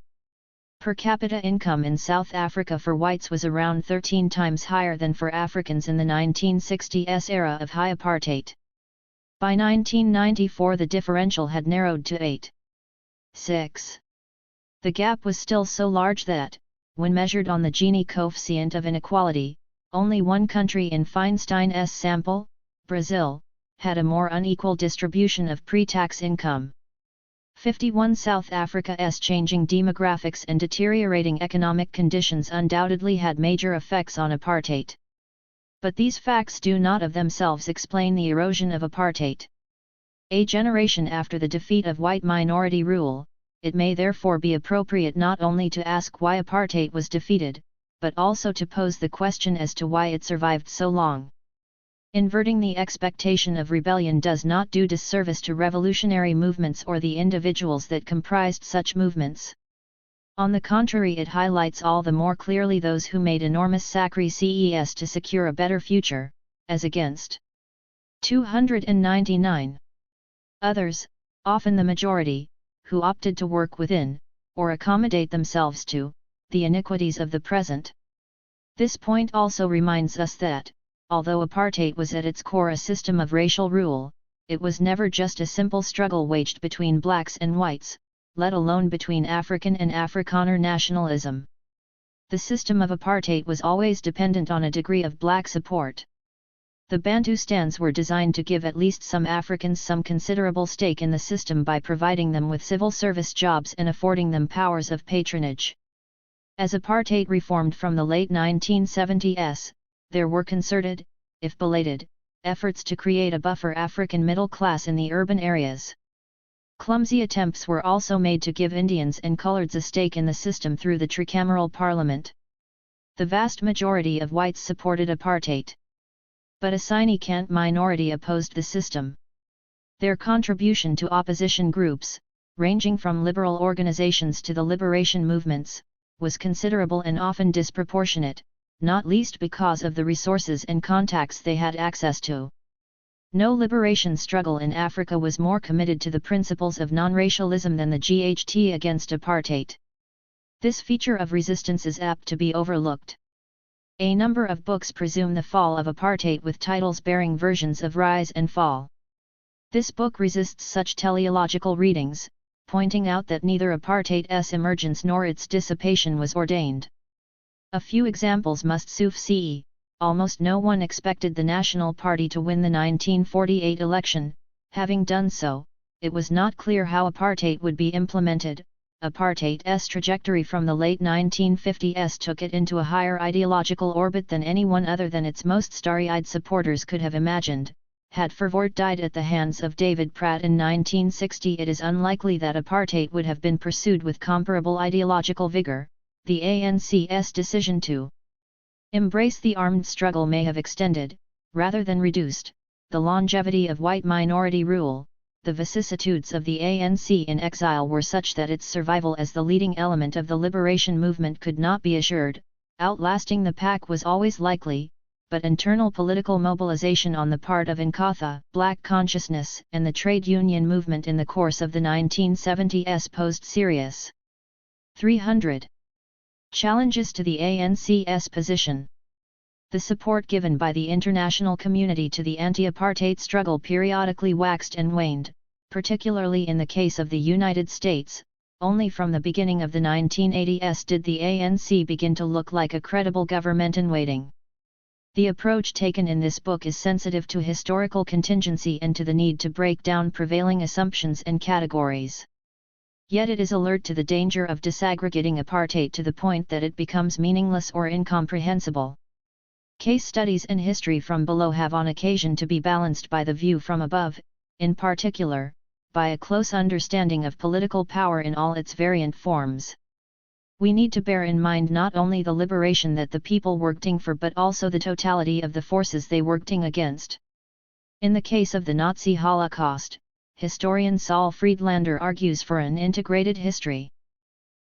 Per capita income in South Africa for whites was around 13 times higher than for Africans in the 1960s era of high apartheid. By 1994 the differential had narrowed to 8.6. The gap was still so large that, when measured on the Gini coefficient of inequality, only one country in Feinstein's sample, Brazil, had a more unequal distribution of pre-tax income. 51. South Africa's changing demographics and deteriorating economic conditions undoubtedly had major effects on apartheid. But these facts do not of themselves explain the erosion of apartheid. A generation after the defeat of white minority rule, it may therefore be appropriate not only to ask why apartheid was defeated, but also to pose the question as to why it survived so long. Inverting the expectation of rebellion does not do disservice to revolutionary movements or the individuals that comprised such movements. On the contrary, it highlights all the more clearly those who made enormous sacrifices to secure a better future, as against 299 others, often the majority, who opted to work within, or accommodate themselves to, the iniquities of the present. This point also reminds us that, although apartheid was at its core a system of racial rule, it was never just a simple struggle waged between blacks and whites, let alone between African and Afrikaner nationalism. The system of apartheid was always dependent on a degree of black support. The Bantustans were designed to give at least some Africans some considerable stake in the system by providing them with civil service jobs and affording them powers of patronage. As apartheid reformed from the late 1970s, there were concerted, if belated, efforts to create a buffer African middle class in the urban areas. Clumsy attempts were also made to give Indians and coloreds a stake in the system through the tricameral parliament. The vast majority of whites supported apartheid. But a significant minority opposed the system. Their contribution to opposition groups, ranging from liberal organizations to the liberation movements, was considerable and often disproportionate, not least because of the resources and contacts they had access to. No liberation struggle in Africa was more committed to the principles of non-racialism than the GHT against apartheid. This feature of resistance is apt to be overlooked. A number of books presume the fall of apartheid with titles bearing versions of rise and fall. This book resists such teleological readings, pointing out that neither apartheid's emergence nor its dissipation was ordained. A few examples must suffice. Almost no one expected the National Party to win the 1948 election. Having done so, it was not clear how apartheid would be implemented. Apartheid's trajectory from the late 1950s took it into a higher ideological orbit than anyone other than its most starry-eyed supporters could have imagined. Had Verwoerd died at the hands of David Pratt in 1960, it is unlikely that apartheid would have been pursued with comparable ideological vigor. The ANC's decision to embrace the armed struggle may have extended, rather than reduced, the longevity of white minority rule. The vicissitudes of the ANC in exile were such that its survival as the leading element of the liberation movement could not be assured. Outlasting the pack was always likely, but internal political mobilization on the part of Inkatha, black consciousness, and the trade union movement in the course of the 1970s posed serious 300 challenges to the ANC's position. The support given by the international community to the anti-apartheid struggle periodically waxed and waned, particularly in the case of the United States. Only from the beginning of the 1980s did the ANC begin to look like a credible government in waiting. The approach taken in this book is sensitive to historical contingency and to the need to break down prevailing assumptions and categories. Yet it is alert to the danger of disaggregating apartheid to the point that it becomes meaningless or incomprehensible. Case studies and history from below have on occasion to be balanced by the view from above, in particular, by a close understanding of political power in all its variant forms. We need to bear in mind not only the liberation that the people working for but also the totality of the forces they working against. In the case of the Nazi Holocaust, historian Saul Friedlander argues for an integrated history.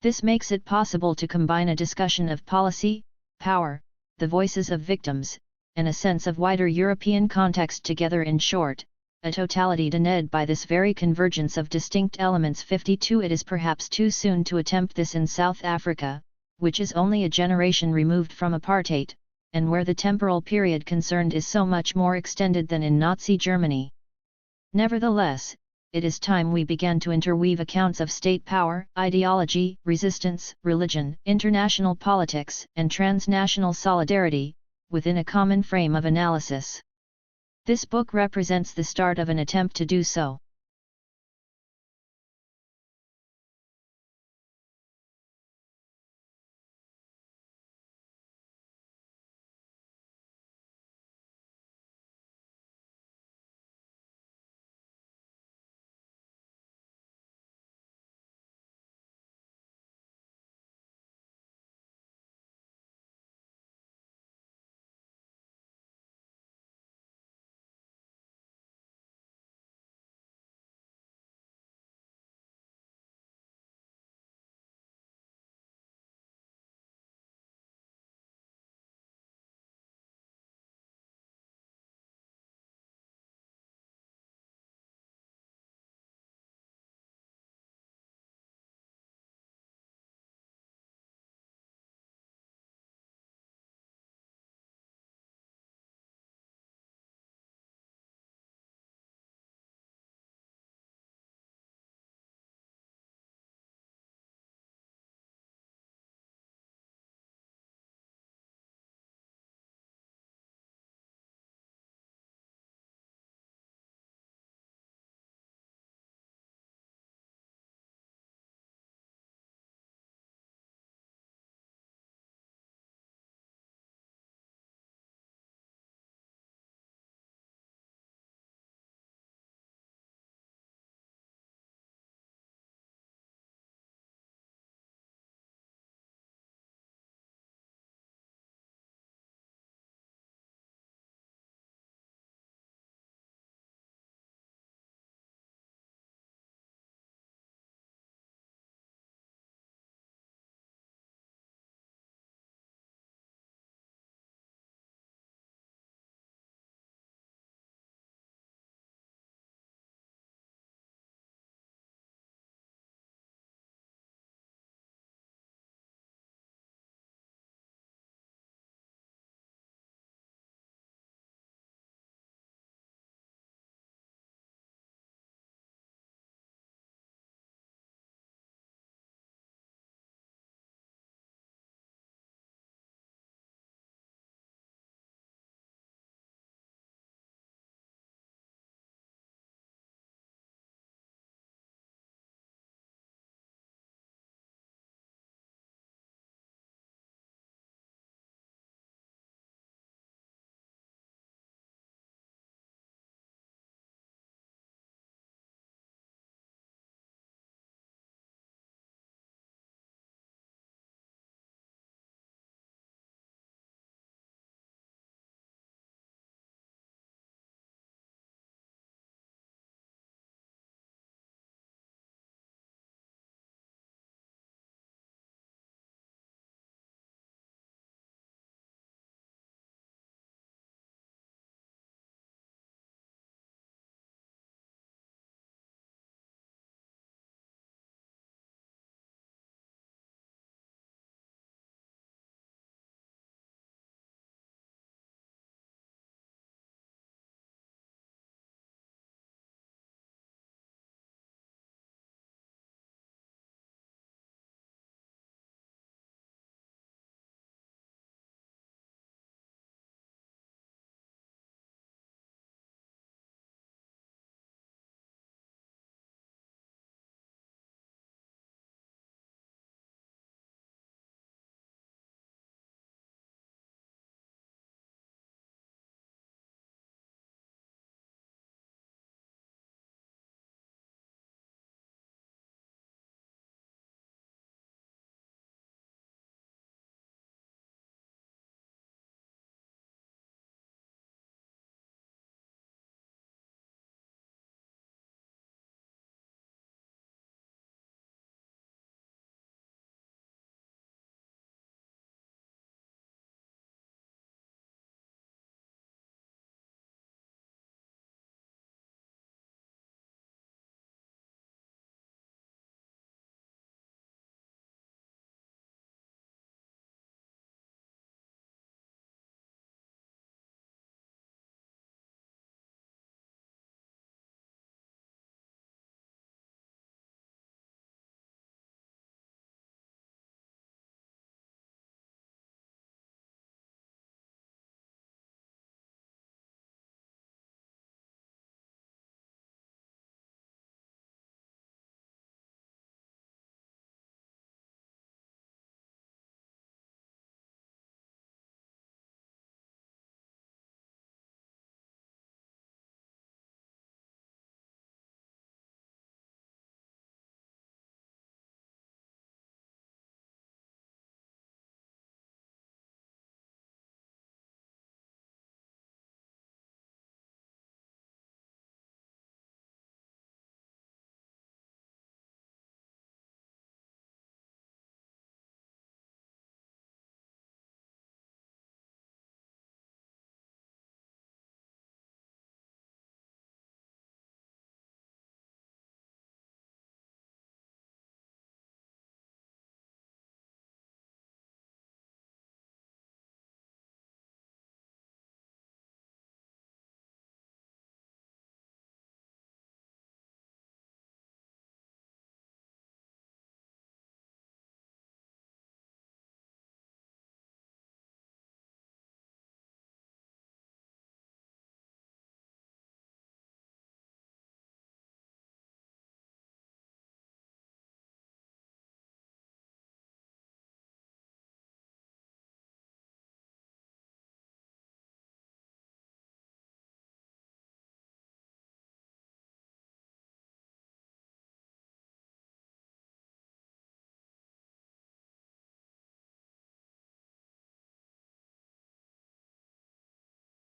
This makes it possible to combine a discussion of policy, power, the voices of victims, and a sense of wider European context together. In short, a totality denuded by this very convergence of distinct elements. 52 It is perhaps too soon to attempt this in South Africa, which is only a generation removed from apartheid, and where the temporal period concerned is so much more extended than in Nazi Germany. Nevertheless, it is time we began to interweave accounts of state power, ideology, resistance, religion, international politics, and transnational solidarity, within a common frame of analysis. This book represents the start of an attempt to do so.